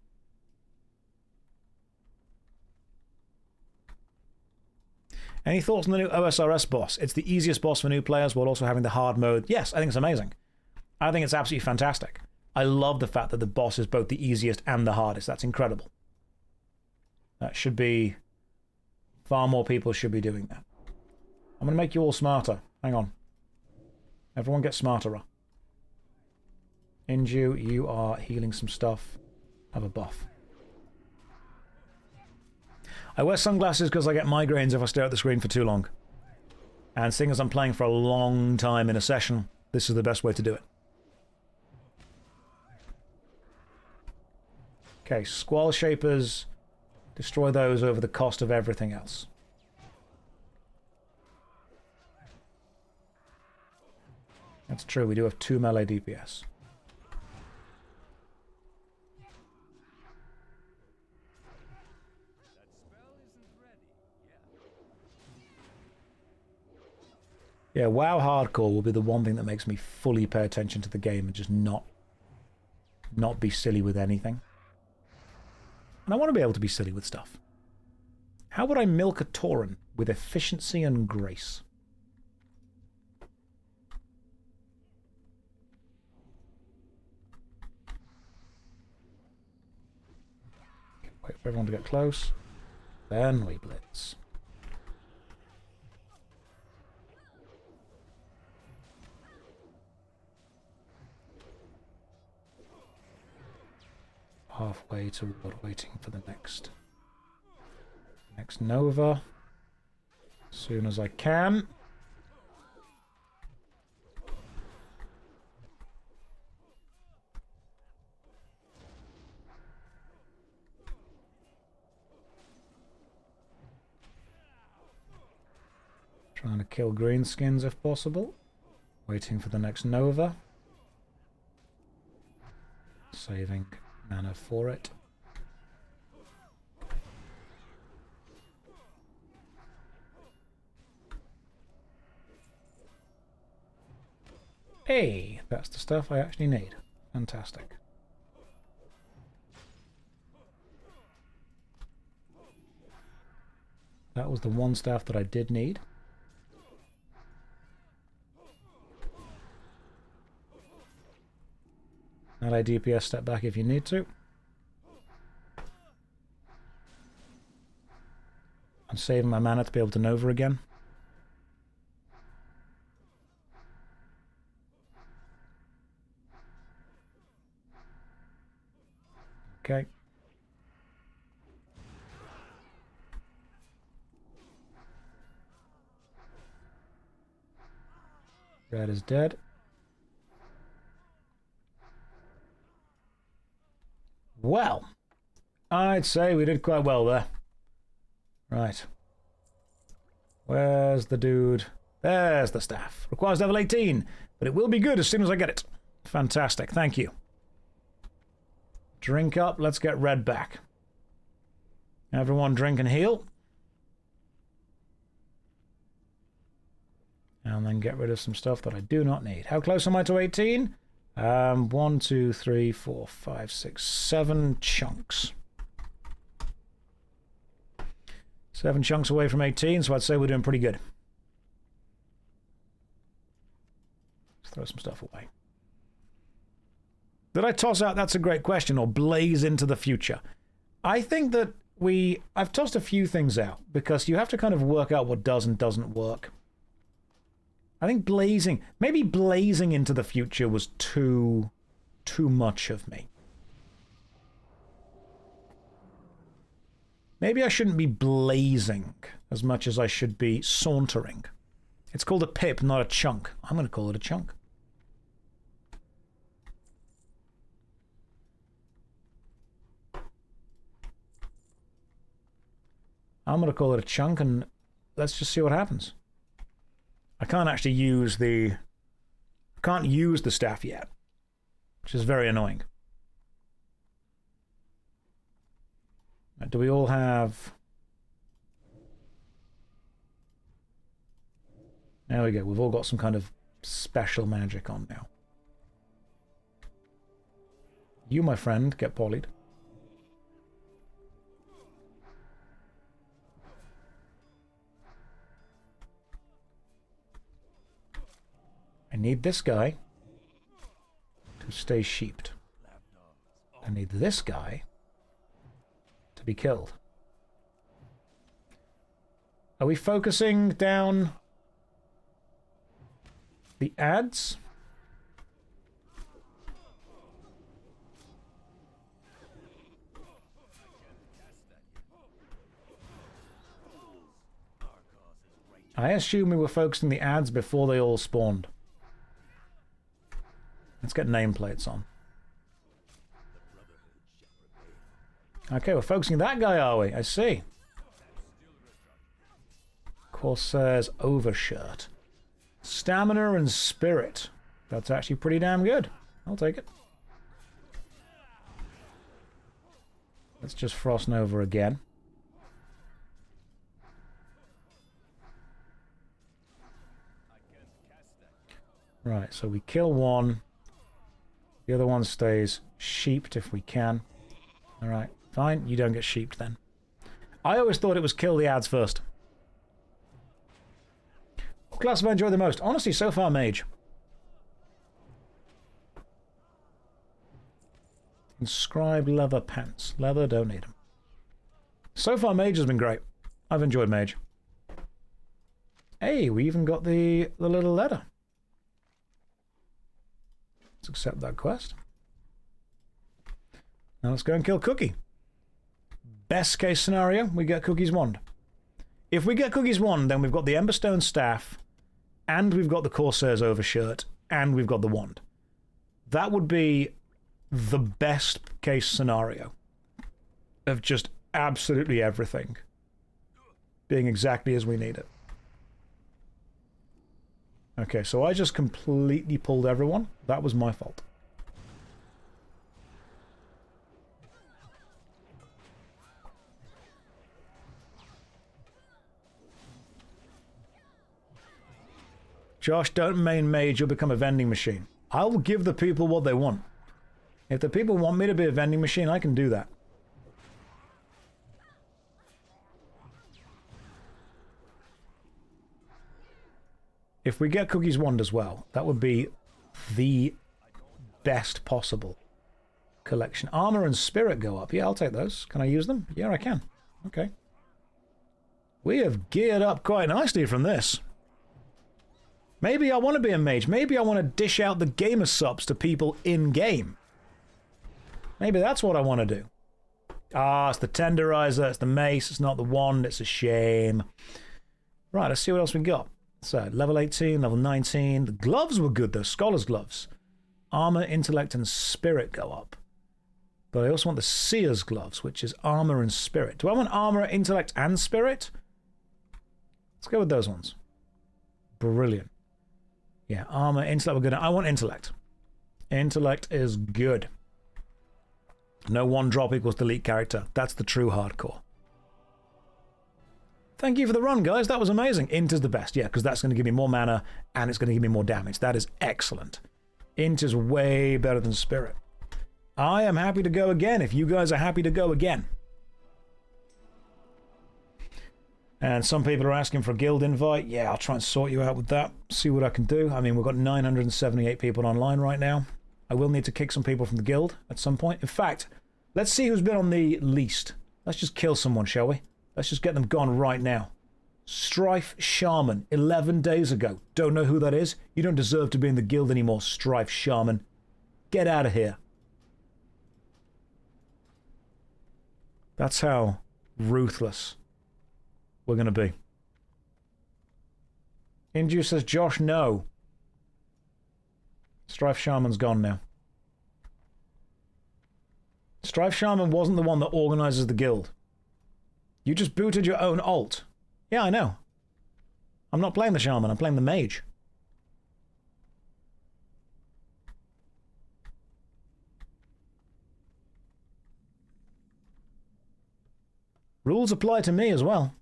Any thoughts on the new OSRS boss? It's the easiest boss for new players while also having the hard mode. Yes, I think it's amazing. I think it's absolutely fantastic. I love the fact that the boss is both the easiest and the hardest. That's incredible. That should be... Far more people should be doing that. I'm going to make you all smarter. Hang on. Everyone get smarter. Inju, you are healing some stuff. Have a buff. I wear sunglasses because I get migraines if I stare at the screen for too long. And seeing as I'm playing for a long time in a session, this is the best way to do it. Okay, Squall Shapers. Destroy those over the cost of everything else. That's true, we do have 2 melee DPS. Yeah, WoW Hardcore will be the one thing that makes me fully pay attention to the game and just not be silly with anything. And I want to be able to be silly with stuff. How would I milk a Tauren with efficiency and grace? Wait for everyone to get close. Then we blitz. Halfway toward waiting for the next Nova. As soon as I can. Trying to kill greenskins if possible. Waiting for the next Nova. Saving mana for it. Hey, that's the stuff I actually need. Fantastic. That was the one staff that I did need. Ally DPS, step back if you need to. I'm saving my mana to be able to Nova again. Okay. Red is dead. Well, I'd say we did quite well there. Right. Where's the dude? There's the staff. Requires level 18, but it will be good as soon as I get it. Fantastic, thank you. Drink up, let's get red back. Everyone drink and heal. And then get rid of some stuff that I do not need. How close am I to 18? 1, 2, 3, 4, 5, 6, 7 chunks. 7 chunks away from 18, so I'd say we're doing pretty good. Let's throw some stuff away. Did I toss out "that's a great question" or blaze into the future? I think that I've tossed a few things out because you have to kind of work out what does and doesn't work. I think maybe blazing into the future was too much of me. Maybe I shouldn't be blazing as much as I should be sauntering. It's called a pip, not a chunk. I'm going to call it a chunk. I'm going to call it a chunk, and let's just see what happens. I can't actually use the staff yet, which is very annoying. Do we all have... There we go. We've all got some kind of special magic on now. You, my friend, get polyed. I need this guy to stay sheeped. I need this guy to be killed. Are we focusing down the ads? I assume we were focusing the ads before they all spawned. Let's get nameplates on. Okay, we're focusing that guy, are we? I see. Corsair's overshirt. Stamina and spirit. That's actually pretty damn good. I'll take it. Let's just Frost Nova again. Right, so we kill one. The other one stays sheeped if we can. Alright, fine. You don't get sheeped then. I always thought it was kill the ads first. What class have I enjoyed the most? Honestly, so far, mage. Inscribed leather pants. Leather, don't need them. So far, mage has been great. I've enjoyed mage. Hey, we even got the little letter. Let's accept that quest. Now let's go and kill Cookie. Best case scenario, we get Cookie's wand. If we get Cookie's wand, then we've got the Emberstone staff, and we've got the Corsair's overshirt, and we've got the wand. That would be the best case scenario of just absolutely everything being exactly as we need it. Okay, so I just completely pulled everyone. That was my fault. Josh, don't main mage, you'll become a vending machine. I will give the people what they want. If the people want me to be a vending machine, I can do that. If we get Cookie's Wand as well, that would be the best possible collection. Armor and spirit go up. Yeah, I'll take those. Can I use them? Yeah, I can. Okay. We have geared up quite nicely from this. Maybe I want to be a mage. Maybe I want to dish out the gamer subs to people in-game. Maybe that's what I want to do. Ah, it's the tenderizer, it's the mace, it's not the wand, it's a shame. Right, let's see what else we got. So, level 18, level 19. The gloves were good, though. Scholar's gloves. Armor, intellect, and spirit go up. But I also want the seer's gloves, which is armor and spirit. Do I want armor, intellect, and spirit? Let's go with those ones. Brilliant. Yeah, armor, intellect, we're good. I want intellect. Intellect is good. No one drop equals delete character. That's the true hardcore. Thank you for the run, guys. That was amazing. Int is the best, yeah, because that's going to give me more mana and it's going to give me more damage. That is excellent. Int is way better than spirit. I am happy to go again if you guys are happy to go again. And some people are asking for a guild invite. Yeah, I'll try and sort you out with that. See what I can do. I mean, we've got 978 people online right now. I will need to kick some people from the guild at some point. In fact, let's see who's been on the least. Let's just kill someone, shall we? Let's just get them gone right now. Strife Shaman, 11 days ago. Don't know who that is? You don't deserve to be in the guild anymore, Strife Shaman. Get out of here. That's how ruthless we're going to be. Inju says, Josh, no. Strife Shaman's gone now. Strife Shaman wasn't the one that organizes the guild. You just booted your own alt. Yeah, I know. I'm not playing the Shaman, I'm playing the Mage. Rules apply to me as well.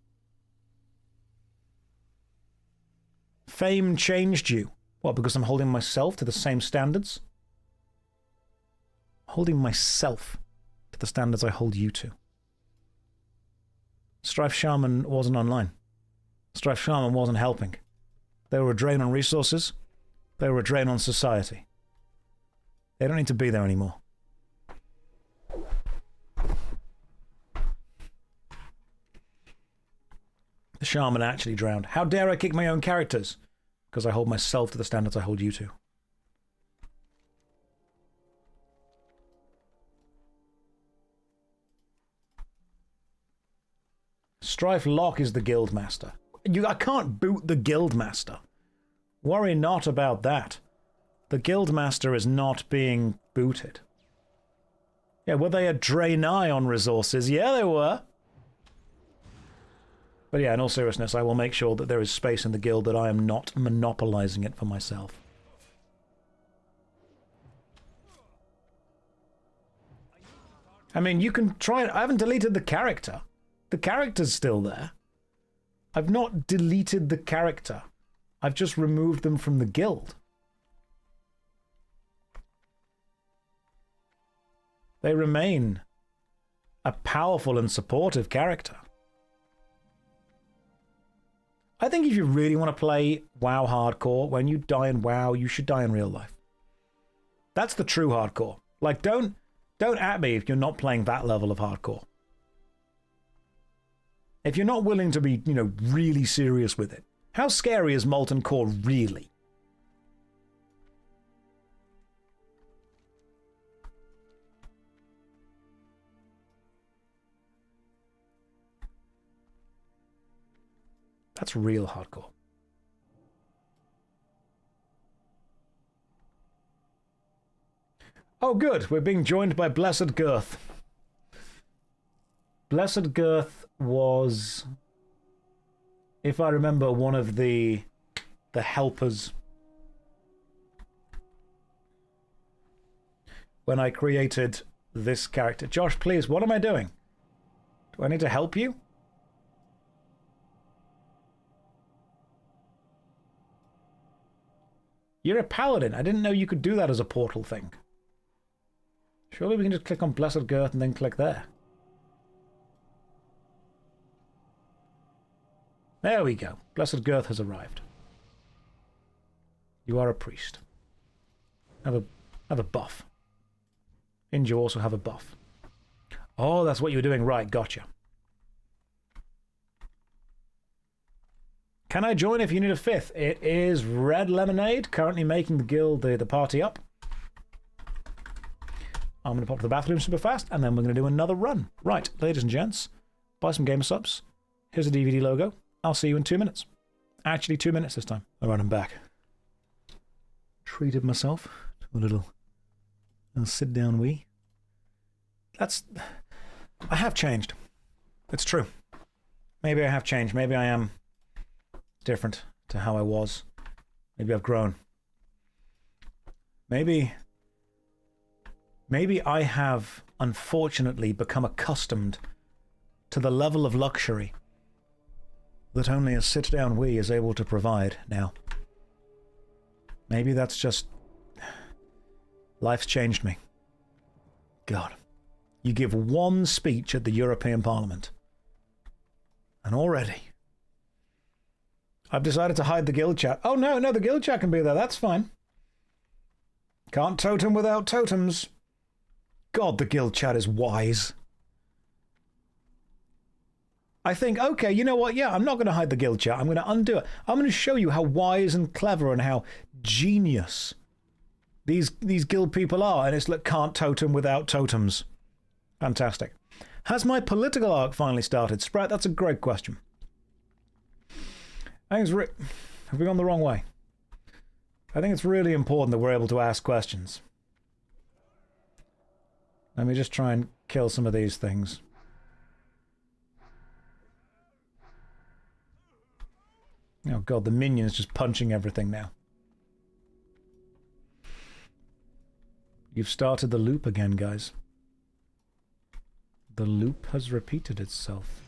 Fame changed you. What, because I'm holding myself to the same standards? Holding myself to the standards I hold you to. Strife Shaman wasn't online. Strife Shaman wasn't helping. They were a drain on resources. They were a drain on society. They don't need to be there anymore. The Shaman actually drowned. How dare I kick my own characters? Because I hold myself to the standards I hold you to. Strife Locke is the guild master. I can't boot the guild master. Worry not about that. The guild master is not being booted. Yeah, were they a drain-eye on resources? Yeah, they were. But yeah, in all seriousness, I will make sure that there is space in the guild, that I am not monopolizing it for myself. I mean, you can try it. I haven't deleted the character. The character's still there. I've not deleted the character. I've just removed them from the guild. They remain a powerful and supportive character. I think if you really want to play WoW hardcore, when you die in WoW, you should die in real life. That's the true hardcore. Like, don't at me if you're not playing that level of hardcore. If you're not willing to be, really serious with it. How scary is Molten Core really? That's real hardcore. Oh, good. We're being joined by Blessed Girth. Blessed Girth was, if I remember, one of the helpers when I created this character. Josh, please, what am I doing? Do I need to help you? You're a paladin. I didn't know you could do that as a portal thing. Surely we can just click on Blessed Girth and then click there. There we go. Blessed Girth has arrived. You are a priest. Have a buff. And you also have a buff. Oh, that's what you were doing. Right, gotcha. Can I join if you need a fifth? It is Red Lemonade, currently making the guild, the party up. I'm going to pop to the bathroom super fast, and then we're going to do another run. Right, ladies and gents, buy some gamer subs. Here's the DVD logo. I'll see you in 2 minutes. Actually, 2 minutes this time. All right, I'm back. Treated myself to a little sit-down wee. I have changed. It's true. Maybe I have changed. Maybe I am different to how I was. Maybe I've grown. Maybe I have, unfortunately, become accustomed to the level of luxury that only a sit-down wee is able to provide now. Maybe that's just... life's changed me. God. You give one speech at the European Parliament, and already I've decided to hide the guild chat. Oh, no, the guild chat can be there. That's fine. Can't totem without totems. God, the guild chat is wise. I think, okay, you know what? Yeah, I'm not going to hide the guild chat. I'm going to undo it. I'm going to show you how wise and clever and how genius these guild people are. And it's like, can't totem without totems. Fantastic. Has my political arc finally started? Sprite, that's a great question. I think it's have we gone the wrong way? I think it's really important that we're able to ask questions. Let me just try and kill some of these things. Oh god, the minion's just punching everything now. You've started the loop again, guys. The loop has repeated itself.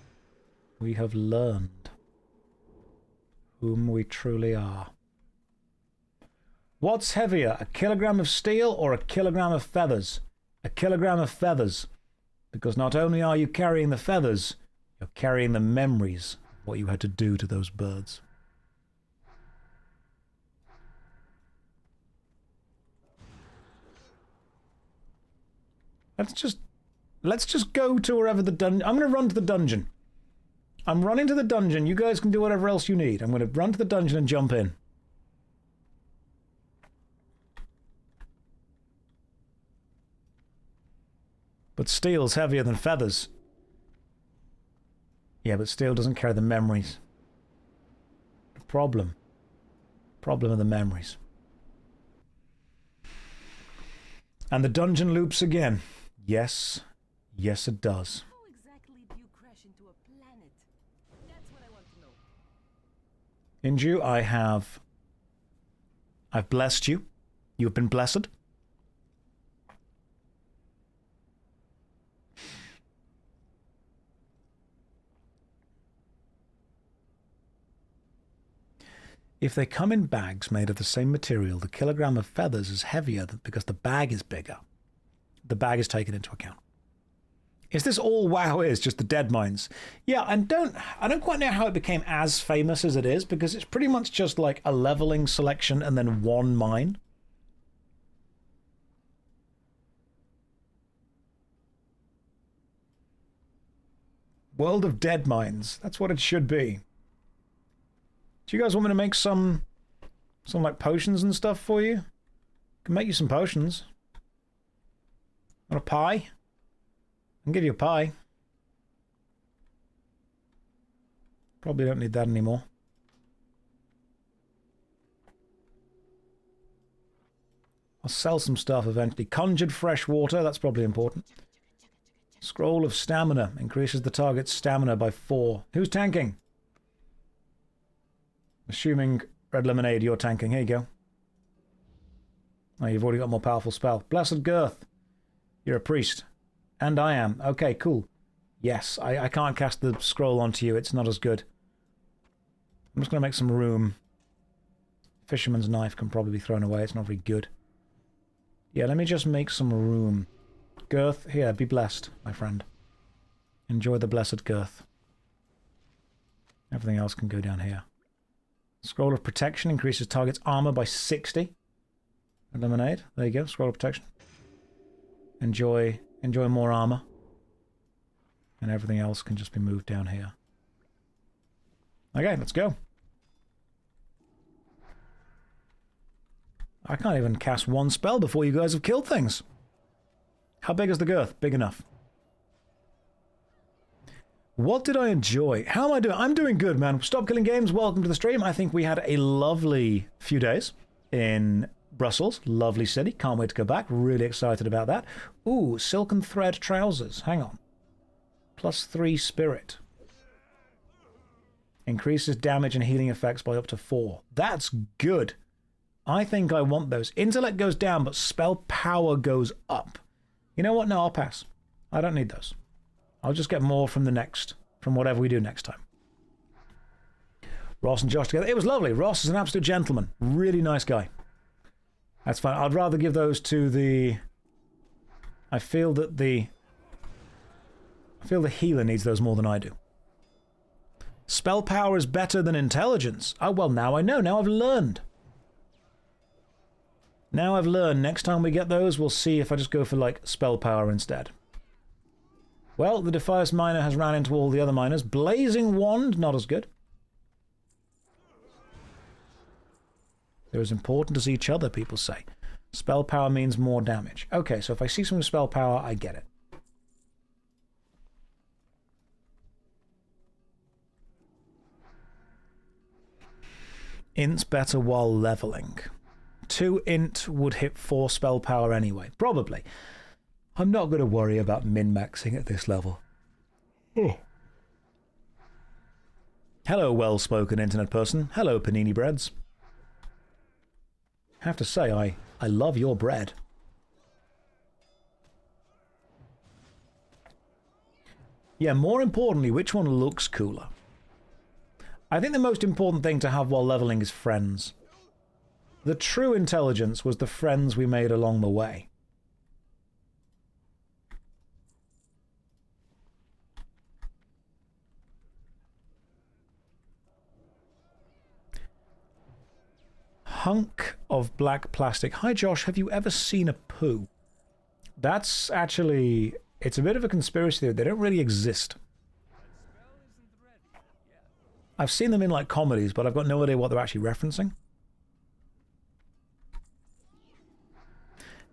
We have learned whom we truly are. What's heavier, a kilogram of steel or a kilogram of feathers? A kilogram of feathers. Because not only are you carrying the feathers, you're carrying the memories of what you had to do to those birds. Let's just go to wherever the dungeon... I'm going to run to the dungeon. I'm running to the dungeon. You guys can do whatever else you need. I'm going to run to the dungeon and jump in. But steel's heavier than feathers. Yeah, but steel doesn't carry the memories. The problem are the memories. And the dungeon loops again. Yes, yes it does. How exactly do you crash into a planet? That's what I want to know. Inju, I've blessed you. You've been blessed. If they come in bags made of the same material, the kilogram of feathers is heavier because the bag is bigger. The bag is taken into account. Is this all WoW is, just the dead mines? Yeah, and I don't quite know how it became as famous as it is, because it's pretty much just like a leveling selection and then one mine. World of Dead Mines. That's what it should be. Do you guys want me to make some like potions and stuff for you? I can make you some potions. Want a pie? I can give you a pie. Probably don't need that anymore. I'll sell some stuff eventually. Conjured fresh water, that's probably important. Scroll of stamina increases the target's stamina by 4. Who's tanking? Assuming Red Lemonade, you're tanking. Here you go. Oh, you've already got a more powerful spell. Blessed Girth. You're a priest. And I am. Okay, cool. Yes, I can't cast the scroll onto you. It's not as good. I'm just going to make some room. Fisherman's knife can probably be thrown away. It's not very good. Yeah, let me just make some room. Girth, here, be blessed, my friend. Enjoy the blessed girth. Everything else can go down here. Scroll of Protection increases target's armor by 60. A lemonade. There you go, Scroll of Protection. Enjoy more armor. And everything else can just be moved down here. Okay, let's go. I can't even cast one spell before you guys have killed things. How big is the girth? Big enough. What did I enjoy? How am I doing? I'm doing good, man. Stop Killing Games, welcome to the stream. I think we had a lovely few days in Brussels. Lovely city. Can't wait to go back. Really excited about that. Ooh, silken thread trousers. Hang on. +3 spirit. Increases damage and healing effects by up to 4. That's good. I think I want those. Intellect goes down, but spell power goes up. You know what? No, I'll pass. I don't need those. I'll just get more from from whatever we do next time. Ross and Josh together. It was lovely. Ross is an absolute gentleman. Really nice guy. That's fine. I'd rather give those to the... I feel the healer needs those more than I do. Spell power is better than intelligence. Oh, well, now I know. Now I've learned. Now I've learned. Next time we get those, we'll see if I just go for, like, spell power instead. Well, the Defias miner has ran into all the other miners. Blazing Wand, not as good. They're as important as each other, people say. Spell power means more damage. Okay, so if I see some spell power, I get it. Int's better while leveling. 2 int would hit 4 spell power anyway. Probably. I'm not going to worry about min-maxing at this level. Oh. Hello, well-spoken internet person. Hello, panini breads. I have to say, I love your bread. Yeah, more importantly, which one looks cooler? I think the most important thing to have while leveling is friends. The true intelligence was the friends we made along the way. Hunk of black plastic. Hi Josh, have you ever seen a poo? That's actually... It's a bit of a conspiracy theory. They don't really exist. I've seen them in like comedies, but I've got no idea what they're actually referencing.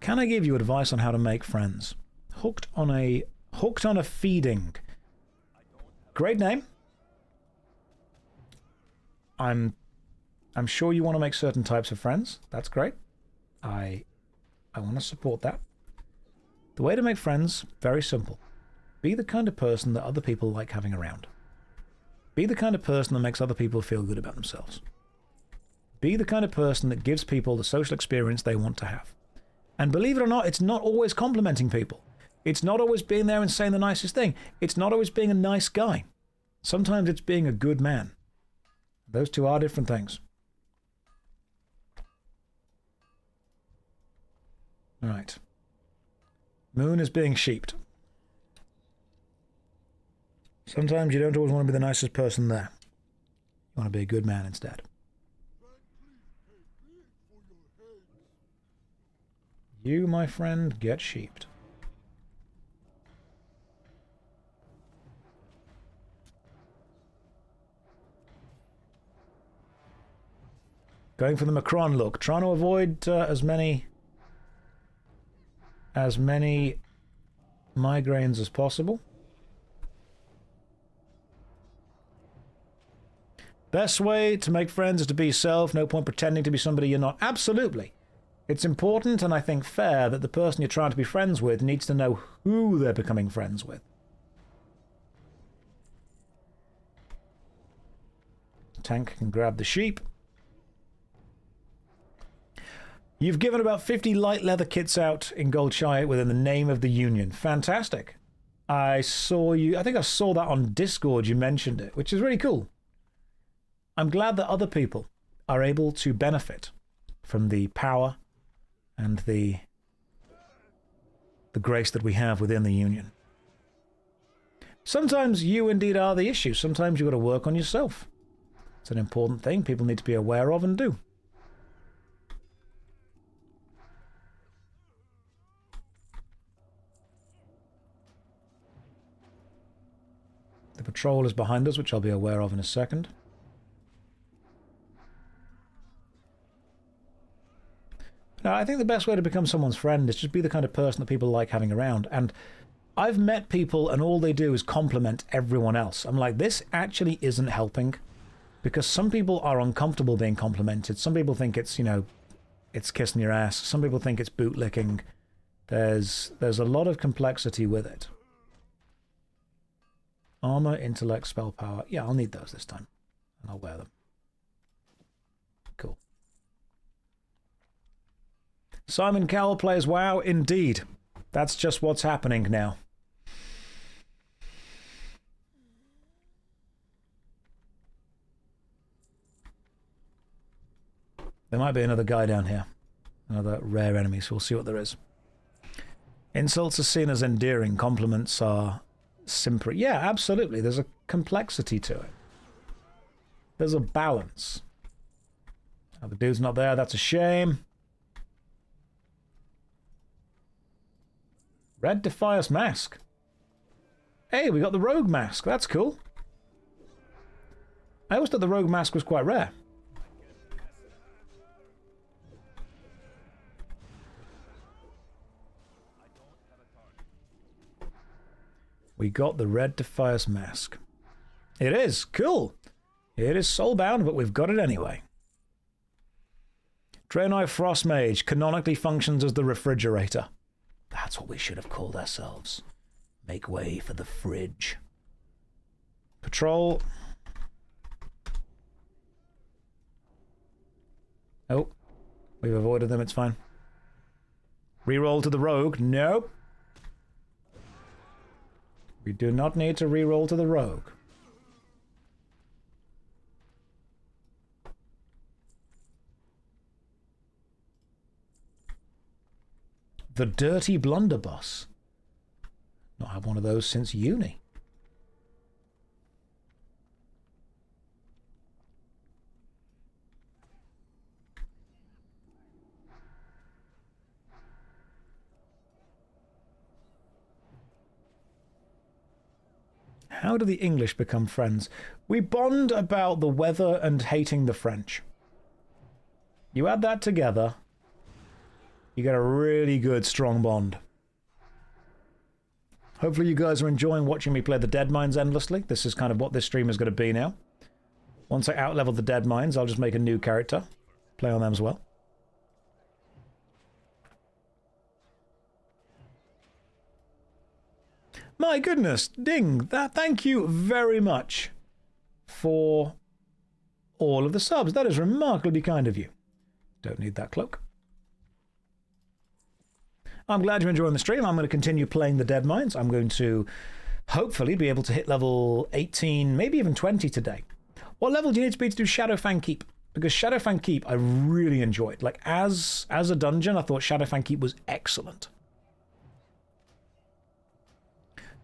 Can I give you advice on how to make friends? Hooked on a feeding. Great name. I'm sure you want to make certain types of friends. That's great. I want to support that. The way to make friends, very simple. Be the kind of person that other people like having around. Be the kind of person that makes other people feel good about themselves. Be the kind of person that gives people the social experience they want to have. And believe it or not, it's not always complimenting people. It's not always being there and saying the nicest thing. It's not always being a nice guy. Sometimes it's being a good man. Those two are different things. All right. Moon is being sheeped. Sometimes you don't always want to be the nicest person there. You want to be a good man instead. You, my friend, get sheeped. Going for the Macron look. Trying to avoid as many migraines as possible. Best way to make friends is to be yourself. No point pretending to be somebody you're not. Absolutely. It's important and I think fair that the person you're trying to be friends with needs to know who they're becoming friends with. Tank can grab the sheep. You've given about 50 light leather kits out in Goldshire within the name of the Union. Fantastic. I saw you, I think I saw that on Discord, you mentioned it, which is really cool. I'm glad that other people are able to benefit from the power and the grace that we have within the Union. Sometimes you indeed are the issue. Sometimes you've got to work on yourself. It's an important thing people need to be aware of and do. The patrol is behind us, which I'll be aware of in a second. Now, I think the best way to become someone's friend is just be the kind of person that people like having around. And I've met people and all they do is compliment everyone else. I'm like, this actually isn't helping. Because some people are uncomfortable being complimented. Some people think it's, you know, it's kissing your ass. Some people think it's bootlicking. There's a lot of complexity with it. Armor, intellect, spell power. Yeah, I'll need those this time. And I'll wear them. Cool. Simon Cowell plays WoW. Indeed. That's just what's happening now. There might be another guy down here. Another rare enemy, so we'll see what there is. Insults are seen as endearing. Compliments are simper. Yeah, absolutely. There's a complexity to it. There's a balance. Oh, the dude's not there. That's a shame. Red Defias mask. Hey, we got the rogue mask. That's cool. I always thought the rogue mask was quite rare. We got the Red Defias mask. It is. Cool. It is soulbound, but we've got it anyway. Draenei Frostmage canonically functions as the refrigerator. That's what we should have called ourselves. Make way for the fridge. Patrol. Oh. We've avoided them, it's fine. Reroll to the rogue. Nope. We do not need to reroll to the rogue. The Dirty Blunderbuss. Not had one of those since uni. How do the English become friends? We bond about the weather and hating the French. You add that together, you get a really good, strong bond. Hopefully you guys are enjoying watching me play the Deadmines endlessly. This is kind of what this stream is going to be now. Once I outlevel the Deadmines, I'll just make a new character. Play on them as well. My goodness, Ding, thank you very much for all of the subs. That is remarkably kind of you. Don't need that cloak. I'm glad you're enjoying the stream. I'm going to continue playing the Deadmines. I'm going to hopefully be able to hit level 18, maybe even 20 today. What level do you need to be to do Shadowfang Keep? Because Shadowfang Keep I really enjoyed. Like, as a dungeon, I thought Shadowfang Keep was excellent.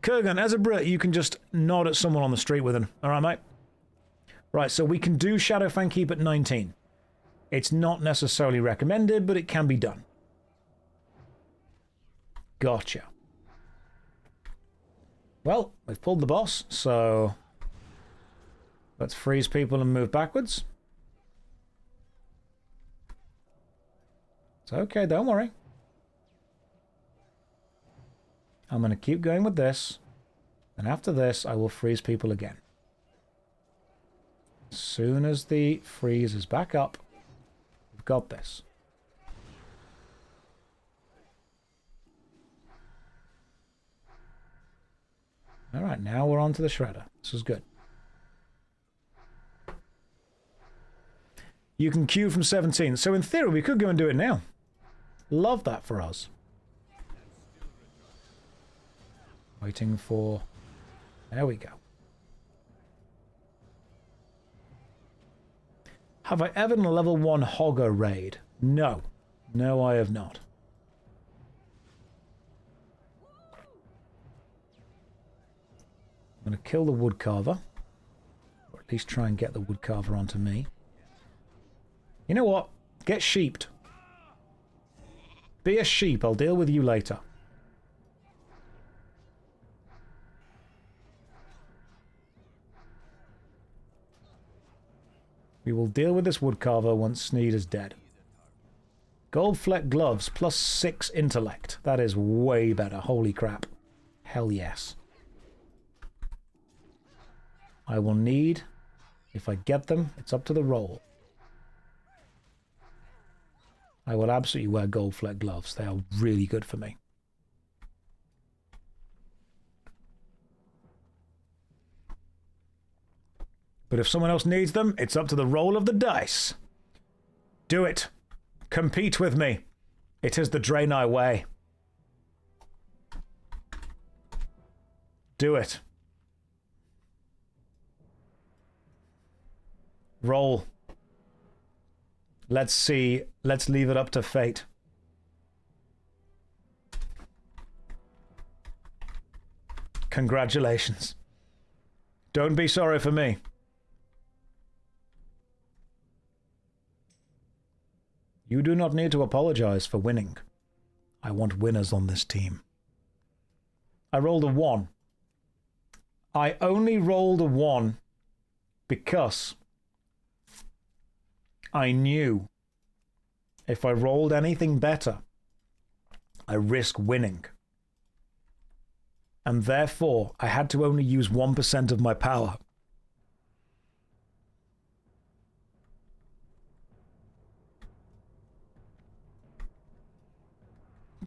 Kurgan, as a Brit, you can just nod at someone on the street with him. All right, mate? Right, so we can do Shadowfang Keep at 19. It's not necessarily recommended, but it can be done. Gotcha. Well, we've pulled the boss, so let's freeze people and move backwards. It's okay, don't worry. I'm going to keep going with this, and after this, I will freeze people again. As soon as the freeze is back up, we've got this. All right, now we're on to the Shredder. This is good. You can queue from 17. So in theory, we could go and do it now. Love that for us. Waiting for... There we go. Have I ever done a level 1 Hogger raid? No. No, I have not. I'm going to kill the woodcarver. Or at least try and get the woodcarver onto me. You know what? Get sheeped. Be a sheep. I'll deal with you later. We will deal with this woodcarver once Sneed is dead. Gold fleck gloves plus 6 intellect. That is way better. Holy crap. Hell yes. I will need, if I get them, it's up to the roll. I will absolutely wear gold fleck gloves. They are really good for me. But if someone else needs them, it's up to the roll of the dice. Do it. Compete with me. It is the Draenei way. Do it. Roll. Let's see. Let's leave it up to fate. Congratulations. Don't be sorry for me. You do not need to apologize for winning. I want winners on this team. I rolled a 1. I only rolled a 1 because I knew if I rolled anything better, I risk winning. And therefore, I had to only use 1% of my power.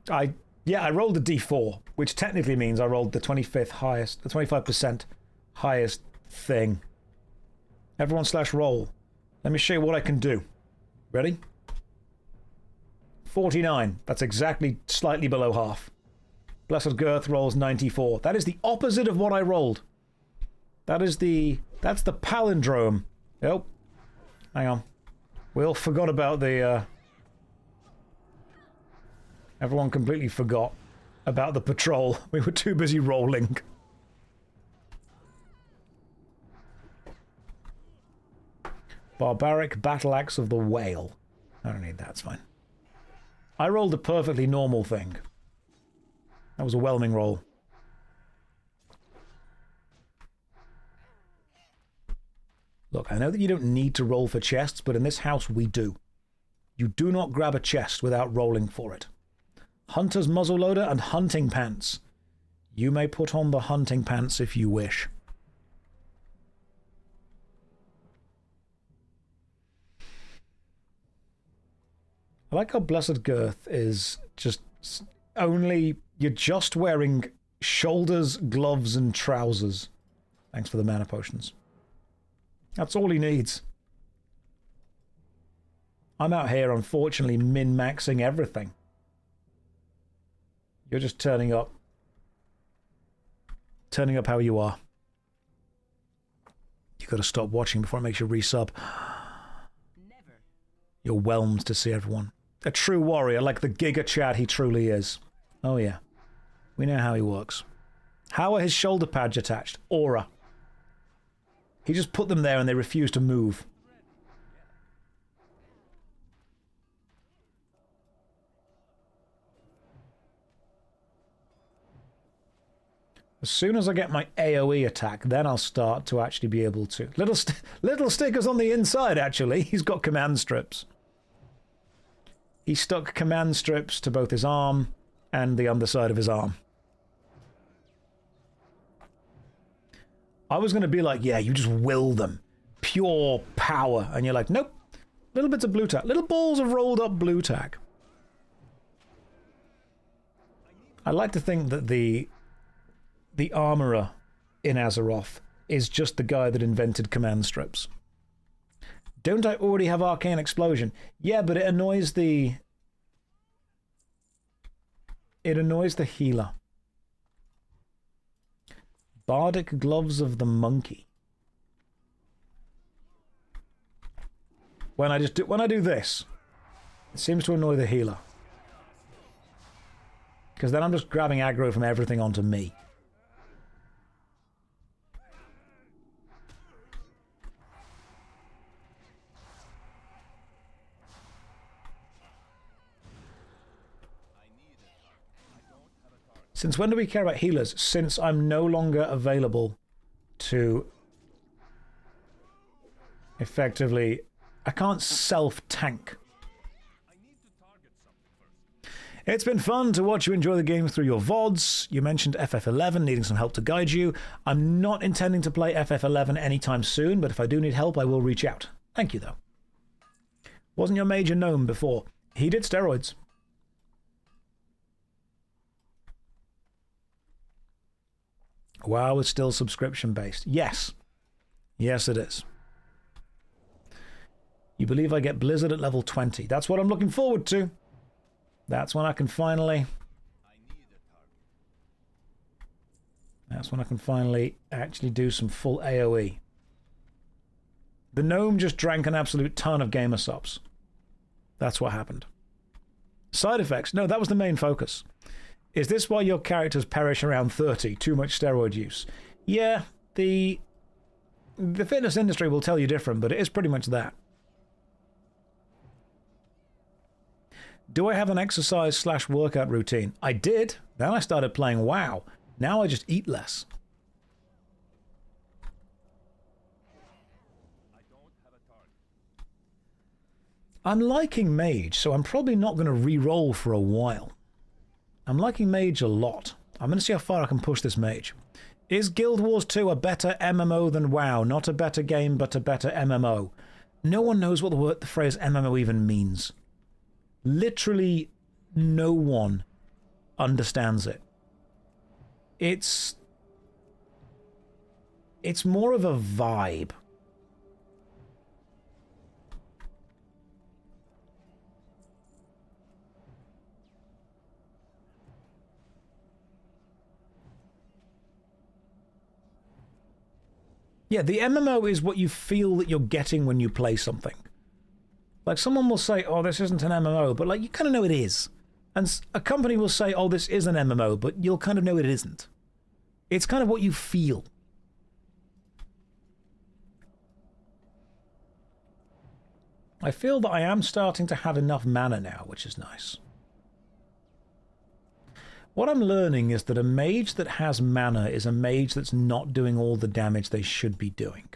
I rolled a d4, which technically means I rolled the 25th highest, the 25% highest thing. Everyone / roll. Let me show you what I can do. Ready? 49. That's exactly slightly below half. Blessed Girth rolls 94. That is the opposite of what I rolled. That's the palindrome. Oh, hang on. We all forgot about the, everyone completely forgot about the patrol. We were too busy rolling. Barbaric Battle Axe of the Whale. I don't need that, it's fine. I rolled a perfectly normal thing. That was a whelming roll. Look, I know that you don't need to roll for chests, but in this house we do. You do not grab a chest without rolling for it. Hunter's muzzleloader and hunting pants. You may put on the hunting pants if you wish. I like how Blessed Girth is just only... You're just wearing shoulders, gloves, and trousers. Thanks for the mana potions. That's all he needs. I'm out here, unfortunately, min-maxing everything. You're just turning up. Turning up how you are. You gotta stop watching before it makes you resub. Never. You're whelmed to see everyone. A true warrior, like the Giga Chad he truly is. Oh yeah. We know how he works. How are his shoulder pads attached? Aura. He just put them there and they refuse to move. As soon as I get my AoE attack, then I'll start to actually be able to... Little stickers on the inside, actually. He's got command strips. He stuck command strips to both his arm and the underside of his arm. I was going to be like, yeah, you just will them. Pure power. And you're like, nope. Little bits of blue tack. Little balls of rolled up blue tack. I like to think that the armorer in Azeroth is just the guy that invented command strips. Don't I already have Arcane Explosion? Yeah, but it annoys the It annoys the healer. Bardic Gloves of the Monkey. When I do this, it seems to annoy the healer. Because then I'm just grabbing aggro from everything onto me. Since when do we care about healers? Since I'm no longer available to effectively... I can't self-tank. It's been fun to watch you enjoy the game through your VODs. You mentioned FF11 needing some help to guide you. I'm not intending to play FF11 anytime soon, but if I do need help, I will reach out. Thank you, though. Wasn't your major gnome before? He did steroids. WoW is still subscription-based. Yes. Yes, it is. You believe I get Blizzard at level 20. That's what I'm looking forward to. That's when I can finally... That's when I can finally actually do some full AoE. The gnome just drank an absolute ton of gamer subs. That's what happened. Side effects? No, that was the main focus. Is this why your characters perish around 30? Too much steroid use? Yeah, the fitness industry will tell you different, but it is pretty much that. Do I have an exercise/workout routine? I did. Then I started playing WoW. Now I just eat less. I'm liking Mage, so I'm probably not going to re-roll for a while. I'm liking Mage a lot. I'm going to see how far I can push this Mage. Is Guild Wars 2 a better MMO than WoW? Not a better game, but a better MMO. No one knows what the phrase MMO even means. Literally no one understands it. It's more of a vibe. Yeah, the MMO is what you feel that you're getting when you play something. Like, someone will say, oh, this isn't an MMO, but, like, you kind of know it is. And a company will say, oh, this is an MMO, but you'll kind of know it isn't. It's kind of what you feel. I feel that I am starting to have enough mana now, which is nice. What I'm learning is that a mage that has mana is a mage that's not doing all the damage they should be doing.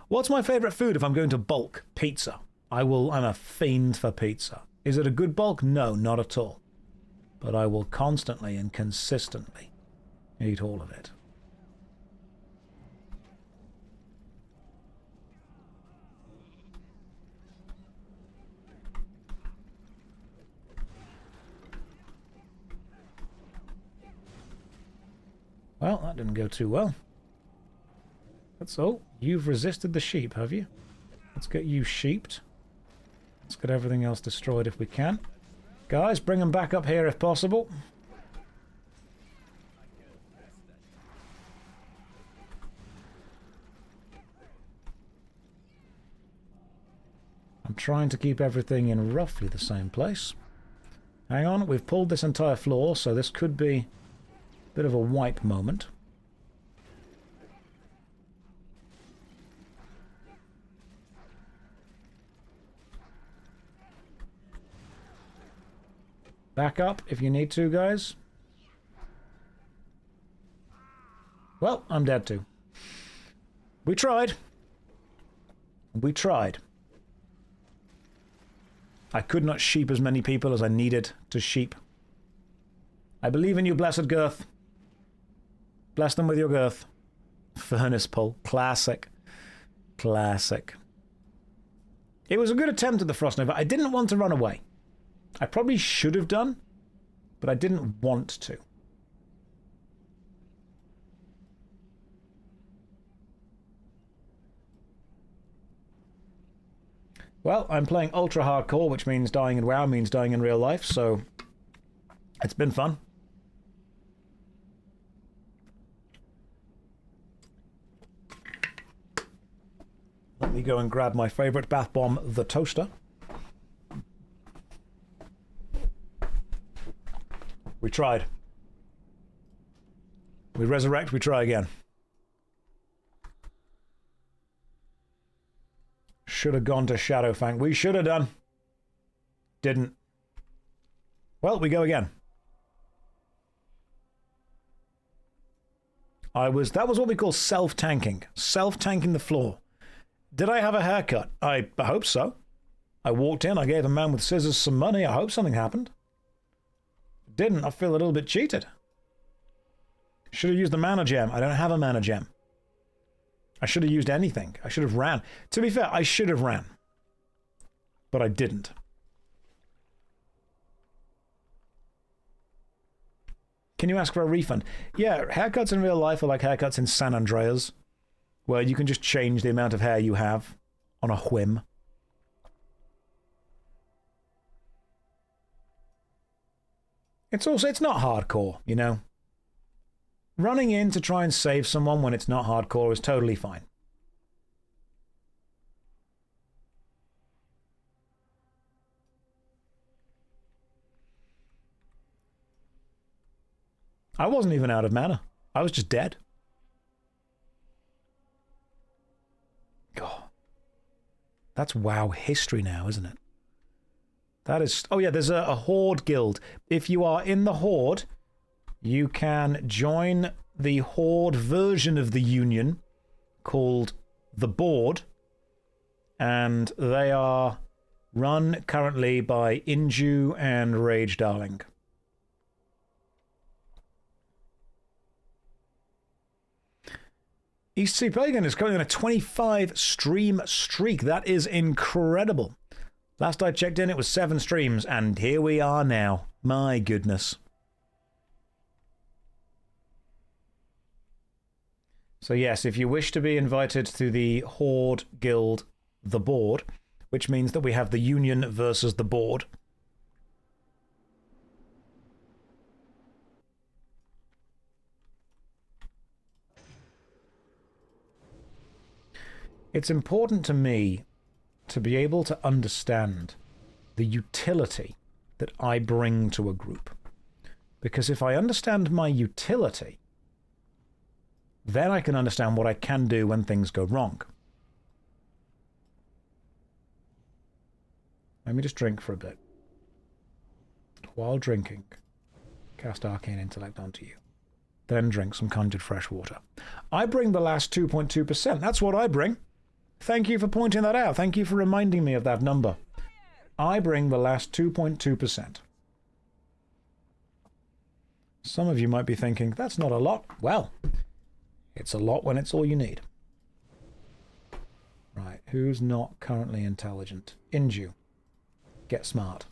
What's my favourite food if I'm going to bulk? Pizza. I'm a fiend for pizza. Is it a good bulk? No, not at all. But I will constantly and consistently eat all of it. Well, that didn't go too well. That's all. You've resisted the sheep, have you? Let's get you sheeped. Let's get everything else destroyed if we can. Guys, bring them back up here if possible. I'm trying to keep everything in roughly the same place. Hang on, we've pulled this entire floor, so this could be a bit of a wipe moment. Back up if you need to, guys. Well, I'm dead too. We tried. We tried. I could not sheep as many people as I needed to sheep. I believe in you, blessed girth. Bless them with your girth. Furnace pull. Classic. Classic. It was a good attempt at the Frost Nova. I didn't want to run away. I probably should have done, but I didn't want to. Well, I'm playing ultra hardcore, which means dying in WoW means dying in real life, so It's been fun. Let me go and grab my favorite bath bomb, the toaster. We tried. We resurrect, we try again. Should have gone to Shadowfang. We should have done. Didn't. Well, we go again. That was what we call self-tanking. Self-tanking the floor. Did I have a haircut? I hope so. I walked in, I gave a man with scissors some money. I hope something happened. Didn't. I feel a little bit cheated. Should have used the mana gem. I don't have a mana gem. I should have used anything. I should have ran. To be fair, I should have ran. But I didn't. Can you ask for a refund? Yeah, haircuts in real life are like haircuts in San Andreas, where you can just change the amount of hair you have on a whim. It's not hardcore, you know? Running in to try and save someone when it's not hardcore is totally fine. I wasn't even out of mana. I was just dead. God. That's WoW history now, isn't it? That is... Oh yeah, there's a Horde guild. If you are in the Horde, you can join the Horde version of the Union called the Board. And they are run currently by Inju and Rage Darling. East Sea Pagan is currently on a 25 stream streak. That is incredible. Last I checked in, it was 7 streams, and here we are now. My goodness. So yes, if you wish to be invited to the Horde Guild, the Board, which means that we have the Union versus the Board. It's important to me to be able to understand the utility that I bring to a group. Because if I understand my utility, then I can understand what I can do when things go wrong. Let me just drink for a bit. While drinking, cast Arcane Intellect onto you. Then drink some conjured fresh water. I bring the last 2.2%. That's what I bring. Thank you for pointing that out. Thank you for reminding me of that number. I bring the last 2.2%. Some of you might be thinking, that's not a lot. Well, it's a lot when it's all you need. Right, who's not currently intelligent? Inju. Get smart.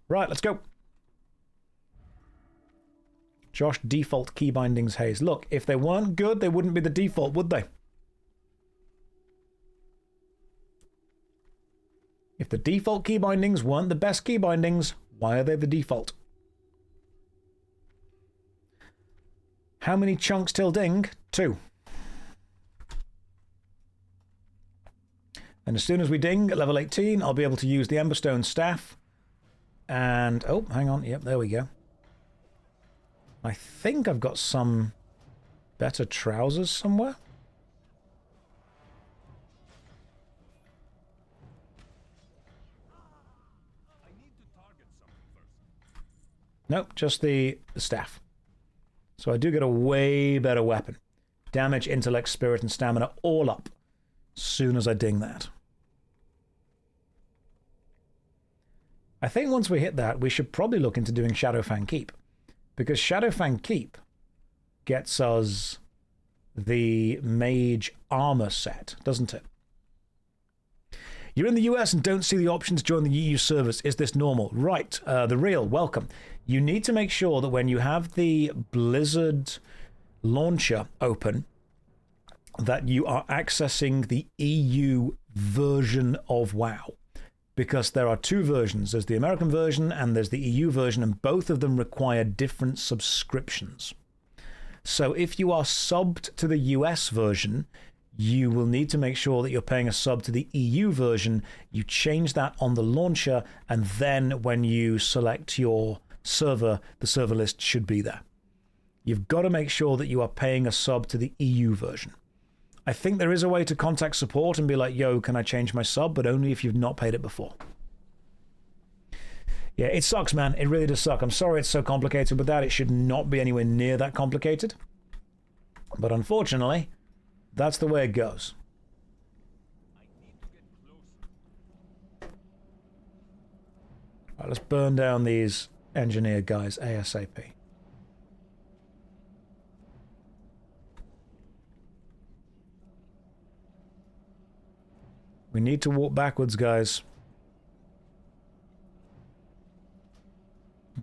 Right, let's go. Josh, default key bindings, Hayes. Look, if they weren't good, they wouldn't be the default, would they? If the default key bindings weren't the best key bindings, why are they the default? How many chunks till ding? 2. And as soon as we ding at level 18, I'll be able to use the Emberstone staff. And, oh, hang on. Yep, there we go. I think I've got some better trousers somewhere. Nope, just the staff. So I do get a way better weapon. Damage, intellect, spirit, and stamina all up as soon as I ding that. I think once we hit that, we should probably look into doing Shadowfang Keep. Because Shadowfang Keep gets us the mage armor set, doesn't it? You're in the US and don't see the option to join the EU service. Is this normal? Right, the real, welcome. You need to make sure that when you have the Blizzard launcher open, that you are accessing the EU version of WoW. because there are two versions. There's the American version and there's the EU version, and both of them require different subscriptions. So if you are subbed to the US version, you will need to make sure that you're paying a sub to the EU version. You change that on the launcher, and then when you select your server, the server list should be there. You've got to make sure that you are paying a sub to the EU version. I think there is a way to contact support and be like, yo, can I change my sub? But only if you've not paid it before. Yeah, it sucks, man. It really does suck. I'm sorry it's so complicated with that. It should not be anywhere near that complicated. But unfortunately, that's the way it goes. All right, let's burn down these engineer guys ASAP. We need to walk backwards, guys.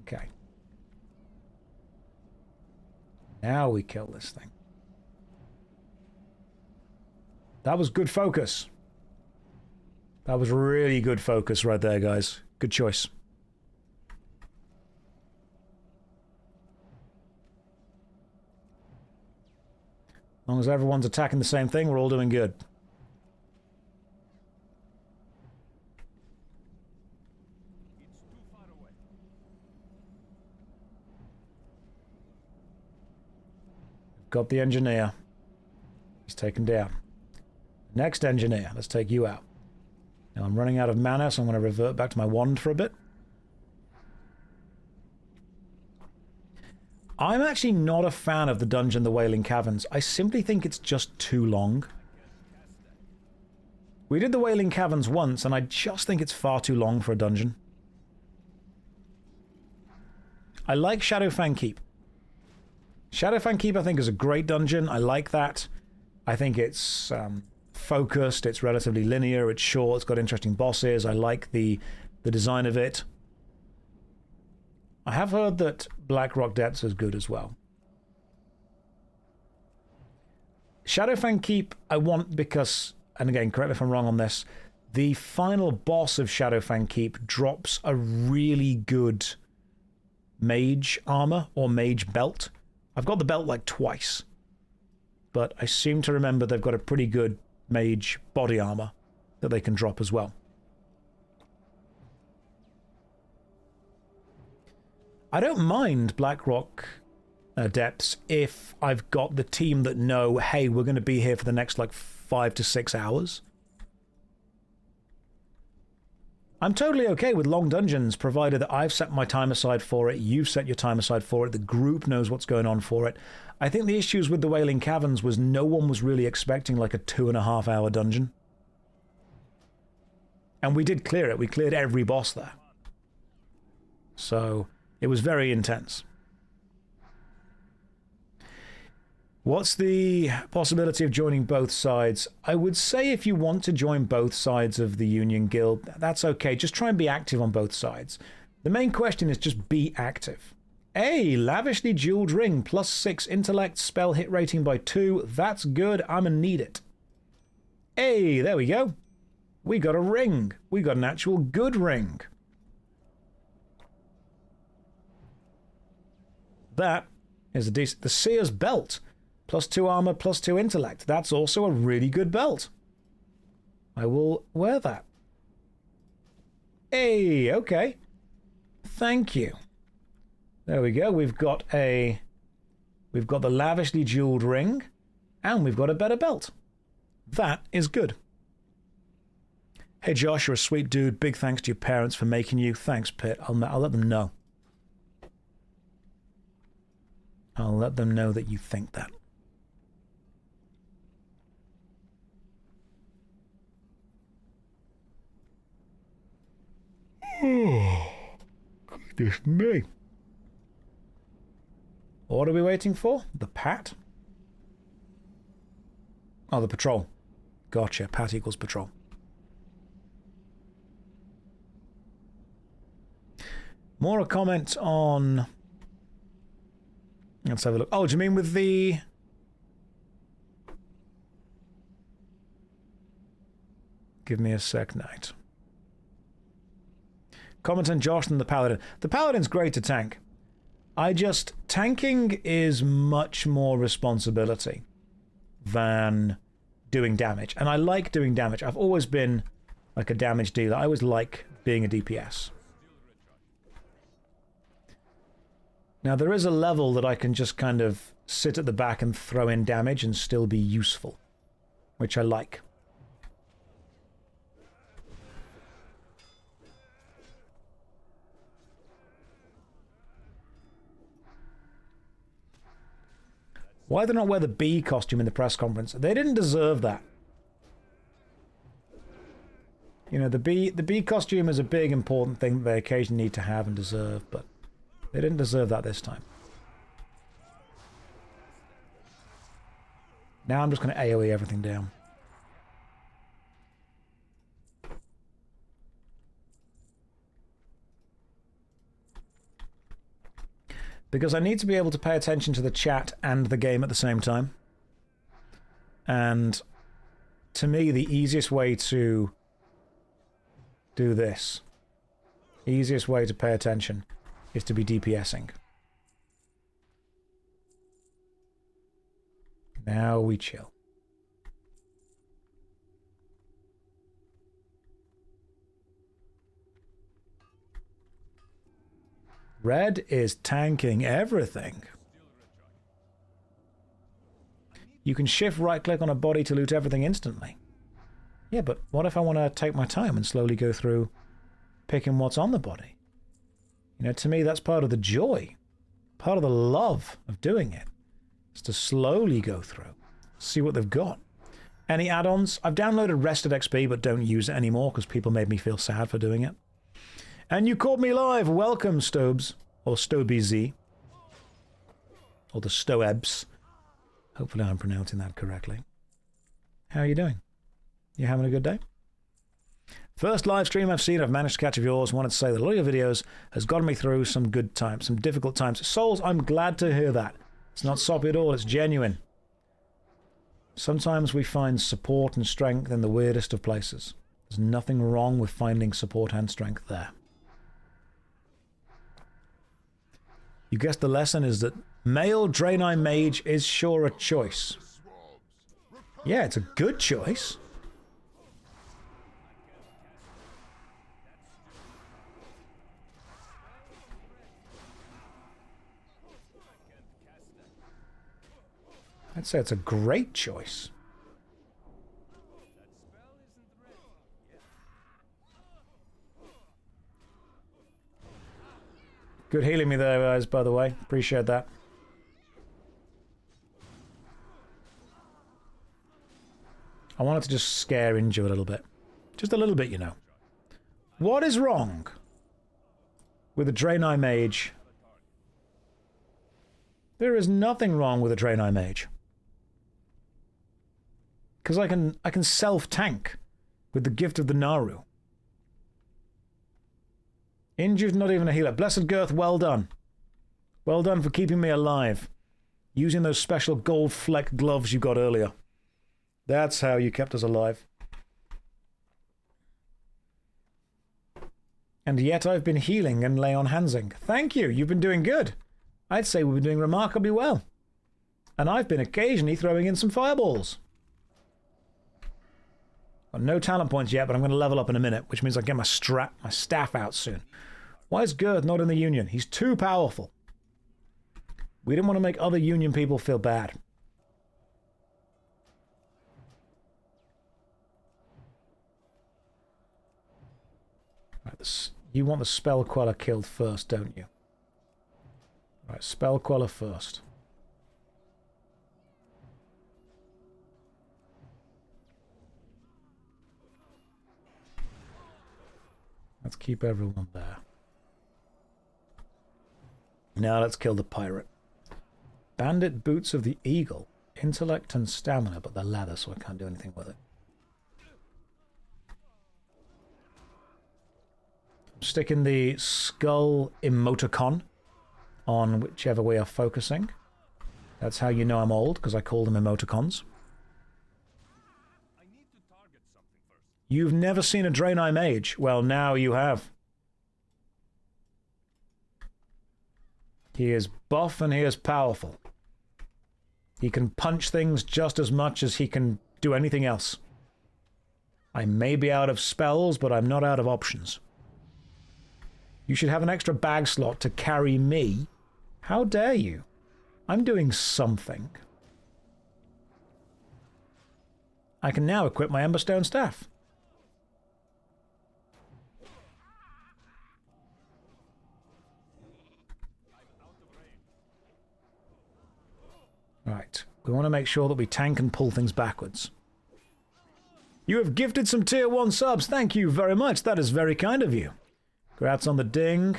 Okay. Now we kill this thing. That was good focus. That was really good focus right there, guys. Good choice. As long as everyone's attacking the same thing, we're all doing good. Got the engineer. He's taken down. Next engineer. Let's take you out. Now I'm running out of mana, so I'm going to revert back to my wand for a bit. I'm actually not a fan of the dungeon, the Wailing Caverns. I simply think it's just too long. We did the Wailing Caverns once, and I just think it's far too long for a dungeon. I like Shadowfang Keep. Shadowfang Keep, I think, is a great dungeon. I like that. I think it's focused, it's relatively linear, it's short, it's got interesting bosses. I like the design of it. I have heard that Blackrock Depths is good as well. Shadowfang Keep, I want because, and again, correct me if I'm wrong on this, the final boss of Shadowfang Keep drops a really good mage armor or mage belt. I've got the belt like twice, but I seem to remember they've got a pretty good mage body armor that they can drop as well. I don't mind Blackrock Depths if I've got the team that know, hey, we're going to be here for the next like 5 to 6 hours. I'm totally okay with long dungeons, provided that I've set my time aside for it, you've set your time aside for it, the group knows what's going on for it. I think the issues with the Wailing Caverns was no one was really expecting like a 2.5 hour dungeon. And we did clear it. We cleared every boss there. So it was very intense. What's the possibility of joining both sides? I would say if you want to join both sides of the Union Guild, that's okay. Just try and be active on both sides. The main question is just be active. Hey, lavishly jeweled ring, +6 intellect, spell hit rating by 2. That's good. I'm gonna need it. Hey, there we go. We got a ring. We got an actual good ring. That is a decent... The Seer's belt. +2 armor, +2 intellect. That's also a really good belt. I will wear that. Hey, okay. Thank you. There we go. We've got the lavishly jeweled ring, and we've got a better belt. That is good. Hey Josh, you're a sweet dude. Big thanks to your parents for making you. Thanks, Pit. I'll let them know. I'll let them know that you think that. Oh, goodness me. What are we waiting for? The pat? Oh, the patrol. Gotcha. Pat equals patrol. More a comment on... Let's have a look. Oh, do you mean with the... Give me a sec, Knight. Comment on Josh and the Paladin. The Paladin's great to tank. Tanking is much more responsibility than doing damage. And I like doing damage. I've always been like a damage dealer. I always like being a DPS. Now, there is a level that I can just kind of sit at the back and throw in damage and still be useful, which I like. Why did they not wear the bee costume in the press conference? They didn't deserve that. You know, the bee costume is a big, important thing that they occasionally need to have and deserve, but they didn't deserve that this time. Now I'm just going to AoE everything down. Because I need to be able to pay attention to the chat and the game at the same time. And to me, the easiest way to do this, easiest way to pay attention, is to be DPSing. Now we chill. Red is tanking everything. You can shift right-click on a body to loot everything instantly. Yeah, but what if I want to take my time and slowly go through picking what's on the body? You know, to me, that's part of the joy. Part of the love of doing it. Is to slowly go through. See what they've got. Any add-ons? I've downloaded Rested XP, but don't use it anymore because people made me feel sad for doing it. And you caught me live. Welcome, Stobes. Or Stobiz. Or the Stoebs. Hopefully I'm pronouncing that correctly. How are you doing? You having a good day? First live stream I've seen, I've managed to catch of yours. Wanted to say that a lot of your videos has gotten me through some good times, some difficult times. Souls, I'm glad to hear that. It's not soppy at all, it's genuine. Sometimes we find support and strength in the weirdest of places. There's nothing wrong with finding support and strength there. You guessed the lesson is that male Draenei Mage is sure a choice. Yeah, it's a good choice. I'd say it's a great choice. Good healing me there, guys, by the way. Appreciate that. I wanted to just scare Inju a little bit. Just a little bit, you know. What is wrong with a Draenei Mage? There is nothing wrong with a Draenei Mage. Because I can self-tank with the gift of the Naru. Inju's not even a healer. Blessed Girth, well done. Well done for keeping me alive. Using those special gold fleck gloves you got earlier. That's how you kept us alive. And yet I've been healing and lay on handsing. Thank you, you've been doing good. I'd say we've been doing remarkably well. And I've been occasionally throwing in some fireballs. Got no talent points yet, but I'm going to level up in a minute, which means I get my staff out soon. Why is Girth not in the Union? He's too powerful. We didn't want to make other Union people feel bad. Right, you want the Spell Queller killed first, don't you? Right, Spell Queller first. Let's keep everyone there. Now let's kill the pirate. Bandit Boots of the Eagle. Intellect and stamina, but they're leather, so I can't do anything with it. I'm sticking the skull emoticon on whichever we are focusing. That's how you know I'm old, because I call them emoticons. You've never seen a Draenei Mage? Well, now you have. He is buff and he is powerful. He can punch things just as much as he can do anything else. I may be out of spells, but I'm not out of options. You should have an extra bag slot to carry me. How dare you? I'm doing something. I can now equip my Emberstone staff. Right, we want to make sure that we tank and pull things backwards. You have gifted some tier 1 subs. Thank you very much. That is very kind of you. Congrats on the ding.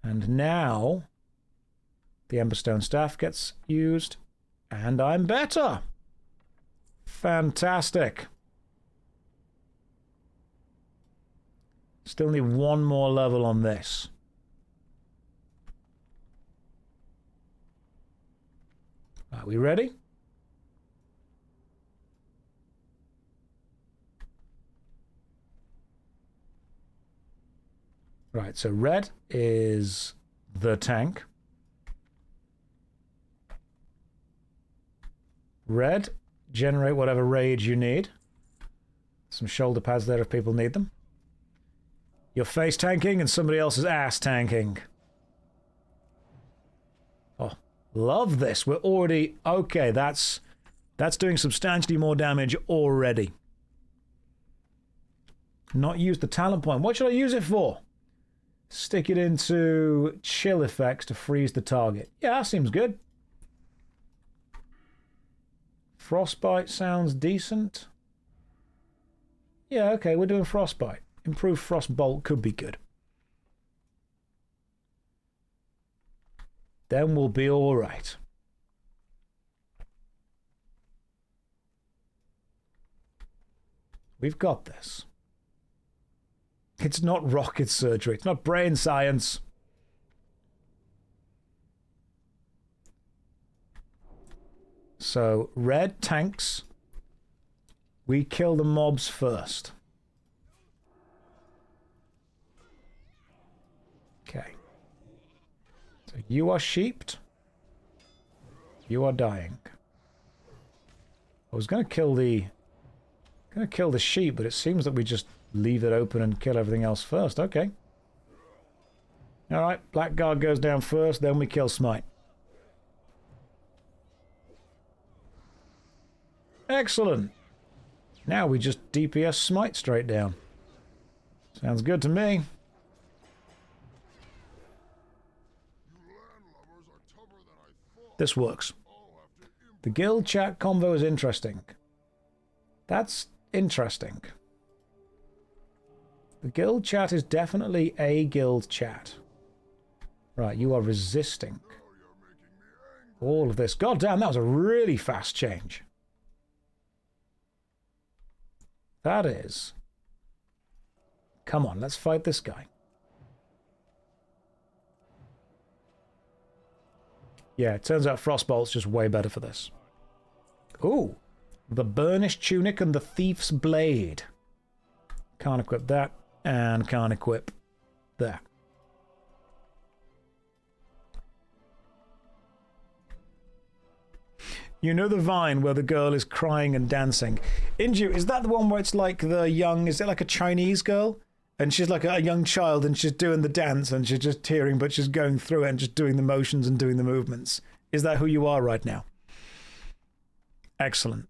And now the Emberstone staff gets used. And I'm better. Fantastic. Still need one more level on this. Are we ready? Right, so red is the tank. Red, generate whatever rage you need. Some shoulder pads there if people need them. You're face tanking and somebody else is ass tanking. Oh, love this. We're already... Okay, that's doing substantially more damage already. Not use the talent point. What should I use it for? Stick it into chill effects to freeze the target. Yeah, that seems good. Frostbite sounds decent. Yeah, okay, we're doing Frostbite. Improved Frostbolt could be good. Then we'll be alright. We've got this. It's not rocket surgery. It's not brain science. So, red tanks. We kill the mobs first. Okay. So you are sheeped. You are dying. I was going to kill the sheep, but it seems that we just leave it open and kill everything else first. Okay. Alright, Blackguard goes down first, then we kill Smite. Excellent. Now we just DPS Smite straight down. Sounds good to me. This works. The guild chat convo is interesting. That's interesting. The guild chat is definitely a guild chat. Right, you are resisting all of this. God damn, that was a really fast change. That is. Come on, let's fight this guy. Yeah, it turns out Frostbolt's just way better for this. Ooh, the Burnished Tunic and the Thief's Blade. Can't equip that, and can't equip that. You know the vine where the girl is crying and dancing. Inju, is that the one where it's like the young... Is it like a Chinese girl? And she's like a young child and she's doing the dance and she's just tearing, but she's going through it and just doing the motions and doing the movements. Is that who you are right now? Excellent.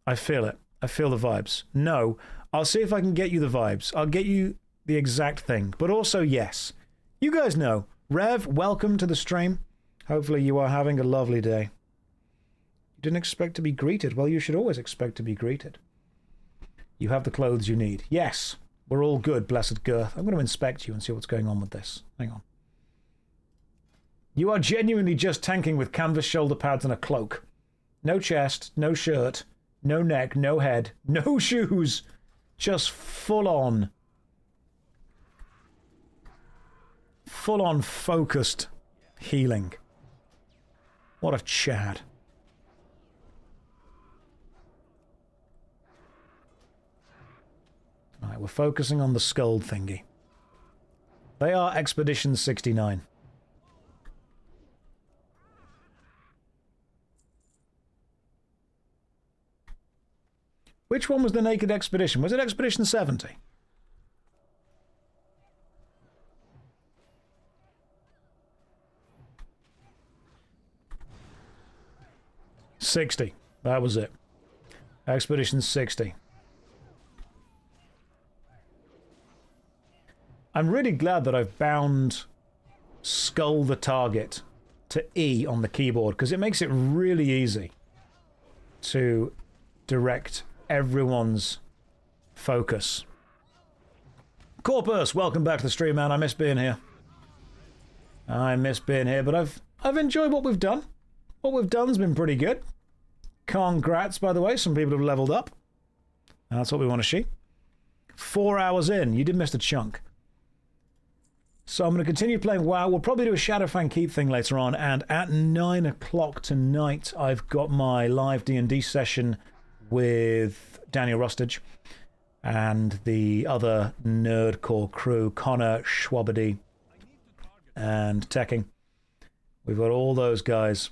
I feel it. I feel the vibes. No, I'll see if I can get you the vibes. I'll get you the exact thing. But also, yes. You guys know. Rev, welcome to the stream. Hopefully you are having a lovely day. You didn't expect to be greeted. Well, you should always expect to be greeted. You have the clothes you need. Yes, we're all good, blessed girth. I'm going to inspect you and see what's going on with this. Hang on. You are genuinely just tanking with canvas shoulder pads and a cloak. No chest, no shirt, no neck, no head, no shoes. Just full-on focused healing. What a Chad. Alright, we're focusing on the skull thingy. They are Expedition 69. Which one was the Naked Expedition? Was it Expedition 70? $60. That was it. Expedition 60. I'm really glad that I've bound Skull the target to E on the keyboard, because it makes it really easy to direct everyone's focus. Corpus, welcome back to the stream, man. I miss being here. But I've enjoyed what we've done. What we've done's been pretty good. Congrats, by the way. Some people have leveled up. That's what we want to see. 4 hours in. You did miss a chunk. So I'm going to continue playing WoW. We'll probably do a Shadowfang Keep thing later on. And at 9 o'clock tonight, I've got my live D&D session with Daniel Rustage and the other Nerdcore crew, Connor, Schwabady, and Tekking. We've got all those guys.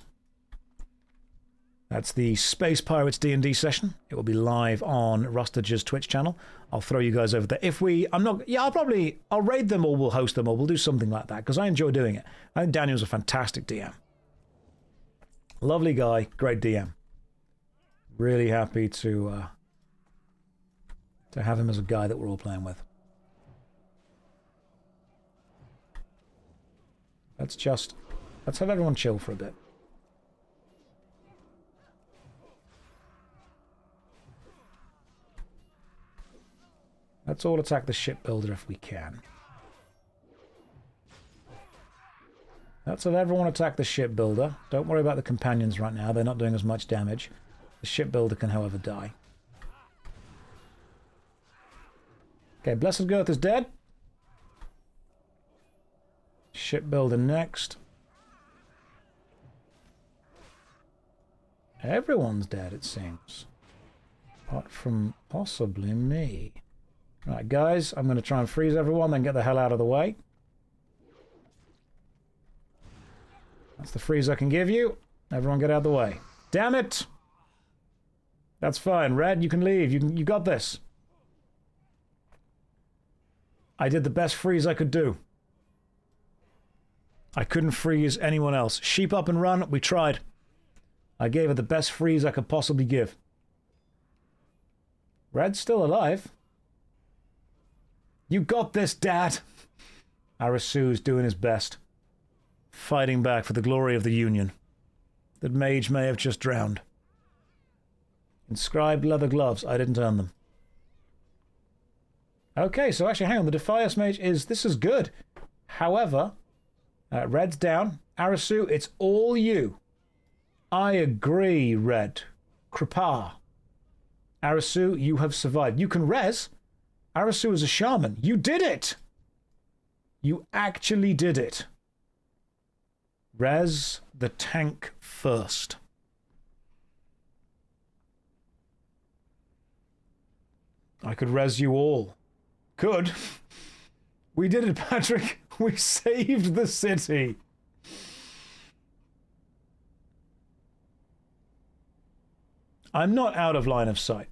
That's the Space Pirates D&D session. It will be live on Rustage's Twitch channel. I'll throw you guys over there. I'll raid them, or we'll host them, or we'll do something like that, because I enjoy doing it. I think Daniel's a fantastic DM. Lovely guy, great DM. Really happy to have him as a guy that we're all playing with. Let's have everyone chill for a bit. Let's all attack the shipbuilder if we can. Let's have everyone attack the shipbuilder. Don't worry about the companions right now. They're not doing as much damage. The shipbuilder can, however, die. Okay, Blessed Girth is dead. Shipbuilder next. Everyone's dead, it seems. Apart from possibly me. Right, guys, I'm going to try and freeze everyone, then get the hell out of the way. That's the freeze I can give you. Everyone get out of the way. Damn it! That's fine. Red, you can leave. You got this. I did the best freeze I could do. I couldn't freeze anyone else. Sheep up and run. We tried. I gave her the best freeze I could possibly give. Red's still alive. You got this, Dad! Arasu's doing his best. Fighting back for the glory of the Union. That mage may have just drowned. Inscribed leather gloves. I didn't earn them. Okay, so actually, hang on. The Defias mage is... This is good. However, Red's down. Arasu, it's all you. I agree, Red. Kripa. Arasu, you have survived. You can res. Arasu is a shaman. You did it! You actually did it. Res the tank first. I could res you all. Could. We did it, Patrick. We saved the city. I'm not out of line of sight.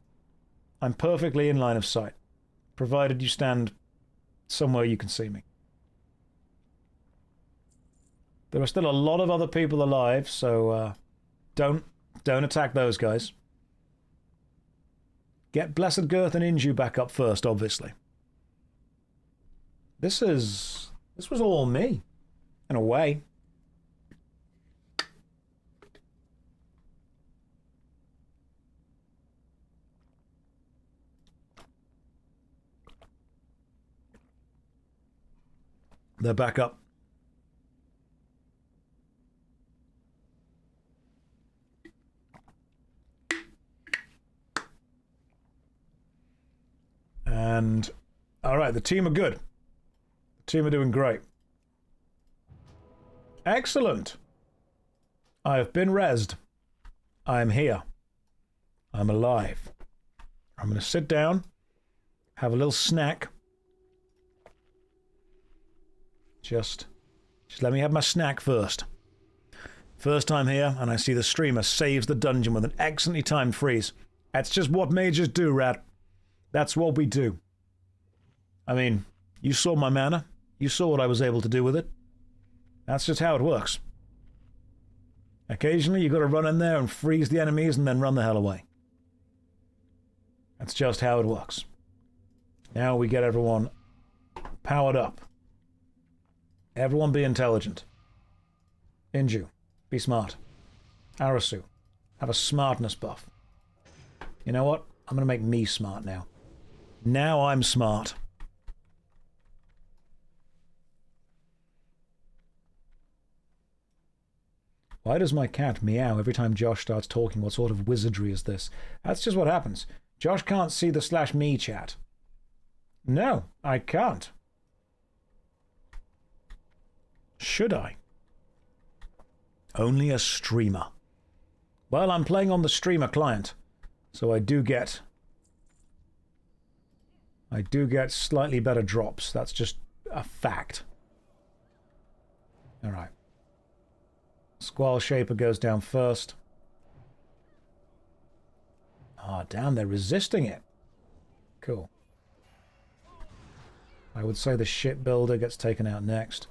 I'm perfectly in line of sight. Provided you stand somewhere you can see me. There are still a lot of other people alive, so don't attack those guys. Get Blessed Girth and Inju back up first, obviously. This was all me, in a way. They're back up. And, all right, the team are good. The team are doing great. Excellent. I have been rezzed. I am here. I'm alive. I'm going to sit down, have a little snack. Just let me have my snack first. First time here, and I see the streamer saves the dungeon with an excellently timed freeze. That's just what mages do, Rat. That's what we do. I mean, you saw my mana. You saw what I was able to do with it. That's just how it works. Occasionally, you got to run in there and freeze the enemies and then run the hell away. That's just how it works. Now we get everyone powered up. Everyone be intelligent. Inju, be smart. Arasu, have a smartness buff. You know what? I'm going to make me smart now. Now I'm smart. Why does my cat meow every time Josh starts talking? What sort of wizardry is this? That's just what happens. Josh can't see the /me chat. No, I can't. Should I? Only a streamer. Well, I'm playing on the streamer client, so I do get slightly better drops. That's just a fact. All right. Squall Shaper goes down first. Ah, damn, they're resisting it. Cool. I would say the shipbuilder gets taken out next.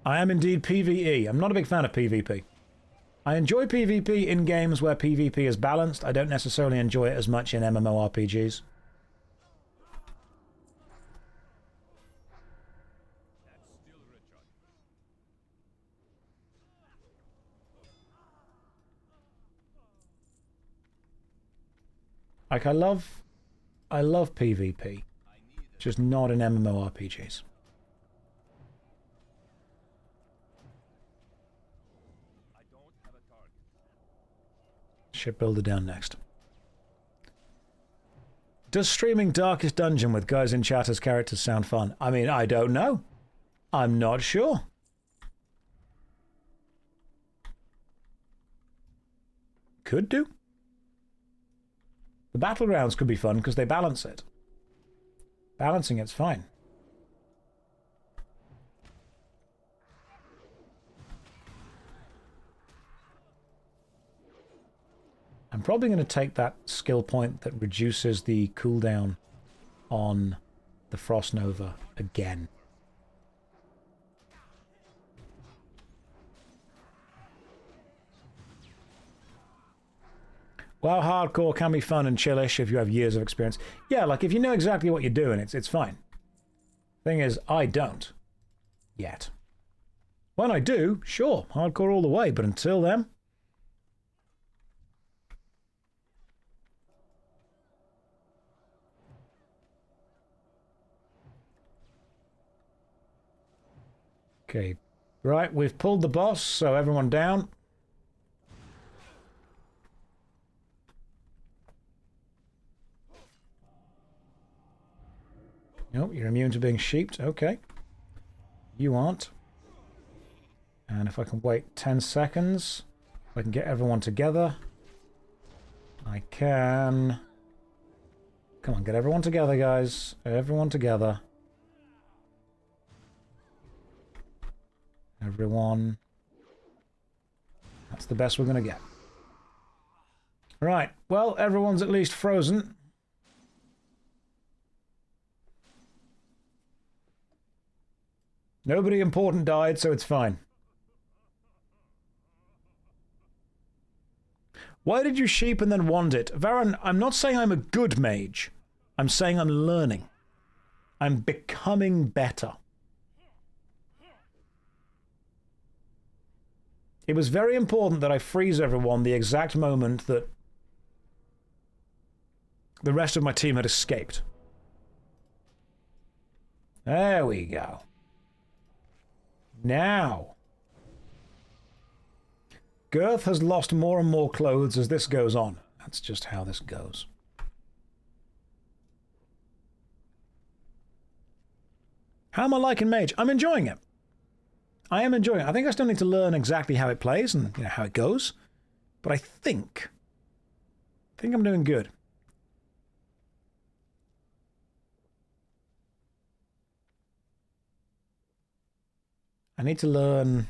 I am indeed PvE. I'm not a big fan of PvP. I enjoy PvP in games where PvP is balanced. I don't necessarily enjoy it as much in MMORPGs. Like, I love PvP, just not in MMORPGs. Shipbuilder down next. Does streaming Darkest Dungeon with guys in chat as characters sound fun? I mean, I don't know. I'm not sure. Could do. The battlegrounds could be fun because they balance it. Balancing it's fine. I'm probably going to take that skill point that reduces the cooldown on the Frost Nova again. While hardcore can be fun and chillish if you have years of experience. Yeah, like if you know exactly what you're doing, it's fine. Thing is, I don't. Yet. When I do, sure, hardcore all the way, but until then... Okay, right, we've pulled the boss, so everyone down. Nope, you're immune to being sheeped. Okay. You aren't. And if I can wait 10 seconds, if I can get everyone together, I can... Come on, get everyone together, guys. Everyone together. Everyone. That's the best we're going to get. Right, well, everyone's at least frozen. Nobody important died, so it's fine. Why did you sheep and then wand it? Varan, I'm not saying I'm a good mage. I'm saying I'm learning. I'm becoming better. It was very important that I freeze everyone the exact moment that the rest of my team had escaped. There we go. Now. Girth has lost more and more clothes as this goes on. That's just how this goes. How am I liking Mage? I'm enjoying it. I am enjoying it. I think I still need to learn exactly how it plays and how it goes. But I think I'm doing good. I need to learn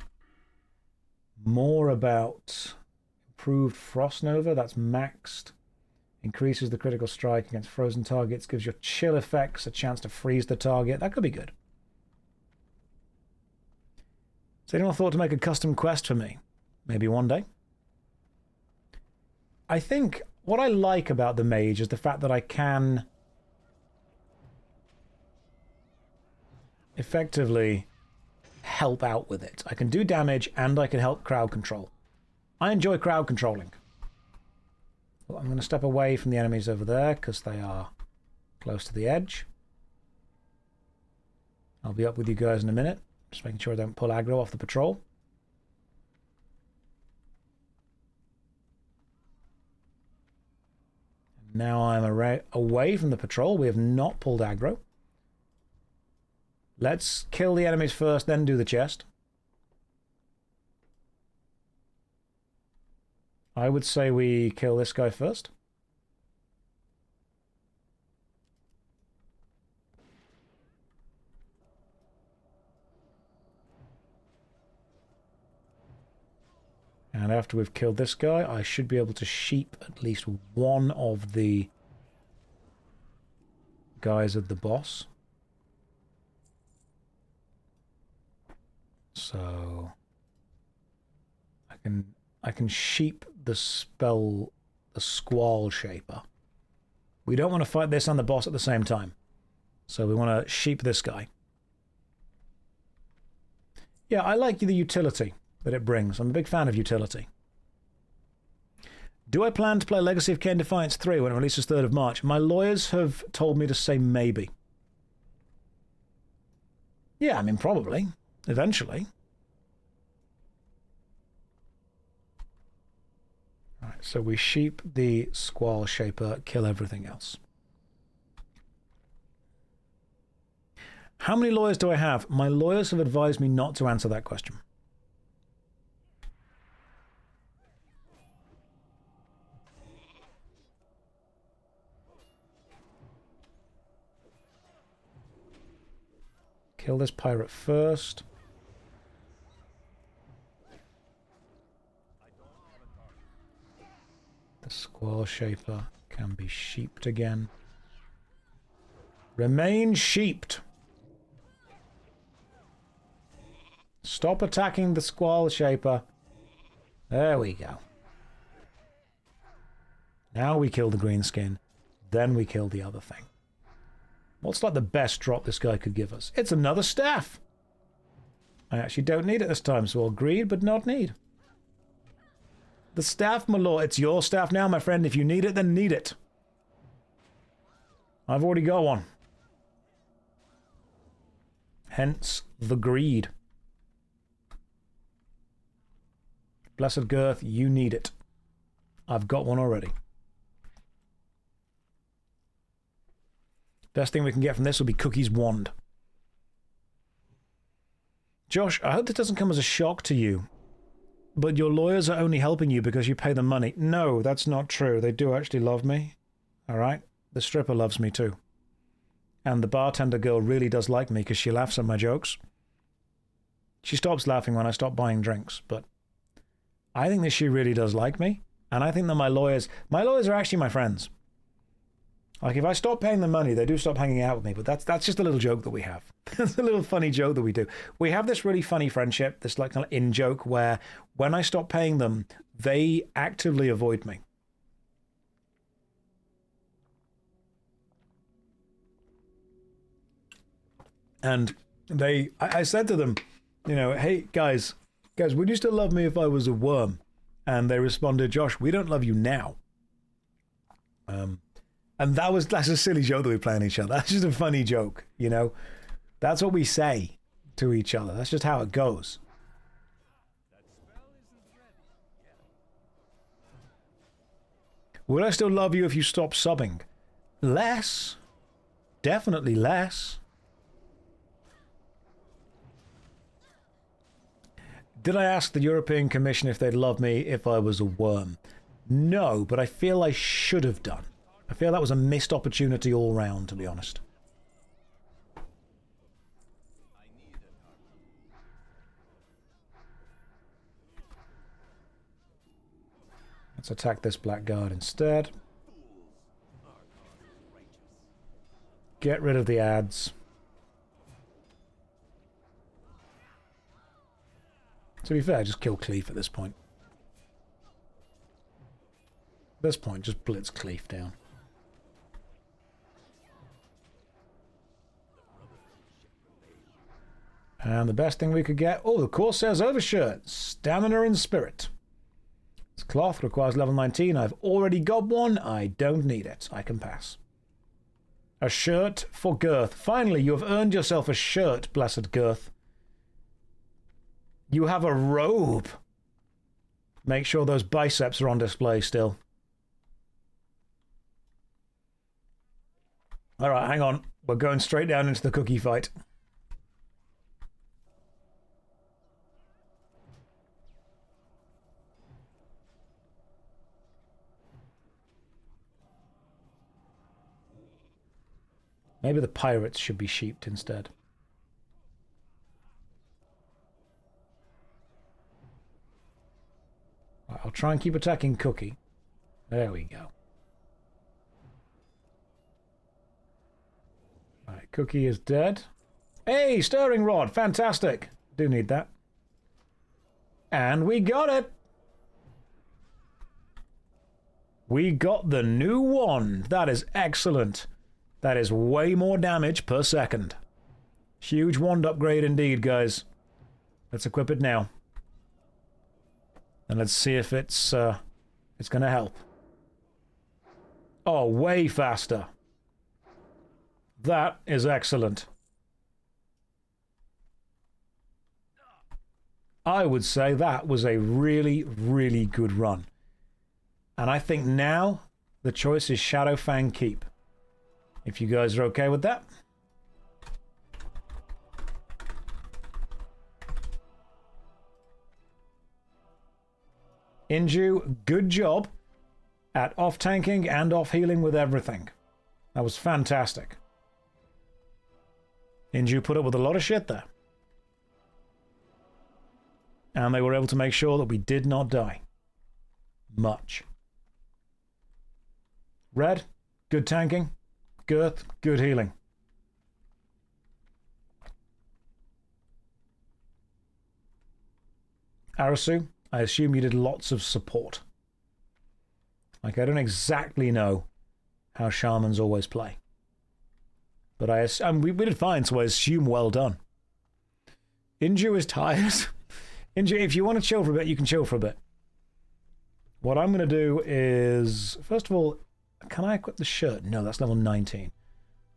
more about improved Frost Nova. That's maxed. Increases the critical strike against frozen targets. Gives your chill effects a chance to freeze the target. That could be good. Has anyone thought to make a custom quest for me? Maybe one day. I think what I like about the mage is the fact that I can effectively help out with it. I can do damage and I can help crowd control. I enjoy crowd controlling. Well, I'm going to step away from the enemies over there because they are close to the edge. I'll be up with you guys in a minute. Just making sure I don't pull aggro off the patrol. Now I'm away from the patrol. We have not pulled aggro. Let's kill the enemies first, then do the chest. I would say we kill this guy first. And after we've killed this guy, I should be able to sheep at least one of the guys of the boss. So I can sheep the spell, the Squall Shaper. We don't want to fight this and the boss at the same time. So we want to sheep this guy. Yeah, I like the utility that it brings. I'm a big fan of utility. Do I plan to play Legacy of Kain Defiance 3 when it releases 3rd of March? My lawyers have told me to say maybe. Yeah, I mean, probably. Eventually. Alright, so we sheep the Squall Shaper, kill everything else. How many lawyers do I have? My lawyers have advised me not to answer that question. Kill this pirate first. The Squall Shaper can be sheeped again. Remain sheeped. Stop attacking the Squall Shaper. There we go. Now we kill the greenskin. Then we kill the other thing. What's like the best drop this guy could give us? It's another staff. I actually don't need it this time, so I'll greed but not need. The staff, my lord. It's your staff now, my friend. If you need it, then need it. I've already got one. Hence the greed. Blessed Girth, you need it. I've got one already. Best thing we can get from this will be Cookie's wand. Josh, I hope this doesn't come as a shock to you, but your lawyers are only helping you because you pay them money. No, that's not true. They do actually love me. Alright? The stripper loves me too. And the bartender girl really does like me because she laughs at my jokes. She stops laughing when I stop buying drinks, but I think that she really does like me. And I think that my lawyers are actually my friends. Like, if I stop paying them money, they do stop hanging out with me. But that's just a little joke that we have. It's a little funny joke that we do. We have this really funny friendship, this like kind of in-joke, where when I stop paying them, they actively avoid me. And I said to them, you know, hey, guys, would you still love me if I was a worm? And they responded, Josh, we don't love you now. And that's a silly joke that we play on each other. That's just a funny joke, you know? That's what we say to each other. That's just how it goes. Will I still love you if you stop subbing? Less. Definitely less. Did I ask the European Commission if they'd love me if I was a worm? No, but I feel I should have done. I feel that was a missed opportunity all round, to be honest. Let's attack this blackguard instead. Get rid of the ads. To be fair, just kill Cleef at this point. At this point, just blitz Cleef down. And the best thing we could get... Oh, the Corsair's overshirt. Stamina and spirit. This cloth requires level 19. I've already got one. I don't need it. I can pass. A shirt for Girth. Finally, you have earned yourself a shirt, blessed Girth. You have a robe. Make sure those biceps are on display still. Alright, hang on. We're going straight down into the cookie fight. Maybe the pirates should be sheeped instead. Right, I'll try and keep attacking Cookie. There we go. Right, Cookie is dead. Hey, Stirring Rod! Fantastic! Do need that. And we got it! We got the new wand. That is excellent. That is way more damage per second. Huge wand upgrade indeed, guys. Let's equip it now. And let's see if it's going to help. Oh, way faster. That is excellent. I would say that was a really, really good run. And I think now the choice is Shadowfang Keep. If you guys are okay with that. Inju, good job at off-tanking and off-healing with everything. That was fantastic. Inju put up with a lot of shit there. And they were able to make sure that we did not die. Much. Red, good tanking. Girth, good healing. Arasu, I assume you did lots of support. Like, I don't exactly know how shamans always play. But we did fine, so I assume well done. Inju is tired. Inju, if you want to chill for a bit, you can chill for a bit. What I'm going to do is, first of all, can I equip the shirt? No, that's level 19.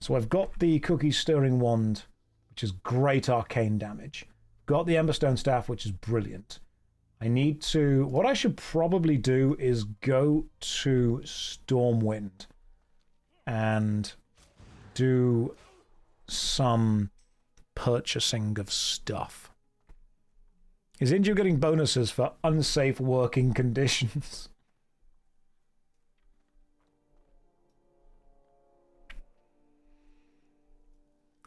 So I've got the Cookie Stirring Wand, which is great arcane damage. Got the Emberstone Staff, which is brilliant. I need to... What I should probably do is go to Stormwind and do some purchasing of stuff. Is Inju getting bonuses for unsafe working conditions?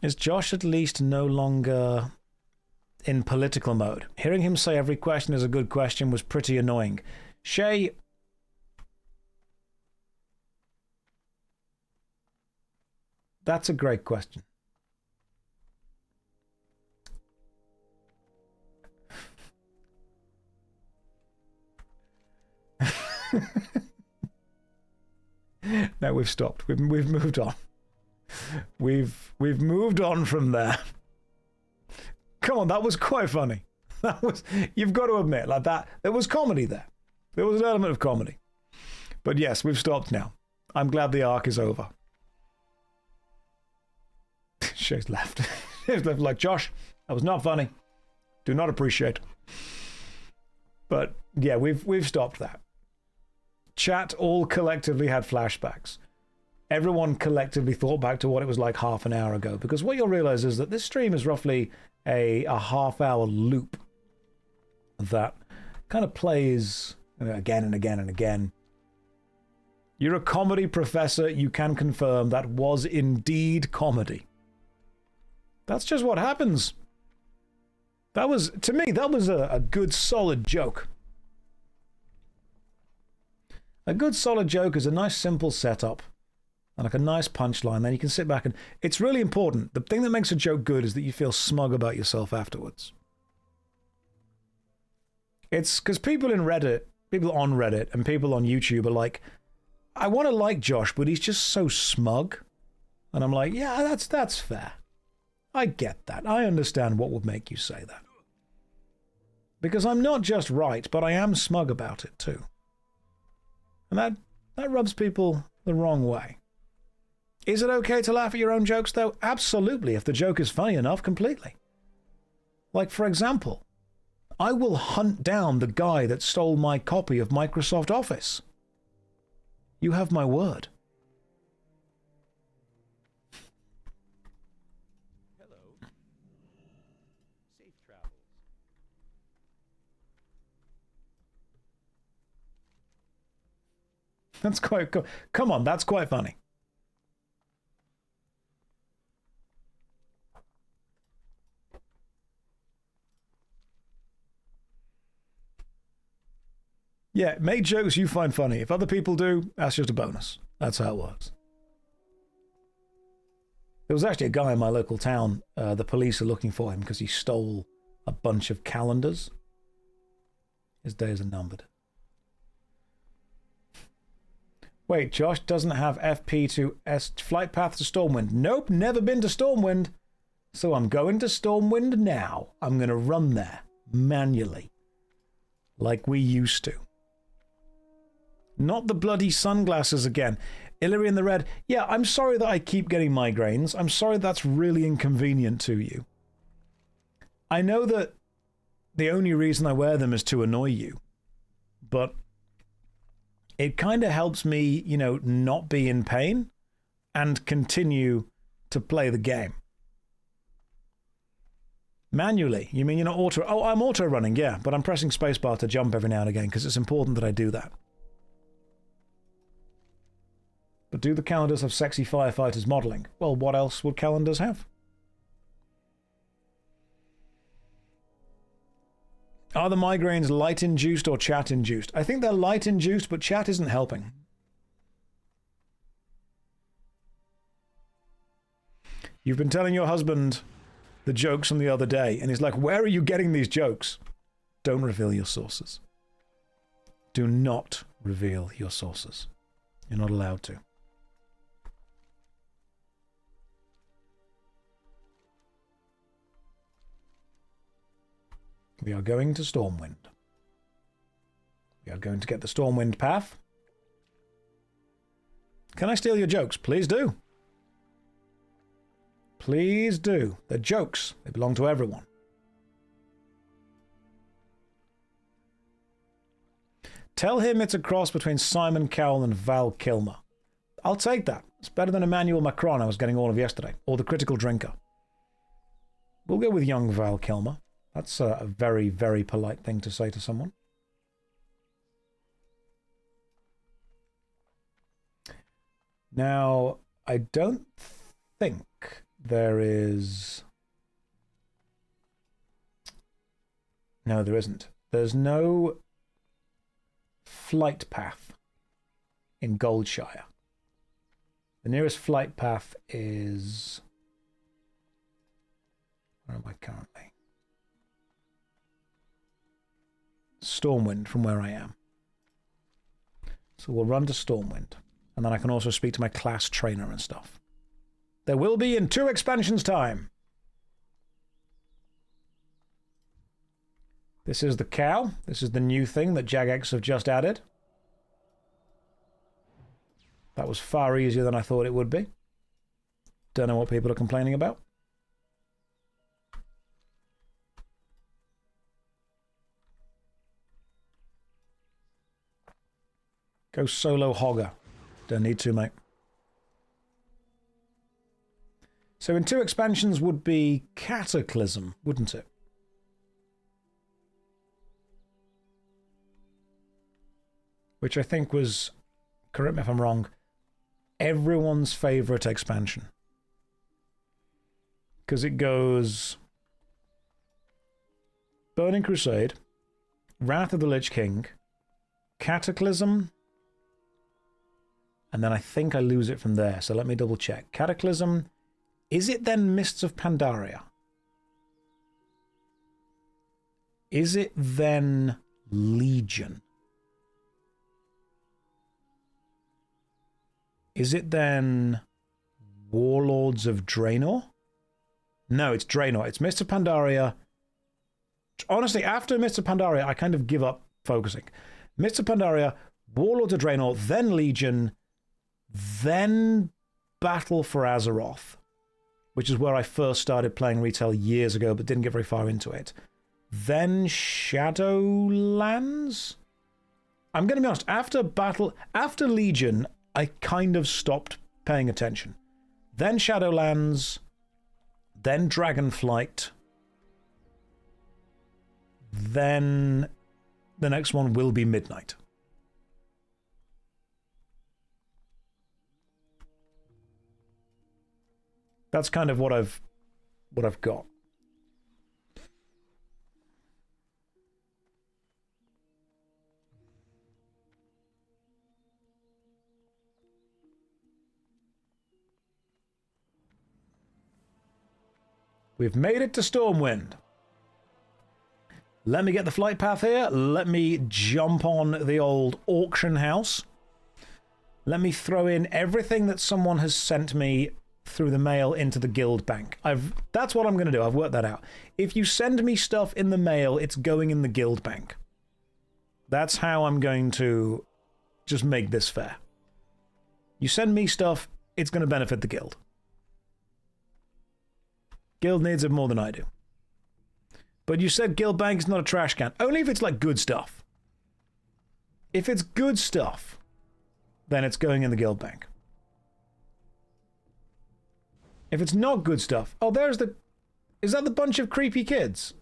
Is Josh at least no longer in political mode? Hearing him say every question is a good question was pretty annoying. Shay... That's a great question. No, we've stopped. We've moved on. We've moved on from there. Come on, that was quite funny. That was, you've got to admit, like that, there was comedy there. There was an element of comedy. But yes, we've stopped now. I'm glad the arc is over. She's left. She's left like, Josh, that was not funny. Do not appreciate. But yeah, we've stopped that. Chat all collectively had flashbacks. Everyone collectively thought back to what it was like half an hour ago. Because what you'll realize is that this stream is roughly a half-hour loop that kind of plays again and again and again. You're a comedy professor. You can confirm that was indeed comedy. That's just what happens. That was, to me, that was a good, solid joke. A good solid joke is a nice simple setup and like a nice punchline. Then you can sit back and... It's really important. The thing that makes a joke good is that you feel smug about yourself afterwards. It's because people in Reddit, people on Reddit and people on YouTube are like, I want to like Josh, but he's just so smug. And I'm like, yeah, that's fair. I get that. I understand what would make you say that. Because I'm not just right, but I am smug about it too. And that rubs people the wrong way. Is it okay to laugh at your own jokes, though? Absolutely, if the joke is funny enough, completely. Like, for example, I will hunt down the guy that stole my copy of Microsoft Office. You have my word. Hello. Safe travels. That's quite cool. Come on, that's quite funny. Yeah, make jokes you find funny. If other people do, that's just a bonus. That's how it works. There was actually a guy in my local town. The police are looking for him because he stole a bunch of calendars. His days are numbered. Wait, Josh doesn't have FP to flight path to Stormwind. Nope, never been to Stormwind. So I'm going to Stormwind now. I'm going to run there manually. Like we used to. Not the bloody sunglasses again. Illyrian the Red. Yeah, I'm sorry that I keep getting migraines. I'm sorry that's really inconvenient to you. I know that the only reason I wear them is to annoy you. But it kind of helps me, you know, not be in pain and continue to play the game. Manually. You mean you're not auto... Oh, I'm auto running, yeah. But I'm pressing spacebar to jump every now and again because it's important that I do that. But do the calendars have sexy firefighters modeling? Well, what else would calendars have? Are the migraines light-induced or chat-induced? I think they're light-induced, but chat isn't helping. You've been telling your husband the jokes from the other day, and he's like, where are you getting these jokes? Don't reveal your sources. Do not reveal your sources. You're not allowed to. We are going to Stormwind. We are going to get the Stormwind path. Can I steal your jokes? Please do. Please do. They're jokes. They belong to everyone. Tell him it's a cross between Simon Cowell and Val Kilmer. I'll take that. It's better than Emmanuel Macron I was getting all of yesterday. Or the Critical Drinker. We'll go with young Val Kilmer. That's a very, very polite thing to say to someone. Now, I don't think there is... No, there isn't. There's no flight path in Goldshire. The nearest flight path is... Where am I currently? Stormwind, from where I am. So we'll run to Stormwind. And then I can also speak to my class trainer and stuff. There will be in 2 expansions time. This is the cow. This is the new thing that Jagex have just added. That was far easier than I thought it would be. Don't know what people are complaining about. Go solo hogger. Don't need to, mate. So in 2 expansions would be Cataclysm, wouldn't it? Which I think was, correct me if I'm wrong, everyone's favourite expansion. Because it goes Burning Crusade, Wrath of the Lich King, Cataclysm, And then I think I lose it from there. So let me double check. Cataclysm. Is it then Mists of Pandaria? Is it then Legion? Is it then Warlords of Draenor? No, it's Draenor. It's Mists of Pandaria. Honestly, after Mists of Pandaria, I kind of give up focusing. Mists of Pandaria, Warlords of Draenor, then Legion, then Battle for Azeroth, which is where I first started playing retail years ago, but didn't get very far into it. Then Shadowlands? I'm going to be honest, after Legion, I kind of stopped paying attention. Then Shadowlands, then Dragonflight, then the next one will be Midnight. That's kind of what I've got. We've made it to Stormwind. Let me get the flight path here. Let me jump on the old auction house. Let me throw in everything that someone has sent me through the mail into the guild bank. That's what I'm going to do. I've worked that out. If you send me stuff in the mail, it's going in the guild bank. That's how I'm going to just make this fair. You send me stuff, it's going to benefit the guild. Guild needs it more than I do. But you said guild bank is not a trash can. Only if it's like good stuff. If it's good stuff, then it's going in the guild bank. If it's not good stuff, oh, there's the... Is that the bunch of creepy kids?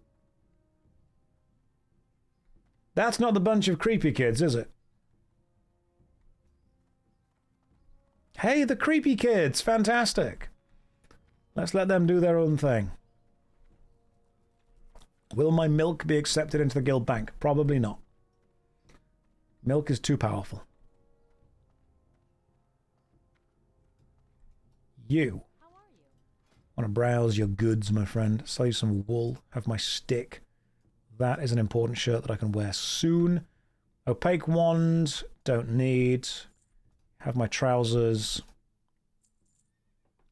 That's not the bunch of creepy kids, is it? Hey, the creepy kids, fantastic. Let's let them do their own thing. Will my milk be accepted into the guild bank? Probably not. Milk is too powerful. You. How are you? Want to browse your goods, my friend. Sell you some wool. Have my stick. That is an important shirt that I can wear soon. Opaque wand. Don't need. Have my trousers.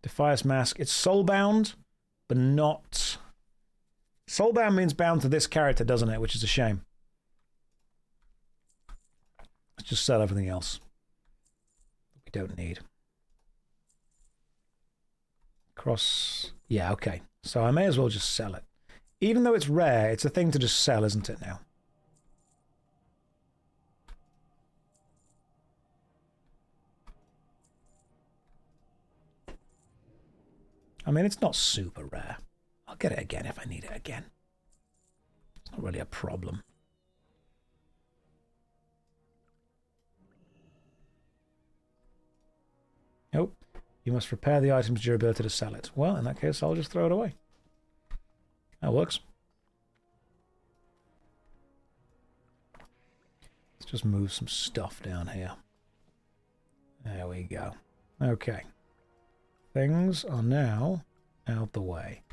Defias mask. It's soulbound, but not... Soulbound means bound to this character, doesn't it? Which is a shame. Let's just sell everything else we don't need. Cross... Yeah, okay. So I may as well just sell it. Even though it's rare, it's a thing to just sell, isn't it now? I mean, it's not super rare. I'll get it again if I need it again. It's not really a problem. Nope. You must repair the item's durability to sell it. Well, in that case, I'll just throw it away. That works. Let's just move some stuff down here. There we go. Okay. Things are now out the way.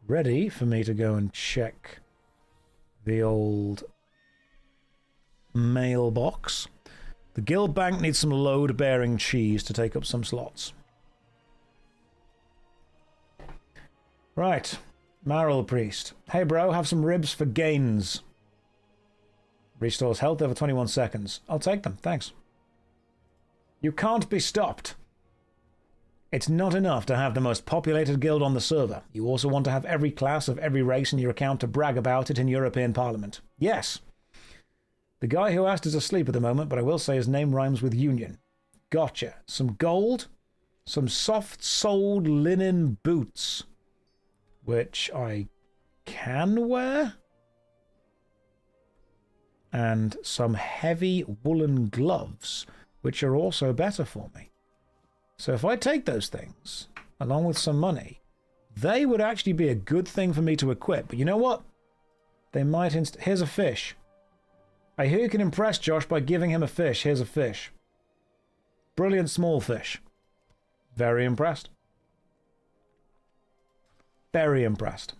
Ready for me to go and check the old mailbox. The guild bank needs some load-bearing cheese to take up some slots. Right. Marl Priest. Hey bro, have some ribs for gains. Restores health over 21 seconds. I'll take them, thanks. You can't be stopped. It's not enough to have the most populated guild on the server. You also want to have every class of every race in your account to brag about it in European Parliament. Yes. The guy who asked is asleep at the moment, but I will say his name rhymes with union. Gotcha. Some gold, some soft-soled linen boots, which I can wear, and some heavy woolen gloves, which are also better for me. So if I take those things, along with some money, they would actually be a good thing for me to equip. But you know what? They might here's a fish. I hear you can impress Josh by giving him a fish. Here's a fish. Brilliant small fish. Very impressed. Very impressed.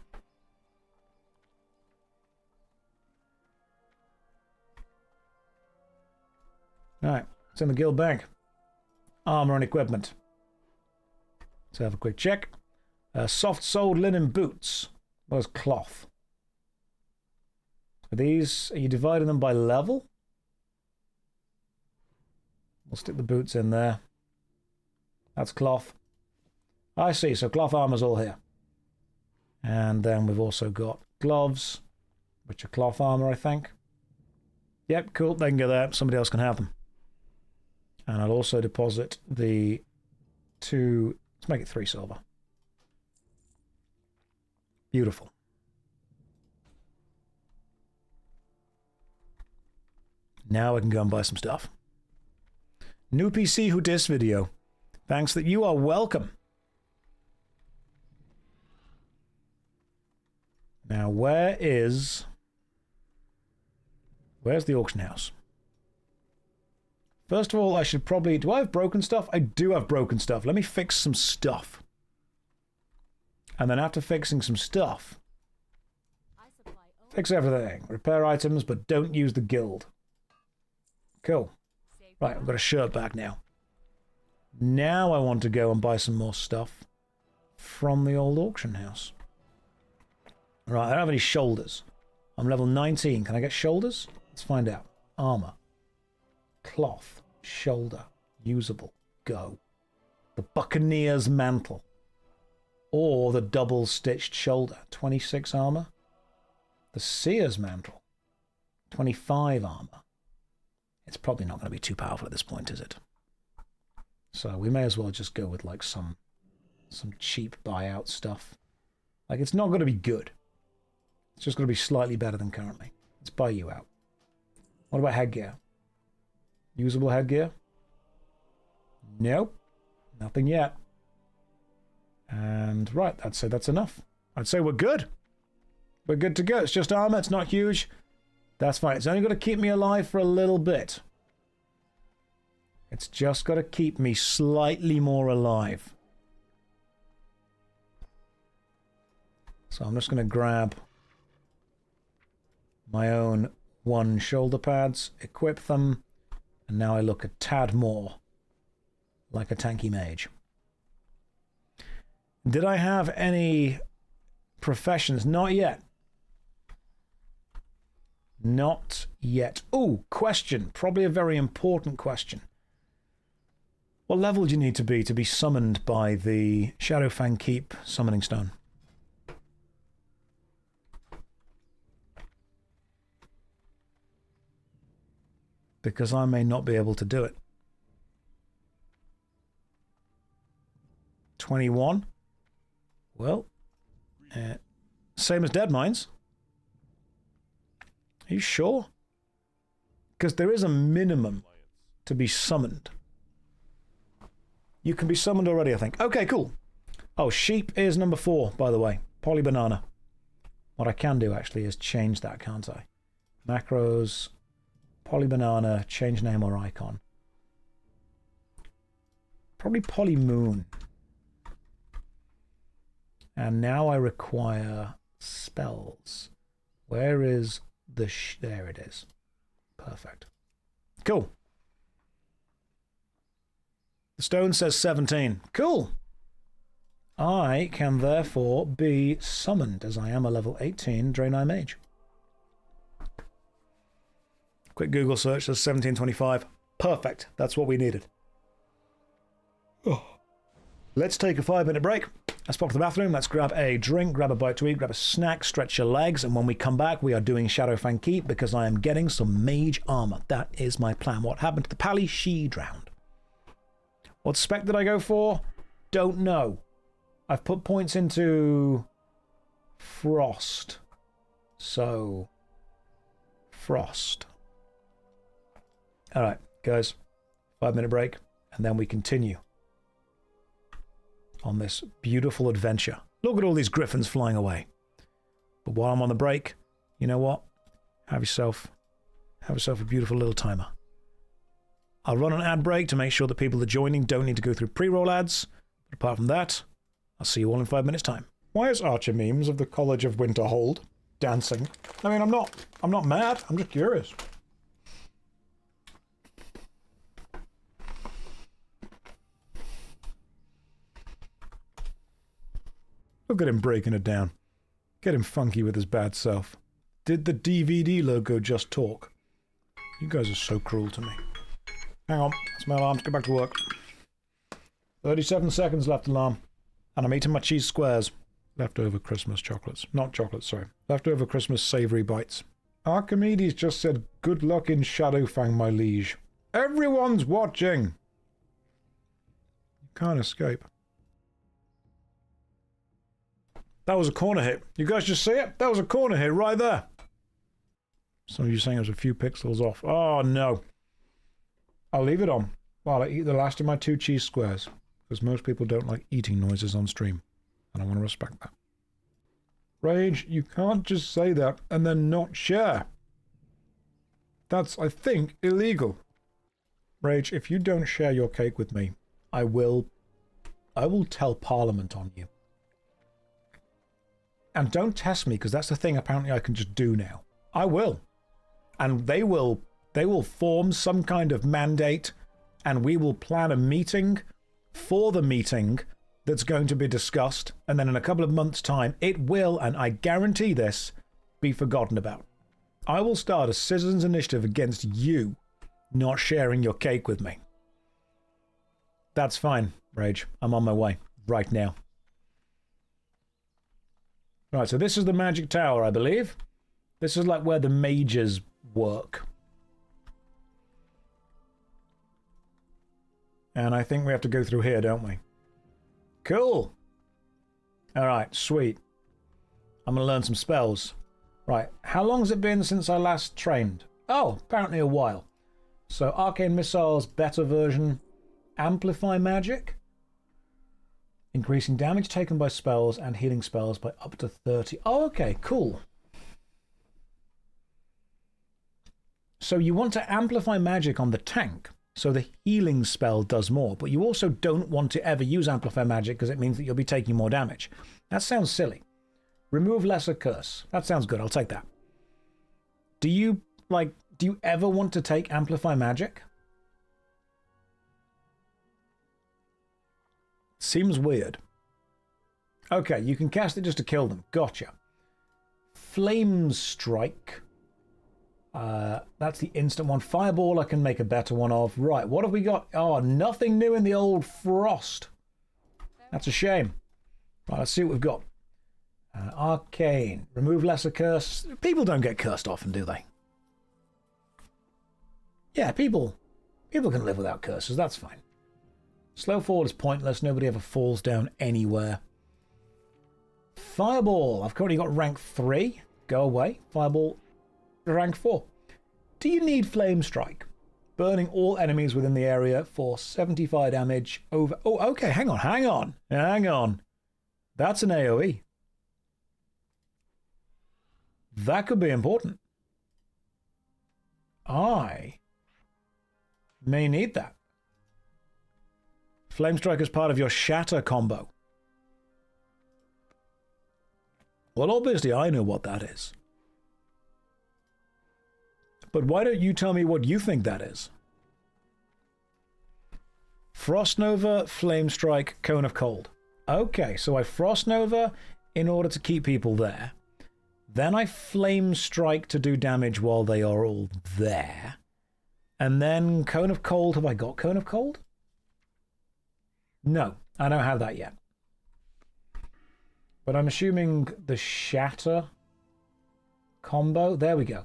Alright, it's in the guild bank. Armor and equipment. Let's have a quick check. Soft-soled linen boots. Where's cloth? Are you dividing them by level? We'll stick the boots in there. That's cloth. I see, so cloth armor's all here. And then we've also got gloves, which are cloth armor, I think. Yep, cool, they can go there. Somebody else can have them. And I'll also deposit the 2... Let's make it 3 silver. Beautiful. Now I can go and buy some stuff. New PC who dis video. Thanks that you are welcome. Now where's the auction house? First of all, I should probably... Do I have broken stuff? I do have broken stuff. Let me fix some stuff. And then after fixing some stuff, fix everything. Repair items, but don't use the guild. Cool. Right, I've got a shirt back now. Now I want to go and buy some more stuff from the old auction house. Right, I don't have any shoulders. I'm level 19. Can I get shoulders? Let's find out. Armor. Cloth. Shoulder. Usable. Go. The Buccaneer's mantle. Or the double-stitched shoulder. 26 armor. The Seer's mantle. 25 armor. It's probably not going to be too powerful at this point, is it? So we may as well just go with like some cheap buyout stuff. Like, it's not going to be good. It's just going to be slightly better than currently. Let's buy you out. What about headgear? Usable headgear? Nope. Nothing yet. And right, I'd say that's enough. I'd say we're good. We're good to go. It's just armor. It's not huge. That's fine. It's only got to keep me alive for a little bit. It's just got to keep me slightly more alive. So I'm just going to grab my own 1 shoulder pads, equip them, and now I look a tad more like a tanky mage. Did I have any professions? Not yet. Not yet. Oh, question. Probably a very important question. What level do you need to be summoned by the Shadowfang Keep summoning stone? Because I may not be able to do it. 21. Well, same as Dead Mines. Are you sure? Because there is a minimum to be summoned. You can be summoned already, I think. Okay, cool. Oh, sheep is number 4, by the way. Polybanana. What I can do, actually, is change that, can't I? Macros, Polybanana, change name or icon. Probably Polymoon. And now I require spells. Where is the... there it is. Perfect. Cool. The stone says 17. Cool. I can therefore be summoned, as I am a level 18 Draenei Mage. Quick Google search says 1725. Perfect. That's what we needed. Oh. Let's take a 5-minute break. Let's pop to the bathroom. Let's grab a drink, grab a bite to eat, grab a snack, stretch your legs, and when we come back, we are doing Shadowfang Keep because I am getting some mage armor. That is my plan. What happened to the pally? She drowned. What spec did I go for? Don't know. I've put points into Frost. So, Frost. Alright, guys. 5-minute break, and then we continue on this beautiful adventure. Look at all these griffins flying away. But while I'm on the break, you know what? Have yourself a beautiful little timer. I'll run an ad break to make sure that people that are joining don't need to go through pre-roll ads. But apart from that, I'll see you all in 5 minutes' time. Why is Archer Memes of the College of Winterhold dancing? I mean, I'm not mad. I'm just curious. Look at him breaking it down. Get him funky with his bad self. Did the DVD logo just talk? You guys are so cruel to me. Hang on, that's my alarm to go back to work. 37 seconds left, alarm. And I'm eating my cheese squares. Leftover Christmas chocolates. Not chocolates, sorry. Leftover Christmas savoury bites. Archimedes just said, good luck in Shadowfang, my liege. Everyone's watching! You can't escape. That was a corner hit. You guys just see it? That was a corner hit right there. Some of you saying it was a few pixels off. Oh, no. I'll leave it on while I eat the last of my 2 cheese squares, because most people don't like eating noises on stream, and I want to respect that. Rage, you can't just say that and then not share. That's, I think, illegal. Rage, if you don't share your cake with me, I will tell Parliament on you. And don't test me, because that's the thing apparently I can just do now. I will. And they will form some kind of mandate, and we will plan a meeting for the meeting that's going to be discussed, and then in a couple of months' time, it will, and I guarantee this, be forgotten about. I will start a citizens' initiative against you not sharing your cake with me. That's fine, Rage. I'm on my way right now. Right, so this is the Magic Tower, I believe. This is like where the mages work. And I think we have to go through here, don't we? Cool. Alright, sweet. I'm going to learn some spells. Right, how long has it been since I last trained? Oh, apparently a while. So, Arcane Missiles, better version. Amplify Magic. Increasing damage taken by spells and healing spells by up to 30. Oh, okay, cool. So you want to amplify magic on the tank, so the healing spell does more, but you also don't want to ever use amplify magic because it means that you'll be taking more damage. That sounds silly. Remove lesser curse. That sounds good, I'll take that. Do you ever want to take amplify magic? Seems weird. Okay, you can cast it just to kill them. Gotcha. Flame Strike. That's the instant one. Fireball I can make a better one of. Right, what have we got? Oh, nothing new in the old Frost. That's a shame. Right, let's see what we've got. Arcane. Remove lesser curse. People don't get cursed often, do they? Yeah, people can live without curses. That's fine. Slow fall is pointless. Nobody ever falls down anywhere. Fireball. I've currently got rank 3. Go away. Fireball, rank 4. Do you need Flame Strike? Burning all enemies within the area for 75 damage over... Oh, okay. Hang on. That's an AoE. That could be important. I may need that. Flame Strike is part of your Shatter combo. Well, obviously I know what that is. But why don't you tell me what you think that is? Frost Nova, Flame Strike, Cone of Cold. Okay, so I Frost Nova in order to keep people there. Then I Flame Strike to do damage while they are all there. And then Cone of Cold. Have I got Cone of Cold? No, I don't have that yet. But I'm assuming the Shatter combo. There we go.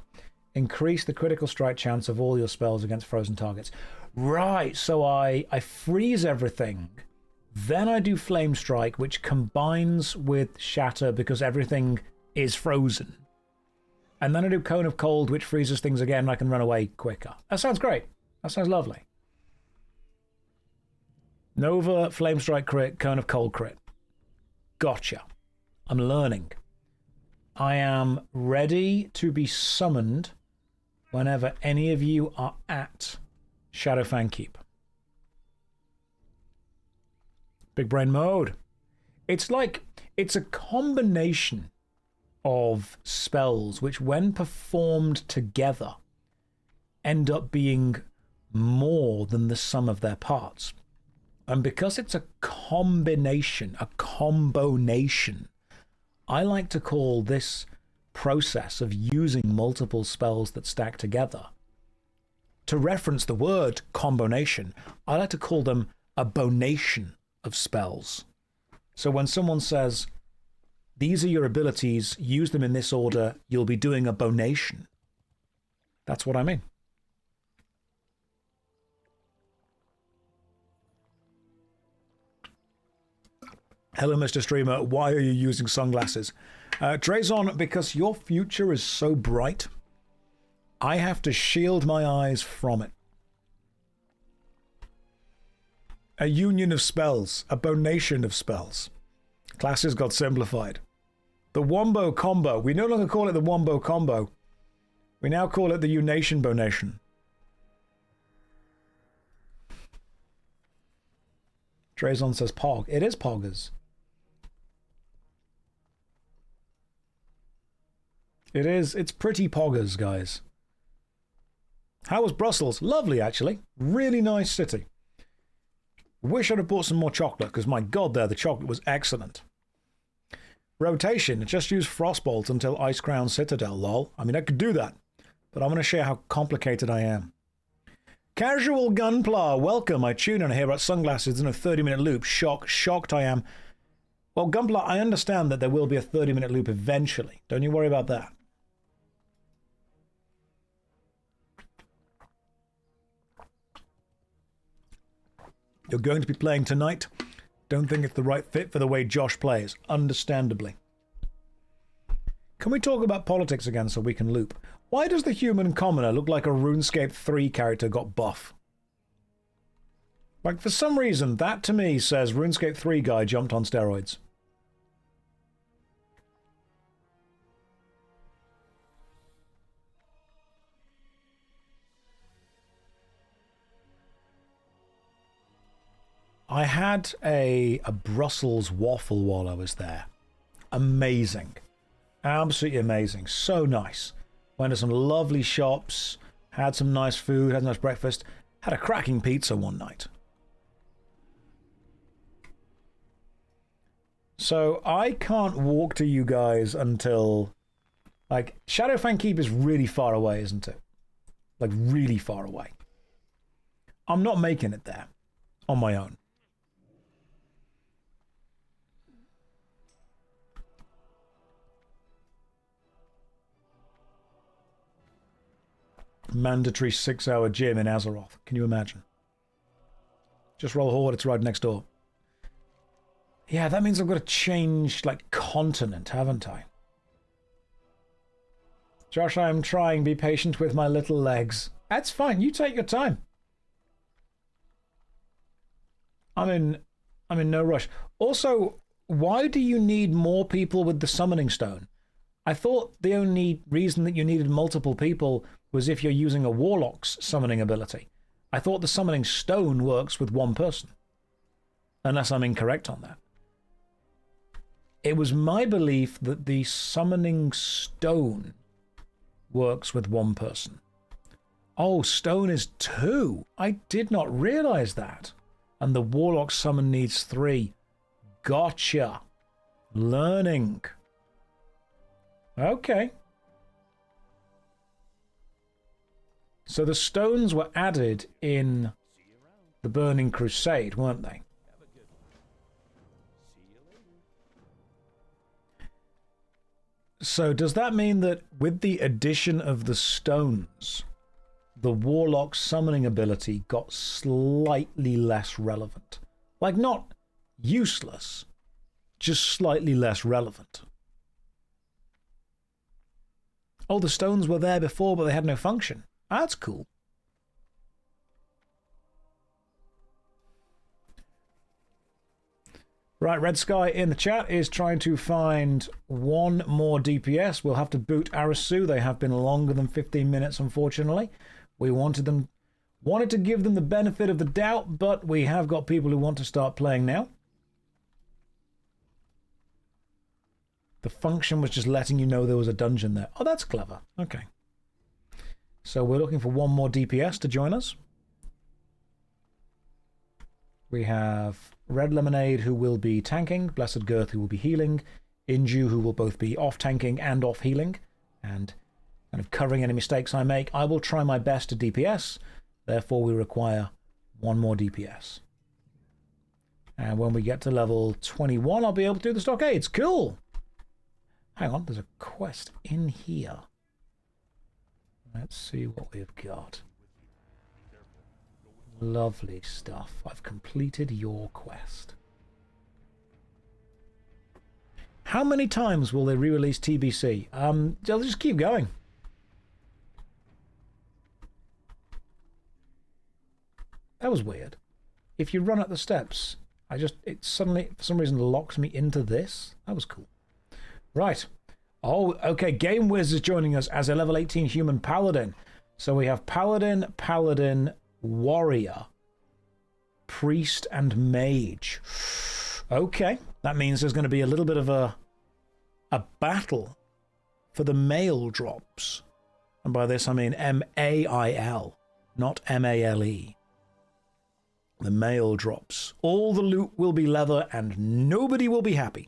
Increase the critical strike chance of all your spells against frozen targets. Right, so I freeze everything. Then I do Flame Strike, which combines with Shatter because everything is frozen. And then I do Cone of Cold, which freezes things again and I can run away quicker. That sounds great. That sounds lovely. Nova, Flame Strike crit, Cone of Cold crit. Gotcha. I'm learning. I am ready to be summoned whenever any of you are at Shadowfang Keep. Big brain mode. It's a combination of spells which, when performed together, end up being more than the sum of their parts. And because it's a combination, a combonation, I like to call this process of using multiple spells that stack together, to reference the word combination, I like to call them a bonation of spells. So when someone says, these are your abilities, use them in this order, you'll be doing a bonation. That's what I mean. Hello, Mr. Streamer. Why are you using sunglasses? Drazon, because your future is so bright, I have to shield my eyes from it. A union of spells, a bonation of spells. Classes got simplified. The Wombo Combo. We no longer call it the Wombo Combo. We now call it the Unation Bonation. Drazon says Pog. It is Poggers. It is. It's pretty Poggers, guys. How was Brussels? Lovely, actually. Really nice city. Wish I'd have bought some more chocolate, because my god there, the chocolate was excellent. Rotation. Just use Frostbolt until Ice Crown Citadel, lol. I mean, I could do that, but I'm going to show you how complicated I am. Casual Gunpla, welcome. I tune in and hear about sunglasses in a 30-minute loop. Shocked I am. Well, Gunpla, I understand that there will be a 30-minute loop eventually. Don't you worry about that. You're going to be playing tonight. Don't think it's the right fit for the way Josh plays. Understandably. Can we talk about politics again so we can loop? Why does the human commoner look like a RuneScape 3 character got buff? Like, for some reason, that to me says RuneScape 3 guy jumped on steroids. I had a Brussels waffle while I was there. Amazing. Absolutely amazing. So nice. Went to some lovely shops, had some nice food, had a nice breakfast, had a cracking pizza one night. So I can't walk to you guys until, like, Shadowfang Keep is really far away, isn't it? Like, really far away. I'm not making it there on my own. Mandatory 6-hour gym in Azeroth. Can you imagine? Just roll Horde, it's right next door. Yeah, that means I've got to change, like, continent, haven't I? Josh, I am trying. Be patient with my little legs. That's fine. You take your time. I'm in no rush. Also, why do you need more people with the summoning stone? I thought the only reason that you needed multiple people was if you're using a warlock's summoning ability. I thought the summoning stone works with one person. Unless I'm incorrect on that. It was my belief that the summoning stone works with one person. Oh, stone is 2. I did not realize that. And the warlock summon needs 3. Gotcha. Learning. Okay. So the stones were added in the Burning Crusade, weren't they? So does that mean that with the addition of the stones, the warlock summoning ability got slightly less relevant? Like, not useless, just slightly less relevant. Oh, the stones were there before, but they had no function. That's cool. Right, Red Sky in the chat is trying to find one more DPS. We'll have to boot Arasu. They have been longer than 15 minutes, unfortunately. We wanted Wanted to give them the benefit of the doubt, but we have got people who want to start playing now. The function was just letting you know there was a dungeon there. Oh, that's clever. Okay. So we're looking for one more DPS to join us. We have Red Lemonade, who will be tanking, Blessed Girth, who will be healing, Inju, who will both be off tanking and off healing, and kind of covering any mistakes I make. I will try my best to DPS, therefore we require one more DPS. And when we get to level 21, I'll be able to do the stockades. Cool! Hang on, there's a quest in here. Let's see what we've got. Lovely stuff. I've completed your quest. How many times will they re-release TBC? They'll just keep going. That was weird. If you run up the steps, it suddenly, for some reason, locks me into this. That was cool. Right. Oh, okay. Game Wiz is joining us as a level 18 human paladin. So we have paladin, paladin, warrior, priest, and mage. Okay. That means there's going to be a little bit of a battle for the mail drops. And by this I mean M-A-I-L, not M-A-L-E. The mail drops. All the loot will be leather and nobody will be happy.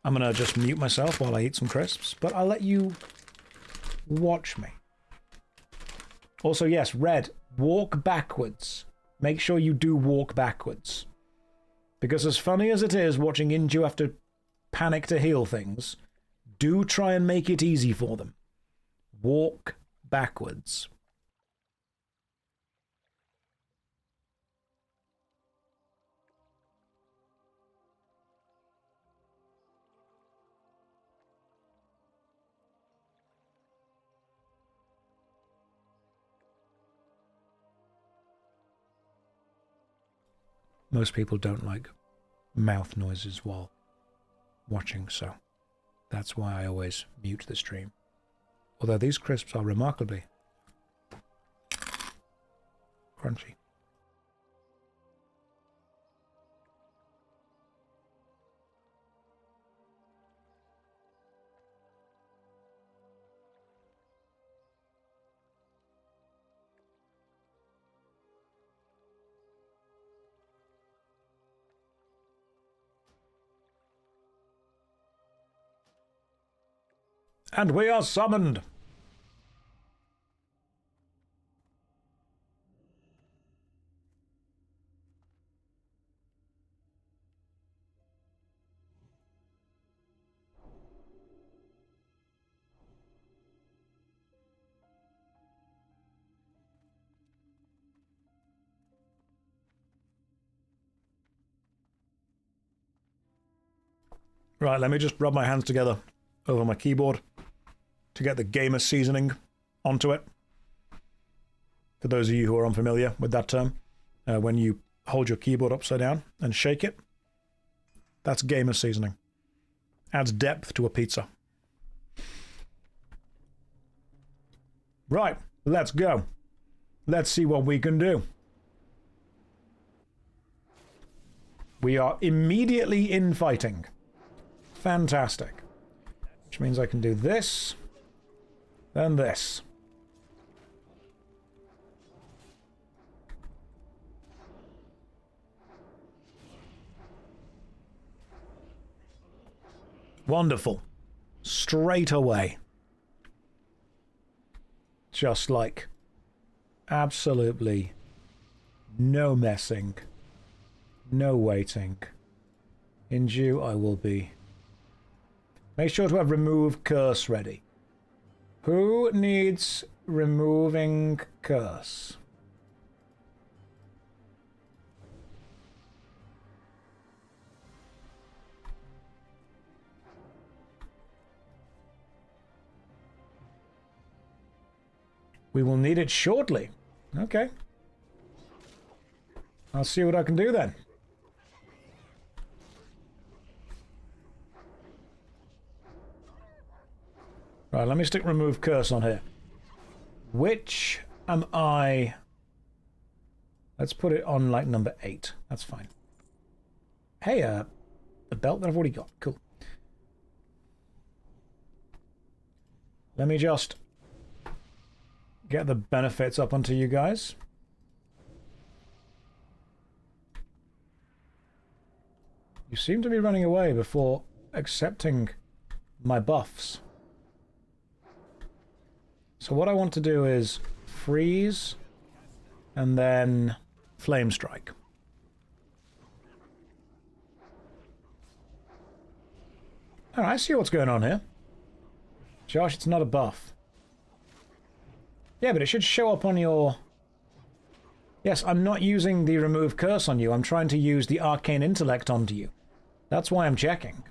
I'm going to just mute myself while I eat some crisps, but I'll let you watch me. Also, yes, Red, walk backwards. Make sure you do walk backwards. Because as funny as it is watching Inju have to panic to heal things, do try and make it easy for them. Walk backwards. Most people don't like mouth noises while watching, so that's why I always mute the stream. Although these crisps are remarkably crunchy. And we are summoned. Right, let me just rub my hands together over my keyboard to get the gamer seasoning onto it. For those of you who are unfamiliar with that term, when you hold your keyboard upside down and shake it, that's gamer seasoning. Adds depth to a pizza. Right, let's go. Let's see what we can do. We are immediately in fighting. Fantastic. Which means I can do this. Then this. Wonderful. Straight away. Just like absolutely no messing, no waiting. In due, I will be. Make sure to have remove curse ready. Who needs removing curse? We will need it shortly. Okay. I'll see what I can do then. Right, let me stick remove curse on here. Which am I? Let's put it on like number 8. That's fine. Hey, a belt that I've already got. Cool. Let me just get the benefits up onto you guys. You seem to be running away before accepting my buffs. So what I want to do is freeze and then flame strike. All right, I see what's going on here. Josh, it's not a buff. Yeah, but it should show up on your... Yes, I'm not using the remove curse on you. I'm trying to use the arcane intellect onto you. That's why I'm checking.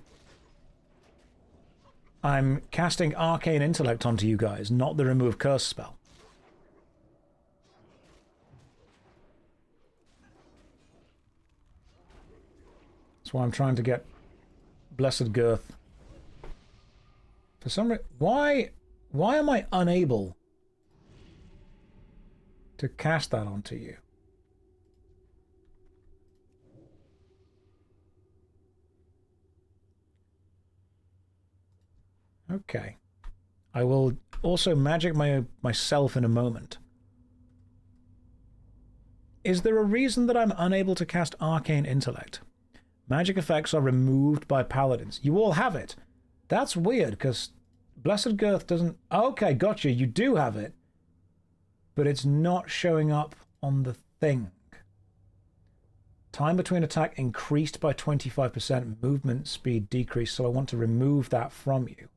I'm casting arcane intellect onto you guys, not the remove curse spell. That's why I'm trying to get Blessed Girth. For some reason, why am I unable to cast that onto you? Okay. I will also magic myself in a moment. Is there a reason that I'm unable to cast Arcane Intellect? Magic effects are removed by paladins. You all have it. That's weird, because Blessed Girth doesn't... Okay, gotcha. You do have it. But it's not showing up on the thing. Time between attack increased by 25%. Movement speed decreased, so I want to remove that from you.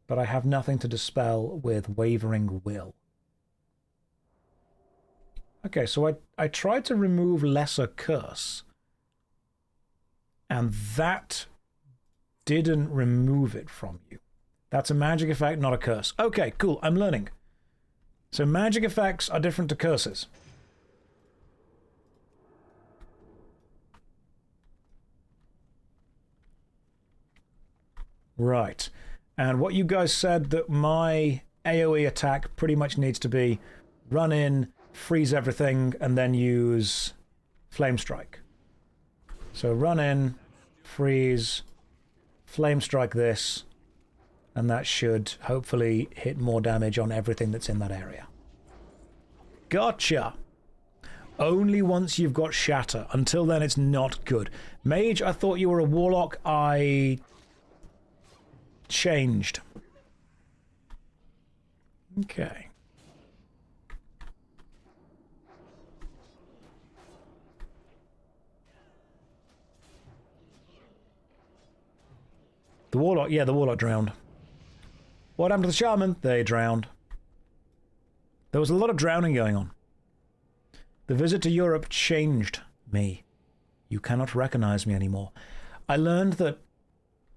But I have nothing to dispel with Wavering Will. Okay, so I tried to remove Lesser Curse. And that didn't remove it from you. That's a magic effect, not a curse. Okay, cool, I'm learning. So magic effects are different to curses. Right. And what you guys said that my AoE attack pretty much needs to be run in, freeze everything, and then use Flame Strike. So run in, freeze, Flame Strike this, and that should hopefully hit more damage on everything that's in that area. Gotcha! Only once you've got Shatter. Until then, it's not good. Mage, I thought you were a warlock. I changed. Okay. The warlock, yeah, the warlock drowned. What happened to the shaman? They drowned. There was a lot of drowning going on. The visit to Europe changed me. You cannot recognize me anymore. I learned that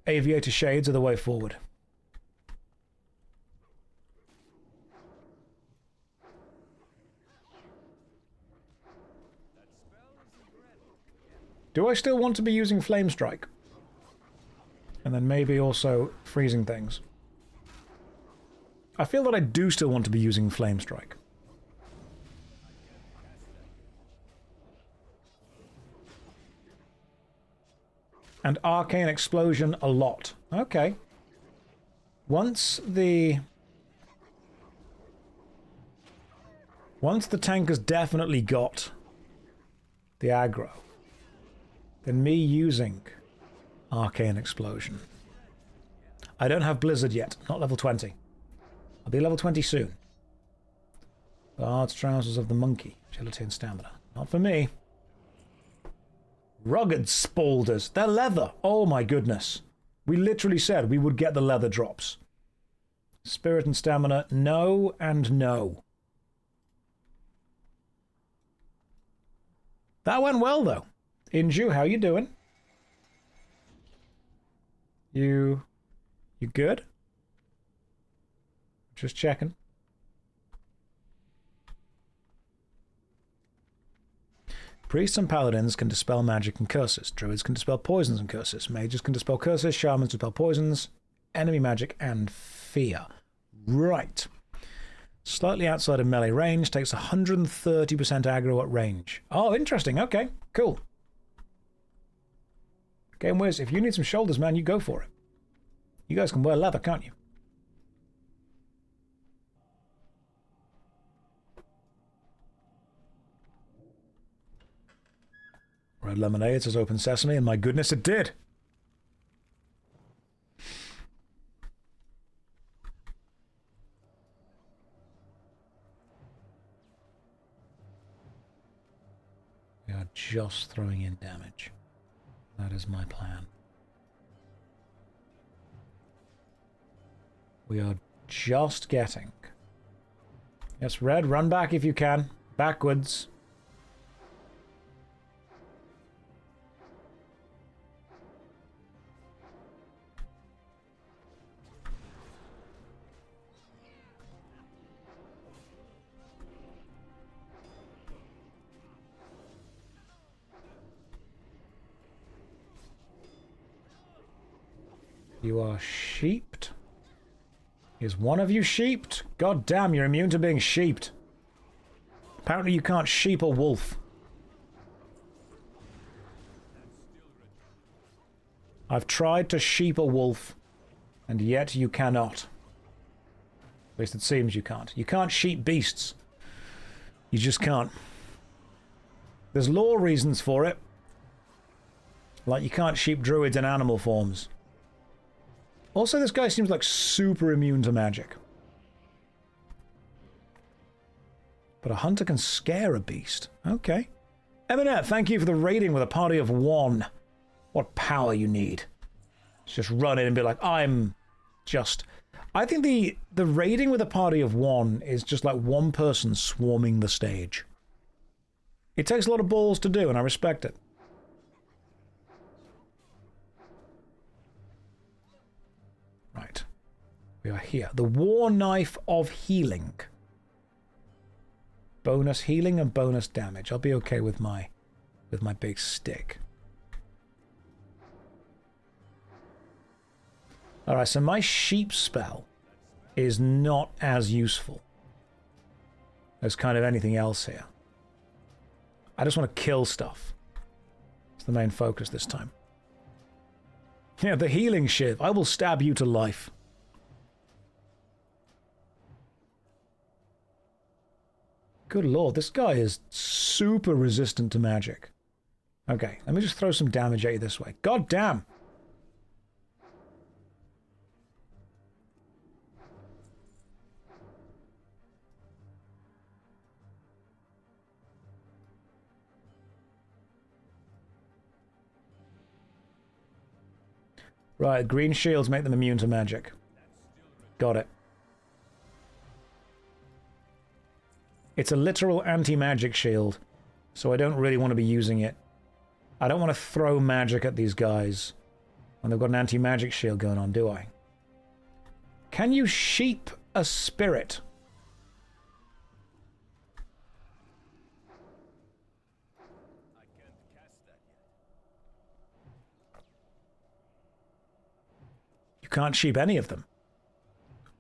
aviator shades are the way forward. Do I still want to be using Flame Strike? And then maybe also freezing things. I feel that I do still want to be using Flame Strike. And Arcane Explosion a lot. Okay. Once the tank has definitely got the aggro, then me using Arcane Explosion. I don't have Blizzard yet, not level 20. I'll be level 20 soon. Bard's Trousers of the Monkey, agility and stamina. Not for me. Rugged Spaulders. They're leather. Oh my goodness. We literally said we would get the leather drops. Spirit and stamina, no and no. That went well though. Inju, how you doing? You good? Just checking. Priests and paladins can dispel magic and curses. Druids can dispel poisons and curses. Mages can dispel curses. Shamans dispel poisons, enemy magic, and fear. Right. Slightly outside of melee range, takes 130% aggro at range. Oh, interesting. Okay, cool. Game Wiz, if you need some shoulders, man, you go for it. You guys can wear leather, can't you? Red Lemonade says open sesame, and my goodness, it did. We are just throwing in damage. That is my plan. We are just getting... Yes, Red, run back if you can. Backwards. You are sheeped. Is one of you sheeped? God damn, you're immune to being sheeped. Apparently you can't sheep a wolf. I've tried to sheep a wolf, and yet you cannot. At least it seems you can't. You can't sheep beasts. You just can't. There's lore reasons for it. Like you can't sheep druids in animal forms. Also, this guy seems like super immune to magic. But a hunter can scare a beast. Okay. Eminette, thank you for the raiding with a party of one. What power you need. Just run in and be like, I'm just... I think the raiding with a party of one is just like one person swarming the stage. It takes a lot of balls to do, and I respect it. Right. We are here. The War Knife of Healing. Bonus healing and bonus damage. I'll be okay with my big stick. Alright, so my sheep spell is not as useful as kind of anything else here. I just want to kill stuff. It's the main focus this time. Yeah, the healing shiv. I will stab you to life. Good lord, this guy is super resistant to magic. Okay, let me just throw some damage at you this way. God damn! Right, green shields make them immune to magic. Got it. It's a literal anti-magic shield, so I don't really want to be using it. I don't want to throw magic at these guys when they've got an anti-magic shield going on, do I? Can you sheep a spirit? You can't sheep any of them.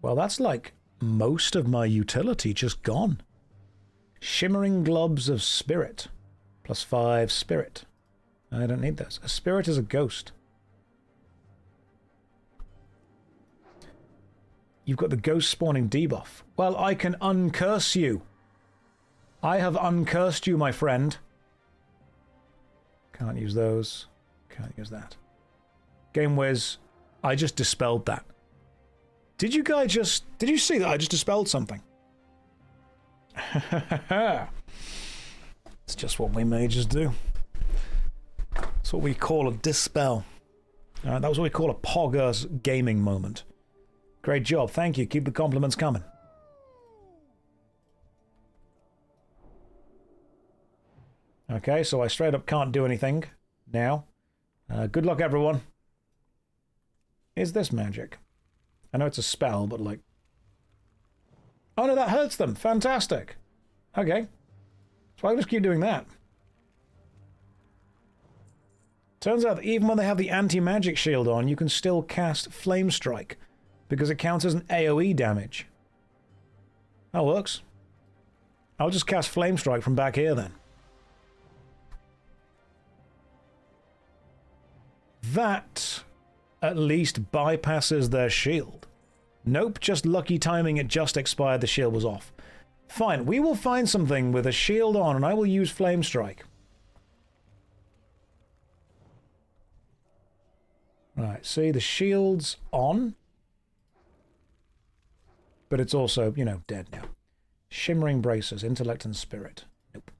Well, that's like most of my utility just gone. Shimmering globs of spirit. +5 spirit. I don't need those. A spirit is a ghost. You've got the ghost spawning debuff. Well, I can uncurse you. I have uncursed you, my friend. Can't use those. Can't use that. Game Wiz, I just dispelled that. Did you guys just... Did you see that I just dispelled something? It's just what we mages do. That's what we call a dispel. That was what we call a Poggers gaming moment. Great job, thank you. Keep the compliments coming. Okay, so I straight up can't do anything now. Good luck, everyone. Is this magic? I know it's a spell, but like... Oh no, that hurts them. Fantastic. Okay. So I'll just keep doing that. Turns out that even when they have the anti-magic shield on, you can still cast Flame Strike, because it counts as an AoE damage. That works. I'll just cast Flame Strike from back here then. That at least bypasses their shield. Nope, just lucky timing, it just expired, the shield was off. Fine, we will find something with a shield on and I will use Flame Strike. Right, see, the shield's on. But it's also, you know, dead now. Shimmering Bracers, Intellect and Spirit. Nope.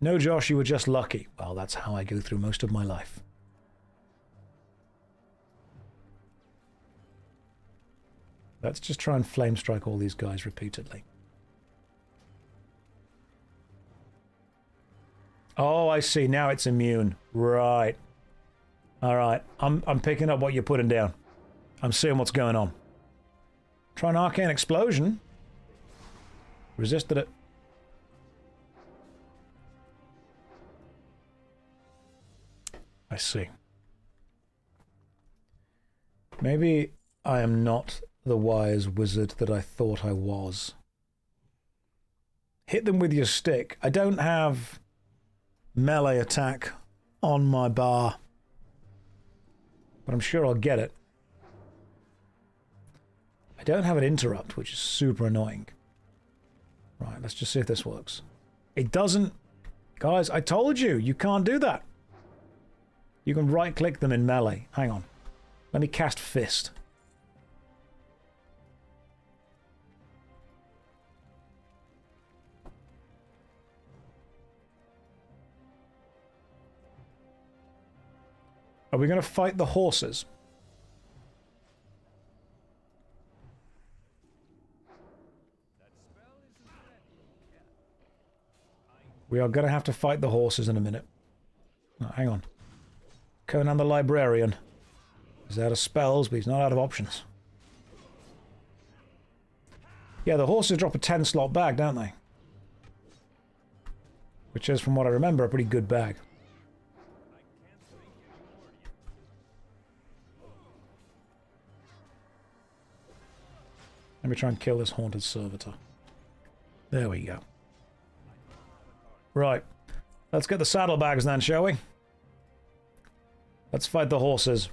No, Josh, you were just lucky. Well, that's how I go through most of my life. Let's just try and Flame Strike all these guys repeatedly. Oh, I see. Now it's immune. Right. All right. I'm picking up what you're putting down. I'm seeing what's going on. Try an Arcane Explosion. Resisted it. I see. Maybe I am not the wise wizard that I thought I was. Hit them with your stick. I don't have melee attack on my bar, but I'm sure I'll get it. I don't have an interrupt, which is super annoying. Right, let's just see if this works. It doesn't... Guys, I told you, you can't do that. You can right-click them in melee. Hang on. Let me cast Fist. Are we going to fight the horses? We are going to have to fight the horses in a minute. Oh, hang on. Conan the Librarian. He's out of spells, but he's not out of options. Yeah, the horses drop a 10-slot bag, don't they? Which is, from what I remember, a pretty good bag. Let me try and kill this haunted servitor. There we go. Right. Let's get the saddlebags then, shall we? Let's fight the horses.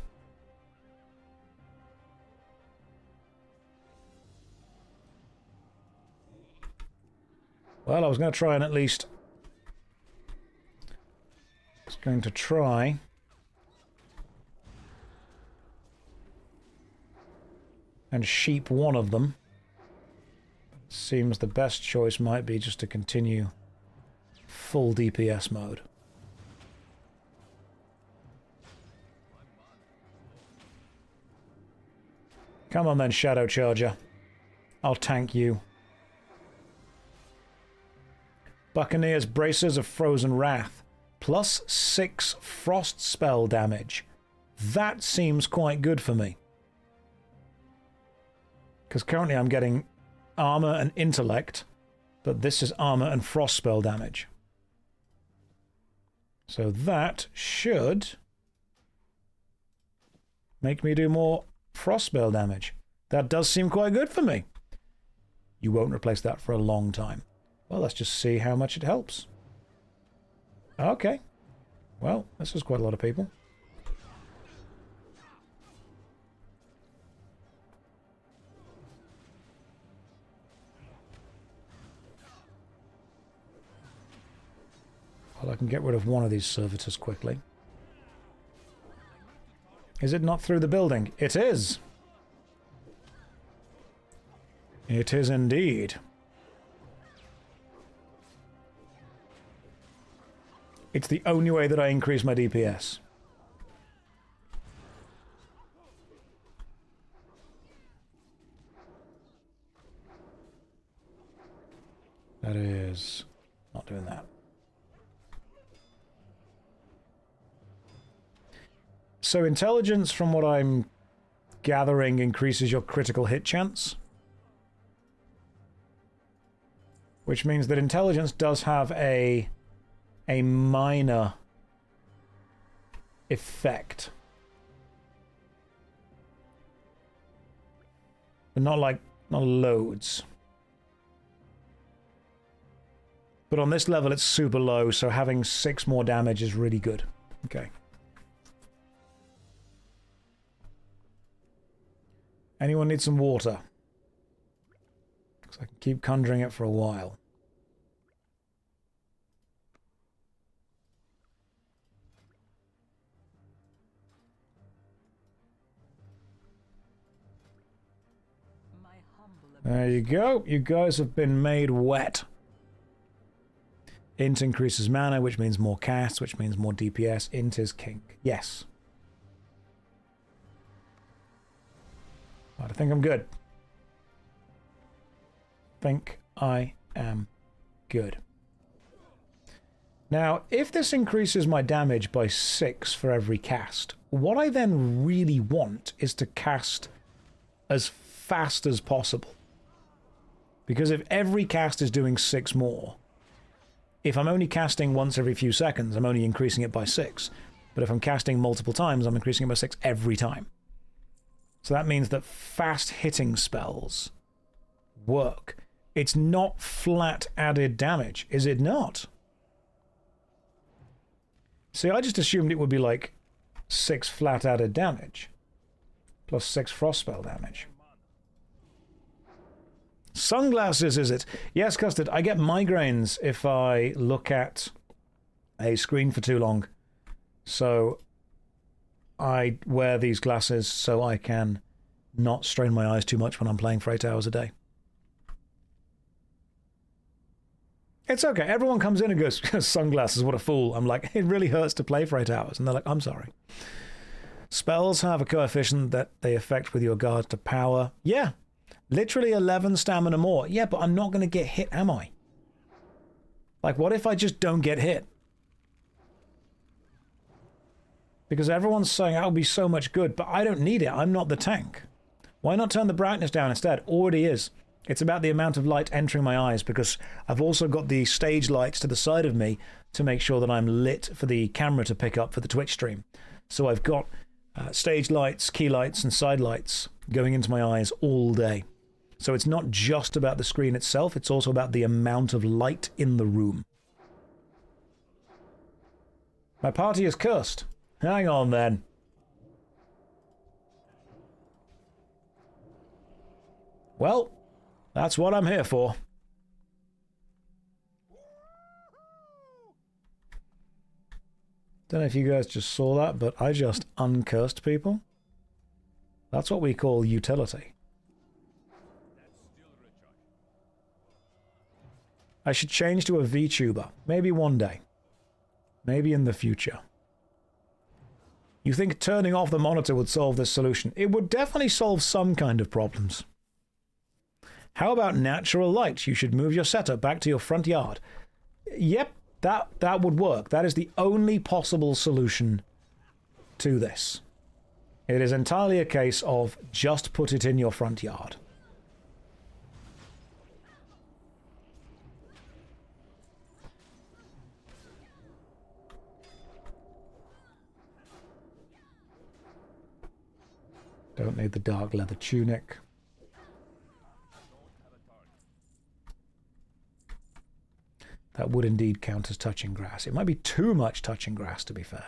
Well, I was going to try and at least... I was going to try... and sheep one of them. Seems the best choice might be just to continue full DPS mode. Come on then, Shadow Charger. I'll tank you. Buccaneer's Bracers of Frozen Wrath. Plus 6 frost spell damage. That seems quite good for me. Because currently I'm getting armor and intellect, but this is armor and frost spell damage. So that should make me do more frost spell damage. That does seem quite good for me. You won't replace that for a long time. Well, let's just see how much it helps. Okay. Well, this is quite a lot of people. Well, I can get rid of one of these servitors quickly. Is it not through the building? It is! It is indeed. It's the only way that I increase my DPS. That is not doing that. So intelligence, from what I'm gathering, increases your critical hit chance. Which means that intelligence does have a minor effect. But not like Not loads. But on this level, it's super low, so having 6 more damage is really good. Okay. Anyone need some water? Because I can keep conjuring it for a while. There you go. You guys have been made wet. Int increases mana, which means more cast, which means more DPS. Int is king. Yes. But I think I'm good. Think I am good. Now, if this increases my damage by 6 for every cast, what I then really want is to cast as fast as possible. Because if every cast is doing 6 more, if I'm only casting once every few seconds, I'm only increasing it by 6. But if I'm casting multiple times, I'm increasing it by 6 every time. So that means that fast-hitting spells work. It's not flat added damage, is it not? See, I just assumed it would be like 6 flat added damage, plus 6 frost spell damage. Sunglasses, is it? Yes, Custard, I get migraines if I look at a screen for too long. So I wear these glasses so I can not strain my eyes too much when I'm playing for 8 hours a day. It's okay. Everyone comes in and goes, sunglasses, what a fool. I'm like, it really hurts to play for 8 hours. And they're like, I'm sorry. Spells have a coefficient that they affect with your guard to power. Yeah. Literally 11 stamina more. Yeah, but I'm not going to get hit, am I? Like, what if I just don't get hit? Because everyone's saying that would be so much good, but I don't need it. I'm not the tank. Why not turn the brightness down instead? Already is. It's about the amount of light entering my eyes, because I've also got the stage lights to the side of me to make sure that I'm lit for the camera to pick up for the Twitch stream. So I've got stage lights, key lights, and side lights going into my eyes all day. So it's not just about the screen itself, it's also about the amount of light in the room. My party is cursed. Hang on then. Well, that's what I'm here for. Don't know if you guys just saw that, but I just uncursed people. That's what we call utility. I should change to a VTuber. Maybe one day. Maybe in the future. You think turning off the monitor would solve this solution? It would definitely solve some kind of problems. How about natural light? You should move your setup back to your front yard. Yep, that would work. That is the only possible solution to this. It is entirely a case of just put it in your front yard. Don't need the dark leather tunic. That would indeed count as touching grass. It might be too much touching grass, to be fair.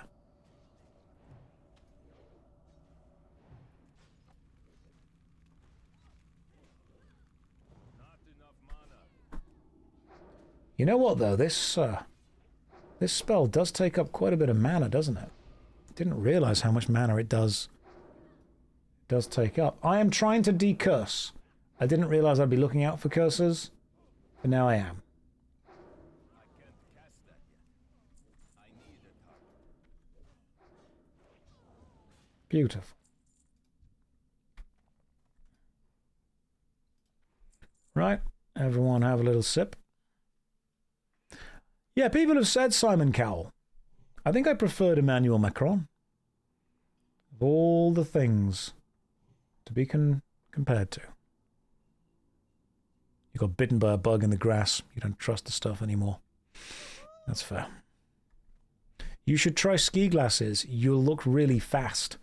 You know what, though? This spell does take up quite a bit of mana, doesn't it? Didn't realize how much mana it does take up. I am trying to decurse. I didn't realize I'd be looking out for curses, but now I am. Beautiful. Right, everyone have a little sip. Yeah, people have said Simon Cowell. I think I preferred Emmanuel Macron. Of all the things to be compared to. You got bitten by a bug in the grass. You don't trust the stuff anymore. That's fair. You should try ski glasses. You'll look really fast.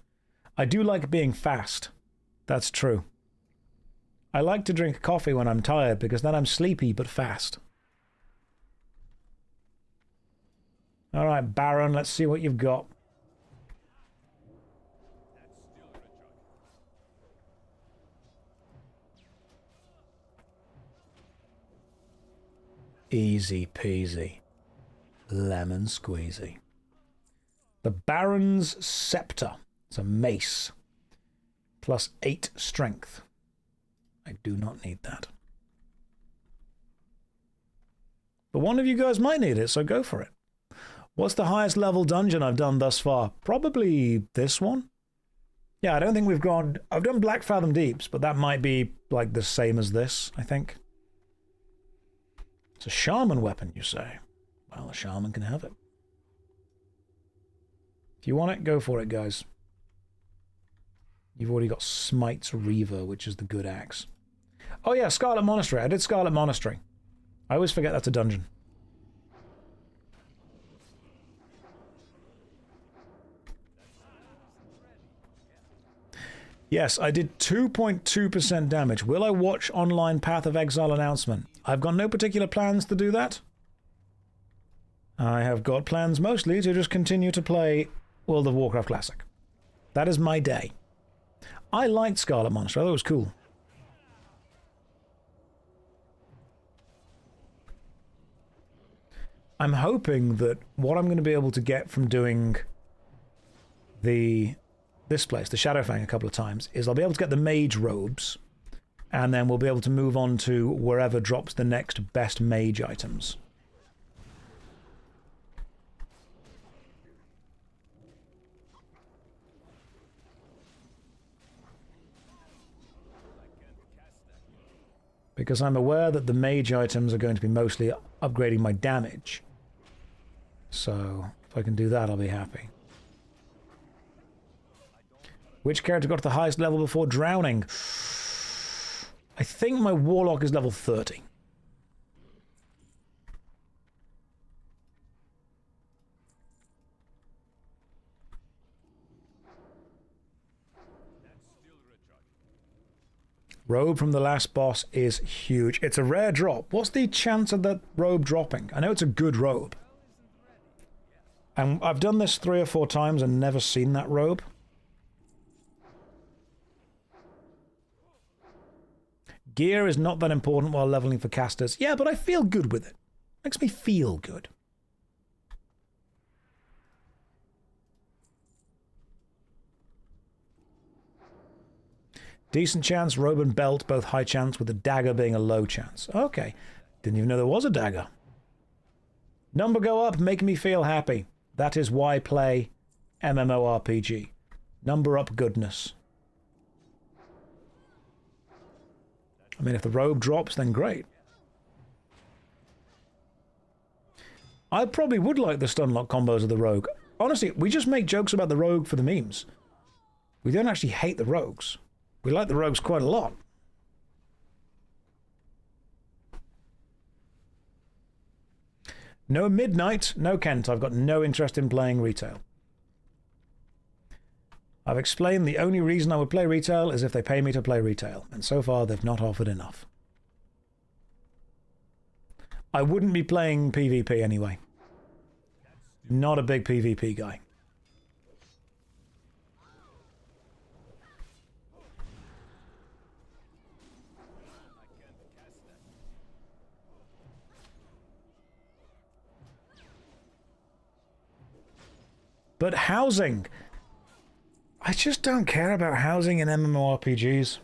I do like being fast. That's true. I like to drink coffee when I'm tired because then I'm sleepy but fast. All right, Baron, let's see what you've got. Easy peasy. Lemon squeezy. The Baron's Scepter. It's a mace. Plus 8 strength. I do not need that. But one of you guys might need it, so go for it. What's the highest level dungeon I've done thus far? Probably this one? Yeah, I don't think we've gone... I've done Black Fathom Deeps, but that might be like the same as this, I think. It's a shaman weapon, you say? Well, a shaman can have it. If you want it, go for it, guys. You've already got Smite's Reaver, which is the good axe. Oh yeah, Scarlet Monastery. I did Scarlet Monastery. I always forget that's a dungeon. Yes, I did 2.2% damage. Will I watch online Path of Exile announcement? I've got no particular plans to do that. I have got plans mostly to just continue to play World of Warcraft Classic. That is my day. I liked Scarlet Monster. I thought it was cool. I'm hoping that what I'm going to be able to get from doing this place, the Shadowfang, a couple of times, is I'll be able to get the mage robes, and then we'll be able to move on to wherever drops the next best mage items. Because I'm aware that the mage items are going to be mostly upgrading my damage. So, if I can do that, I'll be happy. Which character got to the highest level before drowning? I think my Warlock is level 30. Robe from the last boss is huge. It's a rare drop. What's the chance of that robe dropping? I know it's a good robe. And I've done this 3 or 4 times and never seen that robe. Gear is not that important while leveling for casters. Yeah, but I feel good with it. Makes me feel good. Decent chance, robe and belt, both high chance, with the dagger being a low chance. Okay. Didn't even know there was a dagger. Number go up, make me feel happy. That is why play MMORPG. Number up goodness. I mean, if the robe drops, then great. I probably would like the stunlock combos of the rogue. Honestly, we just make jokes about the rogue for the memes. We don't actually hate the rogues. We like the rogues quite a lot. No Midnight, no Kent. I've got no interest in playing retail. I've explained the only reason I would play retail is if they pay me to play retail, and so far they've not offered enough. I wouldn't be playing PvP anyway. Not a big PvP guy. But housing. I just don't care about housing in MMORPGs.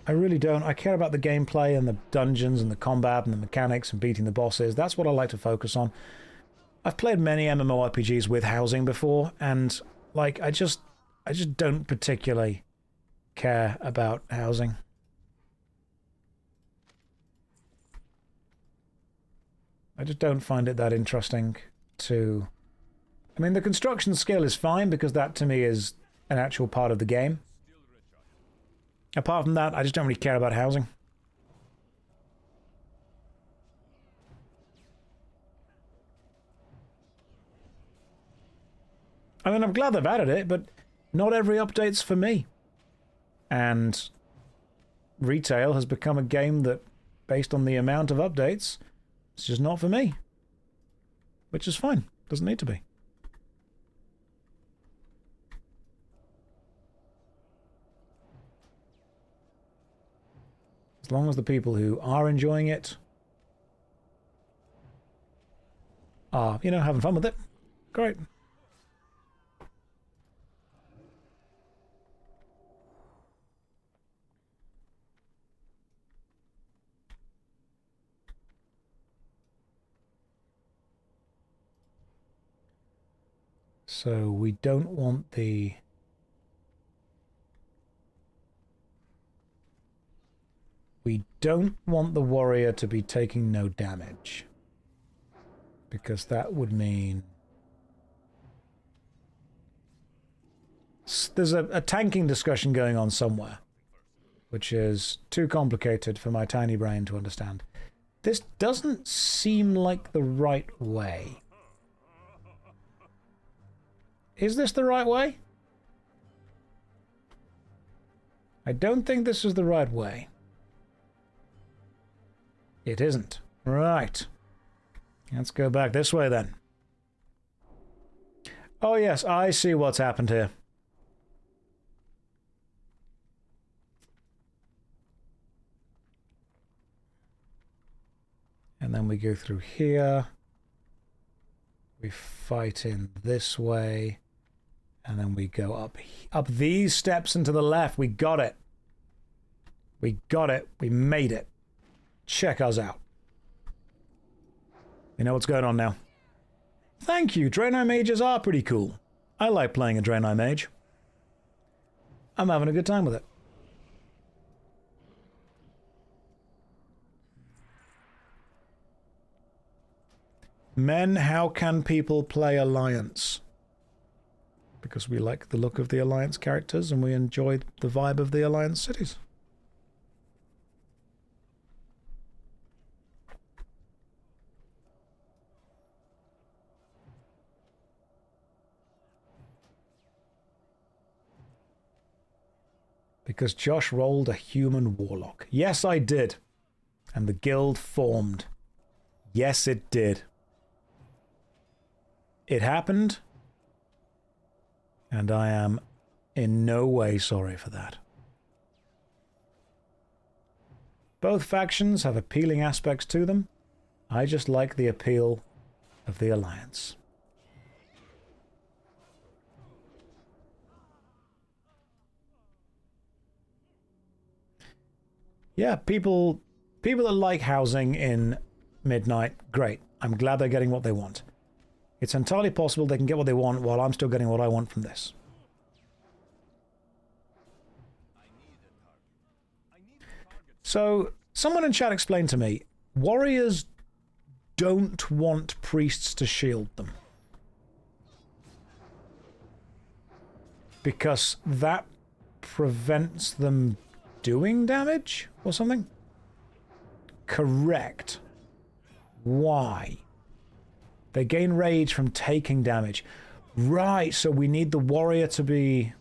I really don't. I care about the gameplay and the dungeons and the combat and the mechanics and beating the bosses. That's what I like to focus on. I've played many MMORPGs with housing before, and like I just don't particularly care about housing. I just don't find it that interesting to... I mean, the construction skill is fine because that to me is an actual part of the game. Apart from that, I just don't really care about housing. I mean, I'm glad they've added it, but not every update's for me. And retail has become a game that, based on the amount of updates, it's just not for me. Which is fine. Doesn't need to be. As long as the people who are enjoying it are, you know, having fun with it, great. So we don't want the... We don't want the warrior to be taking no damage. Because that would mean... There's a tanking discussion going on somewhere, which is too complicated for my tiny brain to understand. This doesn't seem like the right way. Is this the right way? I don't think this is the right way. It isn't. Right. Let's go back this way then. Oh yes, I see what's happened here. And then we go through here. We fight in this way. And then we go up these steps and to the left. We got it. We got it. We made it. Check us out. You know what's going on now. Thank you. Draenei mages are pretty cool. I like playing a Draenei mage. I'm having a good time with it. Men, how can people play Alliance? Because we like the look of the Alliance characters and we enjoy the vibe of the Alliance cities. Because Josh rolled a human warlock. Yes, I did. And the guild formed. Yes, it did. It happened. And I am in no way sorry for that. Both factions have appealing aspects to them. I just like the appeal of the Alliance. Yeah, people that like housing in Midnight, great. I'm glad they're getting what they want. It's entirely possible they can get what they want while I'm still getting what I want from this. So, someone in chat explained to me, warriors don't want priests to shield them. Because that prevents them doing damage or something? Correct. Why? They gain rage from taking damage. Right, so we need the warrior to be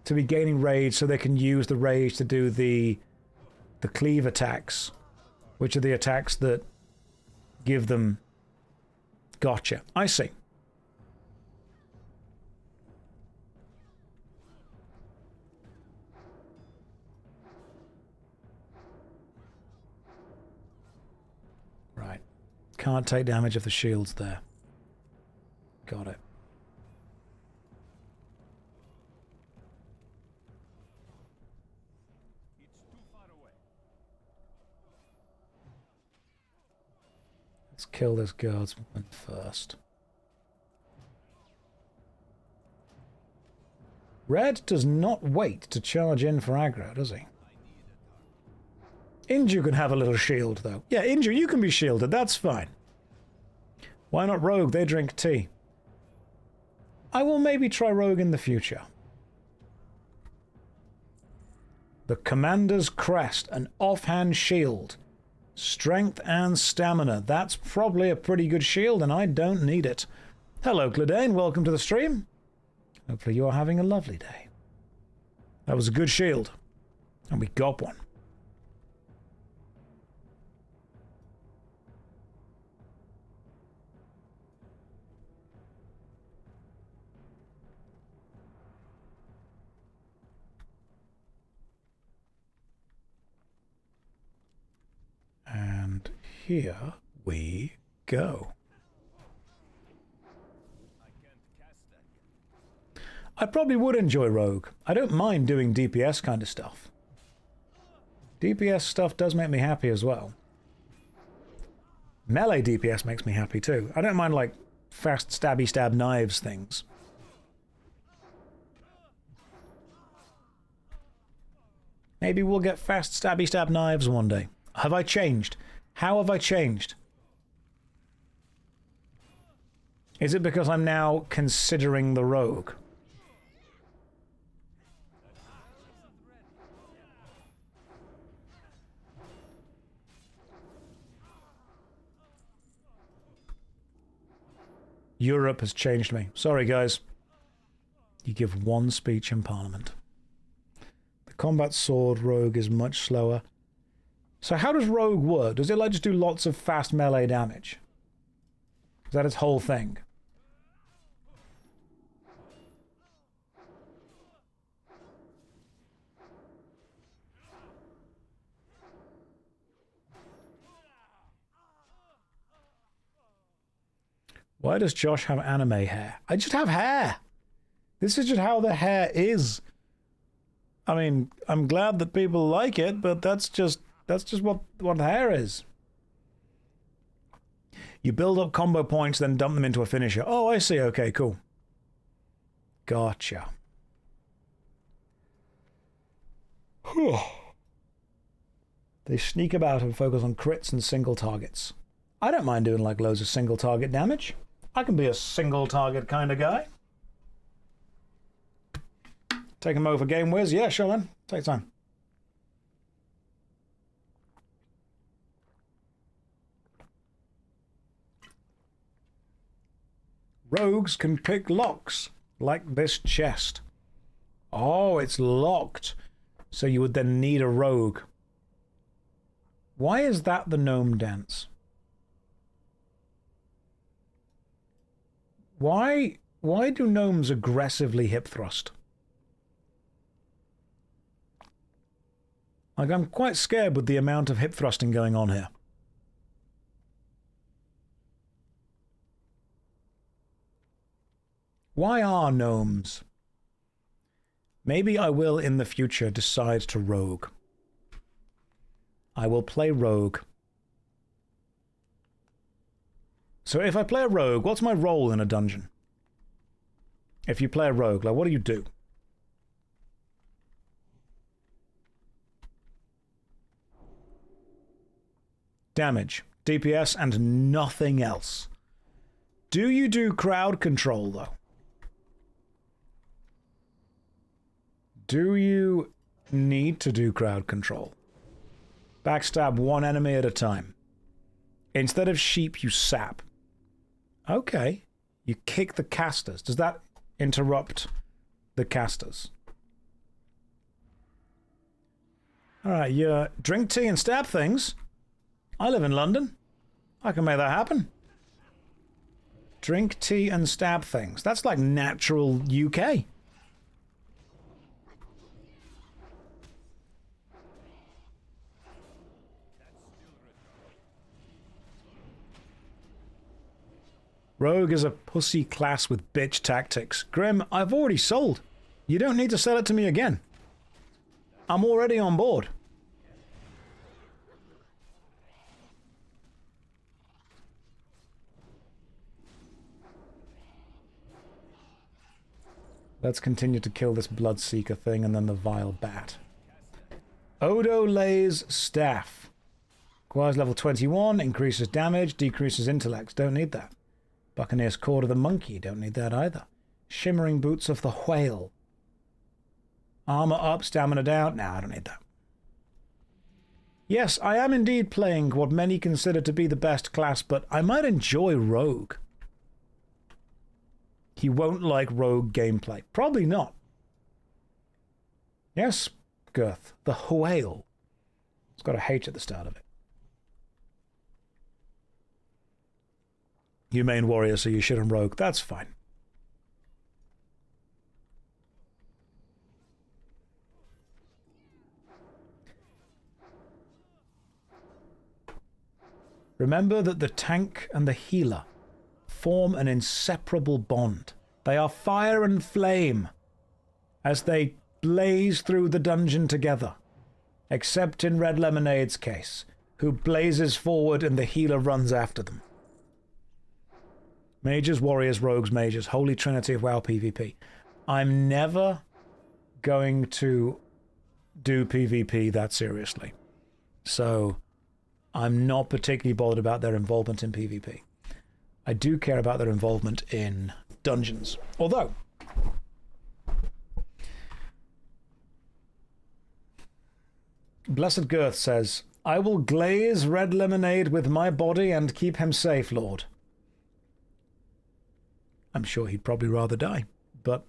gaining rage so they can use the rage to do the cleave attacks, which are the attacks that give them... Gotcha. I see. Right. Can't take damage if the shield's there. Got it. Let's kill this guardsman first. Red does not wait to charge in for aggro, does he? Inju can have a little shield, though. Yeah, Inju, you can be shielded. That's fine. Why not Rogue? They drink tea. I will maybe try Rogue in the future. The Commander's Crest, an offhand shield. Strength and stamina. That's probably a pretty good shield, and I don't need it. Hello, Cladane. Welcome to the stream. Hopefully you are having a lovely day. That was a good shield. And we got one. And here we go. I probably would enjoy Rogue. I don't mind doing DPS kind of stuff. DPS stuff does make me happy as well. Melee DPS makes me happy too. I don't mind like fast stabby stab knives things. Maybe we'll get fast stabby stab knives one day. Have I changed? How have I changed? Is it because I'm now considering the rogue? Europe has changed me. Sorry, guys. You give one speech in Parliament. The combat sword rogue is much slower. So how does rogue work? Does it like just do lots of fast melee damage? Is that its whole thing? Why does Josh have anime hair? I just have hair. This is just how the hair is. I mean, I'm glad that people like it, but that's just what the hair is. You build up combo points, then dump them into a finisher. Oh, I see. Okay, cool. Gotcha. They sneak about and focus on crits and single targets. I don't mind doing like loads of single target damage. I can be a single target kind of guy. Take him over Game Wiz? Yeah, sure, man. Take time. Rogues can pick locks, like this chest. Oh, it's locked. So you would then need a rogue. Why is that the gnome dance? Why do gnomes aggressively hip thrust? Like, I'm quite scared with the amount of hip thrusting going on here. Why are gnomes? Maybe I will in the future decide to rogue. I will play rogue. So if I play a rogue, what's my role in a dungeon? If you play a rogue, like, what do you do? Damage, DPS, and nothing else. Do you do crowd control, though? Do you need to do crowd control? Backstab one enemy at a time. Instead of sheep, you sap. Okay. You kick the casters. Does that interrupt the casters? Alright, you drink tea and stab things. I live in London. I can make that happen. Drink tea and stab things. That's like natural UK. Rogue is a pussy class with bitch tactics. Grim, I've already sold. You don't need to sell it to me again. I'm already on board. Let's continue to kill this Bloodseeker thing and then the vile bat. Odo lays staff. Requires level 21, increases damage, decreases intellect. Don't need that. Buccaneer's Cord of the Monkey. Don't need that either. Shimmering Boots of the Whale. Armor up, stamina down. Nah, I don't need that. Yes, I am indeed playing what many consider to be the best class, but I might enjoy Rogue. He won't like Rogue gameplay. Probably not. Yes, Girth. The whale. It's got a H at the start of it. You main warrior, so you shit on rogue. That's fine. Remember that the tank and the healer form an inseparable bond. They are fire and flame as they blaze through the dungeon together, except in Red Lemonade's case, who blazes forward and the healer runs after them. Mages, warriors, rogues, mages, holy trinity of WoW PvP. I'm never going to do PvP that seriously. So I'm not particularly bothered about their involvement in PvP. I do care about their involvement in dungeons. Although, Blessed Girth says, I will glaze Red Lemonade with my body and keep him safe, Lord. I'm sure he'd probably rather die, but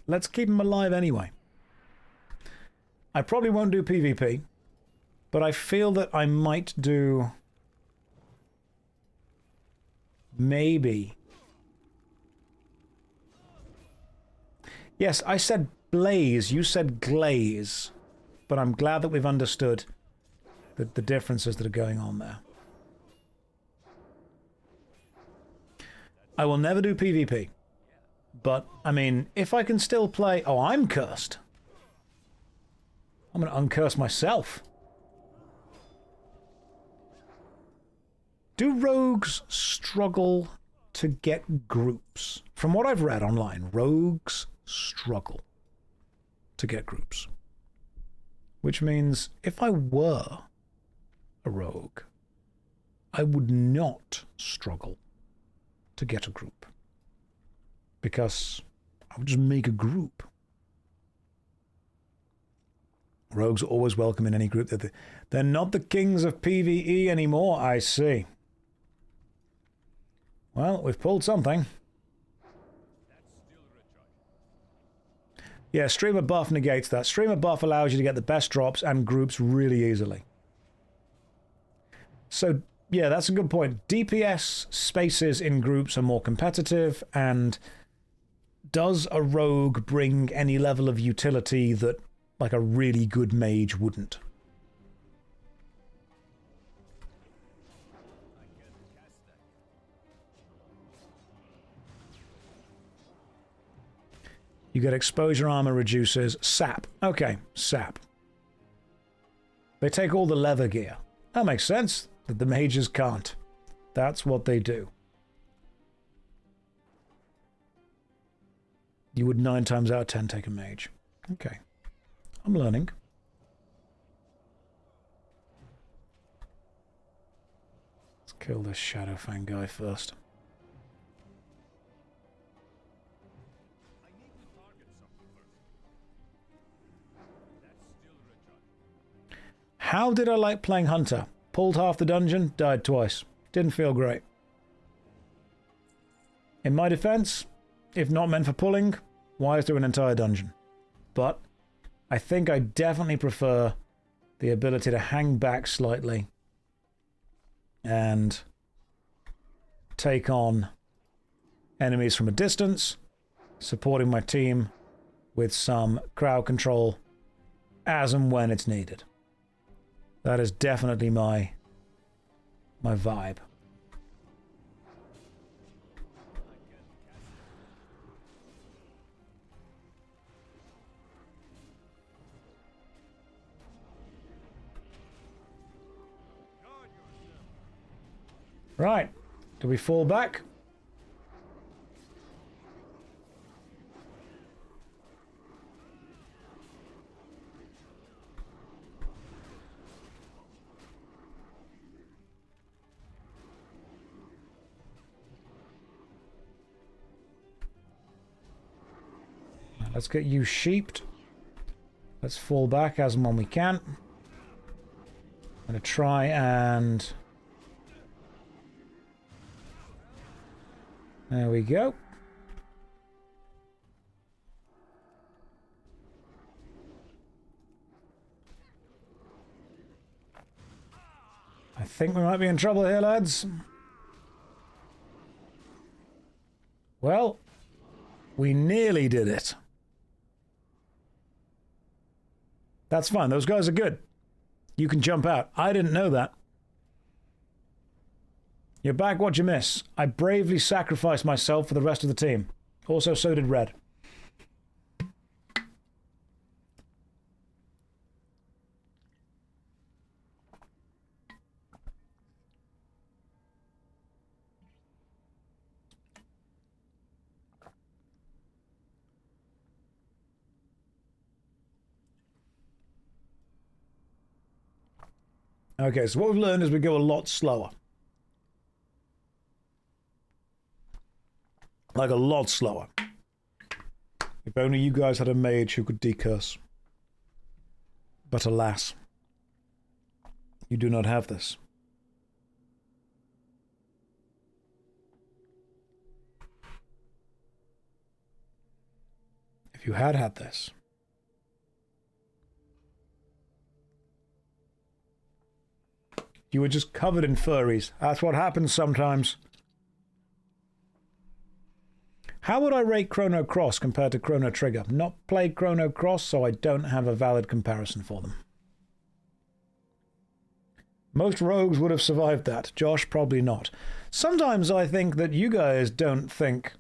let's keep him alive anyway. I probably won't do PvP, but I feel that I might do maybe. Yes, I said blaze, you said glaze, but I'm glad that we've understood the differences that are going on there. I will never do PvP, but, I mean, if I can still play... Oh, I'm cursed. I'm going to uncurse myself. Do rogues struggle to get groups? From what I've read online, rogues struggle to get groups. Which means if I were a rogue, I would not struggle to get a group. Because I would just make a group. Rogues are always welcome in any group. They're not the kings of PvE anymore, I see. Well, we've pulled something. Yeah, streamer buff negates that. Streamer buff allows you to get the best drops and groups really easily. So, yeah, that's a good point. DPS spaces in groups are more competitive, and does a rogue bring any level of utility that, like, a really good mage wouldn't? You get exposure armor reduces. Sap. Okay, sap. They take all the leather gear. That makes sense, that the mages can't. That's what they do. You would 9 times out of 10 take a mage. Okay. I'm learning. Let's kill this Shadowfang guy first. How did I like playing Hunter? Pulled half the dungeon, died twice. Didn't feel great. In my defense, if not meant for pulling, why is there an entire dungeon? But I think I definitely prefer the ability to hang back slightly and take on enemies from a distance, supporting my team with some crowd control as and when it's needed. That is definitely my vibe. Right. Do we fall back? Let's get you sheeped. Let's fall back as and when we can. I'm going to try and... There we go. think we might be in trouble here, lads. Well, we nearly did it. That's fine. Those guys are good. You can jump out. I didn't know that. You're back. What'd you miss? I bravely sacrificed myself for the rest of the team. Also, so did Red. Okay, so what we've learned is we go a lot slower. Like a lot slower. If only you guys had a mage who could decurse. But alas, you do not have this. If you had had this, you were just covered in furries. That's what happens sometimes. How would I rate Chrono Cross compared to Chrono Trigger? Not played Chrono Cross, so I don't have a valid comparison for them. Most rogues would have survived that. Josh, probably not. Sometimes I think that you guys don't think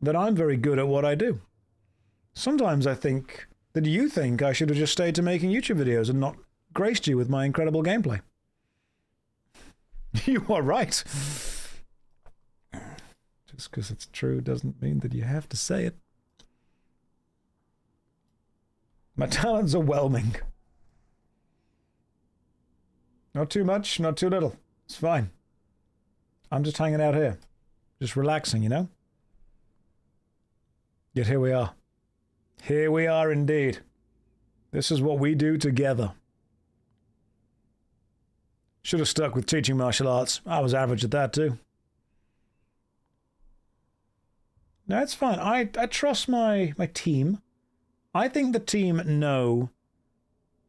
that I'm very good at what I do. Sometimes I think that you think I should have just stayed to making YouTube videos and not graced you with my incredible gameplay. You are right. Just because it's true doesn't mean that you have to say it. My talents are whelming. Not too much, not too little. It's fine. I'm just hanging out here. Just relaxing, you know? Yet here we are. Here we are indeed. This is what we do together. Should have stuck with teaching martial arts. I was average at that too. No, it's fine. I trust my team. I think the team know.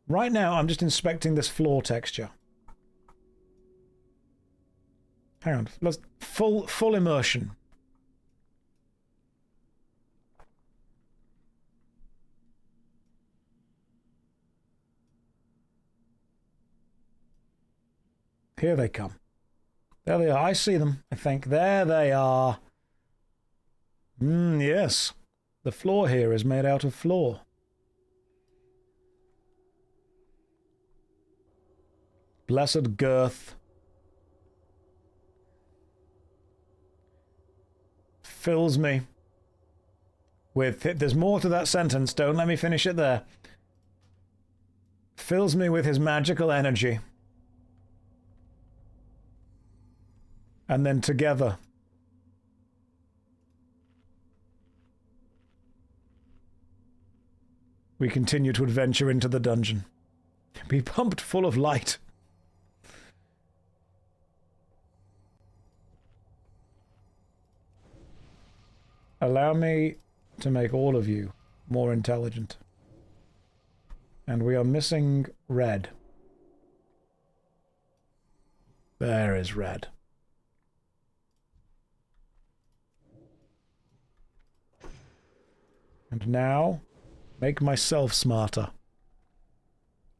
Right now, I'm just inspecting this floor texture. Hang on. Let's full immersion. Here they come. There they are. I see them, I think. There they are. Yes. The floor here is made out of floor. Blessed girth. Fills me with... There's more to that sentence. Don't let me finish it there. Fills me with his magical energy. And then together, we continue to adventure into the dungeon. Be pumped full of light. Allow me to make all of you more intelligent. And we are missing Red. There is Red. And now, make myself smarter.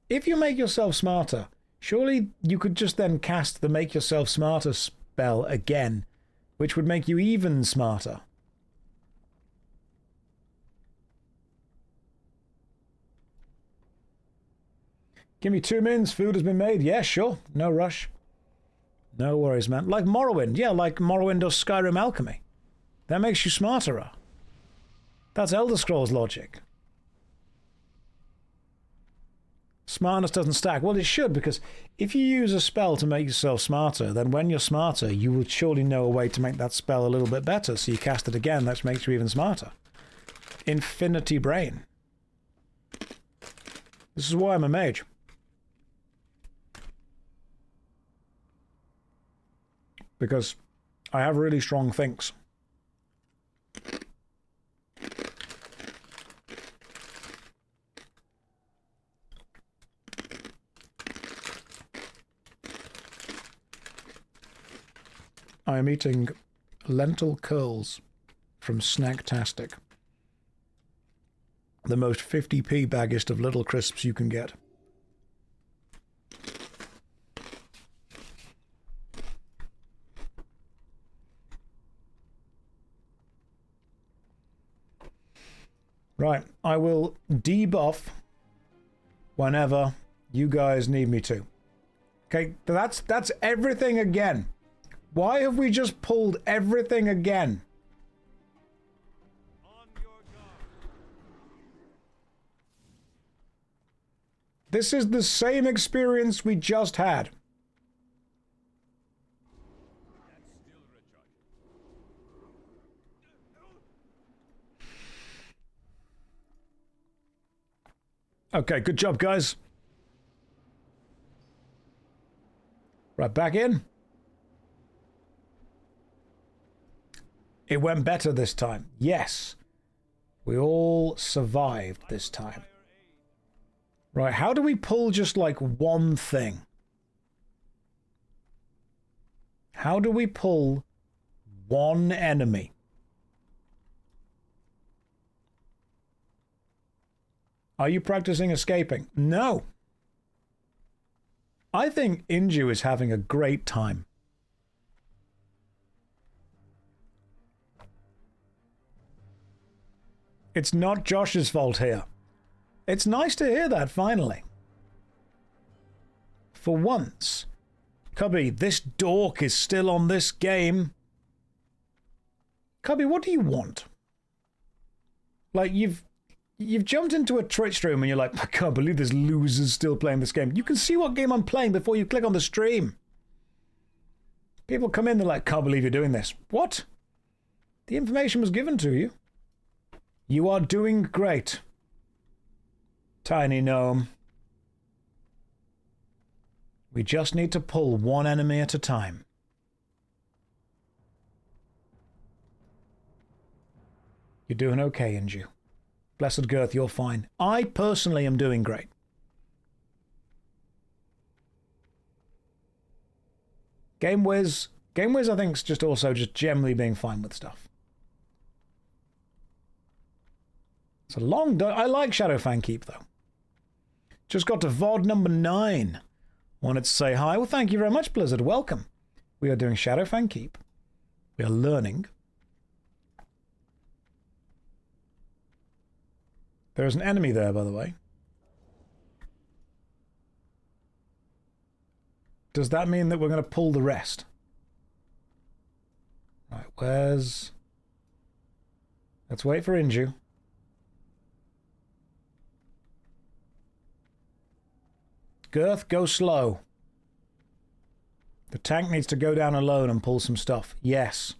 If you make yourself smarter, surely you could just then cast the Make Yourself Smarter spell again, which would make you even smarter. Give me 2 mins, food has been made. Yeah, sure, no rush. No worries, man. Like Morrowind, yeah, like Morrowind or Skyrim Alchemy. That makes you smarter. That's Elder Scrolls logic. Smartness doesn't stack. Well, it should, because if you use a spell to make yourself smarter, then when you're smarter, you would surely know a way to make that spell a little bit better, so you cast it again, that makes you even smarter. Infinity brain. This is why I'm a mage. Because I have really strong thinks. I am eating lentil curls from Snacktastic. The most 50p baggest of little crisps you can get. Right, I will debuff whenever you guys need me to. Okay, that's everything again. Why have we just pulled everything again? This is the same experience we just had. Okay, good job, guys. Right, back in. It went better this time. Yes. We all survived this time. Right, how do we pull just like one thing? How do we pull one enemy? Are you practicing escaping? No. I think Inju is having a great time. It's not Josh's fault here. It's nice to hear that, finally. For once. Cubby, this dork is still on this game. Cubby, what do you want? Like, you've jumped into a Twitch stream and you're like, I can't believe this loser's still playing this game. You can see what game I'm playing before you click on the stream. People come in, they're like, can't believe you're doing this. What? The information was given to you. You are doing great. Tiny gnome. We just need to pull one enemy at a time. You're doing okay, Inju. Blessed Girth, you're fine. I personally am doing great. GameWiz, I think, is just also just generally being fine with stuff. It's a long day. I like Shadowfang Keep, though. Just got to VOD number 9. Wanted to say hi. Well, thank you very much, Blizzard. Welcome. We are doing Shadowfang Keep. We are learning. There is an enemy there, by the way. Does that mean that we're going to pull the rest? Right, where's... Let's wait for Inju. Girth, go slow. The tank needs to go down alone and pull some stuff. Yes.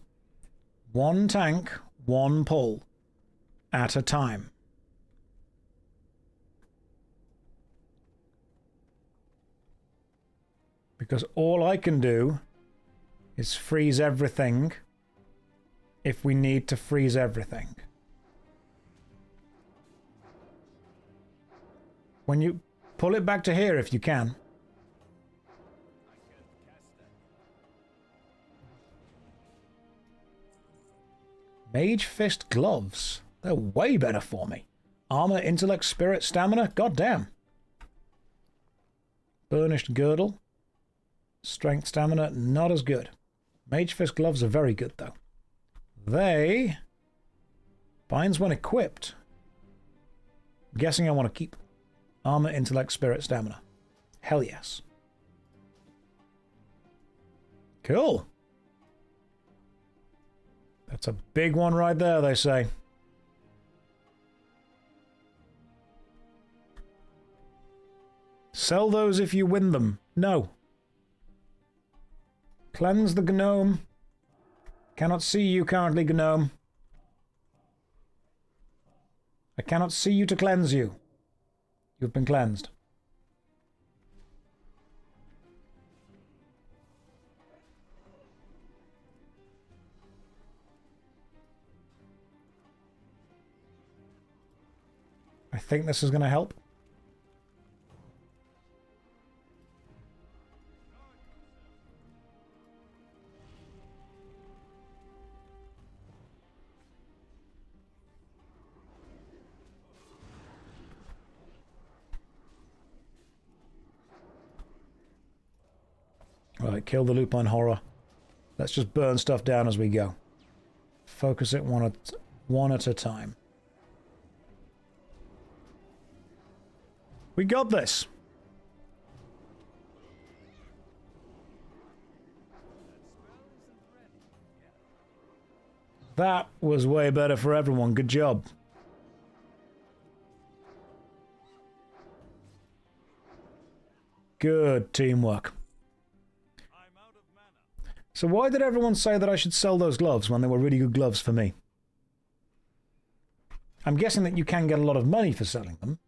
One tank, one pull. At a time. Because all I can do is freeze everything if we need to freeze everything. When you pull it back to here if you can. Mage Fist gloves. They're way better for me. Armor, intellect, spirit, stamina. God damn. Burnished girdle. Strength, stamina, not as good. Mage Fist gloves are very good, though. They... binds when equipped. I'm guessing I want to keep. Armor, intellect, spirit, stamina. Hell yes. Cool. That's a big one right there, they say. Sell those if you win them. No. Cleanse the gnome. Cannot see you currently, gnome. I cannot see you to cleanse you. You've been cleansed. I think this is going to help. Right, kill the lupine horror. Let's just burn stuff down as we go. Focus it one at a time. We got this. That was way better for everyone. Good job. Good teamwork. So why did everyone say that I should sell those gloves when they were really good gloves for me? I'm guessing that you can get a lot of money for selling them,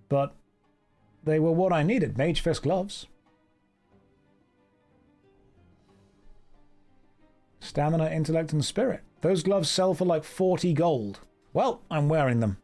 but they were what I needed. Mage Fist gloves. Stamina, intellect, and spirit. Those gloves sell for like 40 gold. Well, I'm wearing them.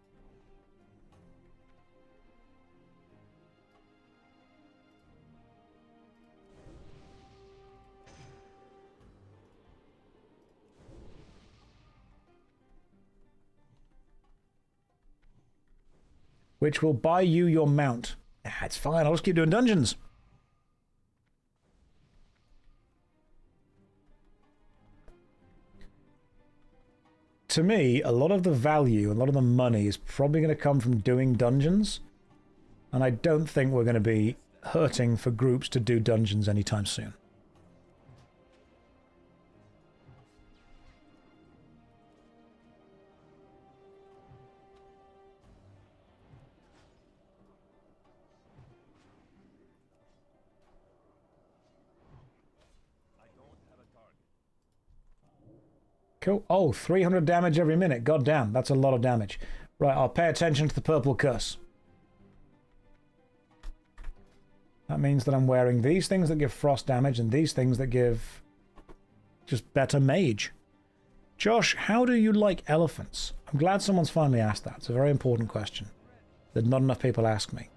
Which will buy you your mount. Ah, it's fine, I'll just keep doing dungeons. To me, a lot of the value, a lot of the money is probably going to come from doing dungeons. And I don't think we're going to be hurting for groups to do dungeons anytime soon. Cool. Oh, 300 damage every minute. God damn, that's a lot of damage. Right, I'll pay attention to the purple curse. That means that I'm wearing these things that give frost damage and these things that give just better mage. Josh, how do you like elephants? I'm glad someone's finally asked that. It's a very important question that not enough people ask me.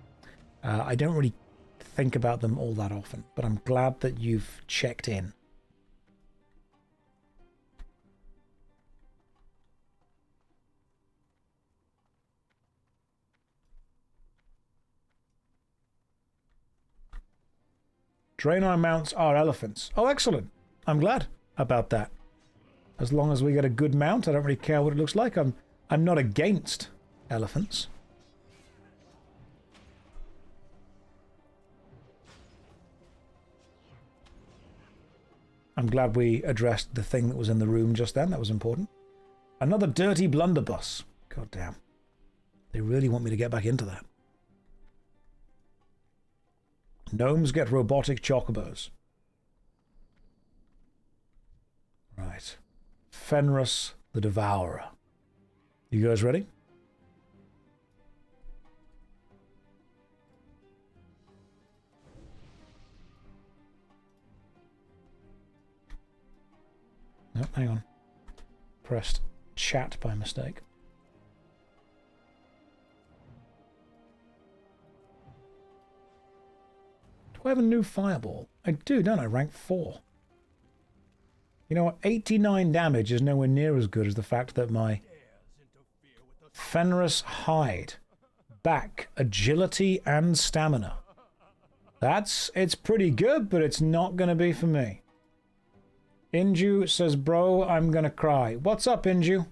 I don't really think about them all that often, but I'm glad that you've checked in. Draenei mounts are elephants. Oh, excellent. I'm glad about that. As long as we get a good mount, I don't really care what it looks like. I'm not against elephants. I'm glad we addressed the thing that was in the room just then. That was important. Another dirty blunderbuss. God damn. They really want me to get back into that. Gnomes get robotic chocobos. Right. Fenris the Devourer. You guys ready? No, hang on. Pressed chat by mistake. Do I have a new fireball? I do, don't I? Rank 4. You know what? 89 damage is nowhere near as good as the fact that my Fenris hide, back, agility, and stamina. It's pretty good, but it's not going to be for me. Inju says, bro, I'm going to cry. What's up, Inju?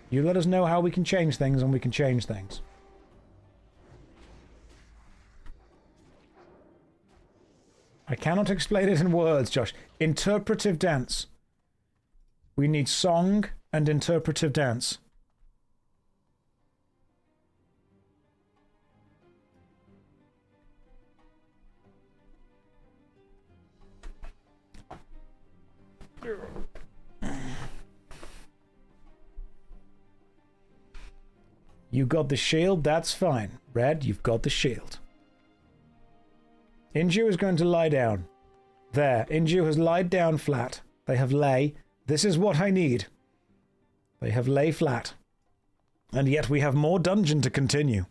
You let us know how we can change things, and we can change things. I cannot explain it in words, Josh. Interpretive dance. We need song and interpretive dance. You got the shield, that's fine. Red, you've got the shield. Inju is going to lie down. There, Inju has lied down flat. They have lay. This is what I need. They have lay flat. And yet we have more dungeon to continue.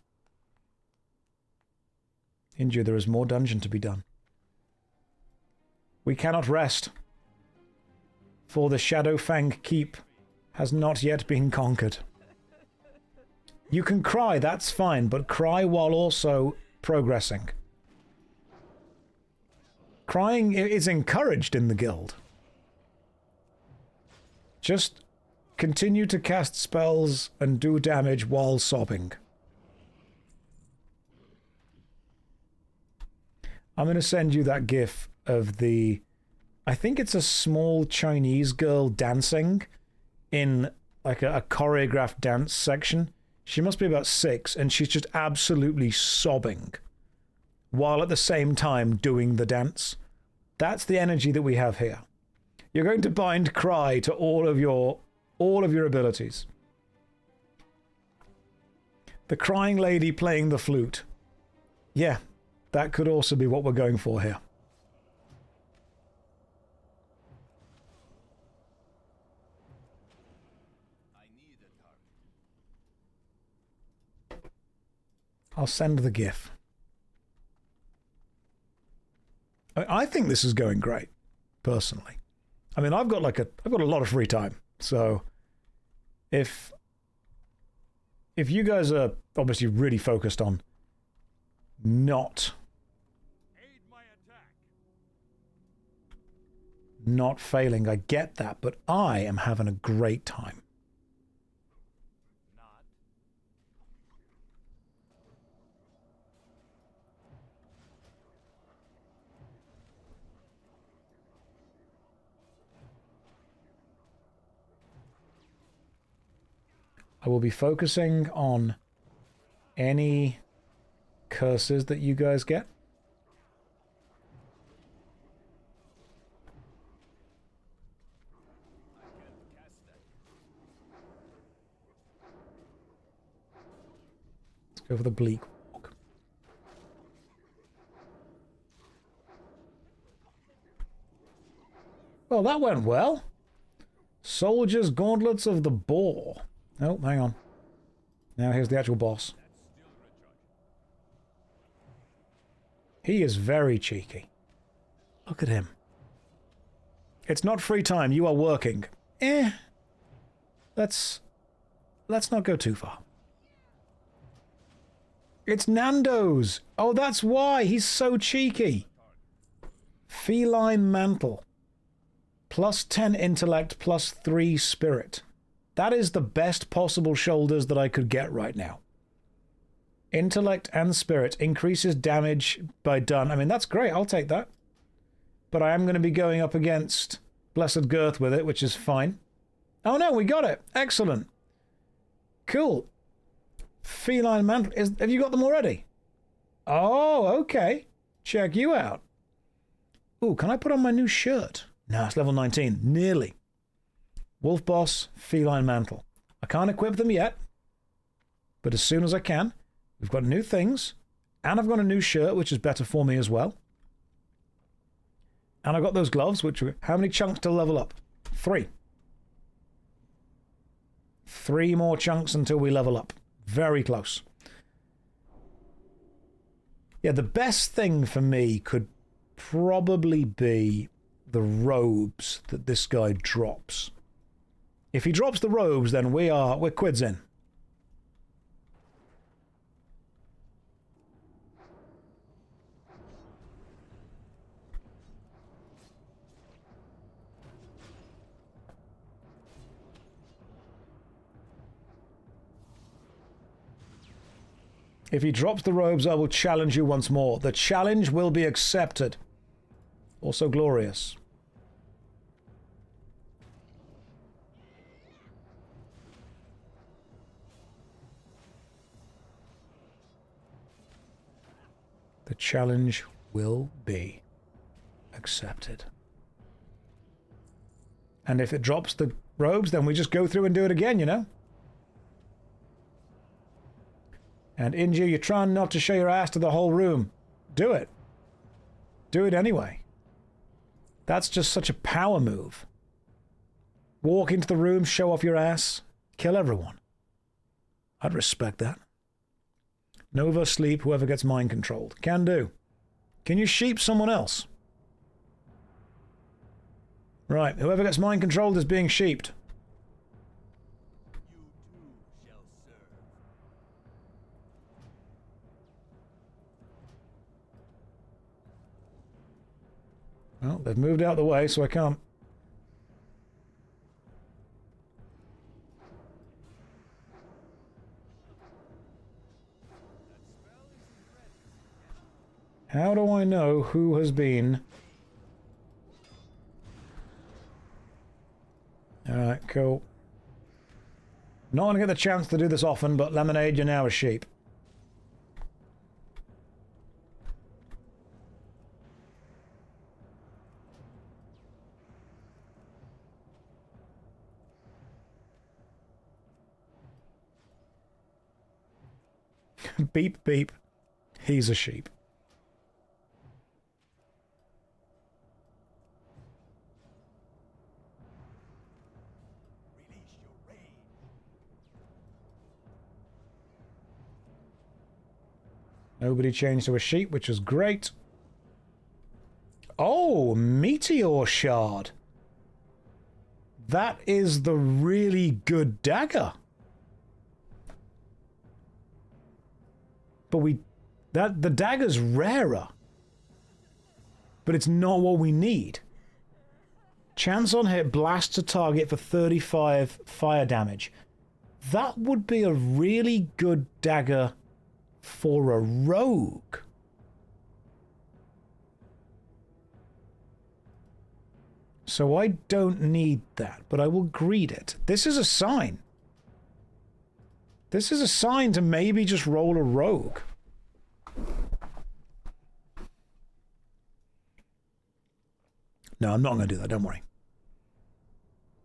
Inju, there is more dungeon to be done. We cannot rest. For the Shadowfang keep has not yet been conquered. You can cry, that's fine, but cry while also progressing. Crying is encouraged in the guild. Just continue to cast spells and do damage while sobbing. I'm going to send you that gif of the... I think it's a small Chinese girl dancing in like a choreographed dance section. She must be about 6, and she's just absolutely sobbing while at the same time doing the dance. That's the energy that we have here. You're going to bind cry to all of your abilities. The crying lady playing the flute. Yeah, that could also be what we're going for here. I'll send the GIF. I think this is going great, personally. I mean, I've got a lot of free time, so if you guys are obviously really focused on not failing, I get that, but I am having a great time. I will be focusing on any curses that you guys get. Let's go for the bleak walk. Well, that went well. Soldiers' gauntlets of the boar. Oh, hang on. Now here's the actual boss. He is very cheeky. Look at him. It's not free time, you are working. Let's not go too far. It's Nando's! Oh, that's why! He's so cheeky! Feline mantle. Plus 10 intellect, plus 3 spirit. That is the best possible shoulders that I could get right now. Intellect and spirit increases damage by done. I mean, that's great. I'll take that. But I am going to be going up against Blessed Girth with it, which is fine. Oh no, we got it. Excellent. Cool. Feline mantle. Have you got them already? Oh, okay. Check you out. Ooh, can I put on my new shirt? No, it's level 19. Nearly. Wolf Boss, Feline Mantle. I can't equip them yet, but as soon as I can. We've got new things, and I've got a new shirt, which is better for me as well. And I've got those gloves, which are... How many chunks to level up? 3. 3 more chunks until we level up. Very close. Yeah, the best thing for me could probably be the robes that this guy drops. If he drops the robes, then we're quids in. If he drops the robes, I will challenge you once more. The challenge will be accepted. Also glorious. The challenge will be accepted. And if it drops the robes, then we just go through and do it again, you know? And Inju, you're trying not to show your ass to the whole room. Do it. Do it anyway. That's just such a power move. Walk into the room, show off your ass, kill everyone. I'd respect that. Nova, sleep, whoever gets mind controlled. Can do. Can you sheep someone else? Right, whoever gets mind controlled is being sheeped. I've moved out the way so I can't. How do I know who has been? Alright, cool. Not going to get the chance to do this often, but Lemonade, you're now a sheep. Beep, beep. He's a sheep. Nobody changed to a sheep, which is great. Oh, meteor shard. That is the really good dagger. But the dagger's rarer. But it's not what we need. Chance on hit, blasts a target for 35 fire damage. That would be a really good dagger for a rogue. So I don't need that, but I will greed it. This is a sign. This is a sign to maybe just roll a rogue. No, I'm not going to do that, don't worry.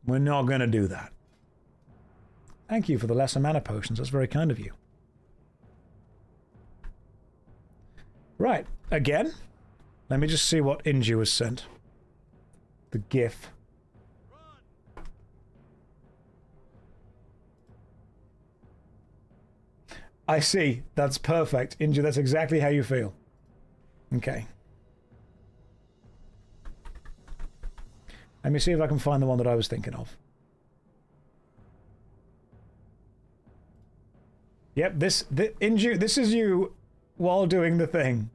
We're not going to do that. Thank you for the lesser mana potions, that's very kind of you. Right, again. Let me just see what Inju has sent. The GIF. I see. That's perfect. Inju, that's exactly how you feel. Okay. Let me see if I can find the one that I was thinking of. Yep, Inju, this is you while doing the thing.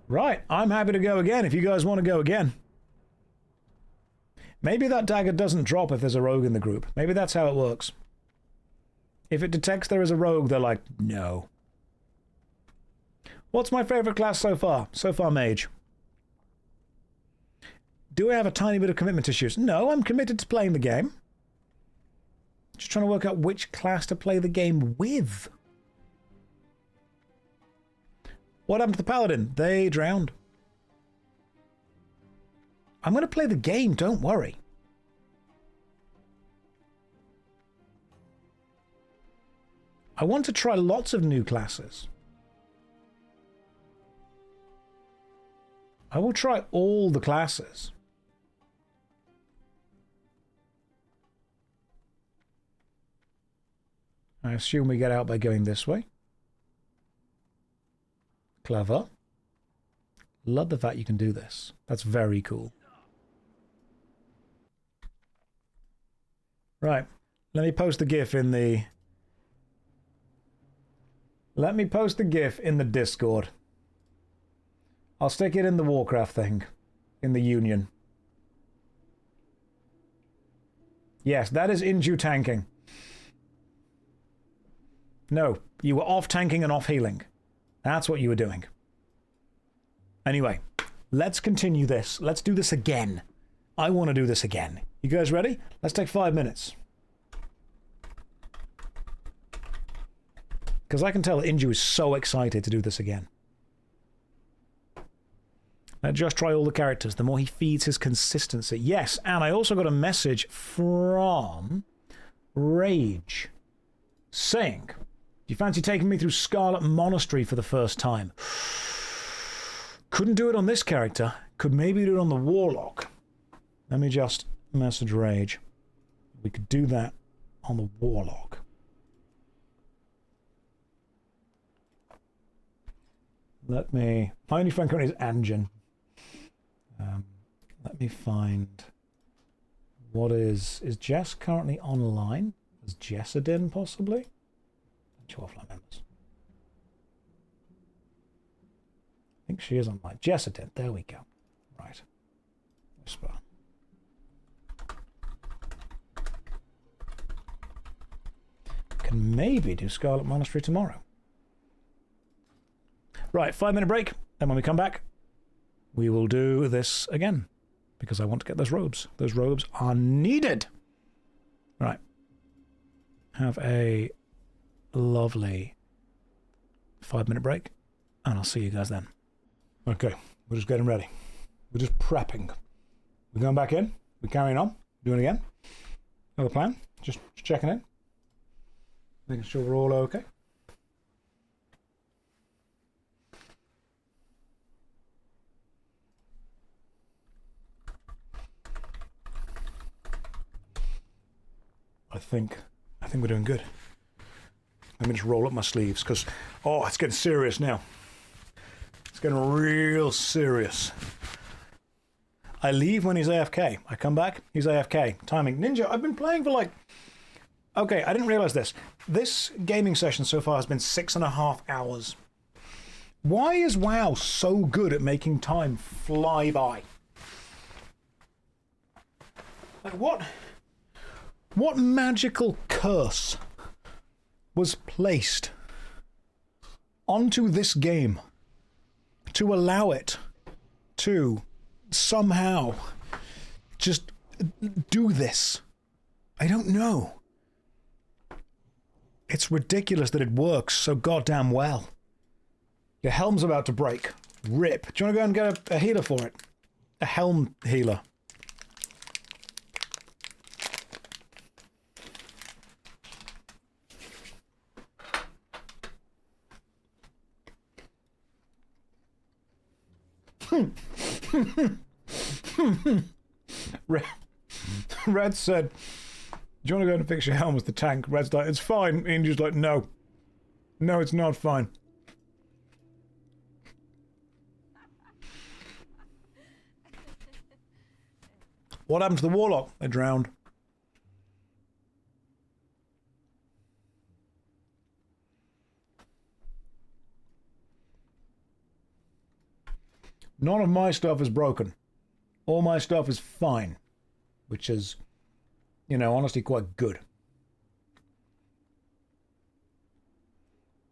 Right, I'm happy to go again if you guys want to go again. Maybe that dagger doesn't drop if there's a rogue in the group. Maybe that's how it works. If it detects there is a rogue, they're like, no. What's my favorite class so far? So far, mage. Do I have a tiny bit of commitment issues? No, I'm committed to playing the game. Just trying to work out which class to play the game with. What happened to the paladin? They drowned. I'm going to play the game, don't worry. I want to try lots of new classes. I will try all the classes. I assume we get out by going this way. Clever. Love the fact you can do this. That's very cool. Right. Let me post the GIF in the... Let me post the GIF in the Discord. I'll stick it in the Warcraft thing. In the Union. Yes, that is Inju tanking. No, you were off tanking and off healing. That's what you were doing. Anyway, let's continue this. Let's do this again. I want to do this again. You guys ready? Let's take 5 minutes. Because I can tell Inju is so excited to do this again. Let Josh try all the characters. The more he feeds his consistency. Yes, and I also got a message from Rage saying, do you fancy taking me through Scarlet Monastery for the first time? Couldn't do it on this character. Could maybe do it on the Warlock. Let me just message Rage. We could do that on the Warlock. Let me... My only friend currently is Anjin. Let me find... What is... Is Jess currently online? Is Jessadin possibly? 2 offline members. think she is online. Jess did. There we go. Right. Whisper. Can maybe do Scarlet Monastery tomorrow. Right, 5-minute break. Then when we come back, we will do this again. Because I want to get those robes. Those robes are needed. Right. Have a lovely 5-minute break. And I'll see you guys then. Okay, we're just getting ready. We're just prepping. We're going back in. We're carrying on. Doing it again. Another plan. Just checking in. Making sure we're all okay. I think we're doing good. Let me just roll up my sleeves because, oh, it's getting serious now. It's getting real serious. I leave when he's AFK. I come back, he's AFK. Timing. Ninja, I've been playing for like... Okay, I didn't realize this. This gaming session so far has been 6.5 hours. Why is WoW so good at making time fly by? Like, what magical curse was placed onto this game to allow it to somehow just do this? I don't know. It's ridiculous that it works so goddamn well. Your helm's about to break. Rip. Do you want to go and get a healer for it? A helm healer. Red said, do you want to go and fix your helm with the tank? Red's like, it's fine. Indy's like, no. No, it's not fine. What happened to the warlock? They drowned. None of my stuff is broken. All my stuff is fine. Which is, you know, honestly quite good.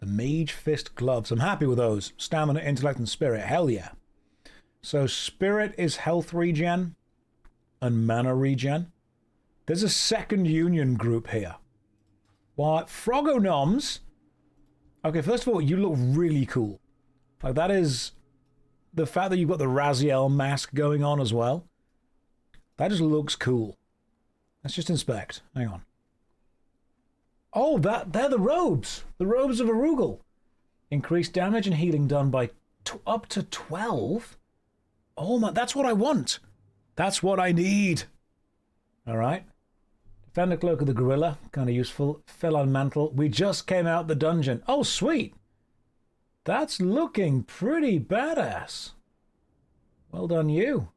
The Mage Fist gloves. I'm happy with those. Stamina, intellect, and spirit. Hell yeah. So spirit is health regen and mana regen. There's a second union group here. What? Frogonoms? Okay, first of all, you look really cool. Like, that is... The fact that you've got the Raziel mask going on as well. That just looks cool. Let's just inspect. Hang on. Oh, they're the robes. The robes of Arugal. Increased damage and healing done by up to 12. Oh my, that's what I want. That's what I need. All right. Defender Cloak of the Gorilla. Kind of useful. Felon Mantle. We just came out the dungeon. Oh, sweet. That's looking pretty badass. Well done, you.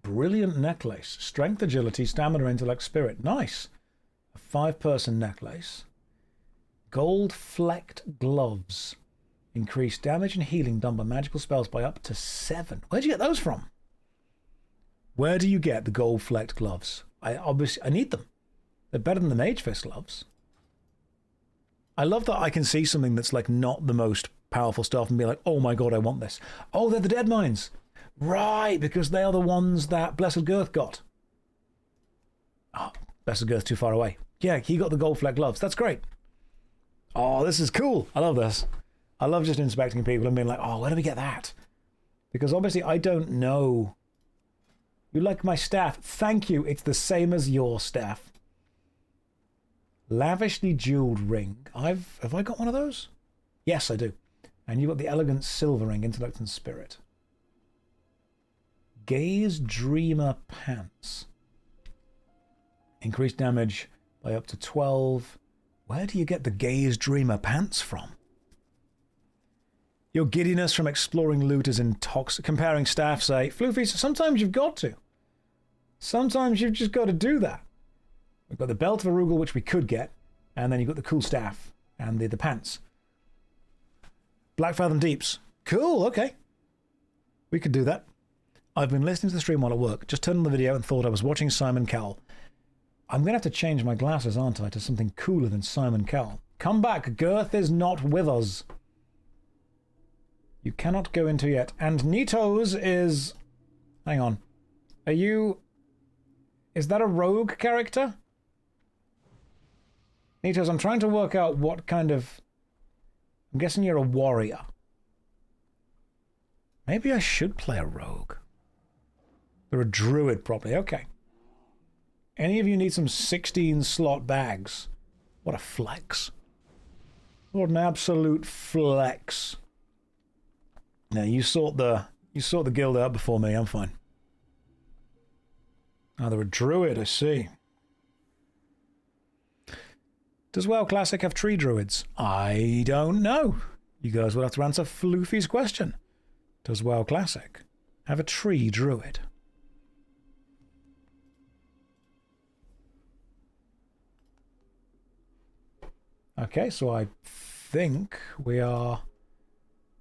Brilliant necklace. Strength, agility, stamina, intellect, spirit. Nice. A 5-person necklace. Gold flecked gloves. Increased damage and healing done by magical spells by up to 7. Where'd you get those from? Where do you get the gold flecked gloves? I need them. They're better than the Mage Fist gloves. I love that I can see something that's like not the most powerful stuff and be like, oh my god, I want this. Oh, they're the Dead Mines. Right, because they are the ones that Blessed Girth got. Oh, Blessed Girth too far away. Yeah, he got the gold fleck gloves. That's great. Oh, this is cool. I love this. I love just inspecting people and being like, oh, where do we get that? Because obviously I don't know. You like my staff? Thank you. It's the same as your staff. Lavishly jeweled ring. Have I got one of those? Yes, I do. And you've got the elegant silver ring, intellect and spirit. Gaze Dreamer pants. Increased damage by up to 12. Where do you get the Gaze Dreamer pants from? Your giddiness from exploring loot is intoxicating. Comparing staff, say. Floofy, sometimes you've got to. Sometimes you've just got to do that. We've got the Belt of Arugal, which we could get, and then you've got the cool staff and the pants. Black Fathom Deeps. Cool, okay. We could do that. I've been listening to the stream while at work. Just turned on the video and thought I was watching Simon Cowell. I'm going to have to change my glasses, aren't I, to something cooler than Simon Cowell. Come back, Girth is not with us. You cannot go into yet. And Nitos is... Hang on. Are you... Is that a rogue character? Nitos, I'm trying to work out what kind of... I'm guessing you're a warrior. Maybe I should play a rogue. They're a druid, probably. Okay. Any of you need some 16-slot bags? What a flex. What an absolute flex. Now, you sort the guild out before me. I'm fine. Oh, they're a druid, I see. Does WoW Classic have tree druids? I don't know. You guys will have to answer Floofy's question. Does WoW Classic have a tree druid? Okay, so I think we are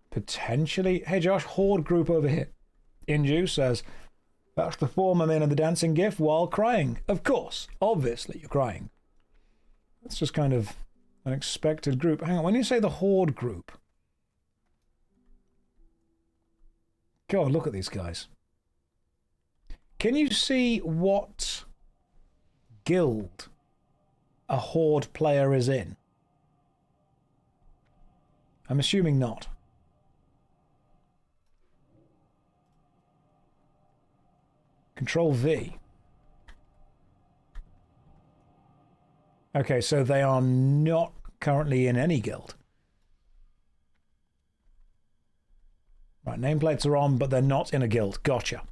potentially... Hey Josh, Horde group over here. Inju says, that's the form I'm in of the dancing gif while crying. Of course, obviously you're crying. That's just kind of an expected group. Hang on, when you say the Horde group... God, look at these guys. Can you see what guild a Horde player is in? I'm assuming not. Control V. Okay, so they are not currently in any guild. Right, nameplates are on, but they're not in a guild. Gotcha.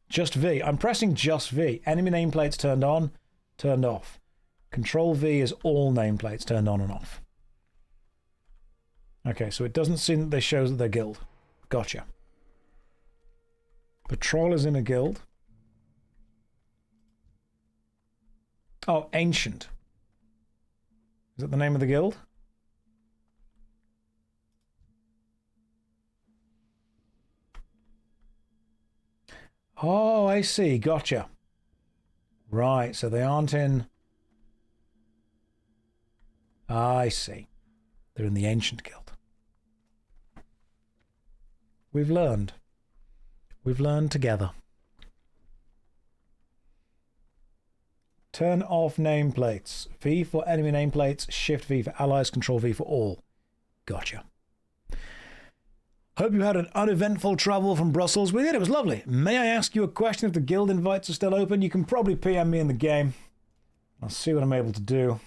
Just V. I'm pressing just V. Enemy nameplates turned on, turned off. Control V is all nameplates turned on and off. Okay, so it doesn't seem that they show that they're guild. Gotcha. Patrol is in a guild. Oh, Ancient. Is that the name of the guild? Oh, I see. Gotcha. Right, so they aren't in... I see. They're in the Ancient Guild. We've learned. We've learned together. Turn off nameplates. V for enemy nameplates, Shift V for allies, Control V for all. Gotcha. Hope you had an uneventful travel from Brussels. We did. It was lovely. May I ask you a question if the guild invites are still open? You can probably PM me in the game. I'll see what I'm able to do.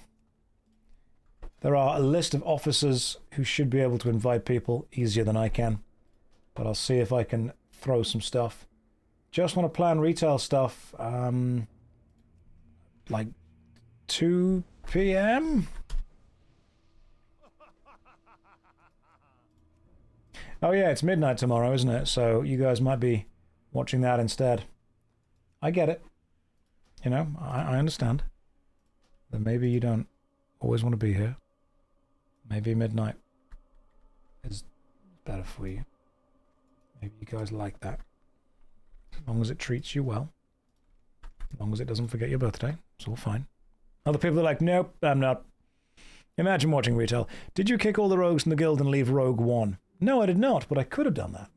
There are a list of officers who should be able to invite people easier than I can. But I'll see if I can throw some stuff. Just want to plan retail stuff. Like 2 p.m.? Oh yeah, it's midnight tomorrow, isn't it? So you guys might be watching that instead. I get it. You know, I understand. That maybe you don't always want to be here. Maybe midnight is better for you. Maybe you guys like that. As long as it treats you well. As long as it doesn't forget your birthday. It's all fine. Other people are like, nope, I'm not. Imagine watching retail. Did you kick all the rogues in the guild and leave Rogue 1? No, I did not, but I could have done that.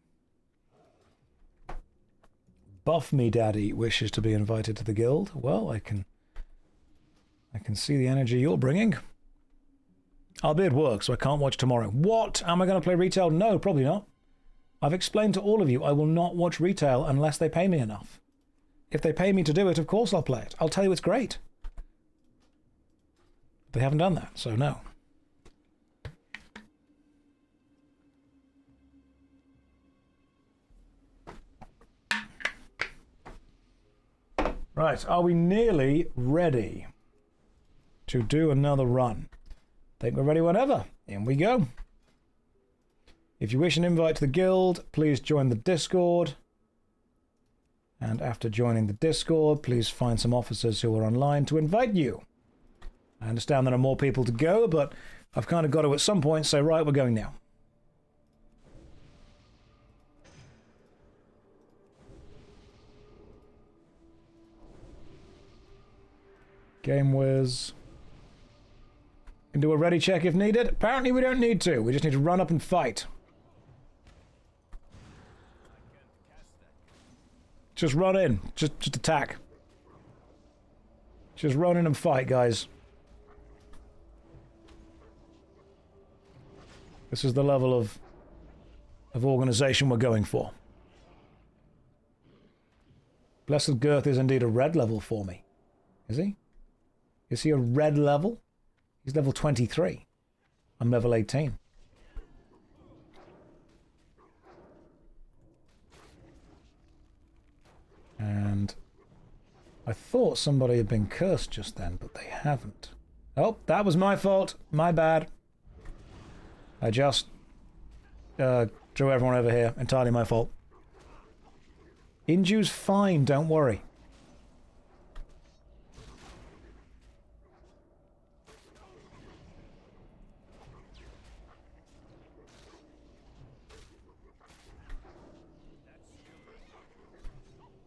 Buff Me Daddy wishes to be invited to the guild. Well, I can see the energy you're bringing. I'll be at work, so I can't watch tomorrow. What? Am I going to play retail? No, probably not. I've explained to all of you I will not watch retail unless they pay me enough. If they pay me to do it, of course I'll play it. I'll tell you it's great. They haven't done that, so no. Right, are we nearly ready to do another run? Think we're ready whenever. In we go. If you wish an invite to the guild, please join the Discord. And after joining the Discord, please find some officers who are online to invite you. I understand there are more people to go, but I've kind of got to at some point say, right, we're going now. Game Wiz. Can do a ready check if needed. Apparently we don't need to. We just need to run up and fight. Just run in. Just attack. Just run in and fight, guys. This is the level of organization we're going for. Blessed Girth is indeed a red level for me. Is he? Is he a red level? He's level 23. I'm level 18. And I thought somebody had been cursed just then, but they haven't. Oh, that was my fault. My bad. I just drew everyone over here. Entirely my fault. Inju's fine, don't worry.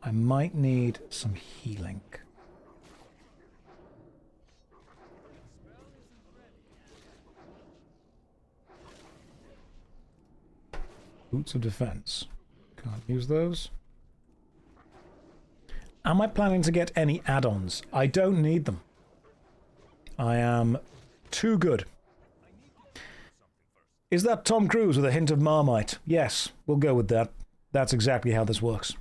I might need some healing. Boots of defense. Can't use those. Am I planning to get any add-ons? I don't need them. I am too good. Is that Tom Cruise with a hint of Marmite? Yes, we'll go with that. That's exactly how this works.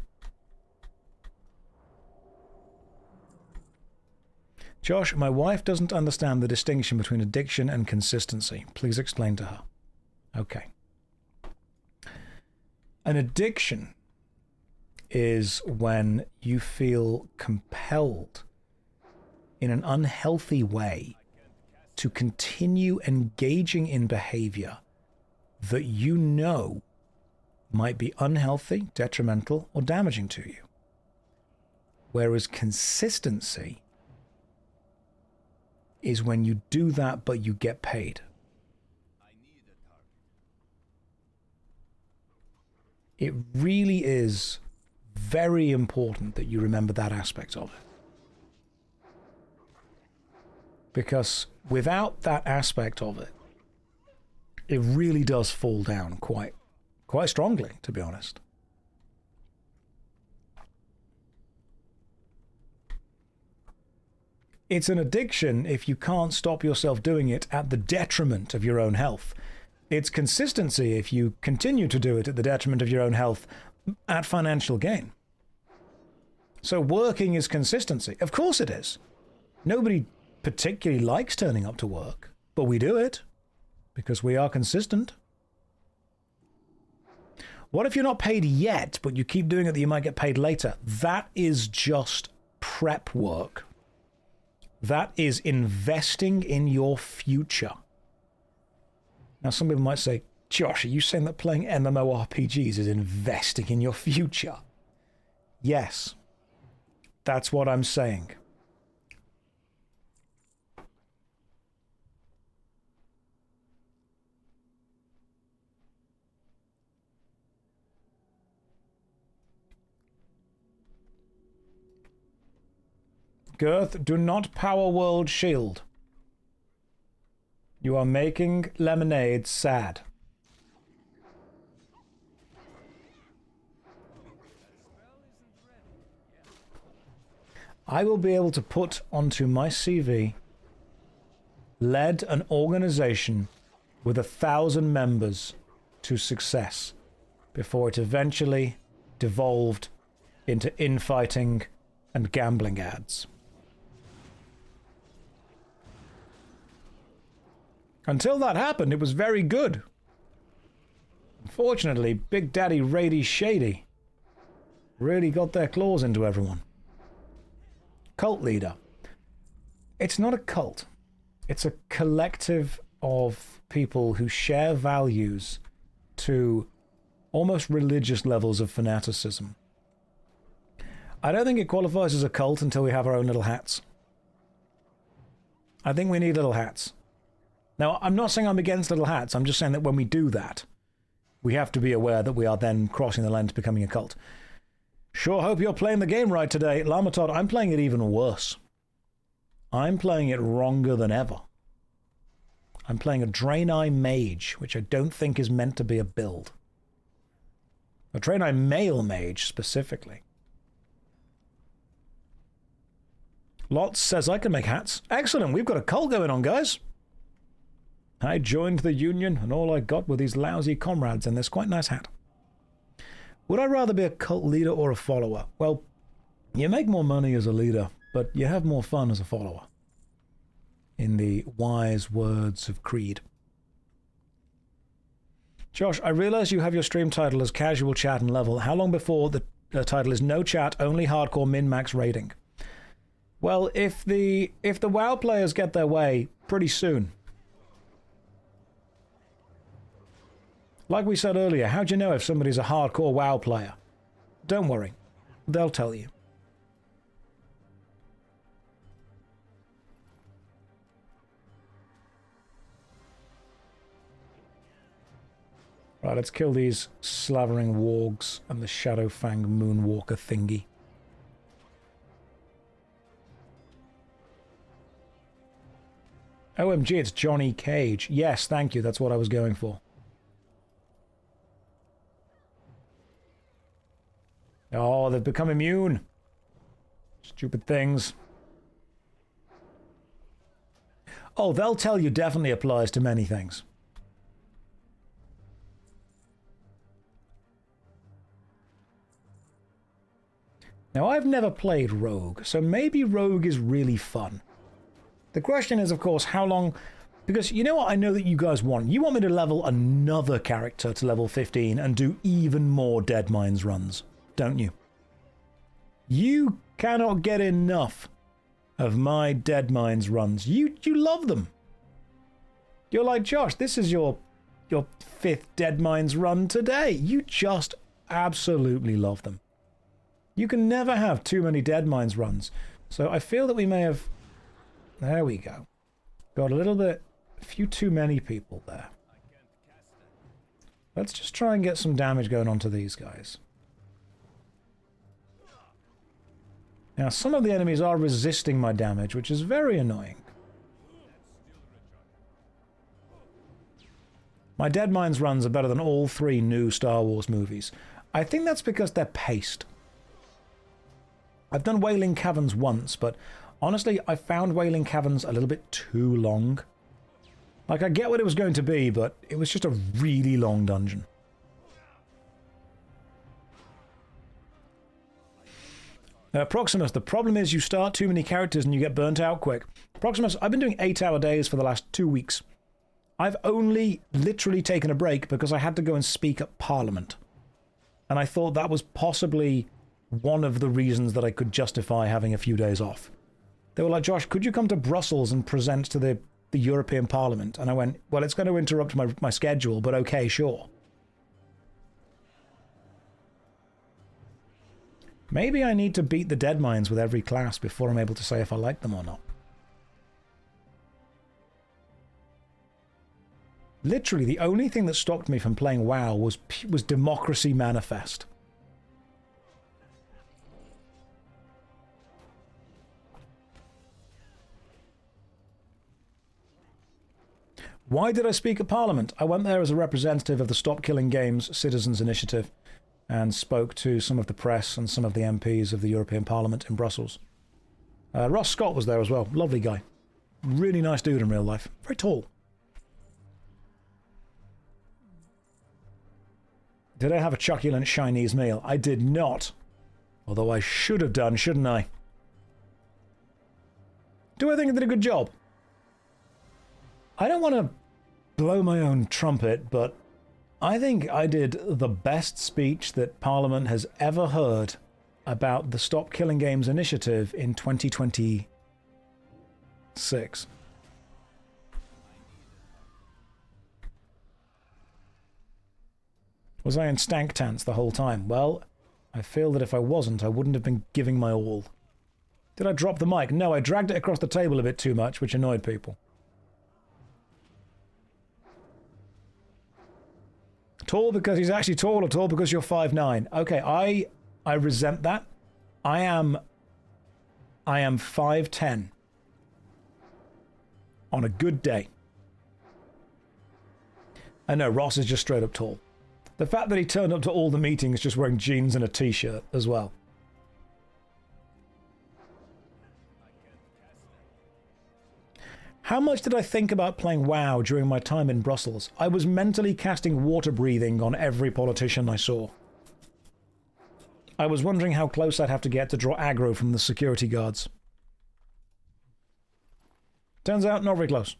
Josh, my wife doesn't understand the distinction between addiction and consistency. Please explain to her. Okay. An addiction is when you feel compelled in an unhealthy way to continue engaging in behavior that you know might be unhealthy, detrimental, or damaging to you. Whereas consistency is when you do that but you get paid. It really is very important that you remember that aspect of it. Because without that aspect of it, it really does fall down quite strongly, to be honest. It's an addiction if you can't stop yourself doing it at the detriment of your own health. It's consistency if you continue to do it at the detriment of your own health at financial gain. So working is consistency. Of course it is. Nobody particularly likes turning up to work, but we do it because we are consistent. What if you're not paid yet, but you keep doing it that you might get paid later? That is just prep work. That is investing in your future. Now, some people might say, Josh, are you saying that playing MMORPGs is investing in your future? Yes, that's what I'm saying. Girth, do not power world shield. You are making lemonade sad. I will be able to put onto my CV, led an organization with 1,000 members to success before it eventually devolved into infighting and gambling ads. Until that happened, it was very good. Unfortunately, Big Daddy Rady Shady really got their claws into everyone. Cult leader. It's not a cult. It's a collective of people who share values to almost religious levels of fanaticism. I don't think it qualifies as a cult until we have our own little hats. I think we need little hats. Now, I'm not saying I'm against little hats. I'm just saying that when we do that, we have to be aware that we are then crossing the line to becoming a cult. Sure hope you're playing the game right today. Lamatod, I'm playing it even worse. I'm playing it wronger than ever. I'm playing a Draenei Mage, which I don't think is meant to be a build. A Draenei Male Mage, specifically. Lots says I can make hats. Excellent, we've got a cult going on, guys. I joined the union, and all I got were these lousy comrades in this quite nice hat. Would I rather be a cult leader or a follower? Well, you make more money as a leader, but you have more fun as a follower. In the wise words of Creed. Josh, I realize you have your stream title as casual chat and level. How long before the title is no chat, only hardcore min-max rating? Well, if the WoW players get their way, pretty soon. Like we said earlier, how do you know if somebody's a hardcore WoW player? Don't worry, they'll tell you. Right, let's kill these slavering wargs and the Shadowfang Moonwalker thingy. OMG, it's Johnny Cage. Yes, thank you, that's what I was going for. Oh, they've become immune. Stupid things. Oh, they'll tell you definitely applies to many things. Now, I've never played Rogue, so maybe Rogue is really fun. The question is, of course, how long... Because you know what I know that you guys want? You want me to level another character to level 15 and do even more Deadmines runs, don't you? You cannot get enough of my Deadmines runs. You love them. You're like, Josh, this is your 5th Deadmines run today. You just absolutely love them. You can never have too many Deadmines runs. So I feel that we may have... There we go. Got a few too many people there. Let's just try and get some damage going on to these guys. Now, some of the enemies are resisting my damage, which is very annoying. My Deadmines runs are better than all 3 new Star Wars movies. I think that's because they're paced. I've done Wailing Caverns once, but honestly, I found Wailing Caverns a little bit too long. Like, I get what it was going to be, but it was just a really long dungeon. Proximus, the problem is you start too many characters and you get burnt out quick. Proximus, I've been doing 8-hour days for the last 2 weeks. I've only literally taken a break because I had to go and speak at Parliament. And I thought that was possibly one of the reasons that I could justify having a few days off. They were like, Josh, could you come to Brussels and present to the European Parliament? And I went, well, it's going to interrupt my schedule, but okay, sure. Maybe I need to beat the Deadmines with every class before I'm able to say if I like them or not. Literally, the only thing that stopped me from playing WoW was Democracy Manifest. Why did I speak at Parliament? I went there as a representative of the Stop Killing Games Citizens Initiative and spoke to some of the press and some of the MPs of the European Parliament in Brussels. Ross Scott was there as well. Lovely guy. Really nice dude in real life. Very tall. Did I have a succulent Chinese meal? I did not. Although I should have done, shouldn't I? Do I think I did a good job? I don't want to blow my own trumpet, but I think I did the best speech that Parliament has ever heard about the Stop Killing Games initiative in 2026. Was I in stank tants the whole time? Well, I feel that if I wasn't, I wouldn't have been giving my all. Did I drop the mic? No, I dragged it across the table a bit too much, which annoyed people. Tall because he's actually tall, or tall because you're 5'9"? Okay, I resent that. I am 5'10". On a good day. I know, Ross is just straight up tall. The fact that he turned up to all the meetings just wearing jeans and a t-shirt as well. How much did I think about playing WoW during my time in Brussels? I was mentally casting water breathing on every politician I saw. I was wondering how close I'd have to get to draw aggro from the security guards. Turns out, not very close.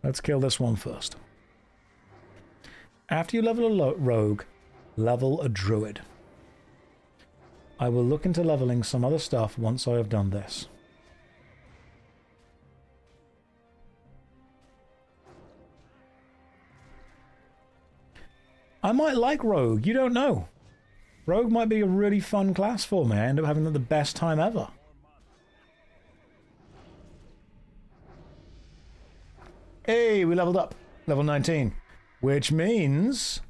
Let's kill this one first. After you level a rogue, level a druid. I will look into leveling some other stuff once I have done this. I might like rogue, you don't know. Rogue might be a really fun class for me. I end up having the best time ever. Hey, we leveled up. Level 19. Which means...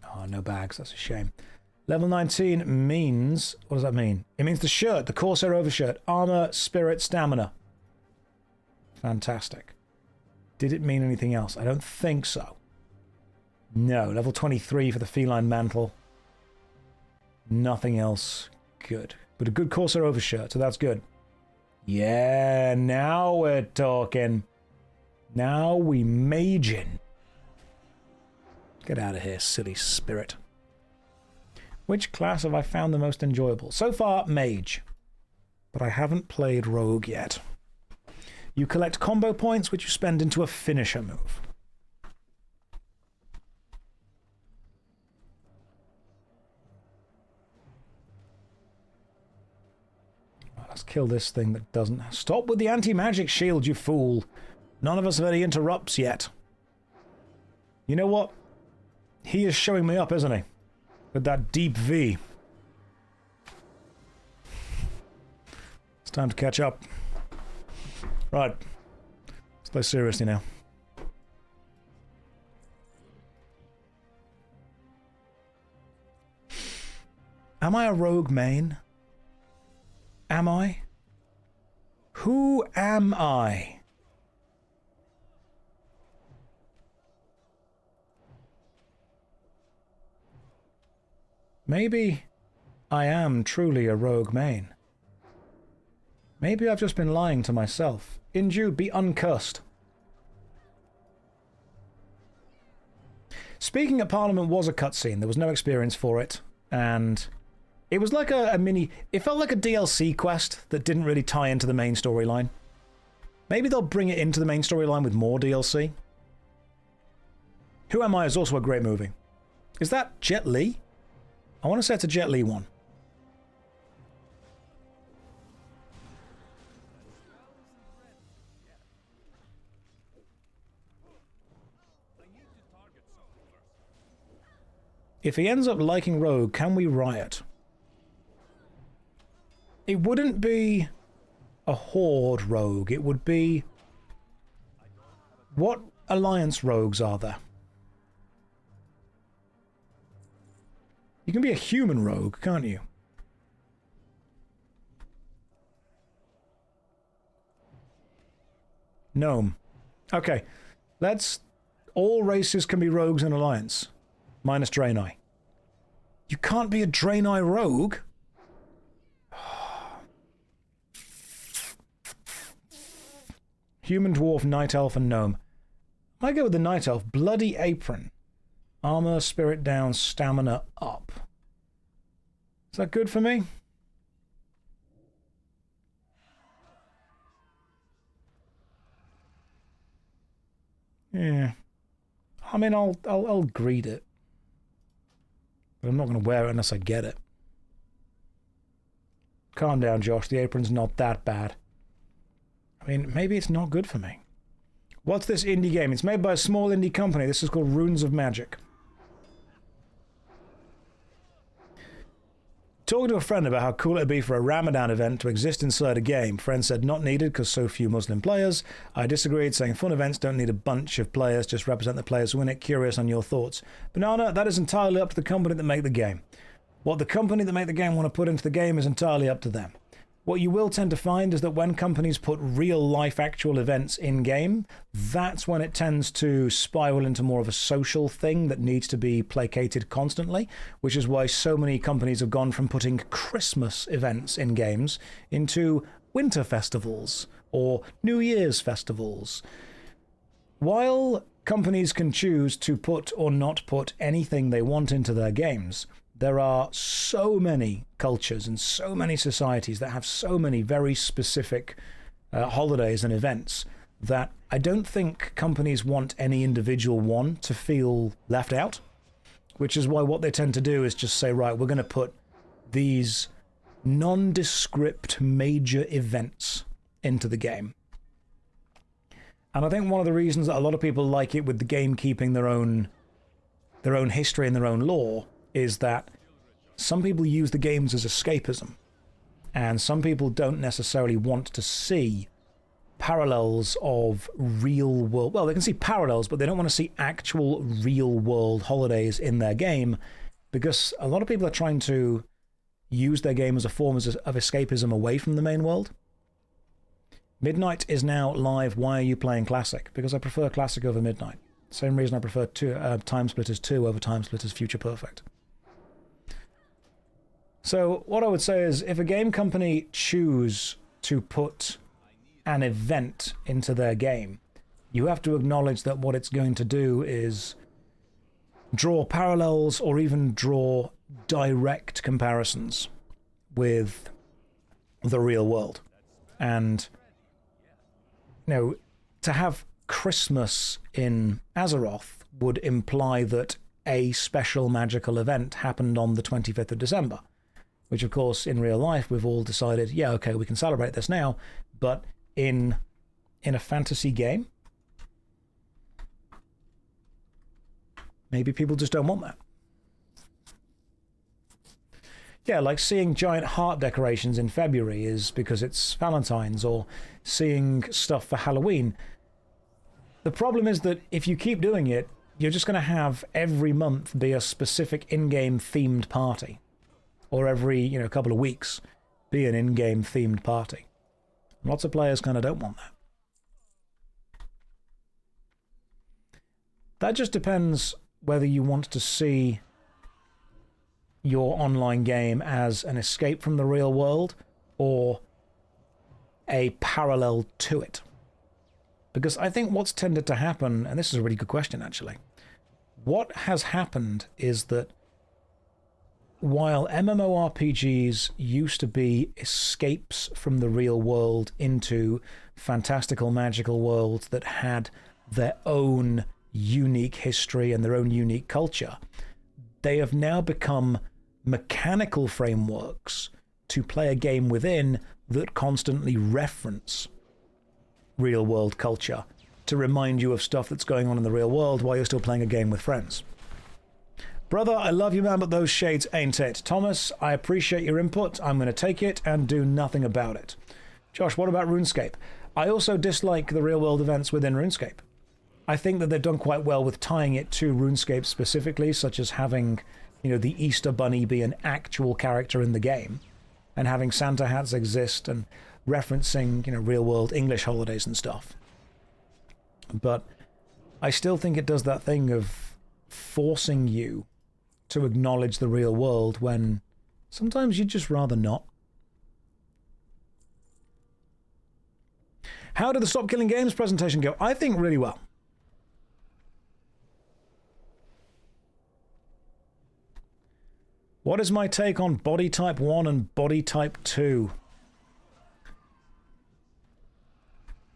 Oh, no bags. That's a shame. Level 19 means... What does that mean? It means the shirt. The Corsair overshirt. Armor, spirit, stamina. Fantastic. Did it mean anything else? I don't think so. No. Level 23 for the feline mantle. Nothing else good. But a good Corsair overshirt, so that's good. Yeah, now we're talking. Now we maging. Get out of here, silly spirit. Which class have I found the most enjoyable? So far, mage. But I haven't played rogue yet. You collect combo points, which you spend into a finisher move. Let's kill this thing that doesn't... Stop with the anti-magic shield, you fool. None of us have any interrupts yet. You know what? He is showing me up, isn't he? With that deep V. It's time to catch up. Right. Let's play seriously now. Am I a rogue main? Am I? Who am I? Maybe I am truly a rogue main. Maybe I've just been lying to myself. Inju, be uncursed. Speaking at Parliament was a cutscene. There was no experience for it, and... It was like a mini... It felt like a DLC quest that didn't really tie into the main storyline. Maybe they'll bring it into the main storyline with more DLC. Who Am I is also a great movie. Is that Jet Li? I want to say it's a Jet Li one. If he ends up liking Rogue, can we riot? It wouldn't be a Horde rogue. It would be... What Alliance rogues are there? You can be a human rogue, can't you? Gnome. Okay. Let's... All races can be rogues in Alliance. Minus Draenei. You can't be a Draenei rogue? Human, dwarf, night elf, and gnome. I go with the night elf. Bloody apron. Armor, spirit down, stamina up. Is that good for me? Yeah. I mean, I'll greet it. But I'm not going to wear it unless I get it. Calm down, Josh. The apron's not that bad. I mean, maybe it's not good for me. What's this indie game? It's made by a small indie company. This is called Runes of Magic. Talking to a friend about how cool it'd be for a Ramadan event to exist inside a game. Friend said not needed because so few Muslim players. I disagreed, saying fun events don't need a bunch of players, just represent the players who win it. Curious on your thoughts. Banana, that is entirely up to the company that make the game. What the company that make the game want to put into the game is entirely up to them. What you will tend to find is that when companies put real-life actual events in-game, that's when it tends to spiral into more of a social thing that needs to be placated constantly, which is why so many companies have gone from putting Christmas events in games into winter festivals or New Year's festivals. While companies can choose to put or not put anything they want into their games, there are so many cultures and so many societies that have so many very specific holidays and events that I don't think companies want any individual one to feel left out, which is why what they tend to do is just say, right, we're going to put these nondescript major events into the game. And I think one of the reasons that a lot of people like it with the game keeping their own history and their own lore is that some people use the games as escapism, and some people don't necessarily want to see parallels of real world. Well, they can see parallels, but they don't want to see actual real world holidays in their game, because a lot of people are trying to use their game as a form of escapism away from the main world. Midnight is now live. Why are you playing Classic? Because I prefer Classic over Midnight. Same reason I prefer Time Splitters 2 over Time Splitters Future Perfect. So what I would say is, if a game company choose to put an event into their game, you have to acknowledge that what it's going to do is draw parallels or even draw direct comparisons with the real world. And, you know, to have Christmas in Azeroth would imply that a special magical event happened on the 25th of December. Which, of course, in real life, we've all decided, yeah, okay, we can celebrate this now. But in a fantasy game, maybe people just don't want that. Yeah, like seeing giant heart decorations in February is because it's Valentine's, or seeing stuff for Halloween. The problem is that if you keep doing it, you're just going to have every month be a specific in-game themed party. Or every, couple of weeks be an in-game themed party. Lots of players kind of don't want that. That just depends whether you want to see your online game as an escape from the real world or a parallel to it. Because I think what's tended to happen, and this is a really good question actually, what has happened is that while MMORPGs used to be escapes from the real world into fantastical, magical worlds that had their own unique history and their own unique culture, they have now become mechanical frameworks to play a game within that constantly reference real world culture to remind you of stuff that's going on in the real world while you're still playing a game with friends. Brother, I love you, man, but those shades ain't it. Thomas, I appreciate your input. I'm going to take it and do nothing about it. Josh, what about RuneScape? I also dislike the real-world events within RuneScape. I think that they've done quite well with tying it to RuneScape specifically, such as having, the Easter Bunny be an actual character in the game, and having Santa hats exist and referencing, real-world English holidays and stuff. But I still think it does that thing of forcing you to acknowledge the real world when sometimes you'd just rather not. How did the Stop Killing Games presentation go? I think really well. What is my take on Body Type 1 and Body Type 2?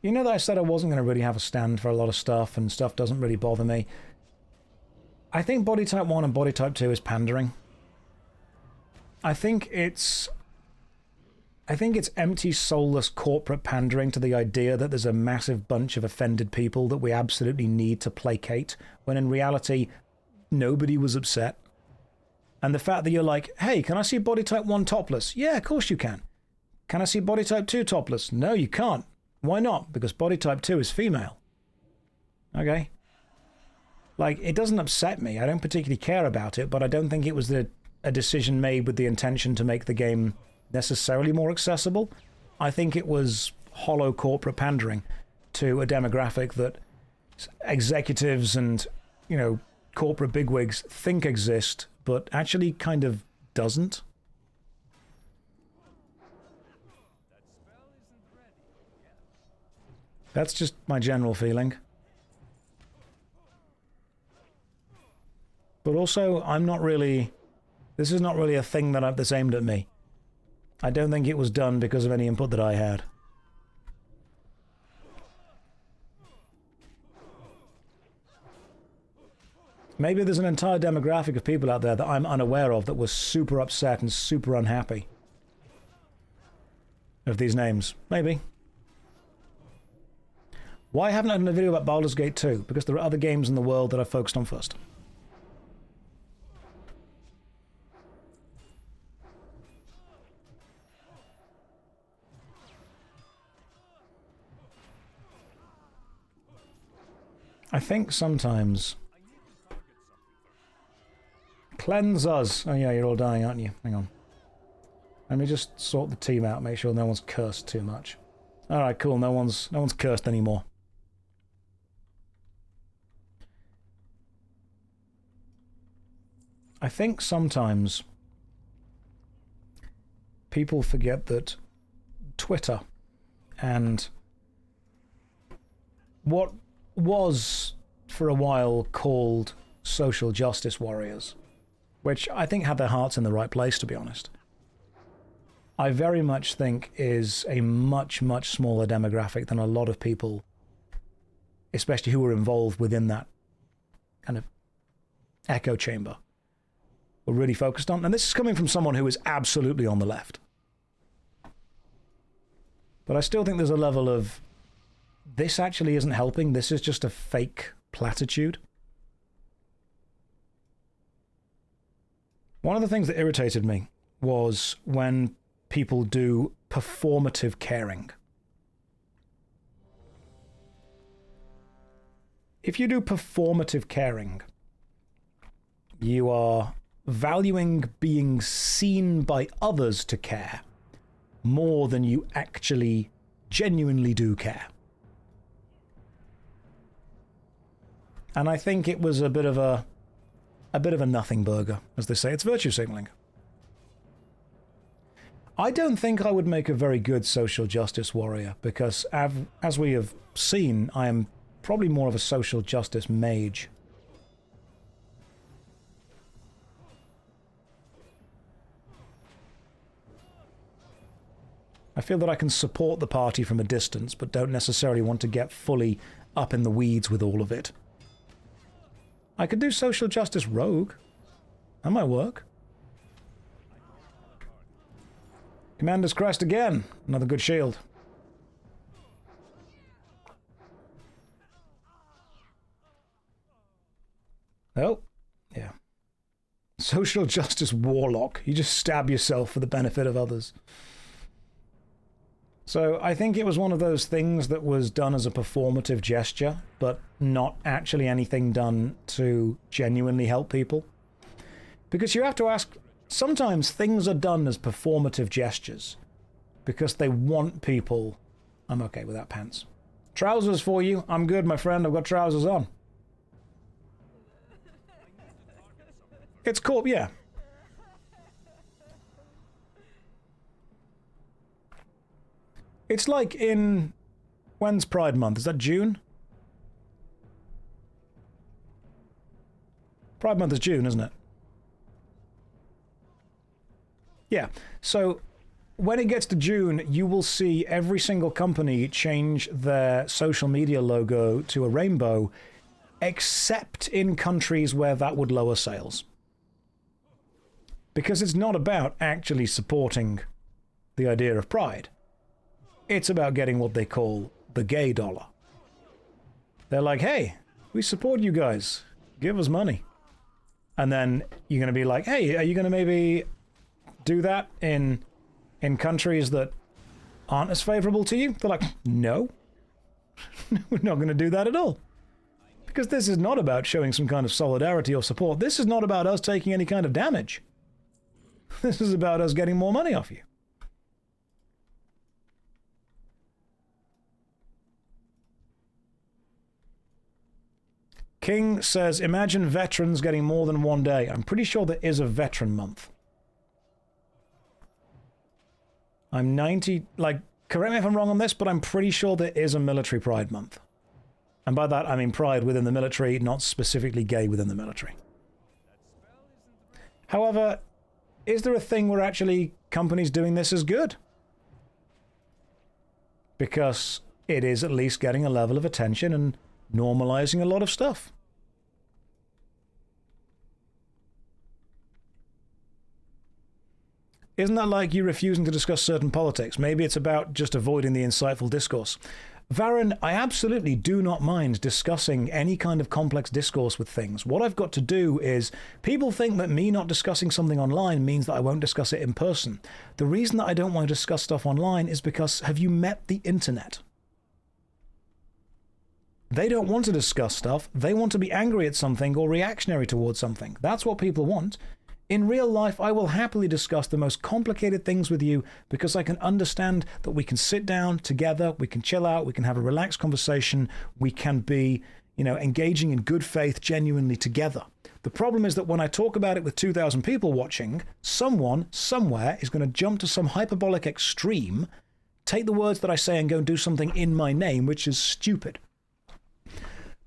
You know that I said I wasn't going to really have a stand for a lot of stuff, and stuff doesn't really bother me. I think Body Type 1 and Body Type 2 is pandering. I think it's empty, soulless corporate pandering to the idea that there's a massive bunch of offended people that we absolutely need to placate, when in reality, nobody was upset. And the fact that you're like, hey, can I see body type 1 topless? Yeah, of course you can. Can I see body type 2 topless? No, you can't. Why not? Because body type 2 is female. Okay? Like, it doesn't upset me. I don't particularly care about it, but I don't think it was a decision made with the intention to make the game necessarily more accessible. I think it was hollow corporate pandering to a demographic that executives and, you know, corporate bigwigs think exist, but actually kind of doesn't. That's just my general feeling. But also, I'm not really... This is not really a thing that's aimed at me. I don't think it was done because of any input that I had. Maybe there's an entire demographic of people out there that I'm unaware of that were super upset and super unhappy of these names. Maybe. Why haven't I done a video about Baldur's Gate 2? Because there are other games in the world that I focused on first. I think sometimes... Cleanse us. Oh yeah, you're all dying, aren't you? Hang on. Let me just sort the team out, make sure no one's cursed too much. Alright, cool, no one's cursed anymore. I think sometimes people forget that Twitter and what was for a while called social justice warriors, which I think had their hearts in the right place, to be honest, I very much think is a much, much smaller demographic than a lot of people, especially who were involved within that kind of echo chamber, were really focused on. And this is coming from someone who is absolutely on the left. But I still think there's a level of, this actually isn't helping, this is just a fake platitude. One of the things that irritated me was when people do performative caring. If you do performative caring, you are valuing being seen by others to care more than you actually genuinely do care. And I think it was a bit of a nothing burger, as they say. It's virtue signaling. I don't think I would make a very good social justice warrior, because as we have seen, I am probably more of a social justice mage. I feel that I can support the party from a distance, but don't necessarily want to get fully up in the weeds with all of it. I could do social justice rogue. That might work. Commander's Crest again. Another good shield. Oh, yeah. Social justice warlock. You just stab yourself for the benefit of others. So I think it was one of those things that was done as a performative gesture, but not actually anything done to genuinely help people. Because you have to ask, sometimes things are done as performative gestures because they want people... I'm okay without pants. Trousers for you. I'm good, my friend. I've got trousers on. It's cool, yeah. It's like in... When's Pride Month? Is that June? Pride Month is June, isn't it? Yeah. So when it gets to June, you will see every single company change their social media logo to a rainbow, except in countries where that would lower sales. Because it's not about actually supporting the idea of pride. It's about getting what they call the gay dollar. They're like, hey, we support you guys. Give us money. And then you're going to be like, hey, are you going to maybe do that in countries that aren't as favorable to you? They're like, no. We're not going to do that at all. Because this is not about showing some kind of solidarity or support. This is not about us taking any kind of damage. This is about us getting more money off you. King says, imagine veterans getting more than one day. I'm pretty sure there is a veteran month. I'm 90, like, correct me if I'm wrong on this, but I'm pretty sure there is a military pride month. And by that, I mean pride within the military, not specifically gay within the military. However, is there a thing where actually companies doing this is good? Because it is at least getting a level of attention and normalizing a lot of stuff. Isn't that like you refusing to discuss certain politics? Maybe it's about just avoiding the insightful discourse. Varen, I absolutely do not mind discussing any kind of complex discourse with things. What I've got to do is, people think that me not discussing something online means that I won't discuss it in person. The reason that I don't want to discuss stuff online is because, have you met the internet? They don't want to discuss stuff. They want to be angry at something or reactionary towards something. That's what people want. In real life, I will happily discuss the most complicated things with you because I can understand that we can sit down together, we can chill out, we can have a relaxed conversation, we can be, engaging in good faith genuinely together. The problem is that when I talk about it with 2,000 people watching, someone, somewhere, is going to jump to some hyperbolic extreme, take the words that I say and go and do something in my name, which is stupid.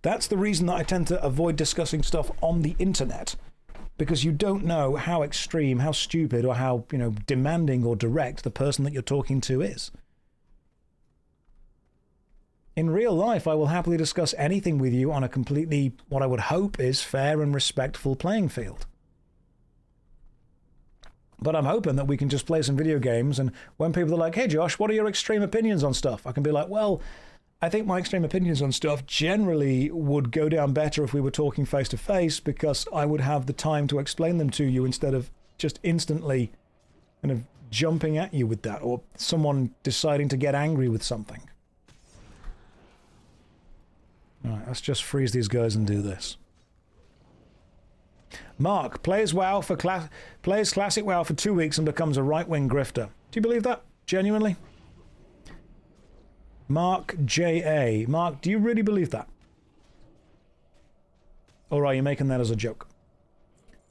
That's the reason that I tend to avoid discussing stuff on the internet. Because you don't know how extreme, how stupid, or how, demanding or direct the person that you're talking to is. In real life, I will happily discuss anything with you on a completely, what I would hope is, fair and respectful playing field. But I'm hoping that we can just play some video games, and when people are like, hey Josh, what are your extreme opinions on stuff? I can be like, well, I think my extreme opinions on stuff generally would go down better if we were talking face to face, because I would have the time to explain them to you instead of just instantly kind of jumping at you with that, or someone deciding to get angry with something. All right, let's just freeze these guys and do this. Mark plays WoW for plays classic WoW for 2 weeks and becomes a right-wing grifter. Do you believe that? Genuinely? Mark J.A. Mark, do you really believe that? Or are you making that as a joke?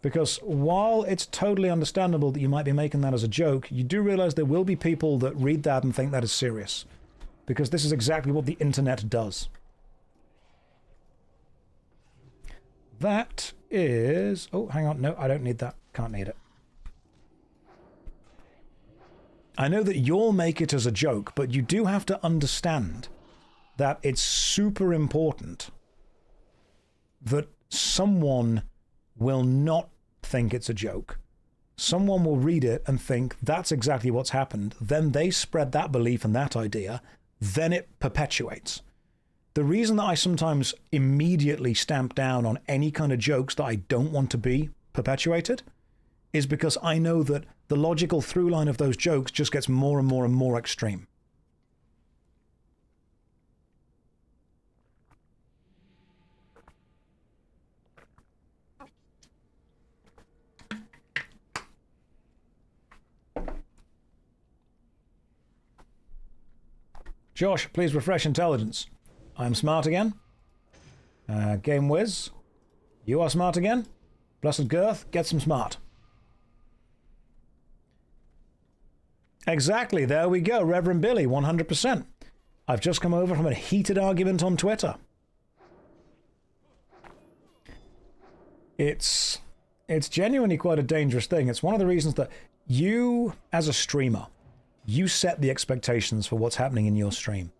Because while it's totally understandable that you might be making that as a joke, you do realize there will be people that read that and think that is serious. Because this is exactly what the internet does. That is... Oh, hang on. No, I don't need that. Can't need it. I know that you'll make it as a joke, but you do have to understand that it's super important that someone will not think it's a joke. Someone will read it and think that's exactly what's happened. Then they spread that belief and that idea. Then it perpetuates. The reason that I sometimes immediately stamp down on any kind of jokes that I don't want to be perpetuated is because I know that the logical through line of those jokes just gets more and more and more extreme. Josh, please refresh intelligence. I'm smart again. Game Wiz, you are smart again. Blessed Girth, get some smart. Exactly, there we go, Reverend Billy, 100%. I've just come over from a heated argument on Twitter. It's genuinely quite a dangerous thing. It's one of the reasons that you, as a streamer, you set the expectations for what's happening in your stream.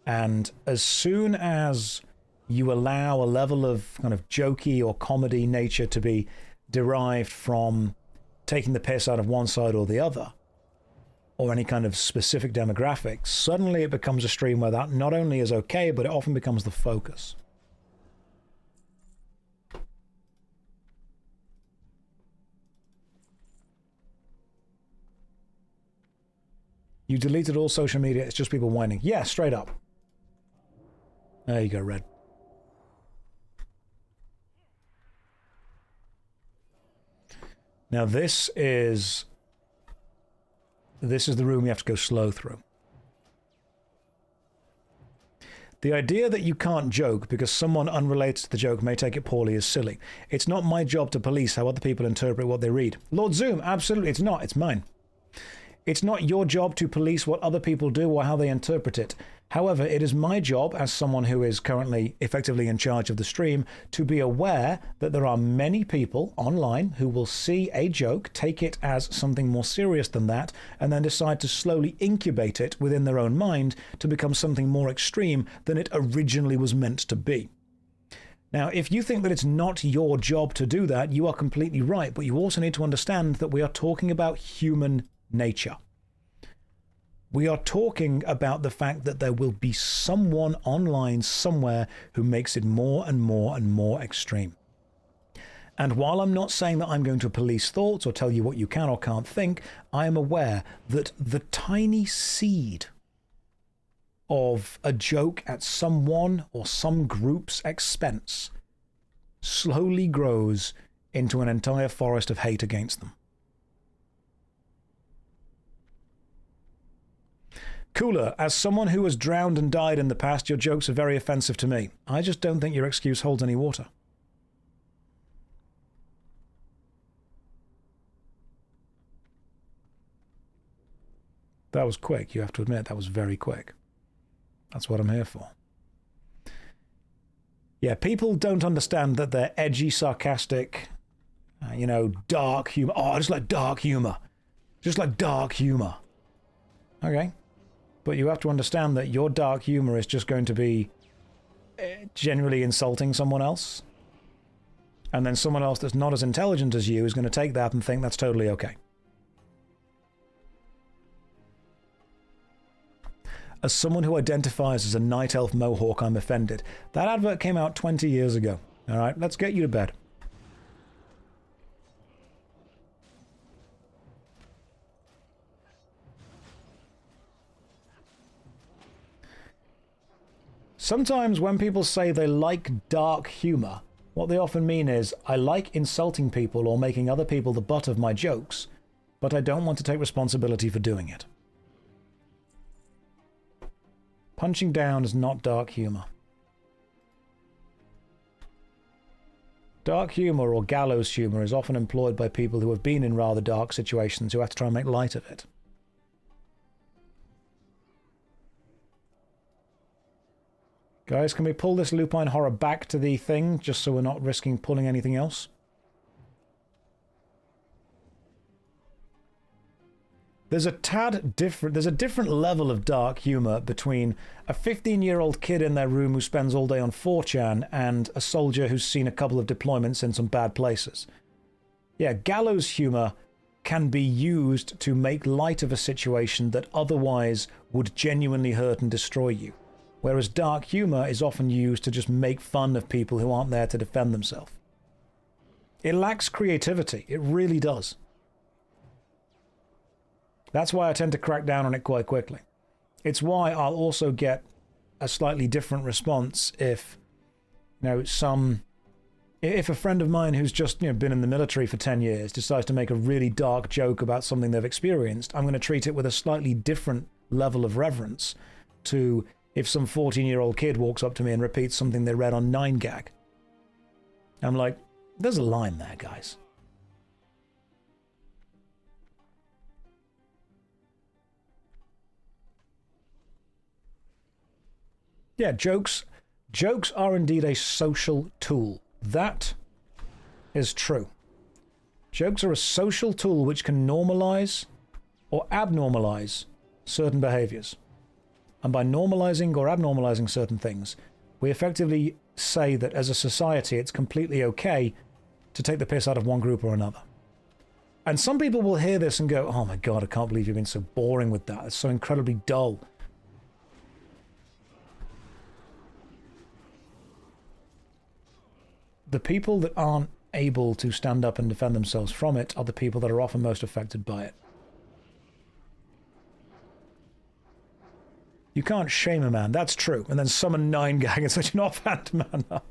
And as soon as you allow a level of kind of jokey or comedy nature to be derived from taking the piss out of one side or the other, or any kind of specific demographic, suddenly it becomes a stream where that not only is okay, but it often becomes the focus. You deleted all social media, it's just people whining. Yeah, straight up. There you go, Red. Now this is the room you have to go slow through. The idea that you can't joke because someone unrelated to the joke may take it poorly is silly. It's not my job to police how other people interpret what they read. Lord Zoom, absolutely it's not. It's mine. It's not your job to police what other people do or how they interpret it. However, it is my job, as someone who is currently effectively in charge of the stream, to be aware that there are many people online who will see a joke, take it as something more serious than that, and then decide to slowly incubate it within their own mind to become something more extreme than it originally was meant to be. Now, if you think that it's not your job to do that, you are completely right, but you also need to understand that we are talking about human nature. We are talking about the fact that there will be someone online somewhere who makes it more and more and more extreme. And while I'm not saying that I'm going to police thoughts or tell you what you can or can't think, I am aware that the tiny seed of a joke at someone or some group's expense slowly grows into an entire forest of hate against them. Cooler, as someone who has drowned and died in the past, your jokes are very offensive to me. I just don't think your excuse holds any water. That was quick, you have to admit. That was very quick. That's what I'm here for. Yeah, people don't understand that they're edgy, sarcastic, dark humor. Oh, I just like dark humor. Just like dark humor. Okay. But you have to understand that your dark humor is just going to be generally insulting someone else. And then someone else that's not as intelligent as you is going to take that and think that's totally okay. As someone who identifies as a night elf mohawk, I'm offended. That advert came out 20 years ago. All right, let's get you to bed. Sometimes when people say they like dark humor, what they often mean is, I like insulting people or making other people the butt of my jokes, but I don't want to take responsibility for doing it. Punching down is not dark humor. Dark humor or gallows humor is often employed by people who have been in rather dark situations who have to try and make light of it. Guys, can we pull this lupine horror back to the thing, just so we're not risking pulling anything else? There's a different level of dark humor between a 15-year-old kid in their room who spends all day on 4chan and a soldier who's seen a couple of deployments in some bad places. Yeah, gallows humor can be used to make light of a situation that otherwise would genuinely hurt and destroy you. Whereas dark humor is often used to just make fun of people who aren't there to defend themselves. It lacks creativity. It really does. That's why I tend to crack down on it quite quickly. It's why I'll also get a slightly different response if, if a friend of mine who's just, been in the military for 10 years decides to make a really dark joke about something they've experienced, I'm going to treat it with a slightly different level of reverence to if some 14-year-old kid walks up to me and repeats something they read on 9gag. I'm like, there's a line there, guys. Yeah, jokes are indeed a social tool. That is true. Jokes are a social tool which can normalize or abnormalize certain behaviors. And by normalizing or abnormalizing certain things, we effectively say that as a society it's completely okay to take the piss out of one group or another. And some people will hear this and go, oh my god, I can't believe you've been so boring with that. It's so incredibly dull. The people that aren't able to stand up and defend themselves from it are the people that are often most affected by it. You can't shame a man, that's true, and then summon 9-gang and such an offhand manner.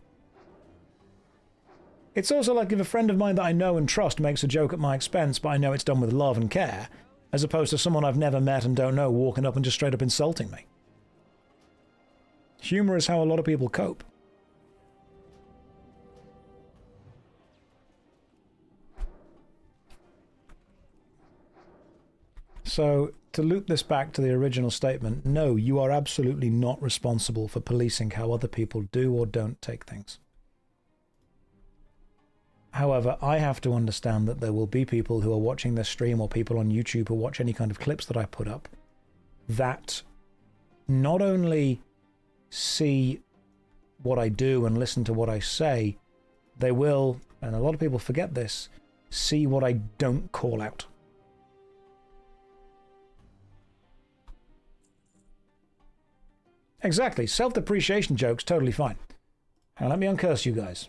It's also like if a friend of mine that I know and trust makes a joke at my expense, but I know it's done with love and care, as opposed to someone I've never met and don't know walking up and just straight up insulting me. Humor is how a lot of people cope. So, to loop this back to the original statement, no, you are absolutely not responsible for policing how other people do or don't take things. However, I have to understand that there will be people who are watching this stream, or people on YouTube who watch any kind of clips that I put up, that not only see what I do and listen to what I say, they will, and a lot of people forget this, see what I don't call out. Exactly. Self-depreciation jokes, totally fine. Now let me uncurse you guys.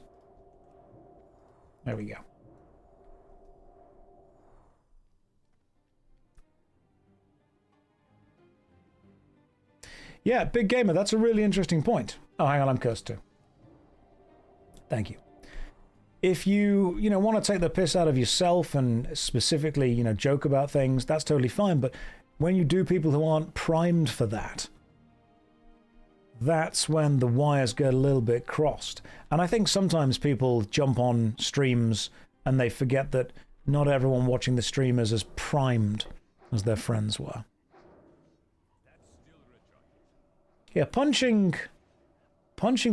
There we go. Yeah, Big Gamer, that's a really interesting point. Oh, hang on, I'm cursed too. Thank you. If you want to take the piss out of yourself and specifically, joke about things, that's totally fine. But when you do people who aren't primed for that, that's when the wires get a little bit crossed. And I think sometimes people jump on streams and they forget that not everyone watching the stream is as primed as their friends were. Yeah, punching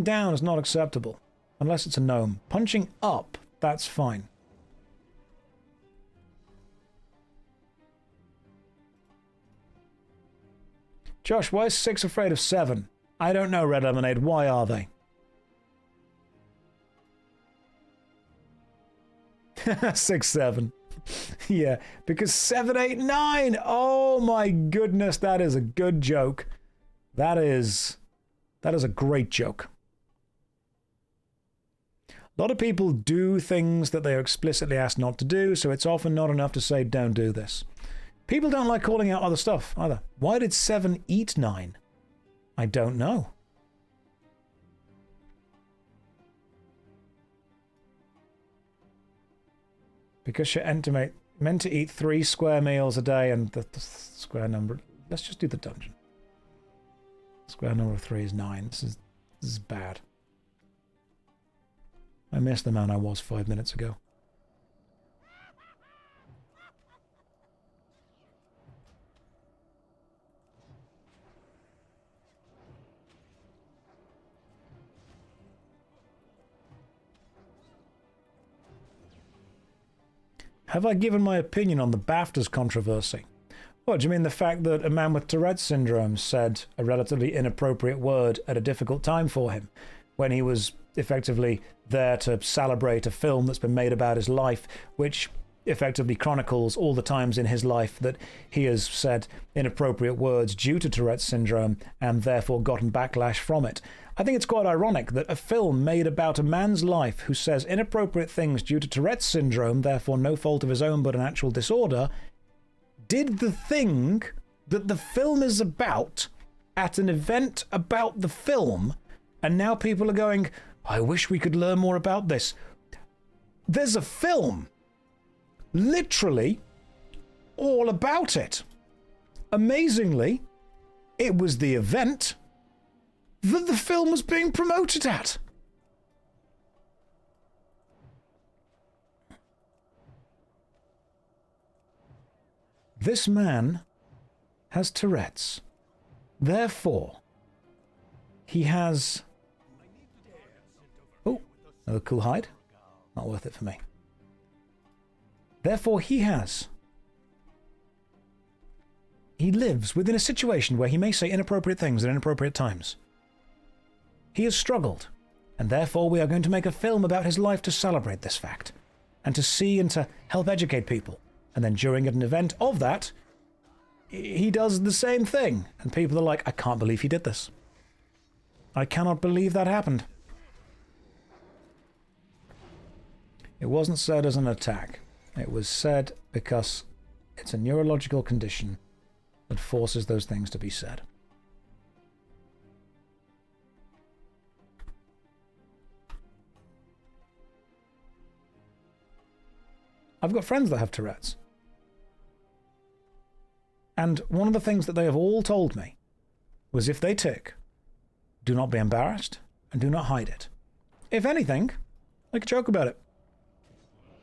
down is not acceptable, unless it's a gnome. Punching up, that's fine. Josh, why is 6 afraid of 7? I don't know, Red Lemonade. Why are they? 6, 7. Yeah, because 7, 8, 9. Oh my goodness, that is a good joke. That is a great joke. A lot of people do things that they are explicitly asked not to do, so it's often not enough to say, don't do this. People don't like calling out other stuff either. Why did 7 eat 9? I don't know. Because you're meant to eat 3 square meals a day, and the square number... Let's just do the dungeon. Square number of 3 is 9. This is bad. I miss the man I was 5 minutes ago. Have I given my opinion on the BAFTAs controversy? What, do you mean the fact that a man with Tourette's syndrome said a relatively inappropriate word at a difficult time for him, when he was effectively there to celebrate a film that's been made about his life, which effectively chronicles all the times in his life that he has said inappropriate words due to Tourette's syndrome and therefore gotten backlash from it? I think it's quite ironic that a film made about a man's life who says inappropriate things due to Tourette's syndrome, therefore no fault of his own but an actual disorder, did the thing that the film is about at an event about the film, and now people are going, I wish we could learn more about this. There's a film literally all about it. Amazingly, it was the event that the film was being promoted at. This man has Tourette's. Therefore, he has... Oh, another cool hide. Not worth it for me. Therefore, he lives within a situation where he may say inappropriate things at inappropriate times. He has struggled, and therefore we are going to make a film about his life to celebrate this fact, and to see and to help educate people. And then during an event of that, he does the same thing. And people are like, I can't believe he did this. I cannot believe that happened. It wasn't said as an attack. It was said because it's a neurological condition that forces those things to be said. I've got friends that have Tourette's. And one of the things that they have all told me was if they tick, do not be embarrassed and do not hide it. If anything, make a joke about it.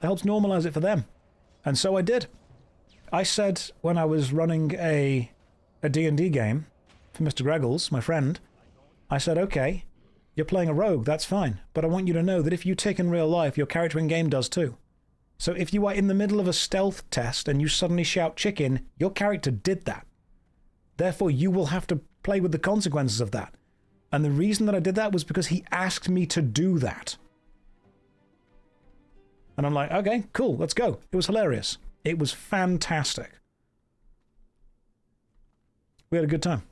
It helps normalize it for them. And so I did. I said when I was running a D&D game for Mr. Greggles, my friend, I said, okay, you're playing a rogue, that's fine. But I want you to know that if you tick in real life, your character in game does too. So if you are in the middle of a stealth test and you suddenly shout chicken, your character did that. Therefore, you will have to play with the consequences of that. And the reason that I did that was because he asked me to do that. And I'm like, okay, cool, let's go. It was hilarious. It was fantastic. We had a good time.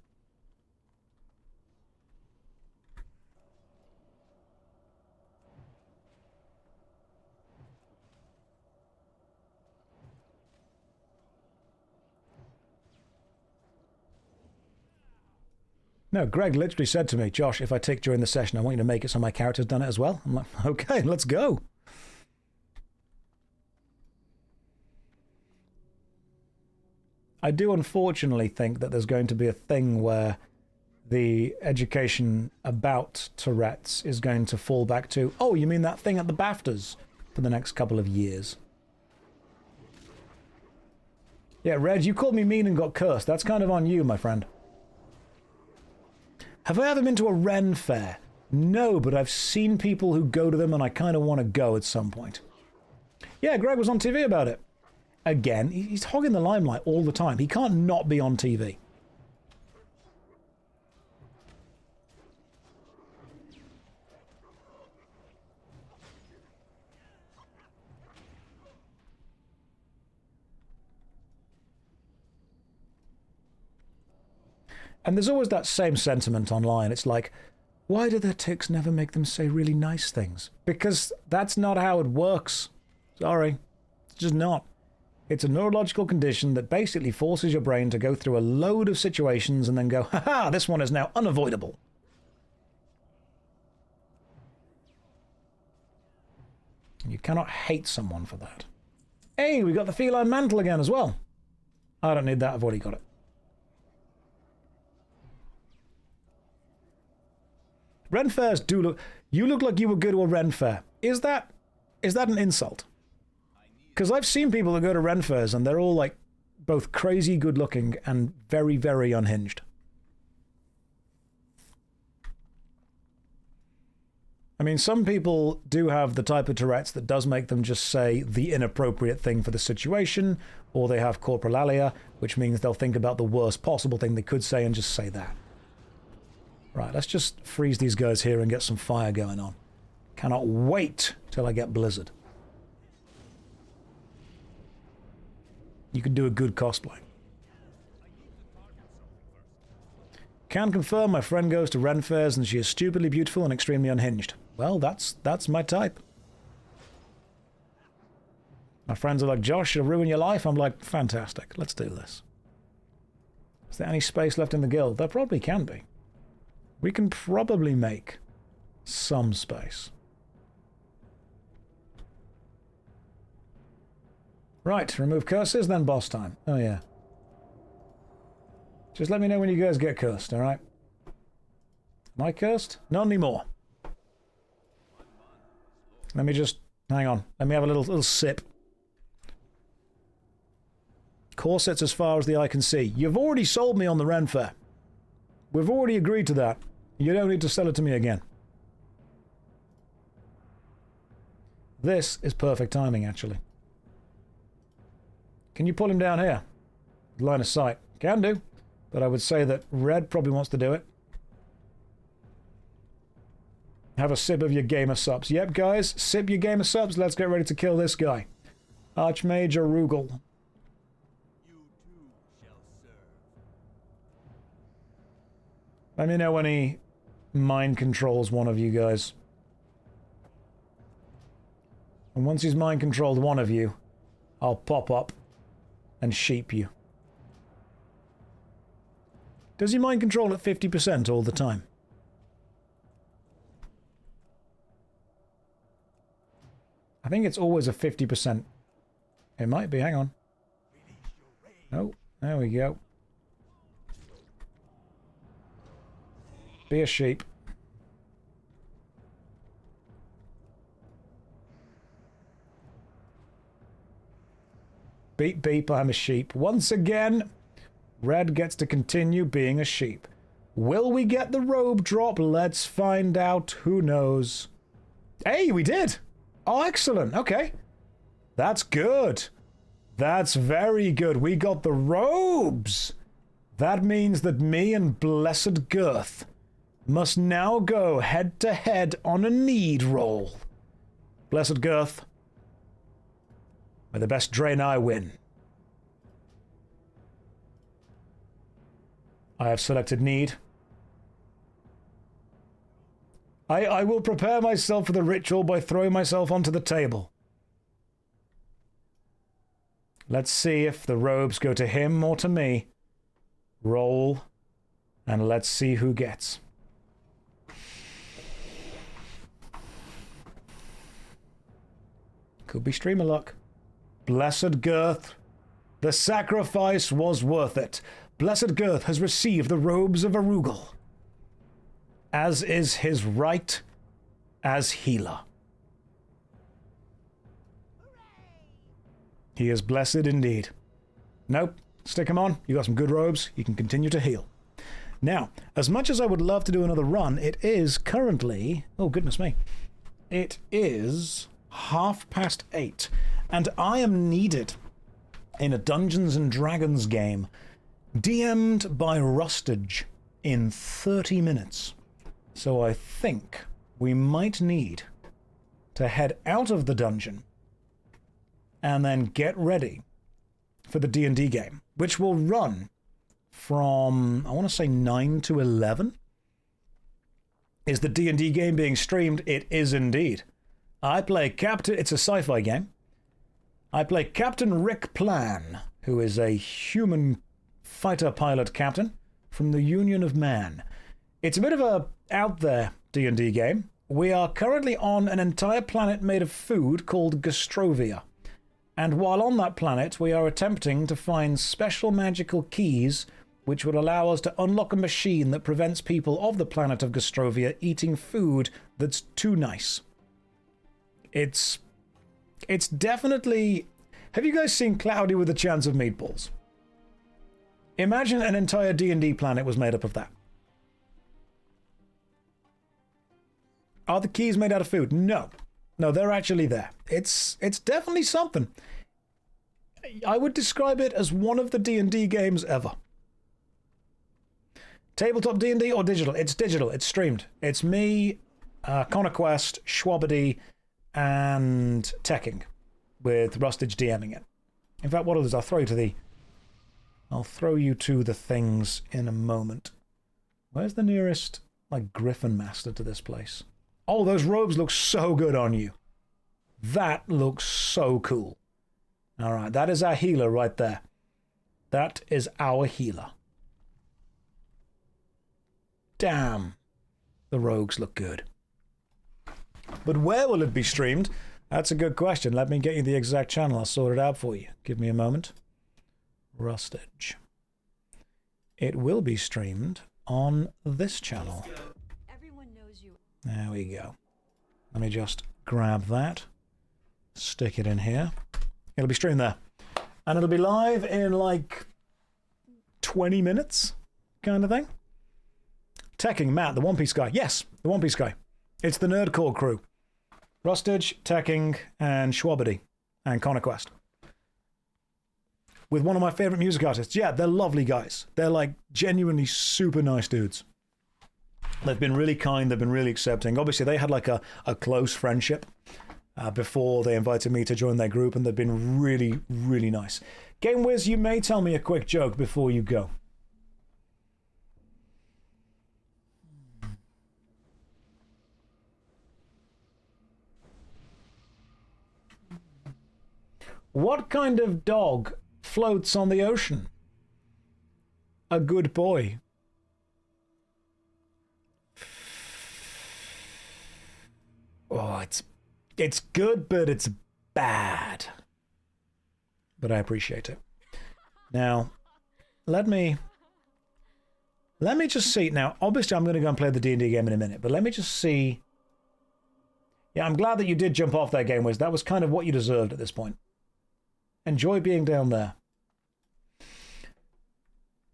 No, Greg literally said to me, Josh, if I tick during the session, I want you to make it so my character's done it as well. I'm like, okay, let's go. I do unfortunately think that there's going to be a thing where the education about Tourette's is going to fall back to, oh, you mean that thing at the BAFTAs for the next couple of years. Yeah, Reg, you called me mean and got cursed. That's kind of on you, my friend. Have I ever been to a Ren fair? No, but I've seen people who go to them and I kind of want to go at some point. Yeah, Greg was on TV about it. Again, he's hogging the limelight all the time. He can't not be on TV. And there's always that same sentiment online. It's like, why do their ticks never make them say really nice things? Because that's not how it works. Sorry. It's just not. It's a neurological condition that basically forces your brain to go through a load of situations and then go, haha, this one is now unavoidable. You cannot hate someone for that. Hey, we got the feline mantle again as well. I don't need that, I've already got it. Ren fairs do look... You look like you would go to a Ren fair. Is that an insult? Because I've seen people that go to Ren fairs and they're all like both crazy good looking and very, very unhinged. I mean, some people do have the type of Tourette's that does make them just say the inappropriate thing for the situation, or they have corporalia, which means they'll think about the worst possible thing they could say and just say that. Right, let's just freeze these guys here and get some fire going on. Cannot wait till I get Blizzard. You could do a good cosplay. Can confirm my friend goes to Ren fairs and she is stupidly beautiful and extremely unhinged. Well, that's my type. My friends are like, Josh, you'll ruin your life. I'm like, fantastic, let's do this. Is there any space left in the guild? There probably can be. We can probably make some space. Right, remove curses, then boss time. Oh yeah. Just let me know when you guys get cursed, alright? Am I cursed? Not anymore. Let me just... hang on. Let me have a little sip. Corsets as far as the eye can see. You've already sold me on the Ren Fair. We've already agreed to that. You don't need to sell it to me again. This is perfect timing, actually. Can you pull him down here? Line of sight. Can do. But I would say that Red probably wants to do it. Have a sip of your gamer subs. Yep, guys. Sip your gamer subs. Let's get ready to kill this guy. Archmage Arugal. Let me know when he mind controls one of you guys. And once he's mind controlled one of you, I'll pop up and sheep you. Does he mind control at 50% all the time? I think it's always a 50% It might be. Hang on. Oh, there we go. Be a sheep. Beep, beep, I'm a sheep. Once again, Red gets to continue being a sheep. Will we get the robe drop? Let's find out. Who knows? Hey, we did! Oh, excellent. Okay. That's good. That's very good. We got the robes. That means that me and Blessed Girth must now go head-to-head on a need roll. Blessed Girth, may the best Draenei win. I have selected need. I will prepare myself for the ritual by throwing myself onto the table. Let's see if the robes go to him or to me. Roll, and let's see who gets. Could be streamer luck. Blessed Girth, the sacrifice was worth it. Blessed Girth has received the robes of Arugal, as is his right as healer. He is blessed indeed. Nope, stick him on. You got some good robes. You can continue to heal. Now, as much as I would love to do another run, it is currently... Oh, goodness me. It is 8:30, and I am needed in a Dungeons & Dragons game DM'd by Rustage in 30 minutes. So I think we might need to head out of the dungeon and then get ready for the D&D game, which will run from, I want to say 9 to 11. Is the D&D game being streamed? It is indeed. I play Captain... It's a sci-fi game. I play Captain Rick Plan, who is a human fighter pilot captain from the Union of Man. It's a bit of a out there D&D game. We are currently on an entire planet made of food called Gastrovia. And while on that planet, we are attempting to find special magical keys which would allow us to unlock a machine that prevents people of the planet of Gastrovia eating food that's too nice. It's definitely... Have you guys seen Cloudy with a Chance of Meatballs? Imagine an entire D&D planet was made up of that. Are the keys made out of food? No. No, they're actually there. It's definitely something. I would describe it as one of the D&D games ever. Tabletop D&D or digital? It's digital. It's streamed. It's me, Conquest, Schwabady, and Teching, with Rustage DMing it. In fact, what others? I'll throw you to the things in a moment. Where's the nearest, like, Griffin Master to this place? Oh, those robes look so good on you. That looks so cool. All right, that is our healer right there. That is our healer. Damn, the rogues look good. But where will it be streamed? That's a good question. Let me get you the exact channel. I'll sort it out for you. Give me a moment. Rustage. It will be streamed on this channel. Everyone knows you. There we go. Let me just grab that. Stick it in here. It'll be streamed there. And it'll be live in like 20 minutes, kind of thing. Teching, Matt, the One Piece guy. Yes, the One Piece guy. It's the Nerdcore crew. Rustage, Teching, and Schwabady, and Conquest. With one of my favorite music artists. Yeah, they're lovely guys. They're like genuinely super nice dudes. They've been really kind. They've been really accepting. Obviously, they had like a close friendship before they invited me to join their group, and they've been really, really nice. Game Wiz, you may tell me a quick joke before you go. What kind of dog floats on the ocean? A good boy. Oh, it's good, but it's bad. but I appreciate it. Now, let me just see. Now, obviously, I'm going to go and play the D&D game in a minute, but let me just see. Yeah, I'm glad that you did jump off that game, Wiz. That was kind of what you deserved at this point. Enjoy being down there.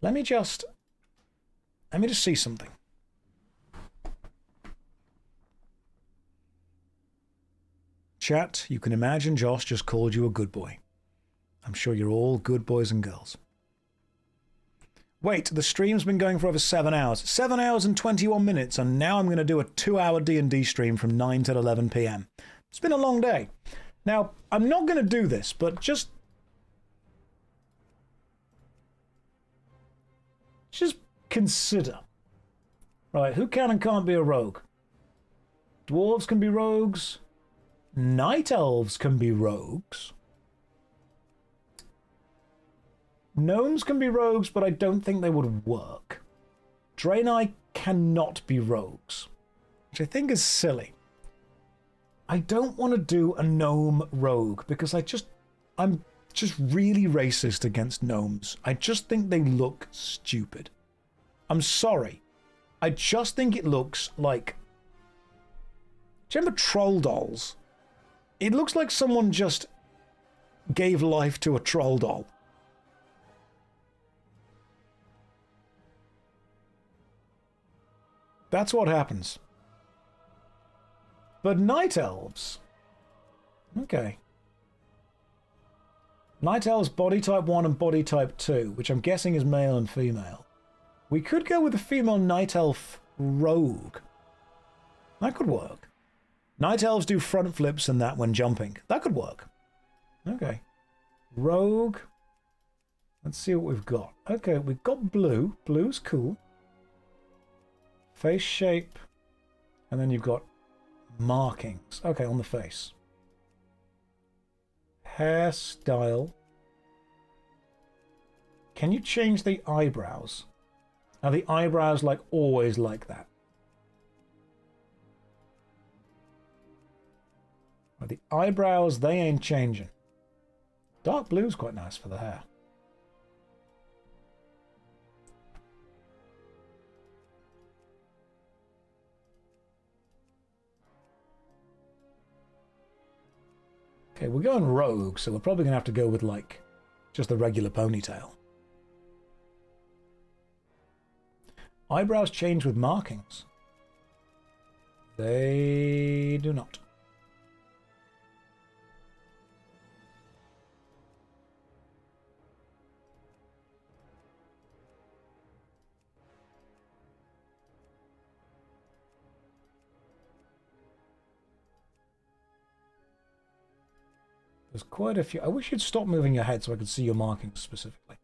Let me just see something. Chat, you can imagine Josh just called you a good boy. I'm sure you're all good boys and girls. Wait, the stream's been going for over 7 hours. 7 hours and 21 minutes, and now I'm going to do a 2-hour D&D stream from 9 till 11 p.m. It's been a long day. Now, I'm not going to do this, but just consider. Right, who can and can't be a rogue? Dwarves can be rogues. Night elves can be rogues. Gnomes can be rogues, but I don't think they would work. Draenei cannot be rogues, which I think is silly. I don't want to do a gnome rogue because I'm just really racist against gnomes. I just think they look stupid. I'm sorry. I just think it looks like... Do you remember troll dolls? It looks like someone just gave life to a troll doll. That's what happens. But night elves... Okay. Night elves body type 1 and body type 2, which I'm guessing is male and female. We could go with a female night elf rogue. That could work. Night elves do front flips and that when jumping. That could work. Okay. Rogue. Let's see what we've got. Okay, we've got blue. Blue's cool. Face shape. And then you've got markings. Okay, on the face. Hairstyle. Can you change the eyebrows? Are the eyebrows like always like that? Well, the eyebrows, they ain't changing. Dark blue's quite nice for the hair. Okay, we're going rogue, so we're probably going to have to go with, like, just the regular ponytail. Eyebrows change with markings. They do not. There's quite a few. I wish you'd stop moving your head so I could see your markings specifically.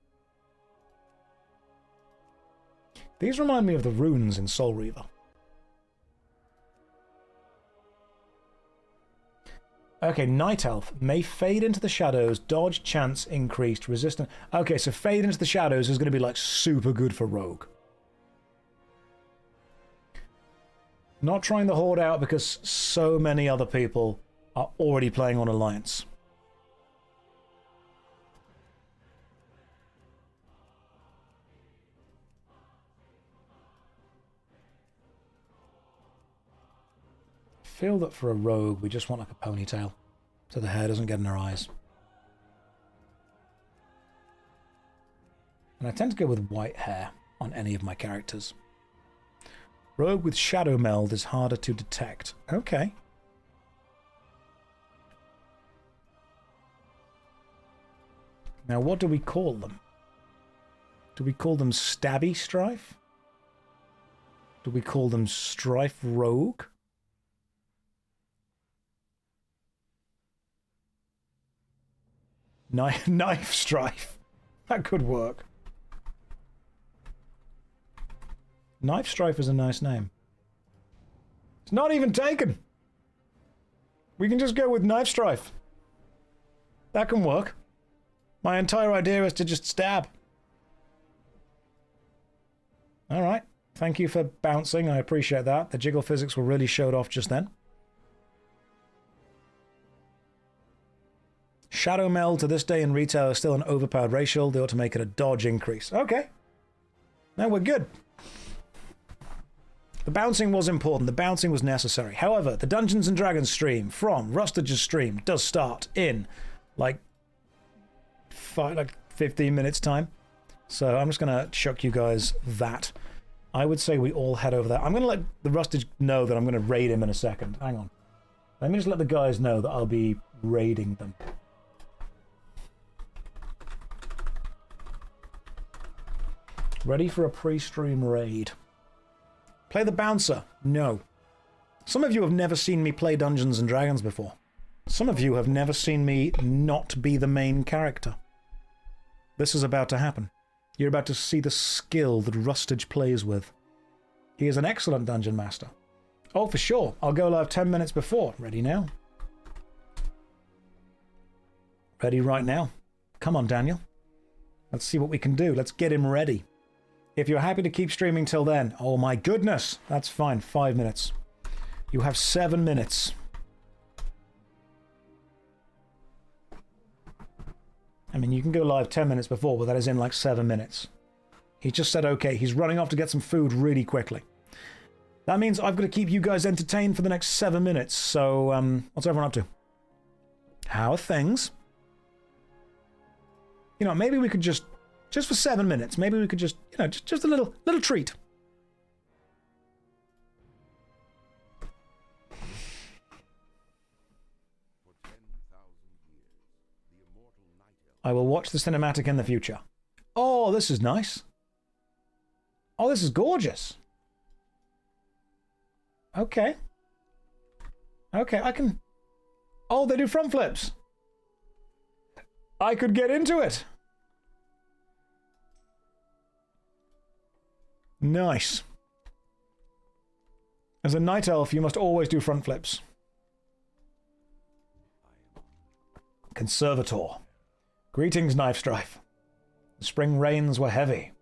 These remind me of the runes in Soul Reaver. Okay, Night Elf may fade into the shadows, dodge, chance, increased, resistance. Okay, so fade into the shadows is going to be like super good for Rogue. Not trying the Horde out because so many other people are already playing on Alliance. I feel that for a rogue we just want like a ponytail so the hair doesn't get in her eyes. And I tend to go with white hair on any of my characters. Rogue with shadow meld is harder to detect. Okay. Now what do we call them? Do we call them Stabby Strife? Do we call them Strife Rogue? Knife Strife. That could work. Knife Strife is a nice name. It's not even taken. We can just go with Knife Strife. That can work. My entire idea is to just stab. Alright. Thank you for bouncing. I appreciate that. The jiggle physics were really showed off just then. Shadow Meld to this day in retail is still an overpowered racial. They ought to make it a dodge increase. Okay. Now we're good. The bouncing was important. The bouncing was necessary. However, the Dungeons & Dragons stream from Rustage's stream does start in like 15 minutes time. So I'm just going to chuck you guys that. I would say we all head over there. I'm going to let the Rustage know that I'm going to raid him in a second. Hang on. Let me just let the guys know that I'll be raiding them. Ready for a pre-stream raid. Play the bouncer? No. Some of you have never seen me play Dungeons & Dragons before. Some of you have never seen me not be the main character. This is about to happen. You're about to see the skill that Rustage plays with. He is an excellent dungeon master. Oh, for sure. I'll go live 10 minutes before. Ready now? Ready right now. Come on, Daniel. Let's see what we can do. Let's get him ready. If you're happy to keep streaming till then, oh my goodness, that's fine. 5 minutes. You have 7 minutes. I mean, you can go live 10 minutes before, but that is in like 7 minutes. He just said okay. He's running off to get some food really quickly. That means I've got to keep you guys entertained for the next 7 minutes. So, what's everyone up to? How are things? You know, maybe we could just for 7 minutes, maybe we could just, you know, just a little treat. I will watch the cinematic in the future. Oh, this is nice. Oh, this is gorgeous. Okay. Okay, I can... Oh, they do front flips. I could get into it. Nice. As a night elf, you must always do front flips. Conservator. Greetings, Knife Strife. The spring rains were heavy.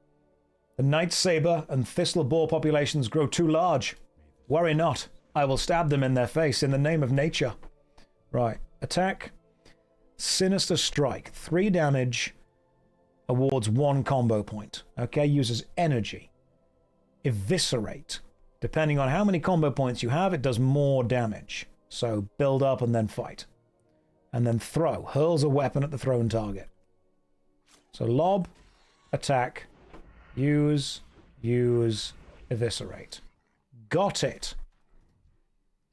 The night saber and thistle boar populations grow too large. Worry not. I will stab them in their face in the name of nature. Right. Attack. Sinister Strike. 3 damage. Awards 1 combo point. Okay, uses energy. Eviscerate. Depending on how many combo points you have, it does more damage. So build up and then fight. And then throw. Hurls a weapon at the thrown target. So lob, attack, use, eviscerate. Got it.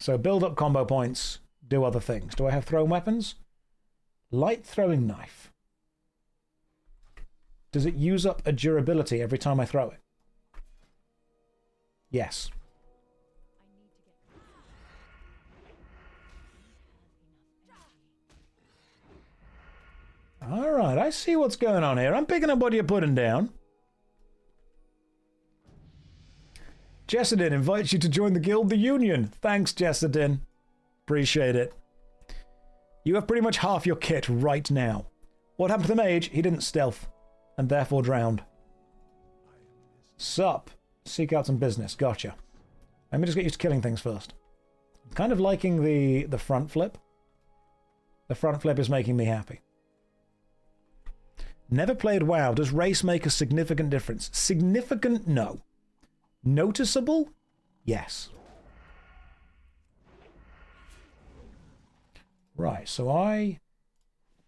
So build up combo points, do other things. Do I have thrown weapons? Light throwing knife. Does it use up a durability every time I throw it? Yes. Alright, I see what's going on here. I'm picking up what you're putting down. Jessadin invites you to join the guild, the Union. Thanks, Jessadin. Appreciate it. You have pretty much half your kit right now. What happened to the mage? He didn't stealth, and therefore drowned. Sup. Seek out some business. Gotcha. Let me just get used to killing things first. I'm kind of liking the front flip. The front flip is making me happy. Never played WoW. Does race make a significant difference? Significant? No. Noticeable? Yes. Right, so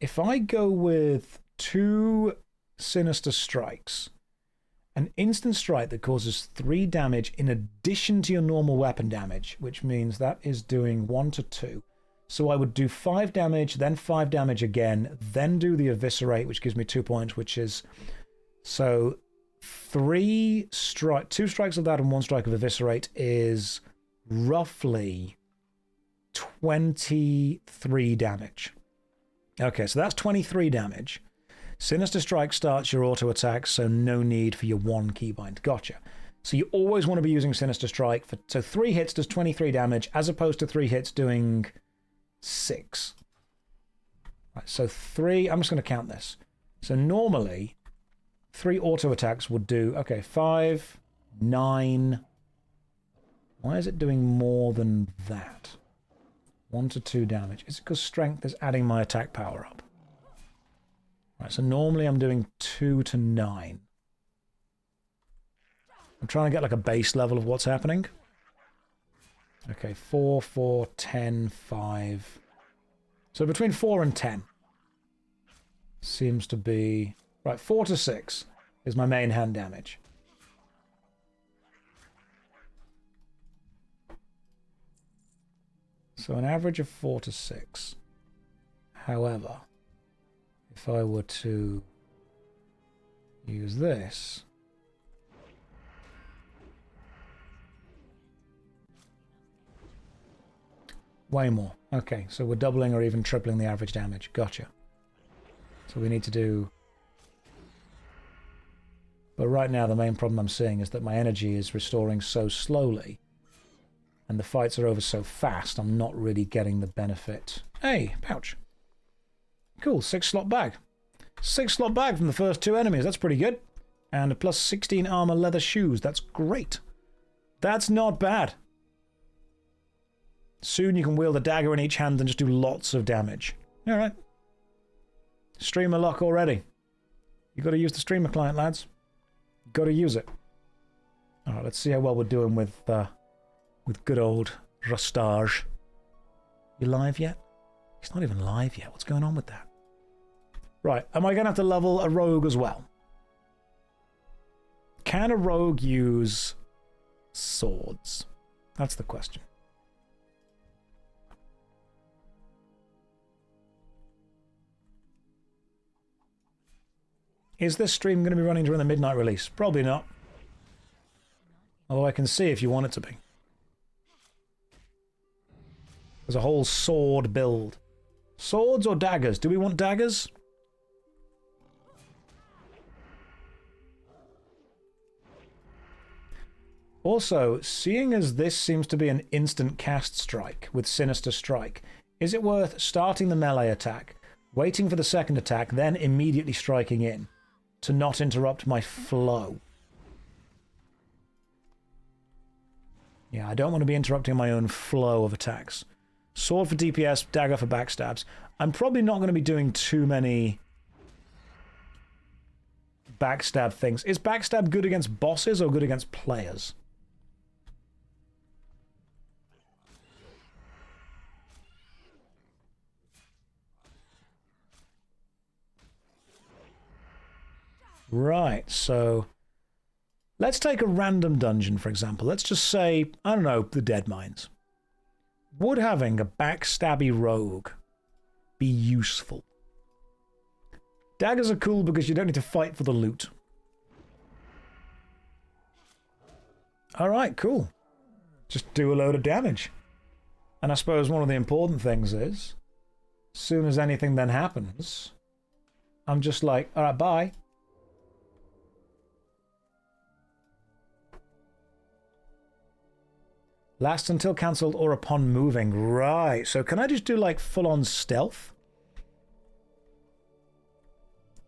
if I go with 2 Sinister Strikes, an instant strike that causes 3 damage in addition to your normal weapon damage, which means that is doing 1 to 2. So I would do 5 damage, then 5 damage again, then do the eviscerate, which gives me 2 points, which is... So 2 strikes of that and 1 strike of eviscerate is roughly 23 damage. Okay, so that's 23 damage. Sinister Strike starts your auto attack, so no need for your 1 keybind. Gotcha. So you always want to be using Sinister Strike. So 3 hits does 23 damage, as opposed to 3 hits doing 6. Right, so 3, I'm just going to count this. So normally, 3 auto attacks would do, okay, 5, 9. Why is it doing more than that? 1 to 2 damage. Is it because strength is adding my attack power up? Right, so normally I'm doing 2 to 9. I'm trying to get like a base level of what's happening. Okay, 4, 4, 10, 5. So between 4 and 10 seems to be... Right, 4 to 6 is my main hand damage. So an average of 4 to 6. However, if I were to use this... Way more. Okay, so we're doubling or even tripling the average damage. Gotcha. So we need to do... But right now the main problem I'm seeing is that my energy is restoring so slowly and the fights are over so fast, I'm not really getting the benefit. Hey, pouch. Cool, 6-slot bag. 6-slot bag from the first 2 enemies. That's pretty good. And a plus 16 armor leather shoes. That's great. That's not bad. Soon you can wield a dagger in each hand and just do lots of damage. Alright. Streamer luck already. You gotta use the streamer client, lads. Gotta use it. Alright, let's see how well we're doing with good old Rustage. You live yet? He's not even live yet. What's going on with that? Right, am I gonna have to level a rogue as well? Can a rogue use swords? That's the question. Is this stream going to be running during the midnight release? Probably not. Although I can see if you want it to be. There's a whole sword build. Swords or daggers? Do we want daggers? Also, seeing as this seems to be an instant cast strike with Sinister Strike, is it worth starting the melee attack, waiting for the second attack, then immediately striking in? To not interrupt my flow. Yeah, I don't want to be interrupting my own flow of attacks. Sword for DPS, dagger for backstabs. I'm probably not going to be doing too many backstab things. Is backstab good against bosses or good against players? Right, so let's take a random dungeon, for example. Let's just say, I don't know, the Dead Mines. Would having a backstabby rogue be useful? Daggers are cool because you don't need to fight for the loot. Alright, cool. Just do a load of damage. And I suppose one of the important things is, as soon as anything then happens, I'm just like, alright, bye. Last until cancelled or upon moving. Right, so can I just do like full-on stealth?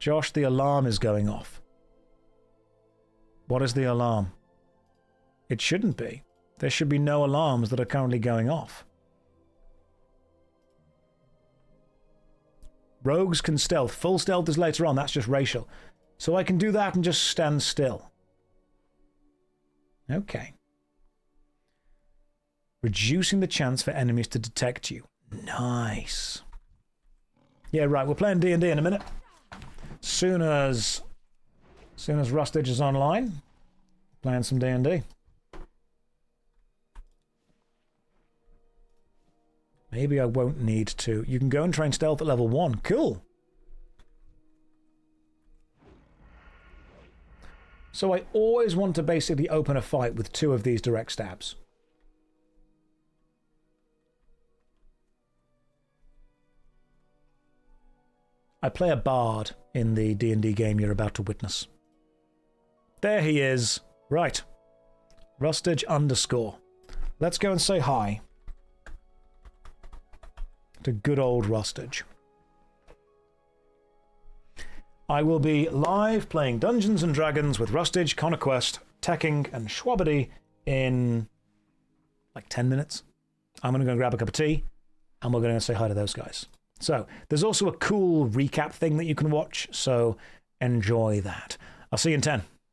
Josh, the alarm is going off. What is the alarm? It shouldn't be. There should be no alarms that are currently going off. Rogues can stealth. Full stealth is later on. That's just racial. So I can do that and just stand still. Okay. Reducing the chance for enemies to detect you. Nice. Yeah, right. We're playing D&D in a minute. Soon as Rustage is online, playing some D&D. Maybe I won't need to. You can go and train stealth at level 1. Cool. So I always want to basically open a fight with 2 of these direct stabs. I play a bard in the D&D game you're about to witness. There he is. Right. Rustage _. Let's go and say hi to good old Rustage. I will be live playing Dungeons and Dragons with Rustage, Conquest, Tekking, and Schwabbity in like 10 minutes. I'm going to go grab a cup of tea, and we're going to say hi to those guys. So there's also a cool recap thing that you can watch, so enjoy that. I'll see you in 10.